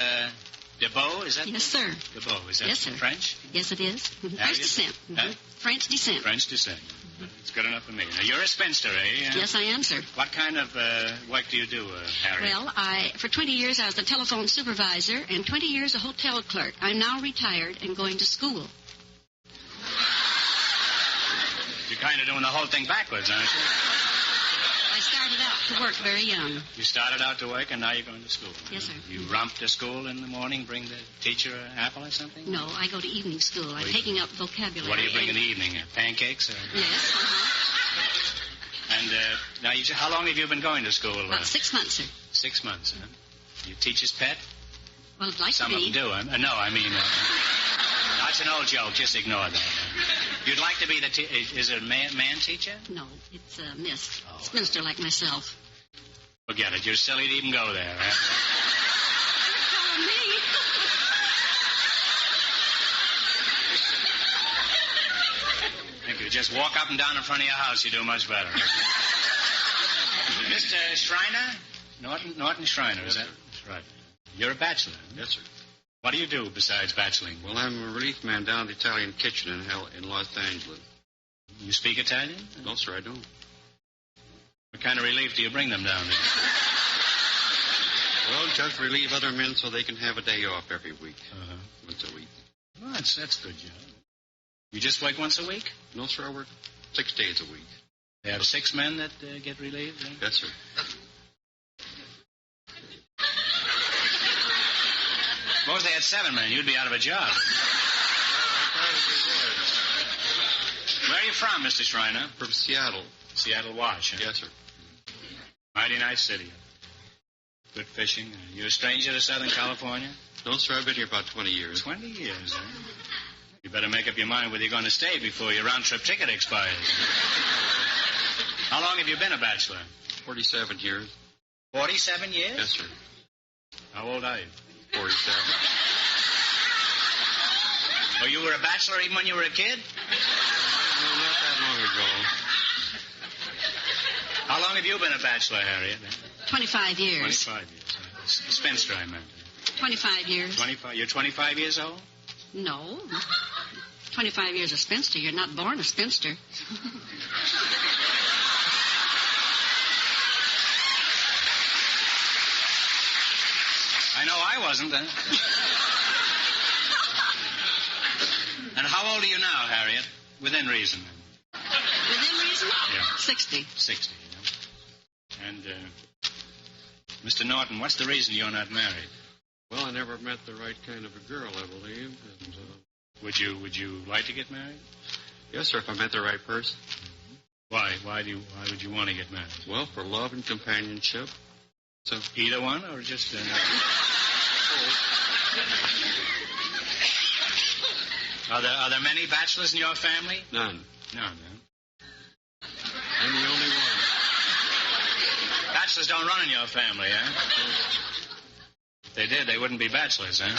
DeBow, is that? Yes, sir. DeBow, is that yes, sir. French? Yes, it is. French descent. French descent. French descent. It's good enough for me. Now, you're a spinster, eh? Yes, I am, sir. What kind of work do you do, Harry? Well, for 20 years I was a telephone supervisor and 20 years a hotel clerk. I'm now retired and going to school. You're kind of doing the whole thing backwards, aren't you? I started out to work very young. You started out to work, and now you're going to school. Yes, sir. You romp to school in the morning, bring the teacher an apple or something? No, I go to evening school. I'm taking up vocabulary. What do you bring in the evening? Pancakes? Or... Yes, And now, how long have you been going to school? About 6 months, sir. 6 months, huh? You teacher's pet? Well, I'd like Some to be. Some of them do. No, I mean, that's an old joke. Just ignore that. You'd like to be the is it a man teacher? No, it's a miss. Oh. Spinster like myself. Forget it. You're silly to even go there. Huh? You're telling me. Thank you. Just walk up and down in front of your house. You do much better. Mr. Schreiner? Norton Schreiner, is that? That's right. You're a bachelor. Huh? Yes, sir. What do you do besides bacheloring? Well, I'm a relief man down at the Italian kitchen in Los Angeles. You speak Italian? No, sir, I don't. What kind of relief do you bring them down there? Well, just relieve other men so they can have a day off every week. Once a week. Well, that's a good job. You just work once a week? No, sir, I work 6 days a week. They have 6 men that get relieved? Eh? Yes, sir. Suppose they had 7 men. You'd be out of a job. Where are you from, Mr. Schreiner? From Seattle. Seattle Wash, huh? Yes, sir. Mighty nice city. Good fishing. You a stranger to Southern California? No, sir, I've been here about 20 years. 20 years, eh? You better make up your mind whether you're going to stay before your round-trip ticket expires. How long have you been a bachelor? 47 years. 47 years? Yes, sir. How old are you? 47. Oh, you were a bachelor even when you were a kid? No, not that long ago. How long have you been a bachelor, Harriet? 25 years. 25 years. Spinster, I meant. 25 years. 25. You're 25 years old? No. 25 years a spinster. You're not born a spinster. I know I wasn't then. And how old are you now, Harriet? Within reason. Within reason? Yeah. 60. 60, yeah. And, Mr. Norton, what's the reason you're not married? Well, I never met the right kind of a girl, I believe. And, Would you like to get married? Yes, sir, if I met the right person. Why? Why would you want to get married? Well, for love and companionship. So either one, or just? Are there many bachelors in your family? None. None. I'm the only one. Bachelors don't run in your family, eh? If they did, they wouldn't be bachelors, eh?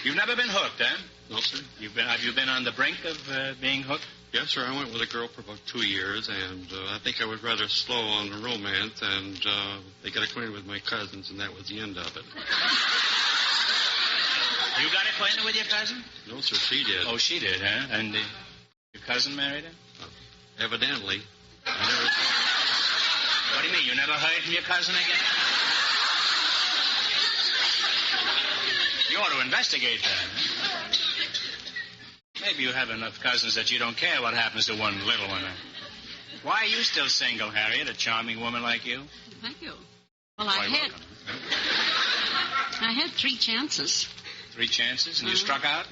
You've never been hooked, eh? No, sir. Have you been on the brink of being hooked? Yes, sir. I went with a girl for about 2 years, and I think I was rather slow on the romance, and they got acquainted with my cousins, and that was the end of it. You got acquainted with your cousin? No, sir. She did. Oh, she did, huh? And your cousin married her? Evidently. What do you mean? You never heard from your cousin again? You ought to investigate that. Huh? Maybe you have enough cousins that you don't care what happens to one little one. Why are you still single, Harriet, a charming woman like you? Thank you. Well, I had 3 chances. 3 chances, and you struck out?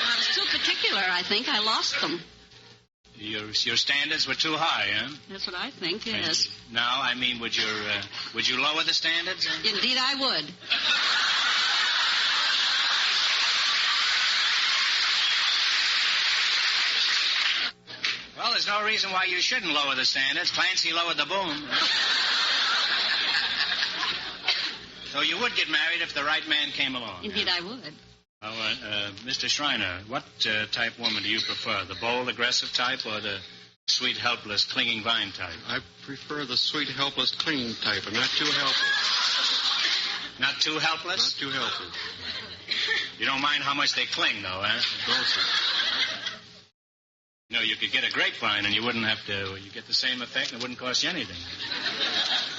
I was too particular, I think. I lost them. Your standards were too high, huh? That's what I think, yes. Now, I mean, would you lower the standards? Indeed, I would. Well, there's no reason why you shouldn't lower the standards. Clancy lowered the boom. So you would get married if the right man came along. Indeed, I would. Oh, Mr. Schreiner, what type woman do you prefer? The bold, aggressive type or the sweet, helpless, clinging vine type? I prefer the sweet, helpless, clinging type, and not too helpless. Not too helpless? Not too helpless. You don't mind how much they cling, though, huh? No, sir. You know, you could get a grapevine and you wouldn't have to... You get the same effect and it wouldn't cost you anything.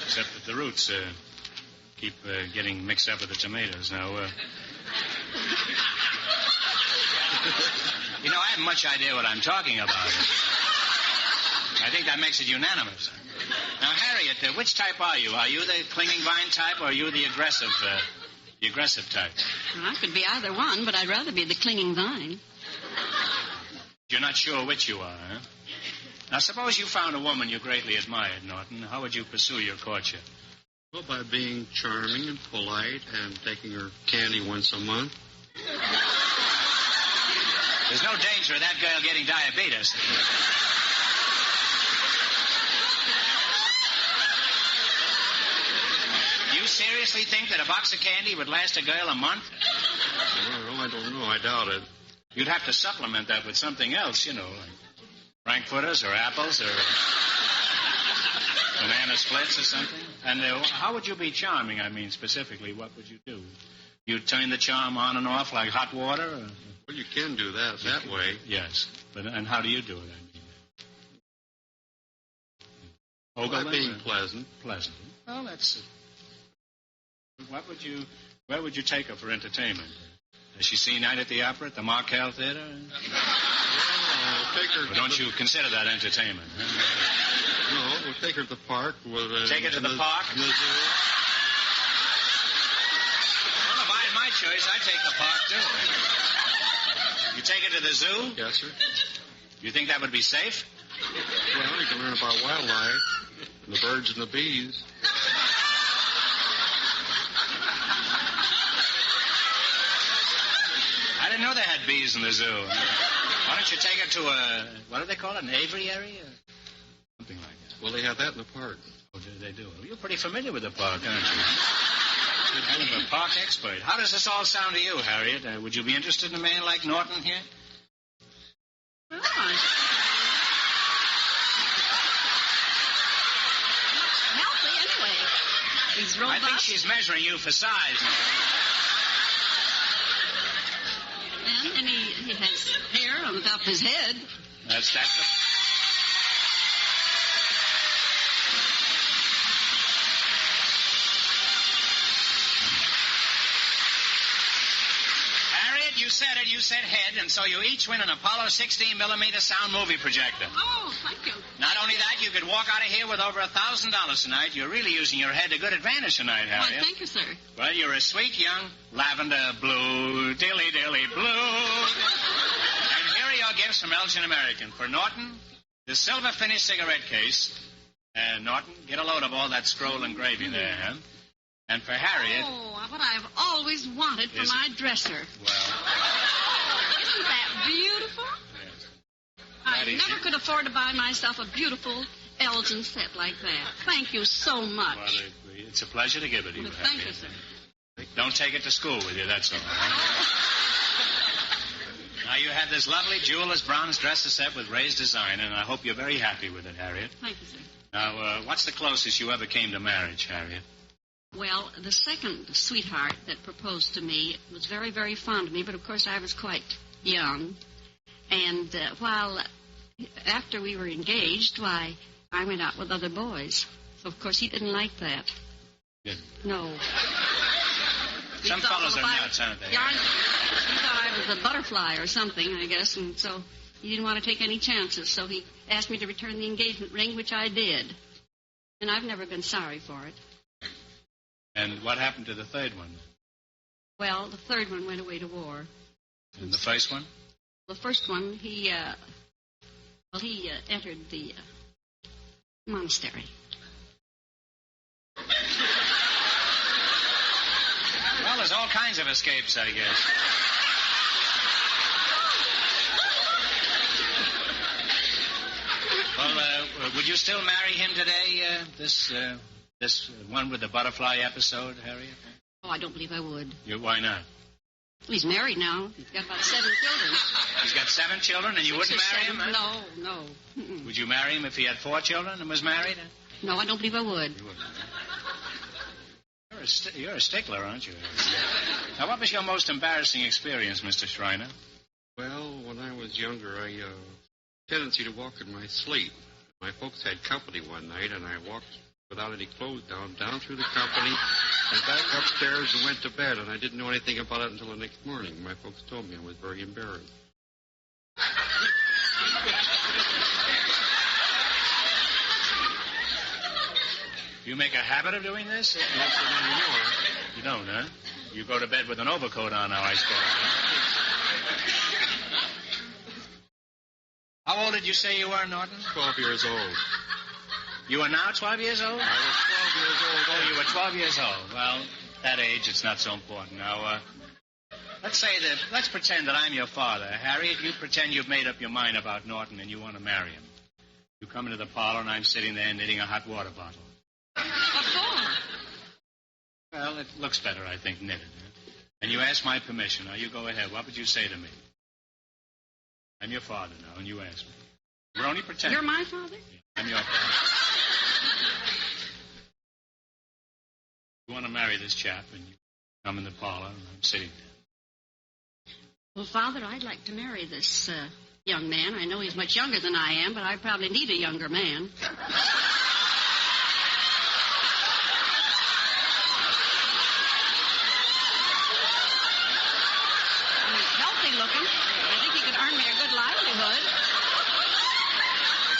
Except that the roots keep getting mixed up with the tomatoes. Now, you know, I haven't much idea what I'm talking about. I think that makes it unanimous. Now, Harriet, which type are you? Are you the clinging vine type or are you the aggressive type? Well, I could be either one, but I'd rather be the clinging vine. You're not sure which you are, huh? Now, suppose you found a woman you greatly admired, Norton. How would you pursue your courtship? Well, by being charming and polite and taking her candy once a month. There's no danger of that girl getting diabetes. You seriously think that a box of candy would last a girl a month? Well, I don't know. I doubt it. You'd have to supplement that with something else, you know, like frankfurters or apples or banana splits or something. And how would you be charming, I mean, specifically? What would you do? You'd turn the charm on and off like hot water? Or... Well, you can do that way. Yes. And how do you do it, I mean? By being pleasant. Pleasant. Well, that's... Where would you take her for entertainment? Has she seen Night at the Opera at the Markel Theater? Well, take her... Well, don't you consider that entertainment? Huh? No, we'll take her to the park. Take her to the park? In the zoo. Well, if I had my choice, I'd take the park, too. You take her to the zoo? Yes, sir. You think that would be safe? Well, you can learn about wildlife, and the birds and the bees. I didn't know they had bees in the zoo. Why don't you take her to a, what do they call it, an aviary? Or something like that. Well, they have that in the park. Oh, they do? Well, you're pretty familiar with the park, aren't you? You're kind of a park expert. How does this all sound to you, Harriet? Would you be interested in a man like Norton here? Oh, healthy, anyway. He's robust. I think she's measuring you for size. And he has hair on the top of his head. That's the... Harriet, you said it. You said head, and so you each win an Apollo 16mm sound movie projector. Oh, thank you. Not only that, you could walk out of here with over $1,000 tonight. You're really using your head to good advantage tonight, Harriet. Well, thank you, sir. Well, you're a sweet young lavender blue, dilly blue. And here are your gifts from Elgin American. For Norton, the silver finished cigarette case. Norton, get a load of all that scroll and gravy there, huh? And for Harriet... Oh, what I've always wanted for my dresser. Well... Isn't that beautiful? Yes. I never could afford to buy myself a beautiful Elgin set like that. Thank you so much. Well, it's a pleasure to give it to you, Thank you, sir. Don't take it to school with you, that's all. Now, you have this lovely jeweler's bronze dresser set with raised design, and I hope you're very happy with it, Harriet. Thank you, sir. Now, what's the closest you ever came to marriage, Harriet? Well, the second sweetheart that proposed to me was very, very fond of me, but of course I was quite young. And after we were engaged, I went out with other boys. So, of course, he didn't like that. Didn't? No. Some fellows are nuts, aren't they? Yeah, he thought I was a butterfly or something, I guess, and so he didn't want to take any chances. So he asked me to return the engagement ring, which I did. And I've never been sorry for it. And what happened to the third one? Well, the third one went away to war. And the first one? The first one, he entered the monastery. Well, there's all kinds of escapes, I guess. Well, would you still marry him today, this one with the butterfly episode, Harriet? Oh, I don't believe I would. Why not? Well, he's married now. He's got about 7 children. He's got 7 children, and you wouldn't marry him? Huh? No. Mm-mm. Would you marry him if he had 4 children and was married? No, I don't believe I would. You wouldn't. You're a stickler, aren't you? Now, what was your most embarrassing experience, Mr. Schreiner? Well, when I was younger, I had a tendency to walk in my sleep. My folks had company one night, and I walked without any clothes down through the company and back upstairs and went to bed, and I didn't know anything about it until the next morning. My folks told me. I was very embarrassed. You make a habit of doing this? Not so anymore. You don't, huh? You go to bed with an overcoat on now, I suppose. Huh? How old did you say you were, Norton? 12 years old. You are now 12 years old? I was 12 years old. Oh, you were 12 years old. Well, that age, it's not so important. Now, let's pretend that I'm your father. Harriet, you pretend you've made up your mind about Norton and you want to marry him. You come into the parlor and I'm sitting there knitting a hot water bottle. What for? Well, it looks better, I think, knitted. Huh? And you ask my permission. Now, you go ahead. What would you say to me? I'm your father now, and you ask me. We're only pretending. You're my father? Yeah, I'm your father. You want to marry this chap, and you come in the parlor, and I'm sitting there. Well, Father, I'd like to marry this young man. I know he's much younger than I am, but I probably need a younger man. Looking. I think he could earn me a good livelihood.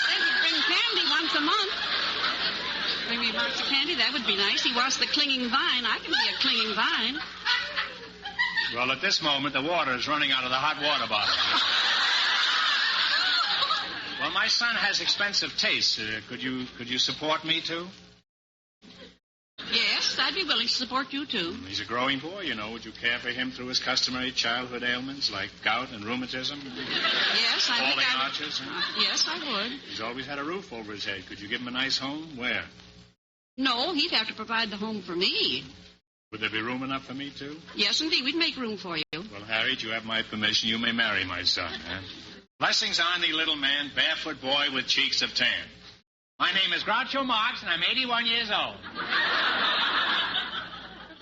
Then he'd bring candy once a month. Bring me a box of candy, that would be nice. He wants the clinging vine. I can be a clinging vine. Well, at this moment, the water is running out of the hot water bottle. Well, my son has expensive tastes. Could you support me, too? Yes, I'd be willing to support you, too. He's a growing boy, you know. Would you care for him through his customary childhood ailments like gout and rheumatism? Yes, I Falling think I... arches? Yes, I would. He's always had a roof over his head. Could you give him a nice home? Where? No, he'd have to provide the home for me. Would there be room enough for me, too? Yes, indeed. We'd make room for you. Well, Harriet, you have my permission. You may marry my son, huh? Blessings on thee, little man, barefoot boy with cheeks of tan. My name is Groucho Marx, and I'm 81 years old.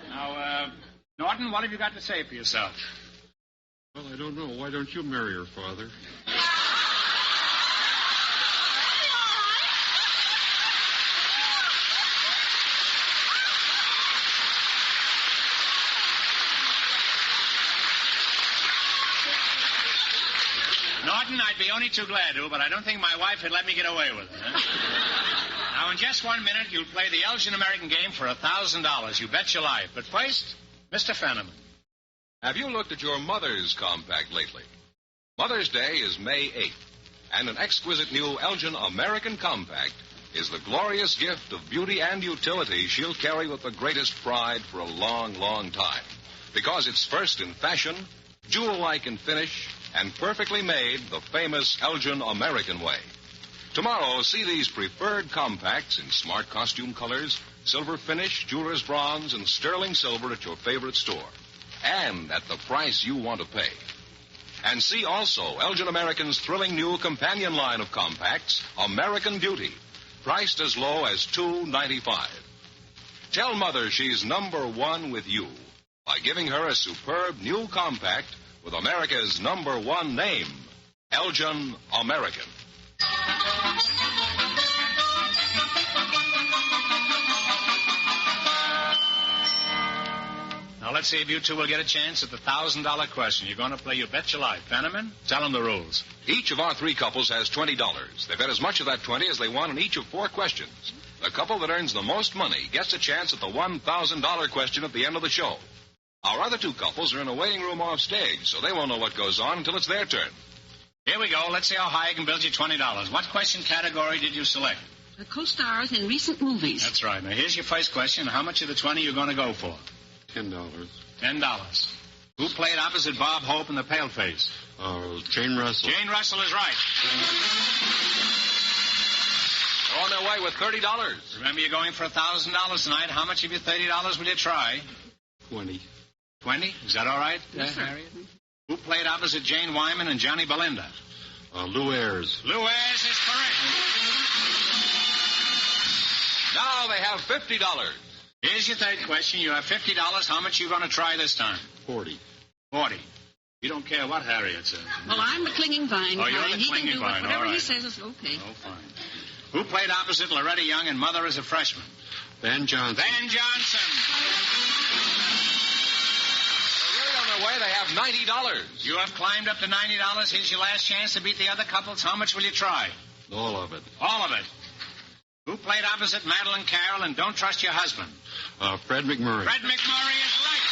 Now, Norton, what have you got to say for yourself? Well, I don't know. Why don't you marry her, Father? Norton, I'd be only too glad to, but I don't think my wife would let me get away with it. Huh? Now, in just 1 minute, you'll play the Elgin American game for $1,000. You bet your life. But first, Mr. Fenneman. Have you looked at your mother's compact lately? Mother's Day is May 8th, and an exquisite new Elgin American compact is the glorious gift of beauty and utility she'll carry with the greatest pride for a long, long time. Because it's first in fashion, jewel-like in finish, and perfectly made the famous Elgin American way. Tomorrow, see these preferred compacts in smart costume colors, silver finish, jeweler's bronze, and sterling silver at your favorite store. And at the price you want to pay. And see also Elgin American's thrilling new companion line of compacts, American Beauty, priced as low as $2.95. Tell Mother she's #1 with you by giving her a superb new compact with America's #1 name, Elgin American. Now, let's see if you two will get a chance at the $1,000 question. You're going to play You Bet Your Life. Penniman, tell them the rules. Each of our three couples has $20. They bet as much of that 20 as they want in each of 4 questions. The couple that earns the most money gets a chance at the $1,000 question at the end of the show. Our other 2 couples are in a waiting room off stage, so they won't know what goes on until it's their turn. Here we go. Let's see how high I can build you $20. What question category did you select? The co-stars in recent movies. That's right. Now, here's your first question. How much of the 20 you're going to go for? $10. $10. Who played opposite Bob Hope in The Paleface? Jane Russell. Jane Russell is right. They're on their way with $30. Remember, you're going for $1,000 tonight. How much of your $30 will you try? 20. 20? Is that all right, yes, sir. Harriet? Who played opposite Jane Wyman and Johnny Belinda? Lou Ayres. Lou Ayres is correct. Now they have $50. Here's your third question. You have $50. How much are you going to try this time? 40. 40. You don't care what Harriet says. Well, I'm the clinging vine. Oh, you're kind. the He clinging can do vine. whatever All right. he says is okay. Oh, fine. Who played opposite Loretta Young and Mother as a freshman? Van Johnson. Van Johnson. They're really on their way. They have $90. You have climbed up to $90. Here's your last chance to beat the other couples. How much will you try? All of it. All of it. Who played opposite Madeline Carroll and Don't Trust Your Husband? Fred McMurray. Fred McMurray is right.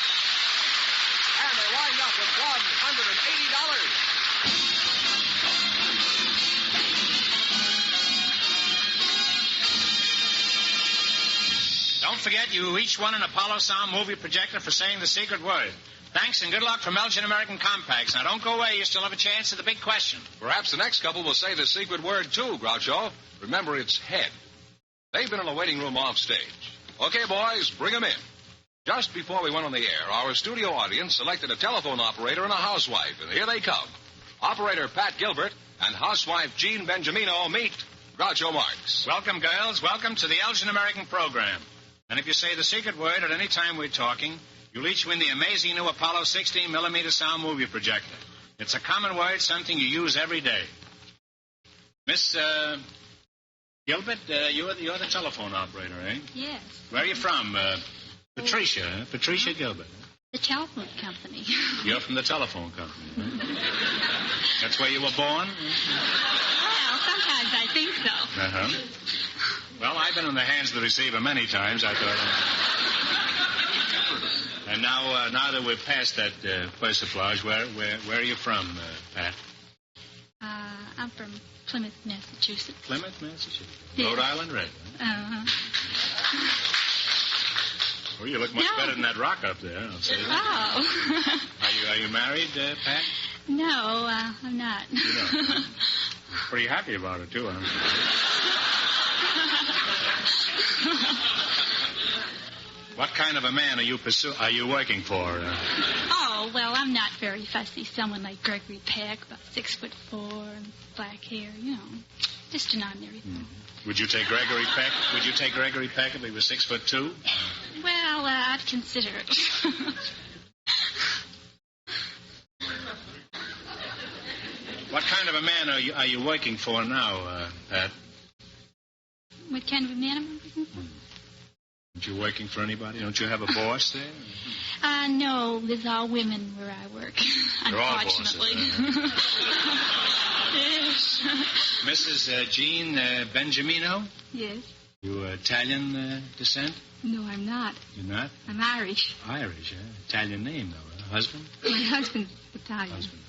And they wind up with $180. Don't forget, you each won an Apollo Sound movie projector for saying the secret word. Thanks and good luck from Elgin American Compacts. Now, don't go away. You still have a chance at the big question. Perhaps the next couple will say the secret word, too, Groucho. Remember, it's head. They've been in a waiting room off stage. Okay, boys, bring them in. Just before we went on the air, our studio audience selected a telephone operator and a housewife, and here they come. Operator Pat Gilbert and housewife Jean Benjamino meet Groucho Marx. Welcome, girls. Welcome to the Elgin American program. And if you say the secret word at any time we're talking, you'll each win the amazing new Apollo 16mm sound movie projector. It's a common word, something you use every day. Miss Gilbert, you're the telephone operator, eh? Yes. Where are you from? Patricia, huh? Patricia Gilbert. The telephone company. You're from the telephone company, huh? That's where you were born? Well, sometimes I think so. Uh-huh. Well, I've been in the hands of the receiver many times, I thought. And now that we're past that persiflage, where are you from, Pat? I'm from Plymouth, Massachusetts. Plymouth, Massachusetts. Yes. Rhode Island Red. Uh-huh. Well, you look much better than that rock up there, I'll say that. Oh. Are you married, Pat? No, I'm not. You're not. Huh? Pretty happy about it, too, huh? What kind of a man are you working for? Oh, well, I'm not very fussy. Someone like Gregory Peck, about 6'4", and black hair, just an ordinary thing. Would you take Gregory Peck? Would you take Gregory Peck if he was 6'2"? Well, I'd consider it. What kind of a man are you working for now, Pat? What kind of a man am I working for? Aren't you working for anybody? Don't you have a boss there? No, there's all women where I work. They're all unfortunately. bosses, Yes. Mrs. Jean Benjamino? Yes. You Italian descent? No, I'm not. You're not? I'm Irish. Irish, Italian name, though. Husband? My husband's Italian. Husband.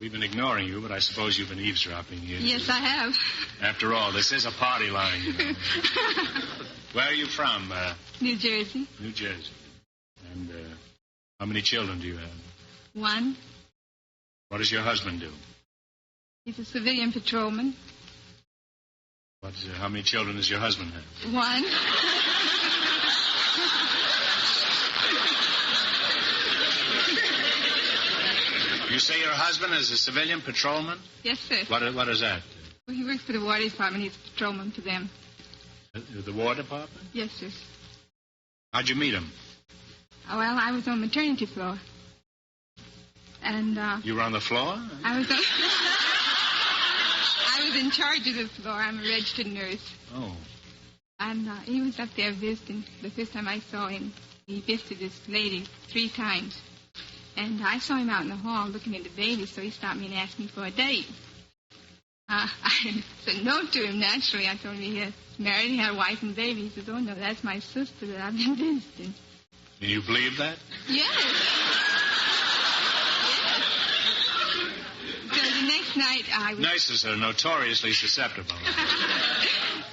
We've been ignoring you, but I suppose you've been eavesdropping here. Yes, I have. After all, this is a party line, Where are you from? New Jersey. New Jersey. And how many children do you have? One. What does your husband do? He's a civilian patrolman. How many children does your husband have? One. You say your husband is a civilian patrolman? Yes, sir. What is that? Well, he works for the War Department. He's a patrolman for them. The War Department? Yes, sir. How'd you meet him? Oh, well, I was on maternity floor. And, You were on the floor? I was in charge of the floor. I'm a registered nurse. Oh. And he was up there visiting. The first time I saw him, he visited this lady 3 times. And I saw him out in the hall looking at the baby, so he stopped me and asked me for a date. I said no to him, naturally. I told him he was married, he had a wife and baby. He says, oh, no, that's my sister that I've been visiting. Do you believe that? Yes. So the next night I was... Nurses are notoriously susceptible.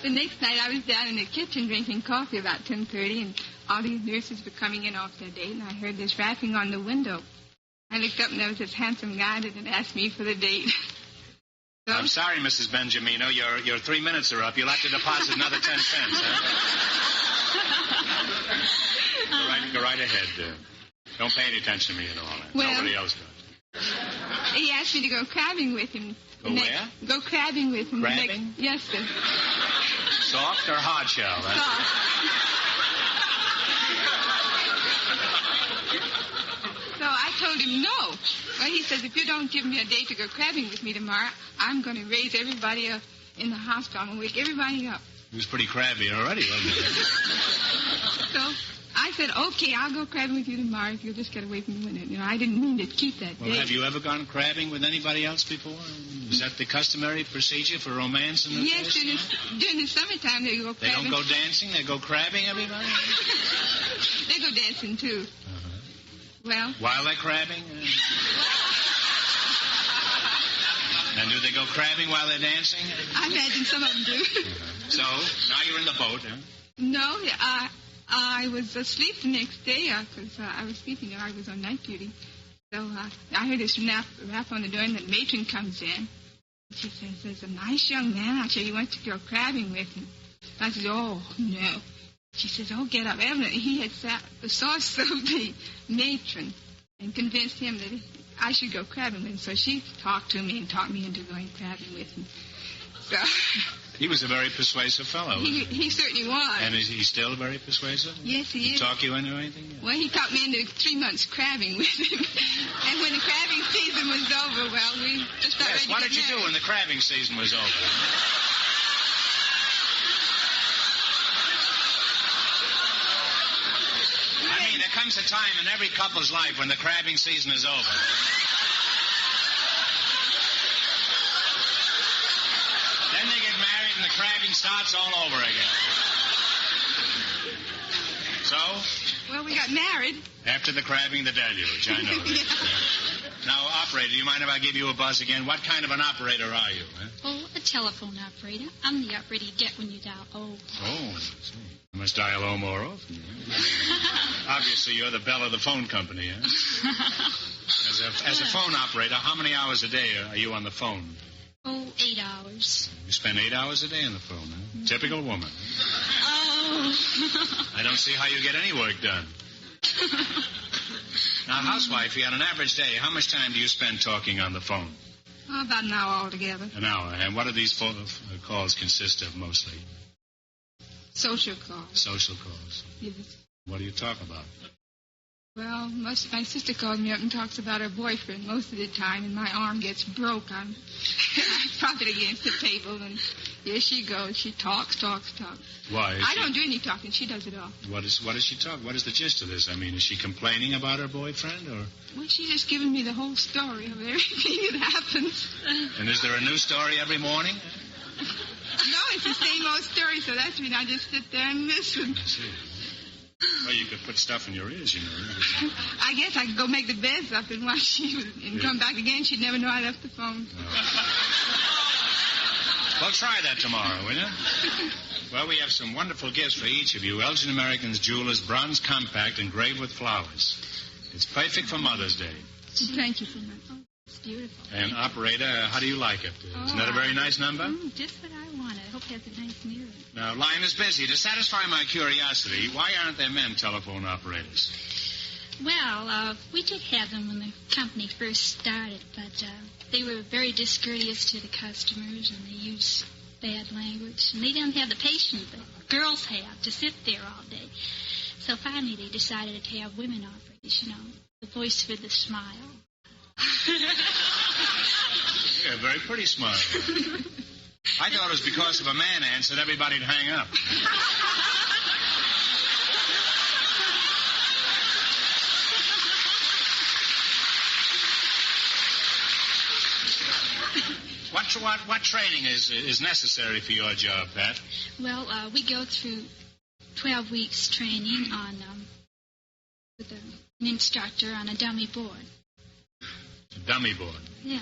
The next night I was down in the kitchen drinking coffee about 10:30, and all these nurses were coming in off their date, and I heard this rapping on the window. I looked up, and there was this handsome guy that had asked me for the date. So, I'm sorry, Mrs. Benjamino. Your 3 minutes are up. You'll have to deposit another 10 cents, huh? Go right ahead. Don't pay any attention to me at all. Well, nobody else does. He asked me to go crabbing with him. Go where? Go crabbing with him. Crabbing? Yes, sir. Soft or hard shell? Soft. So I told him no. Well, he says, if you don't give me a date to go crabbing with me tomorrow, I'm going to raise everybody up in the hospital. I'm going to wake everybody up. He was pretty crabby already, wasn't he? So I said, okay, I'll go crabbing with you tomorrow if you'll just get away from the window. You know, I didn't mean to keep that date. Well, have you ever gone crabbing with anybody else before? Is that the customary procedure for romance in the Yes, during the summertime they go crabbing. They don't go dancing? They go crabbing, everybody? They go dancing, too. Well... While they're crabbing? And do they go crabbing while they're dancing? I imagine some of them do. So, now you're in the boat, huh? No, I was asleep the next day because I was sleeping. I was on night duty. So I heard this rap on the door, and the matron comes in. She says, there's a nice young man out here. You want to go crabbing with him. I said, oh, no. She says, oh, get up. Evidently, he had sauce of the matron and convinced him that I should go crabbing with him. So she talked to me and talked me into going crabbing with him. So... He was a very persuasive fellow. He certainly was. And is he still very persuasive? Yes, he is. Talk you into anything? Yeah. Well, he talked me into 3 months crabbing with him. And when the crabbing season was over, well, we just got ready to get married. What did you do when the crabbing season was over? I mean, there comes a time in every couple's life when the crabbing season is over. Then they get married and the crabbing starts all over again. So? Well, we got married. After the crabbing, the deluge, I know. Yeah. Now, operator, do you mind if I give you a buzz again? What kind of an operator are you? Huh? Oh, a telephone operator. I'm the operator you get when you dial O. Oh, I see. You must dial O more often. Huh? Obviously, you're the belle of the phone company, huh? As a phone operator, how many hours a day are you on the phone? Oh, 8 hours. You spend 8 hours a day on the phone, huh? Mm-hmm. Typical woman. Oh. I don't see how you get any work done. Now, housewife, you had an average day. How much time do you spend talking on the phone? Oh, about an hour altogether. An hour. And what do these phone calls consist of mostly? Social calls. Social calls. Yes. What do you talk about? Well, my sister calls me up and talks about her boyfriend most of the time, and my arm gets broke. I prop it against the table, and here she goes. She talks. Why? I don't do any talking. She does it all. What does she talk? What is the gist of this? I mean, is she complaining about her boyfriend, or? Well, she's just giving me the whole story of everything that happens. And is there a new story every morning? No, it's the same old story, so that's when I just sit there and listen. I see. Well, you could put stuff in your ears, you know. I guess I could go make the beds up and watch and come back again. She'd never know I left the phone. Well, try that tomorrow, will you? Well, we have some wonderful gifts for each of you. Elgin American's Jewelers Bronze Compact engraved with flowers. It's perfect for Mother's Day. Thank you so much. Oh, it's beautiful. And, operator, how do you like it? Isn't that a very nice number? Just what I wanted. I hope it has a nice mirror. Now, line is busy. To satisfy my curiosity, why aren't there men telephone operators? Well, we did have them when the company first started, but they were very discourteous to the customers, and they used bad language. And they didn't have the patience that girls have to sit there all day. So finally they decided to have women operators, you know, the voice with the smile. Yeah, very pretty smile. I thought it was because if a man answered, everybody'd hang up. What training is necessary for your job, Pat? Well, we go through 12 weeks training on with an instructor on a dummy board. A dummy board? Yeah.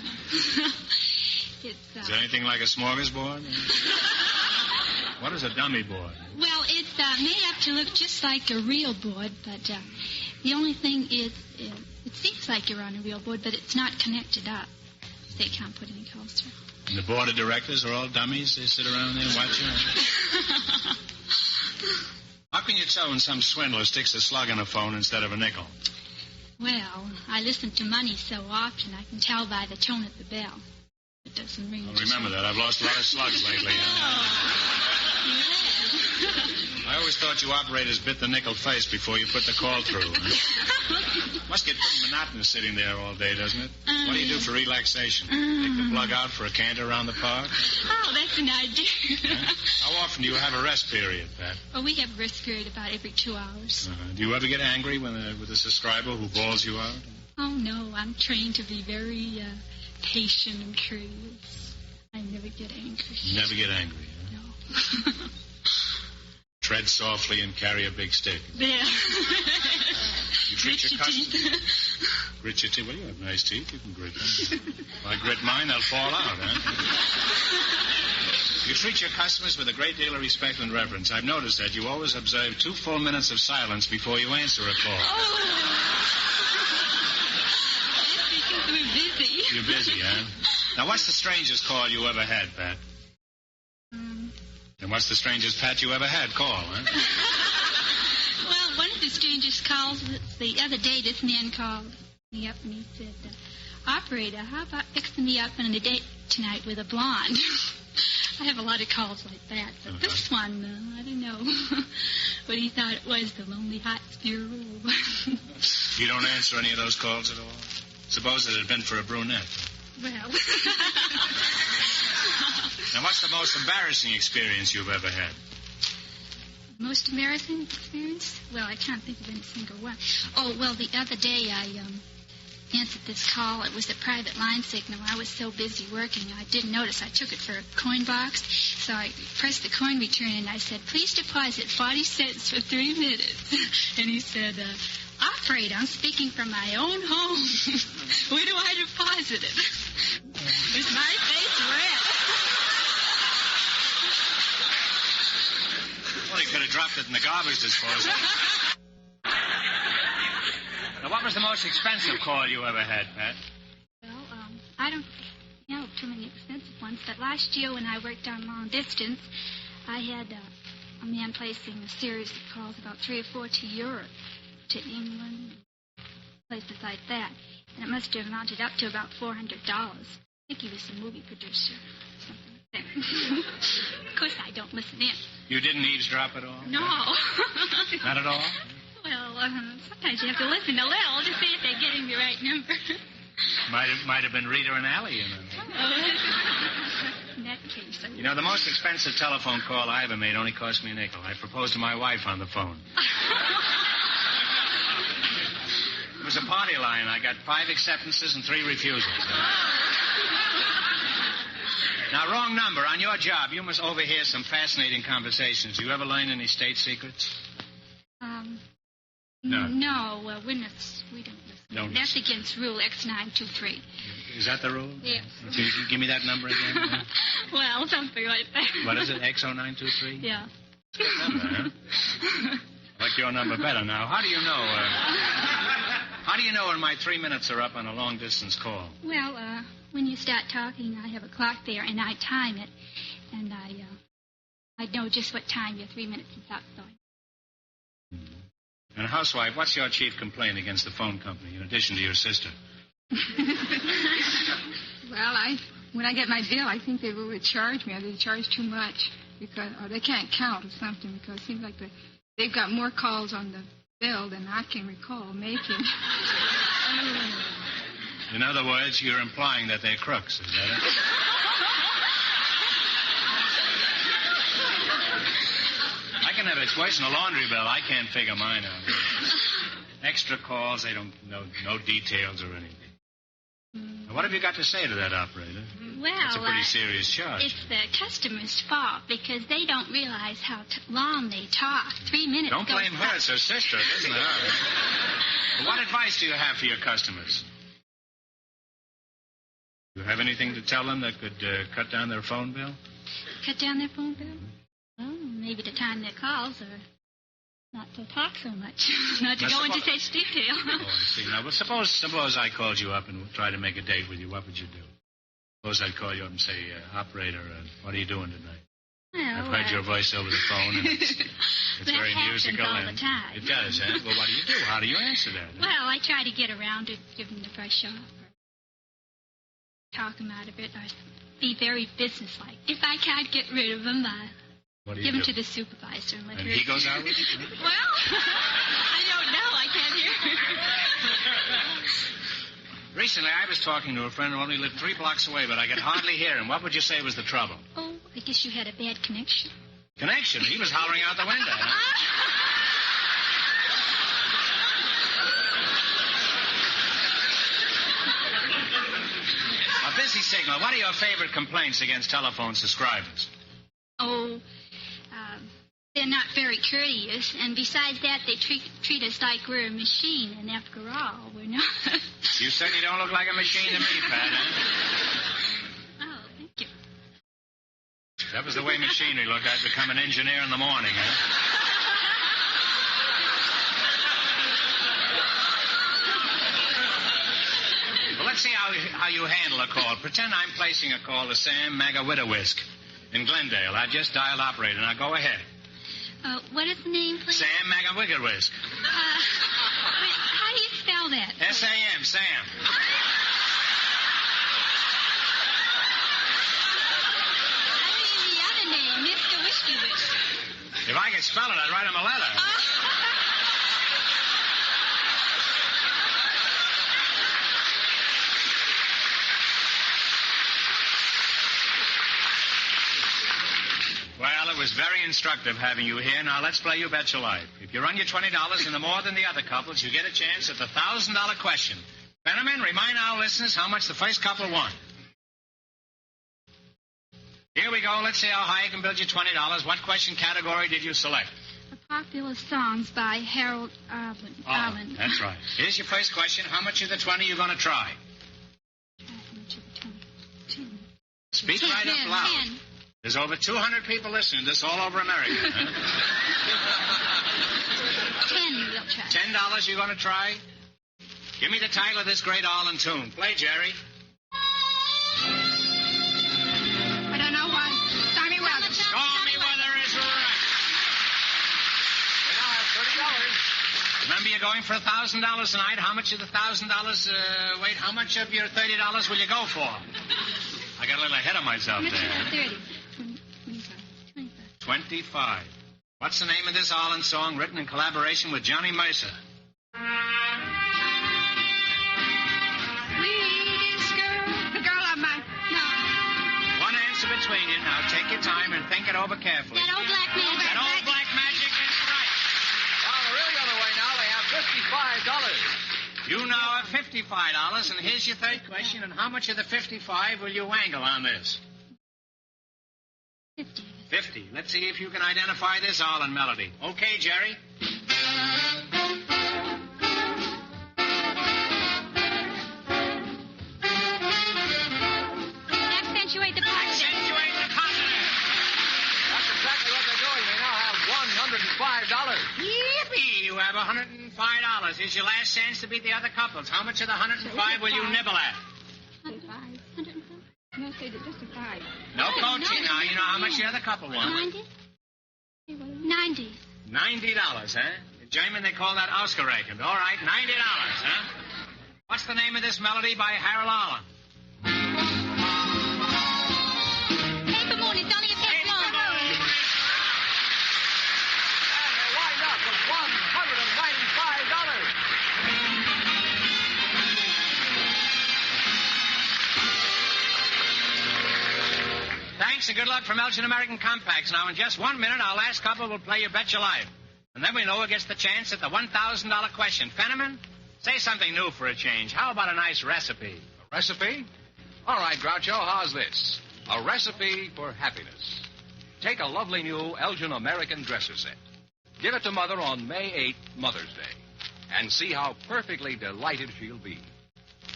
It's, is it anything like a smorgasbord? What is a dummy board? Well, it's made up to look just like a real board, but the only thing is it seems like you're on a real board, but it's not connected up. They can't put any calls through. And the board of directors are all dummies? They sit around there watching? How can you tell when some swindler sticks a slug in a phone instead of a nickel? Well, I listen to money so often, I can tell by the tone of the bell. It doesn't ring. I'll remember that. I've lost a lot of slugs lately. I always thought you operators bit the nickel face before you put the call through. Must get pretty monotonous sitting there all day, doesn't it? What do you do for relaxation? Take the plug out for a canter around the park? Oh, that's an idea. How often do you have a rest period, Pat? Well, we have a rest period about every 2 hours. Do you ever get angry with a subscriber who bawls you out? Oh, no. I'm trained to be very patient and courteous. I never get angry. You never get angry, huh? No. Tread softly and carry a big stick. There. You treat your customers. Grit your teeth. Well, you have nice teeth. You can grit them. If I grit mine, they'll fall out, huh? You treat your customers with a great deal of respect and reverence. I've noticed that you always observe 2 full minutes of silence before you answer a call. Oh. That's because we're busy. You're busy, huh? Now, what's the strangest call you ever had, Pat? And what's the strangest Pat you ever had call, huh? Well, one of the strangest calls the other day, this man called me up and he said, operator, how about fixing me up on a date tonight with a blonde? I have a lot of calls like that, but this one, I don't know what he thought it was, the Lonely Hearts Bureau. You don't answer any of those calls at all? Suppose it had been for a brunette. Well... Now, what's the most embarrassing experience you've ever had? Most embarrassing experience? Well, I can't think of any single one. Oh, well, the other day I answered this call. It was a private line signal. I was so busy working, I didn't notice. I took it for a coin box, so I pressed the coin return, and I said, please deposit 40 cents for 3 minutes. And he said, operator, I'm speaking from my own home. Where do I deposit it? Is my face red? Well, he could have dropped it in the garbage disposal. Now, what was the most expensive call you ever had, Pat? Well, I don't know too many expensive ones, but last year when I worked on long distance, I had a man placing a series of calls, about 3 or 4 to Europe, to England, places like that. And it must have amounted up to about $400. I think he was a movie producer or something like that. Of course, I don't listen in. You didn't eavesdrop at all? No. Not at all? Well, sometimes you have to listen a little to see if they're getting the right number. Might have been Rita and Allie, you know. In that case, You know, the most expensive telephone call I ever made only cost me a nickel. I proposed to my wife on the phone. It was a party line. I got 5 acceptances and 3 refusals. Now, wrong number. On your job, you must overhear some fascinating conversations. Do you ever learn any state secrets? No. No, we don't listen. That's against Rule X923. Is that the rule? Yes. Can you give me that number again? Huh? Well, something like that. What is it, X0923? Yeah. Number, huh? I like your number better now. How do you know? How do you know when my 3 minutes are up on a long-distance call? Well, when you start talking, I have a clock there, and I time it, and I know just what time your 3 minutes is up, so. And, housewife, what's your chief complaint against the phone company, in addition to your sister? Well, when I get my bill, I think they've overcharged me, or they charge too much, or they can't count or something, because it seems like they've got more calls on the bill than I can recall making. In other words, you're implying that they're crooks, is that it? I can have explain a laundry bill. I can't figure mine out. Extra calls, they don't know no details or anything. Now, what have you got to say to that, operator? Well, That's a pretty serious charge. It's the customer's fault because they don't realize how long they talk. 3 minutes. Don't goes blame her. by. It's her sister. It isn't her. Well, what advice do you have for your customers? Do you have anything to tell them that could cut down their phone bill? Cut down their phone bill? Well, maybe to time their calls or not to talk so much. Not to go into such detail. Oh, I see. Now, well, suppose I called you up and tried to make a date with you. What would you do? Suppose I'd call you up and say, operator, what are you doing tonight? Well, I've heard your voice over the phone, and it's that very happens musical. all And the time. It does, huh? Well, what do you do? How do you answer that? Well, I try to get around to give them the brush off or talk them out of it or be very businesslike. If I can't get rid of them, What do you give do? them to the supervisor and let And her... he goes out with you? Well, I don't know. I can't hear. Recently, I was talking to a friend who only lived 3 blocks away, but I could hardly hear him. What would you say was the trouble? Oh, I guess you had a bad connection. Connection? He was hollering out the window, huh? A busy signal. What are your favorite complaints against telephone subscribers? Oh, they're not very courteous, and besides that, they treat us like we're a machine, and after all, we're not. You certainly don't look like a machine to me, Pat, huh? Oh, thank you. If that was the way machinery looked, I'd become an engineer in the morning, huh? Well, let's see how you handle a call. Pretend I'm placing a call to Sam Magawidawisk in Glendale. I just dialed operator. Now go ahead. What is the name, please? Sam Magawidawisk. How do you spell that? S-A-M, Sam. I mean the other name, Mr. Whiskey Whisk. If I could spell it, I'd write him a letter. Well, it was very instructive having you here. Now, let's play You Bet Your Life. If you run your $20 into more than the other couples, you get a chance at the $1,000 question. Fenneman, remind our listeners how much the first couple won. Here we go. Let's see how high you can build your $20. What question category did you select? The popular songs by Harold Arlen. Oh, that's right. Here's your first question. How much of the 20 are you going to try? Speak right up loud. 10. There's over 200 people listening to this all over America. Huh? 10 we'll try. $10 you're going to try? Give me the title of this great Arlen tune. Play, Jerry. I don't know why. Stormy weather. Stormy weather is right. We now have $30. Remember, you're going for $1,000 tonight. How much of the $1,000, wait, how much of your $30 will you go for? I got a little ahead of myself there. 30. 25. What's the name of this Arlen song written in collaboration with Johnny Mercer? Sweetest girl. The girl of my... No. One answer between you. Now take your time and think it over carefully. That old black magic. That old black magic is right. Well, the really other way now, they have $55. You now have $55, and here's your third question. And how much of the 55 will you wangle on this? 50. 50. Let's see if you can identify this Arlen melody. Okay, Jerry. Accentuate the positive. Accentuate the positive. That's exactly what they're doing. They now have $105. Yippee! You have $105. Here's your last chance to beat the other couples. How much of the 105 will you nibble at? 105. No, say just a 5. No coaching now. You know how much the other couple won. 90. $90, huh? In German, they call that Ausgerechnet. All right, $90, huh? What's the name of this melody by Harold Arlen? Paper moon, it's only a paper moon. And they wind up with $195. Thanks and good luck from Elgin American Compacts. Now, in just 1 minute, our last couple will play You Bet Your Life. And then we know who gets the chance at the $1,000 question. Fenneman, say something new for a change. How about a nice recipe? A recipe? All right, Groucho, how's this? A recipe for happiness. Take a lovely new Elgin American dresser set. Give it to Mother on May 8th, Mother's Day. And see how perfectly delighted she'll be.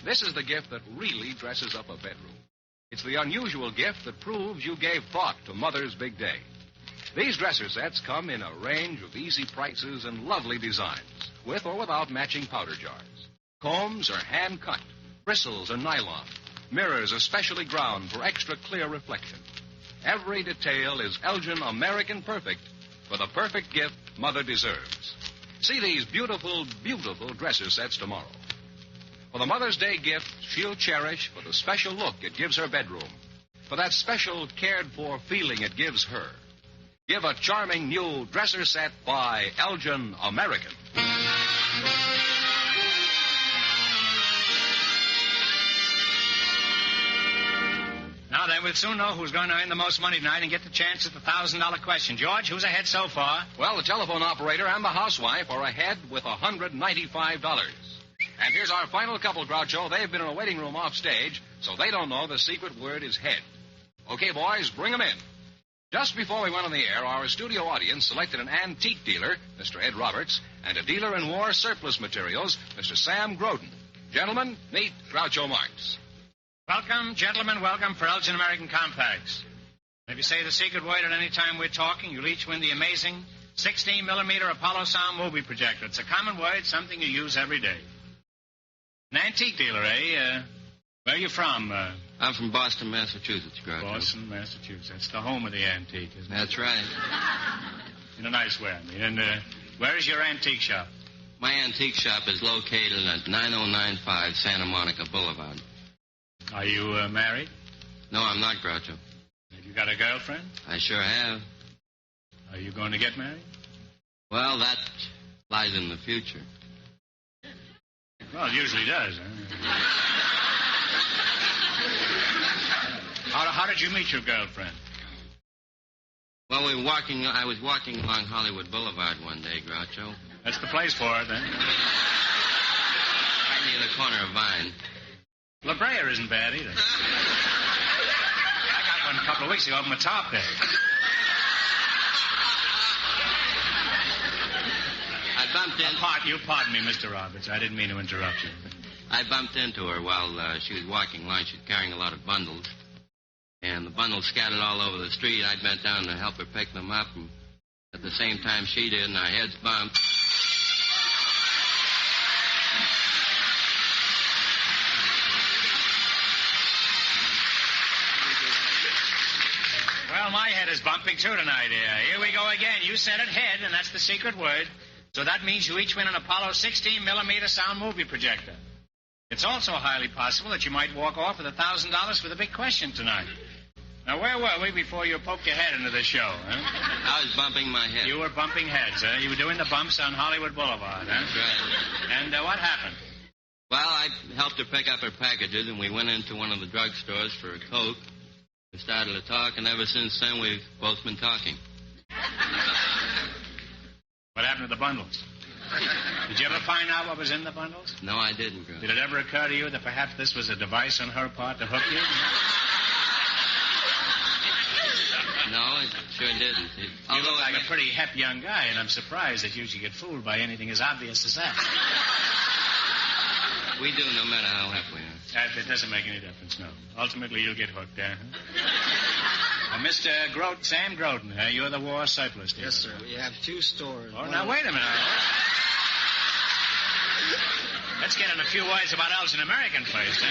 This is the gift that really dresses up a bedroom. It's the unusual gift that proves you gave thought to Mother's big day. These dresser sets come in a range of easy prices and lovely designs, with or without matching powder jars. Combs are hand-cut. Bristles are nylon. Mirrors are specially ground for extra clear reflection. Every detail is Elgin American perfect for the perfect gift Mother deserves. See these beautiful, beautiful dresser sets tomorrow. For the Mother's Day gift she'll cherish for the special look it gives her bedroom, for that special cared-for feeling it gives her. Give a charming new dresser set by Elgin American. Now then, we'll soon know who's going to earn the most money tonight and get the chance at the $1,000 question. George, who's ahead so far? Well, the telephone operator and the housewife are ahead with $195. And here's our final couple, Groucho. They've been in a waiting room off stage, so they don't know the secret word is head. Okay, boys, bring them in. Just before we went on the air, our studio audience selected an antique dealer, Mr. Ed Roberts, and a dealer in war surplus materials, Mr. Sam Groden. Gentlemen, meet Groucho Marx. Welcome, gentlemen, welcome for Elgin American Compacts. If you say the secret word at any time we're talking, you'll each win the amazing 16-millimeter Apollo sound movie projector. It's a common word, something you use every day. An antique dealer, eh? Where are you from? I'm from Boston, Massachusetts, Groucho. Boston, Massachusetts. That's the home of the antique, isn't it? That's right. In a nice way, I mean. And where is your antique shop? My antique shop is located at 9095 Santa Monica Boulevard. Are you married? No, I'm not, Groucho. Have you got a girlfriend? I sure have. Are you going to get married? Well, that lies in the future. Well, it usually does. How did you meet your girlfriend? Well, I was walking along Hollywood Boulevard one day, Groucho. That's the place for it, then. Right near the corner of Vine. La Brea isn't bad either. I got one a couple of weeks ago up in the top there. I bumped in. You pardon me, Mr. Roberts. I didn't mean to interrupt you. I bumped into her while she was walking along. She was carrying a lot of bundles. And the bundles scattered all over the street. I bent down to help her pick them up. And at the same time she did, and our heads bumped. Well, my head is bumping, too, tonight. Here we go again. You said it, head, and that's the secret word. So that means you each win an Apollo 16-millimeter sound movie projector. It's also highly possible that you might walk off with $1,000 for the big question tonight. Now, where were we before you poked your head into the show, huh? I was bumping my head. You were bumping heads, huh? You were doing the bumps on Hollywood Boulevard, huh? That's right. And what happened? Well, I helped her pick up her packages, and we went into one of the drugstores for a Coke. We started to talk, and ever since then, we've both been talking. What happened to the bundles? Did you ever find out what was in the bundles? No, I didn't, Groucho. Did it ever occur to you that perhaps this was a device on her part to hook you? No, it sure didn't. You look like a pretty hep young guy, and I'm surprised that you should get fooled by anything as obvious as that. We do, no matter how hep we are. It doesn't make any difference, no. Ultimately, you'll get hooked, Mr. Sam Groden, you're the war surplus dealer. Yes, sir. We have two stores. Oh, now, wait a minute. Let's get in a few words about Elgin American first,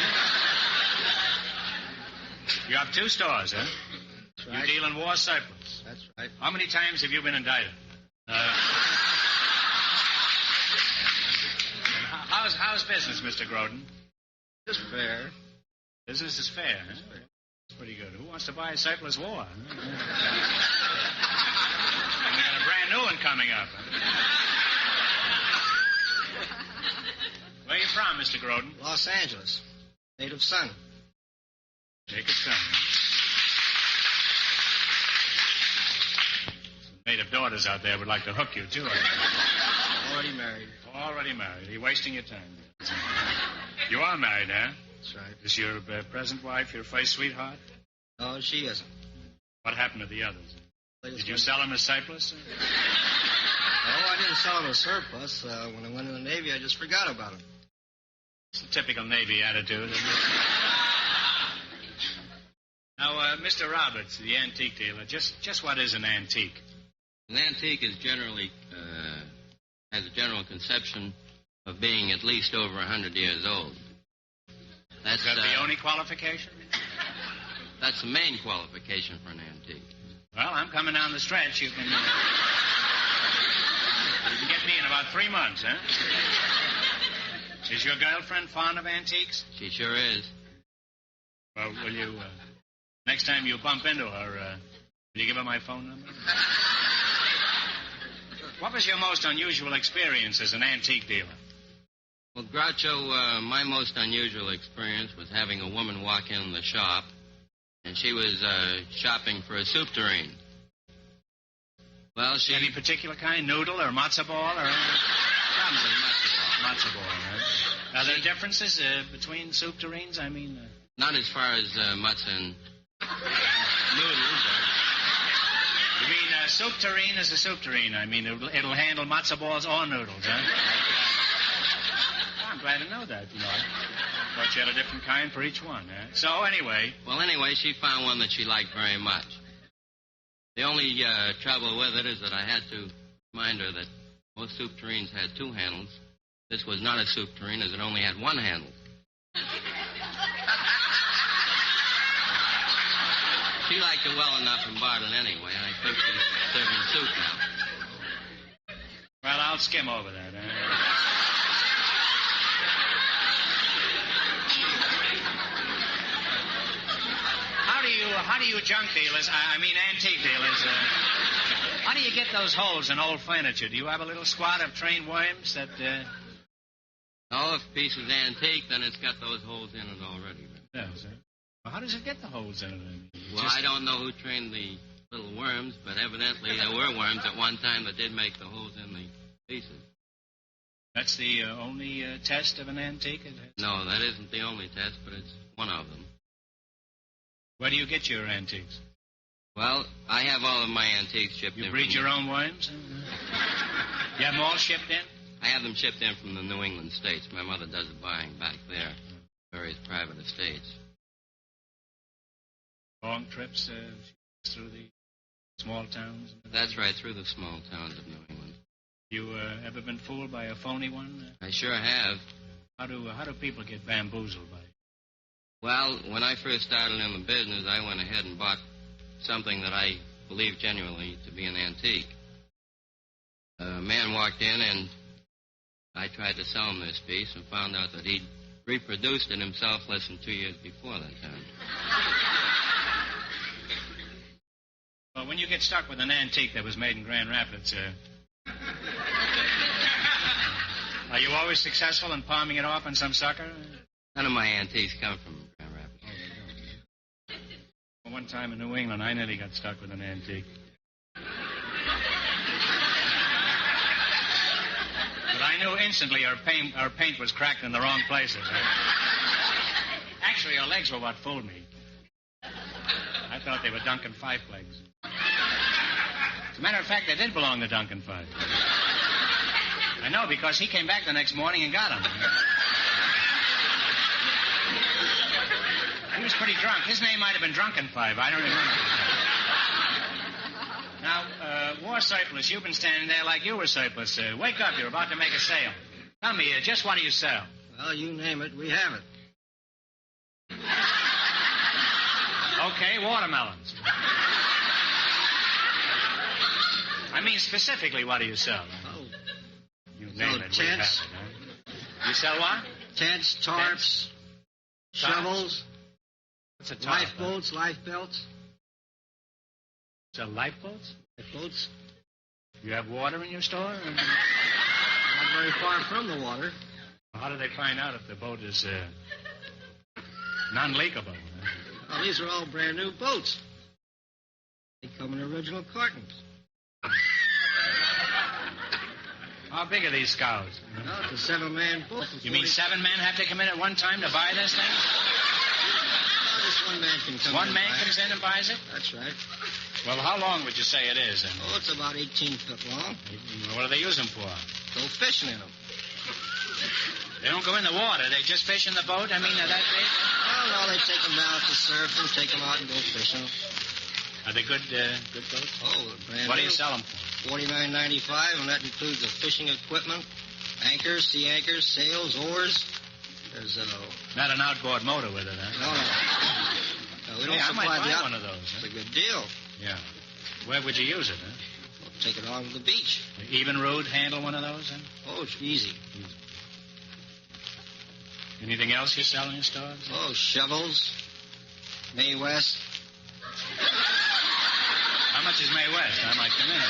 You have two stores, huh? That's right. You deal in war surplus. That's right. How many times have you been indicted? How's business, Mr. Groden? Just fair. Business is fair, huh? That's pretty good. Who wants to buy a surplus war? Huh? We got a brand new one coming up. Where are you from, Mr. Groden? Los Angeles. Native son. Native son. daughters out there would like to hook you, too. Already married. Already married. You're wasting your time. You are married, huh? That's right. Is your present wife your first sweetheart? No, she isn't. What happened to the others? Did you sell them as surplus? No, I didn't sell them as surplus. When I went in the Navy, I just forgot about them. It's a typical Navy attitude, isn't it? Now, Mr. Roberts, the antique dealer, just what is an antique? An antique is generally, has a general conception of being at least over 100 years old. Is that the only qualification? That's the main qualification for an antique. Well, I'm coming down the stretch. You can get me in about 3 months, huh? Is your girlfriend fond of antiques? She sure is. Well, will you, next time you bump into her, will you give her my phone number? What was your most unusual experience as an antique dealer? Well, Groucho, my most unusual experience was having a woman walk in the shop, and she was shopping for a soup tureen. Well, Any particular kind? Noodle or matzo ball or anything? Probably Matzo ball, right? Are there differences between soup tureens? I mean... Not as far as matzo and noodles. You mean soup tureen is a soup tureen? I mean, it'll handle matzo balls or noodles, huh? I'm glad to know that, you know. Thought you had a different kind for each one, huh? So, anyway... Well, anyway, she found one that she liked very much. The only trouble with it is that I had to remind her that most soup tureens had 2 handles. This was not a soup tureen, as it only had 1 handle. She liked it well enough and bought it anyway. I think she's serving soup now. Well, I'll skim over that, huh? How do you junk dealers, I mean antique dealers, how do you get those holes in old furniture? Do you have a little squad of trained worms that... Oh, if a piece is antique, then it's got those holes in it already. Does it? Well, how does it get the holes in it? Well, I don't know who trained the little worms, but evidently there were worms at one time that did make the holes in the pieces. That's the only test of an antique? No, that isn't the only test, but it's one of them. Where do you get your antiques? Well, I have all of my antiques shipped in. You breed your own worms? You have them all shipped in? I have them shipped in from the New England states. My mother does the buying back there, various private estates. Long trips through the small towns? That's right, through the small towns of New England. You ever been fooled by a phony one? I sure have. How do people get bamboozled by it? Well, when I first started in the business, I went ahead and bought something that I believed genuinely to be an antique. A man walked in, and I tried to sell him this piece and found out that he'd reproduced it himself less than 2 years before that time. Well, when you get stuck with an antique that was made in Grand Rapids, are you always successful in palming it off on some sucker? None of my antiques come from Grand Rapids. Well, one time in New England, I nearly got stuck with an antique. But I knew instantly our paint was cracked in the wrong places. Actually, her legs were what fooled me. I thought they were Duncan Fife legs. As a matter of fact, they did belong to Duncan Fife. I know, because he came back the next morning and got them. He was pretty drunk. His name might have been Drunken Five. I don't remember. Now, war surplus, you've been standing there like you were surplus. Wake up, you're about to make a sale. Tell me, just what do you sell? Well, you name it, we have it. Okay, watermelons. I mean, specifically, what do you sell? Oh. You name it, tents. we have it, huh? You sell what? Tents, tarps, shovels, What's a tarp? lifeboats, life belts. Sell lifeboats? Lifeboats. You have water in your store? Not very far from the water. How do they find out if the boat is non-leakable? Well, these are all brand new boats. They come in original cartons. How big are these scows? Well, it's a 7-man boat. You mean 7 men have to come in at one time to buy this thing? Well, just one man can come in. One man and buy comes it. in and buys it? That's right. Well, how long would you say it is? Oh, it's about 18 foot long. What do they use them for? Go fishing in them. They don't go in the water. They just fish in the boat? I mean, they're that big? Oh, no, they take them down to surf and take them out and go fishing. Are they good boats? Oh, brand What do new. you sell them for? $49.95, and that includes the fishing equipment, anchors, sea anchors, sails, oars. There's Not an outboard motor with it, huh? No, we don't Hey, I supply might buy the one of those. Huh? It's a good deal. Yeah. Where would you use it, huh? We'll take it on to the beach. Even road handle one of those, huh? Oh, it's easy. Anything else you sell in your stores? Oh, shovels, May West. How much is May West? I might come in.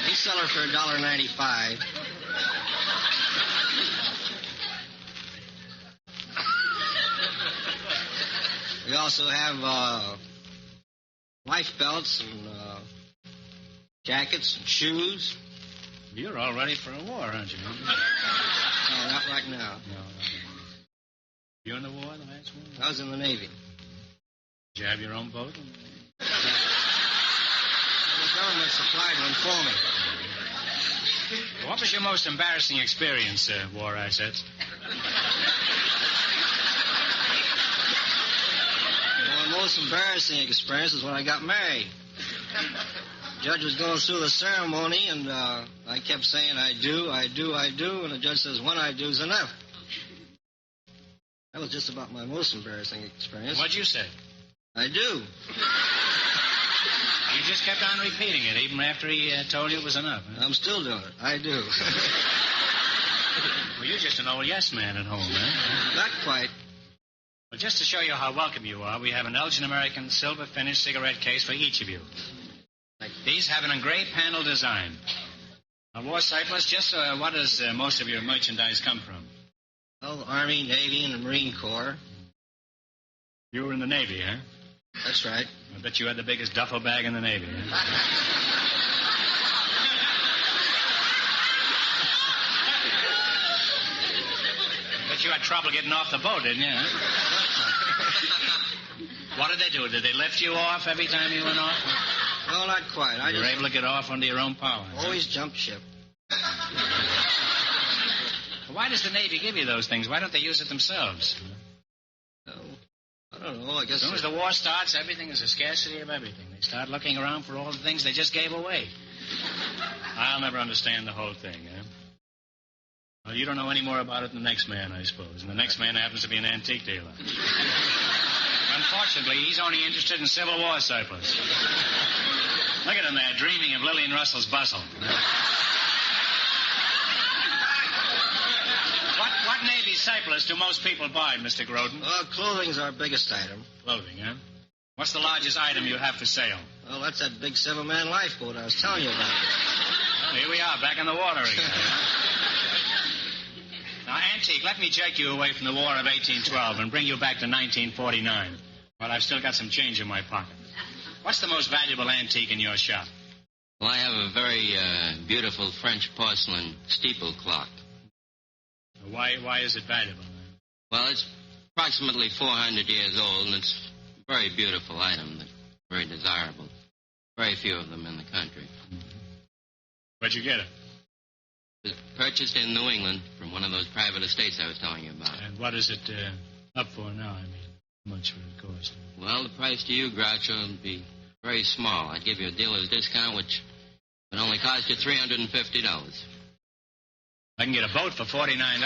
We sell her for $1.95. We also have life belts and jackets and shoes. You're all ready for a war, aren't you? No, not right now. No. You in the war, the last one? I was in the Navy. Did you have your own boat? The government supplied one for me. What was your most embarrassing experience, war assets? Well, the most embarrassing experience is when I got married. The judge was going through the ceremony, and I kept saying, I do, and the judge says, one I do is enough. That was just about my most embarrassing experience. What'd you say? I do. You just kept on repeating it, even after he told you it was enough. Huh? I'm still doing it. I do. Well, you're just an old yes man at home, huh? Not quite. Well, just to show you how welcome you are, we have an Elgin American silver finished cigarette case for each of you. These have an engraved panel design. Now, war surplus, just what does most of your merchandise come from? Well, the Army, Navy, and the Marine Corps. You were in the Navy, huh? That's right. I bet you had the biggest duffel bag in the Navy, huh? I bet you had trouble getting off the boat, didn't you, huh? What did they do? Did they lift you off every time you went off? No, not quite. You were able to get off under your own power. Always jump ship. Why does the Navy give you those things? Why don't they use it themselves? No, I don't know. I guess. As soon as the war starts, everything is a scarcity of everything. They start looking around for all the things they just gave away. I'll never understand the whole thing, huh? Well, you don't know any more about it than the next man, I suppose. And the next man happens to be an antique dealer. Unfortunately, he's only interested in Civil War surplus. Look at him there, dreaming of Lillian Russell's bustle. What Navy surplus do most people buy, Mr. Groden? Well, clothing's our biggest item. Clothing, huh? What's the largest item you have for sale? Well, that's that big 7-man lifeboat I was telling you about. Well, here we are, back in the water again. Now, Antique, let me jerk you away from the War of 1812 and bring you back to 1949. Well, I've still got some change in my pocket. What's the most valuable antique in your shop? Well, I have a very beautiful French porcelain steeple clock. Why is it valuable? Well, it's approximately 400 years old, and it's a very beautiful item, very desirable. Very few of them in the country. Where'd you get it? It was purchased in New England from one of those private estates I was telling you about. And what is it up for now? I mean, how much would it cost? Well, the price to you, Groucho, would be very small. I'd give you a dealer's discount, which would only cost you $350. I can get a boat for $49.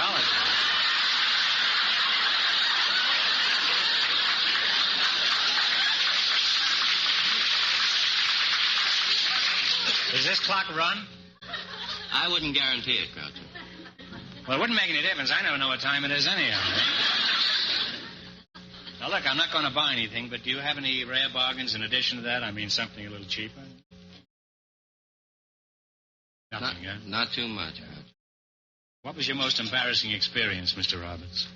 Does this clock run? I wouldn't guarantee it, Groucho. Well, it wouldn't make any difference. I never know what time it is anyhow. Now, look, I'm not going to buy anything, but do you have any rare bargains in addition to that? I mean, something a little cheaper? Nothing, huh? Not too much, Groucho. What was your most embarrassing experience, Mr. Roberts?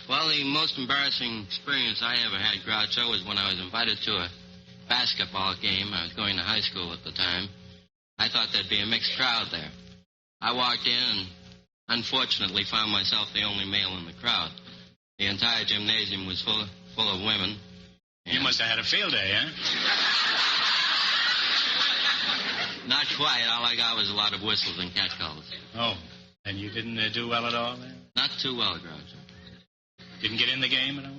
Well, the most embarrassing experience I ever had, Groucho, was when I was invited to a basketball game. I was going to high school at the time. I thought there'd be a mixed crowd there. I walked in and unfortunately found myself the only male in the crowd. The entire gymnasium was full of women. You must have had a field day, huh? Not quite. All I got was a lot of whistles and catcalls. Oh, and you didn't do well at all there? Not too well, Groucho. Didn't get in the game at all?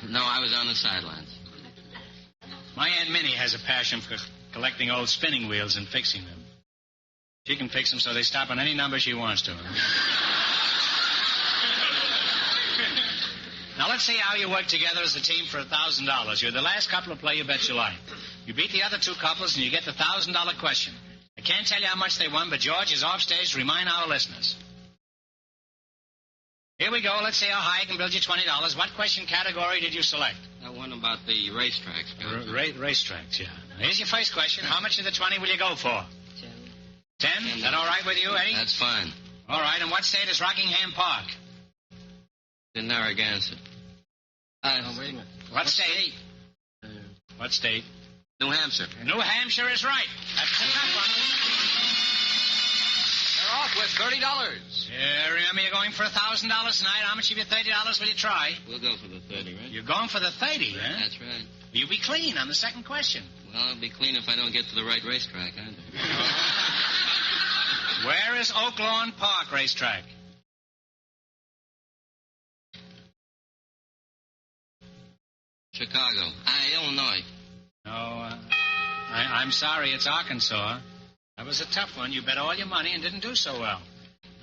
No, I was on the sidelines. My Aunt Minnie has a passion for collecting old spinning wheels and fixing them. She can fix them so they stop on any number she wants to. Now, let's see how you work together as a team for $1,000. You're the last couple to play You Bet Your Life. You beat the other two couples, and you get the $1,000 question. I can't tell you how much they won, but George is off stage to remind our listeners. Here we go. Let's see how high I can build you $20. What question category did you select? That one about the racetracks. Racetracks, yeah. Now, here's your first question. How much of the 20 will you go for? 10. 10? Is that all right with you, Eddie? That's fine. All right. And what state is Rockingham Park? In Narragansett. Wait a minute. What state? What state? New Hampshire. New Hampshire is right. That's a tough one. They're off with $30. Yeah, remember you're going for $1,000 tonight. How much of your $30 will you try? We'll go for the 30, right? You're going for the 30, huh? That's right. Will you be clean on the second question? Well, I'll be clean if I don't get to the right racetrack, aren't I? Where is Oak Lawn Park Racetrack? Chicago. Illinois. No, I'm sorry. It's Arkansas. That was a tough one. You bet all your money and didn't do so well.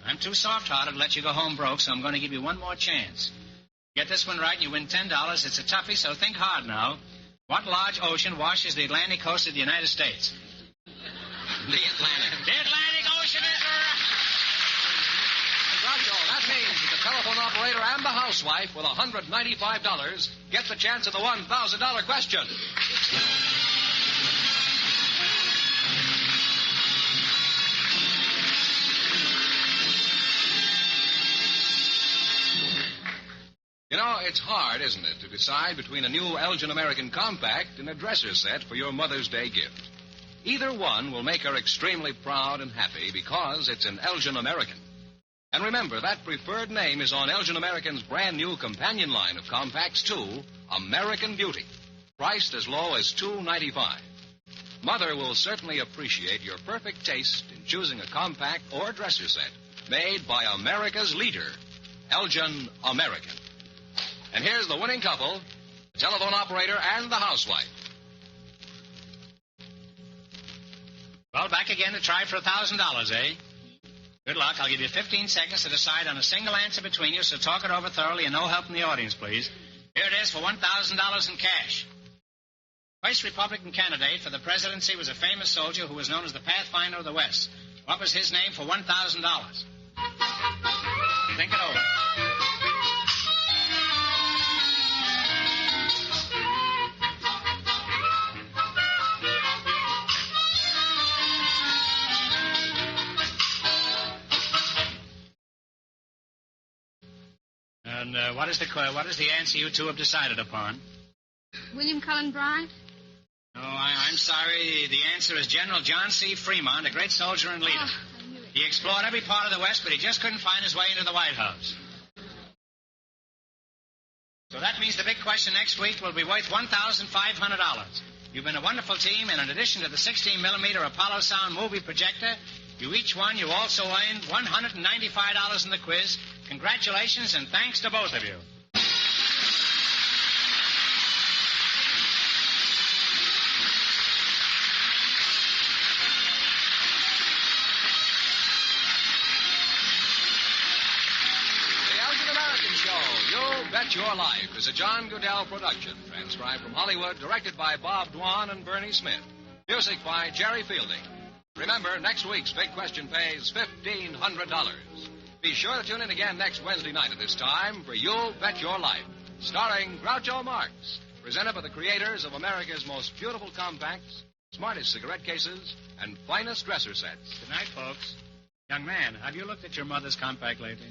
I'm too soft-hearted to let you go home broke, so I'm going to give you one more chance. Get this one right and you win $10. It's a toughie, so think hard now. What large ocean washes the Atlantic coast of the United States? The Atlantic. The Atlantic Ocean is Groucho, that means that the telephone operator and the housewife with $195 get the chance of the $1,000 question. You know, it's hard, isn't it, to decide between a new Elgin American Compact and a dresser set for your Mother's Day gift. Either one will make her extremely proud and happy because it's an Elgin American. And remember, that preferred name is on Elgin American's brand new companion line of compacts, too, American Beauty, priced as low as $2.95. Mother will certainly appreciate your perfect taste in choosing a compact or dresser set made by America's leader, Elgin American. And here's the winning couple, the telephone operator and the housewife. Well, back again to try for $1,000, eh? Good luck. I'll give you 15 seconds to decide on a single answer between you, so talk it over thoroughly and no help from the audience, please. Here it is for $1,000 in cash. First Republican candidate for the presidency was a famous soldier who was known as the Pathfinder of the West. What was his name for $1,000? Think it over. And what is the answer you two have decided upon? William Cullen Bryant? No, I'm sorry. The answer is General John C. Fremont, a great soldier and leader. He explored every part of the West, but he just couldn't find his way into the White House. So that means the big question next week will be worth $1,500. You've been a wonderful team, and in addition to the 16-millimeter Apollo Sound movie projector, you also earned $195 in the quiz. Congratulations, and thanks to both of you. You Bet Your Life is a John Goodell production, transcribed from Hollywood, directed by Bob Dwan and Bernie Smith. Music by Jerry Fielding. Remember, next week's big question pays $1,500. Be sure to tune in again next Wednesday night at this time for You Bet Your Life, starring Groucho Marx, presented by the creators of America's most beautiful compacts, smartest cigarette cases, and finest dresser sets. Good night, folks. Young man, have you looked at your mother's compact lately?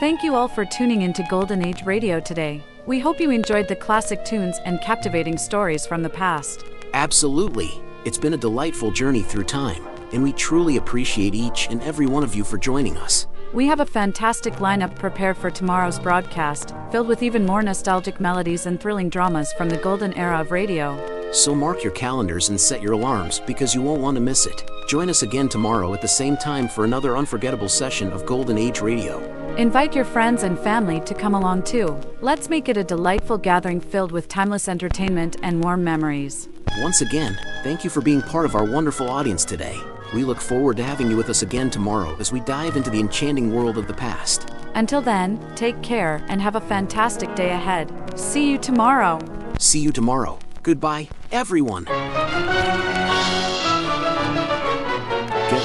Thank you all for tuning into Golden Age Radio today. We hope you enjoyed the classic tunes and captivating stories from the past. Absolutely. It's been a delightful journey through time, and we truly appreciate each and every one of you for joining us. We have a fantastic lineup prepared for tomorrow's broadcast, filled with even more nostalgic melodies and thrilling dramas from the golden era of radio. So mark your calendars and set your alarms because you won't want to miss it. Join us again tomorrow at the same time for another unforgettable session of Golden Age Radio. Invite your friends and family to come along too. Let's make it a delightful gathering filled with timeless entertainment and warm memories. Once again, thank you for being part of our wonderful audience today. We look forward to having you with us again tomorrow as we dive into the enchanting world of the past. Until then, take care and have a fantastic day ahead. See you tomorrow. See you tomorrow. Goodbye, everyone. Get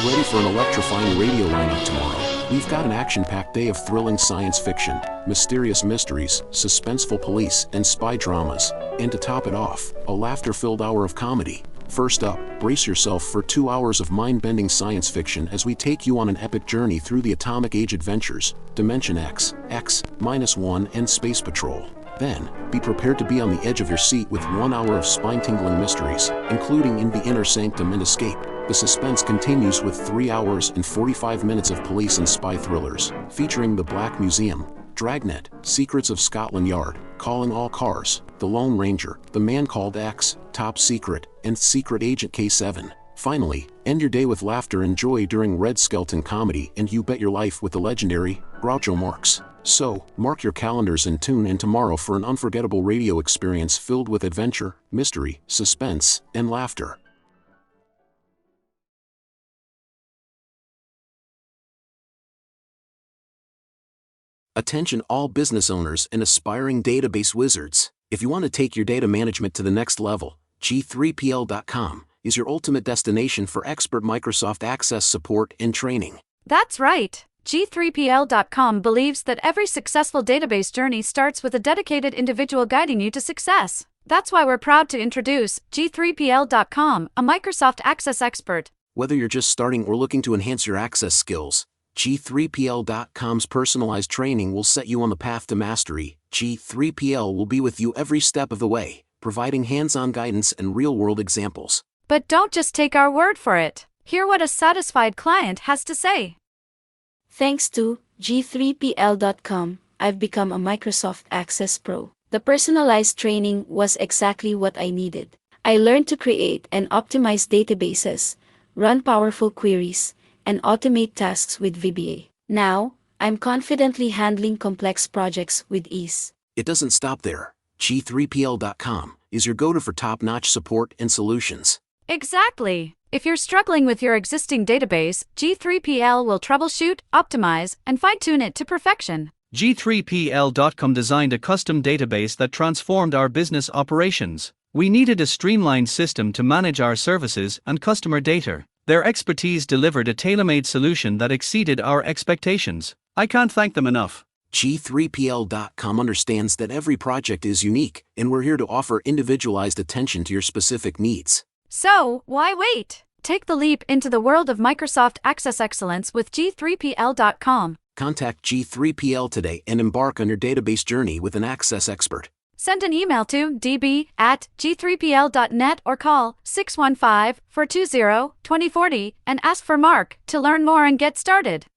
ready for an electrifying radio lineup tomorrow. We've got an action-packed day of thrilling science fiction, mysterious mysteries, suspenseful police, and spy dramas. And to top it off, a laughter-filled hour of comedy. First up, brace yourself for 2 hours of mind-bending science fiction as we take you on an epic journey through the atomic age adventures, Dimension X, X-1, and Space Patrol. Then, be prepared to be on the edge of your seat with 1 hour of spine-tingling mysteries, including In the Inner Sanctum and Escape. The suspense continues with 3 hours and 45 minutes of police and spy thrillers, featuring The Black Museum, Dragnet, Secrets of Scotland Yard, Calling All Cars, The Lone Ranger, The Man Called X, Top Secret, and Secret Agent K7. Finally, end your day with laughter and joy during Red Skelton Comedy and You Bet Your Life with the legendary Groucho Marx. So, mark your calendars and tune in tomorrow for an unforgettable radio experience filled with adventure, mystery, suspense, and laughter. Attention all business owners and aspiring database wizards. If you want to take your data management to the next level, G3PL.com is your ultimate destination for expert Microsoft Access support and training. That's right. G3PL.com believes that every successful database journey starts with a dedicated individual guiding you to success. That's why we're proud to introduce G3PL.com, a Microsoft Access expert. Whether you're just starting or looking to enhance your access skills, G3PL.com's personalized training will set you on the path to mastery. G3PL will be with you every step of the way, providing hands-on guidance and real-world examples. But don't just take our word for it. Hear what a satisfied client has to say. Thanks to G3PL.com, I've become a Microsoft Access Pro. The personalized training was exactly what I needed. I learned to create and optimize databases, run powerful queries, and automate tasks with VBA. Now, I'm confidently handling complex projects with ease. It doesn't stop there. G3PL.com is your go-to for top-notch support and solutions. Exactly. If you're struggling with your existing database, G3PL will troubleshoot, optimize, and fine-tune it to perfection. G3PL.com designed a custom database that transformed our business operations. We needed a streamlined system to manage our services and customer data. Their expertise delivered a tailor-made solution that exceeded our expectations. I can't thank them enough. G3PL.com understands that every project is unique, and we're here to offer individualized attention to your specific needs. So, why wait? Take the leap into the world of Microsoft Access Excellence with G3PL.com. Contact G3PL today and embark on your database journey with an Access expert. Send an email to db@g3pl.net or call 615-420-2040 and ask for Mark to learn more and get started.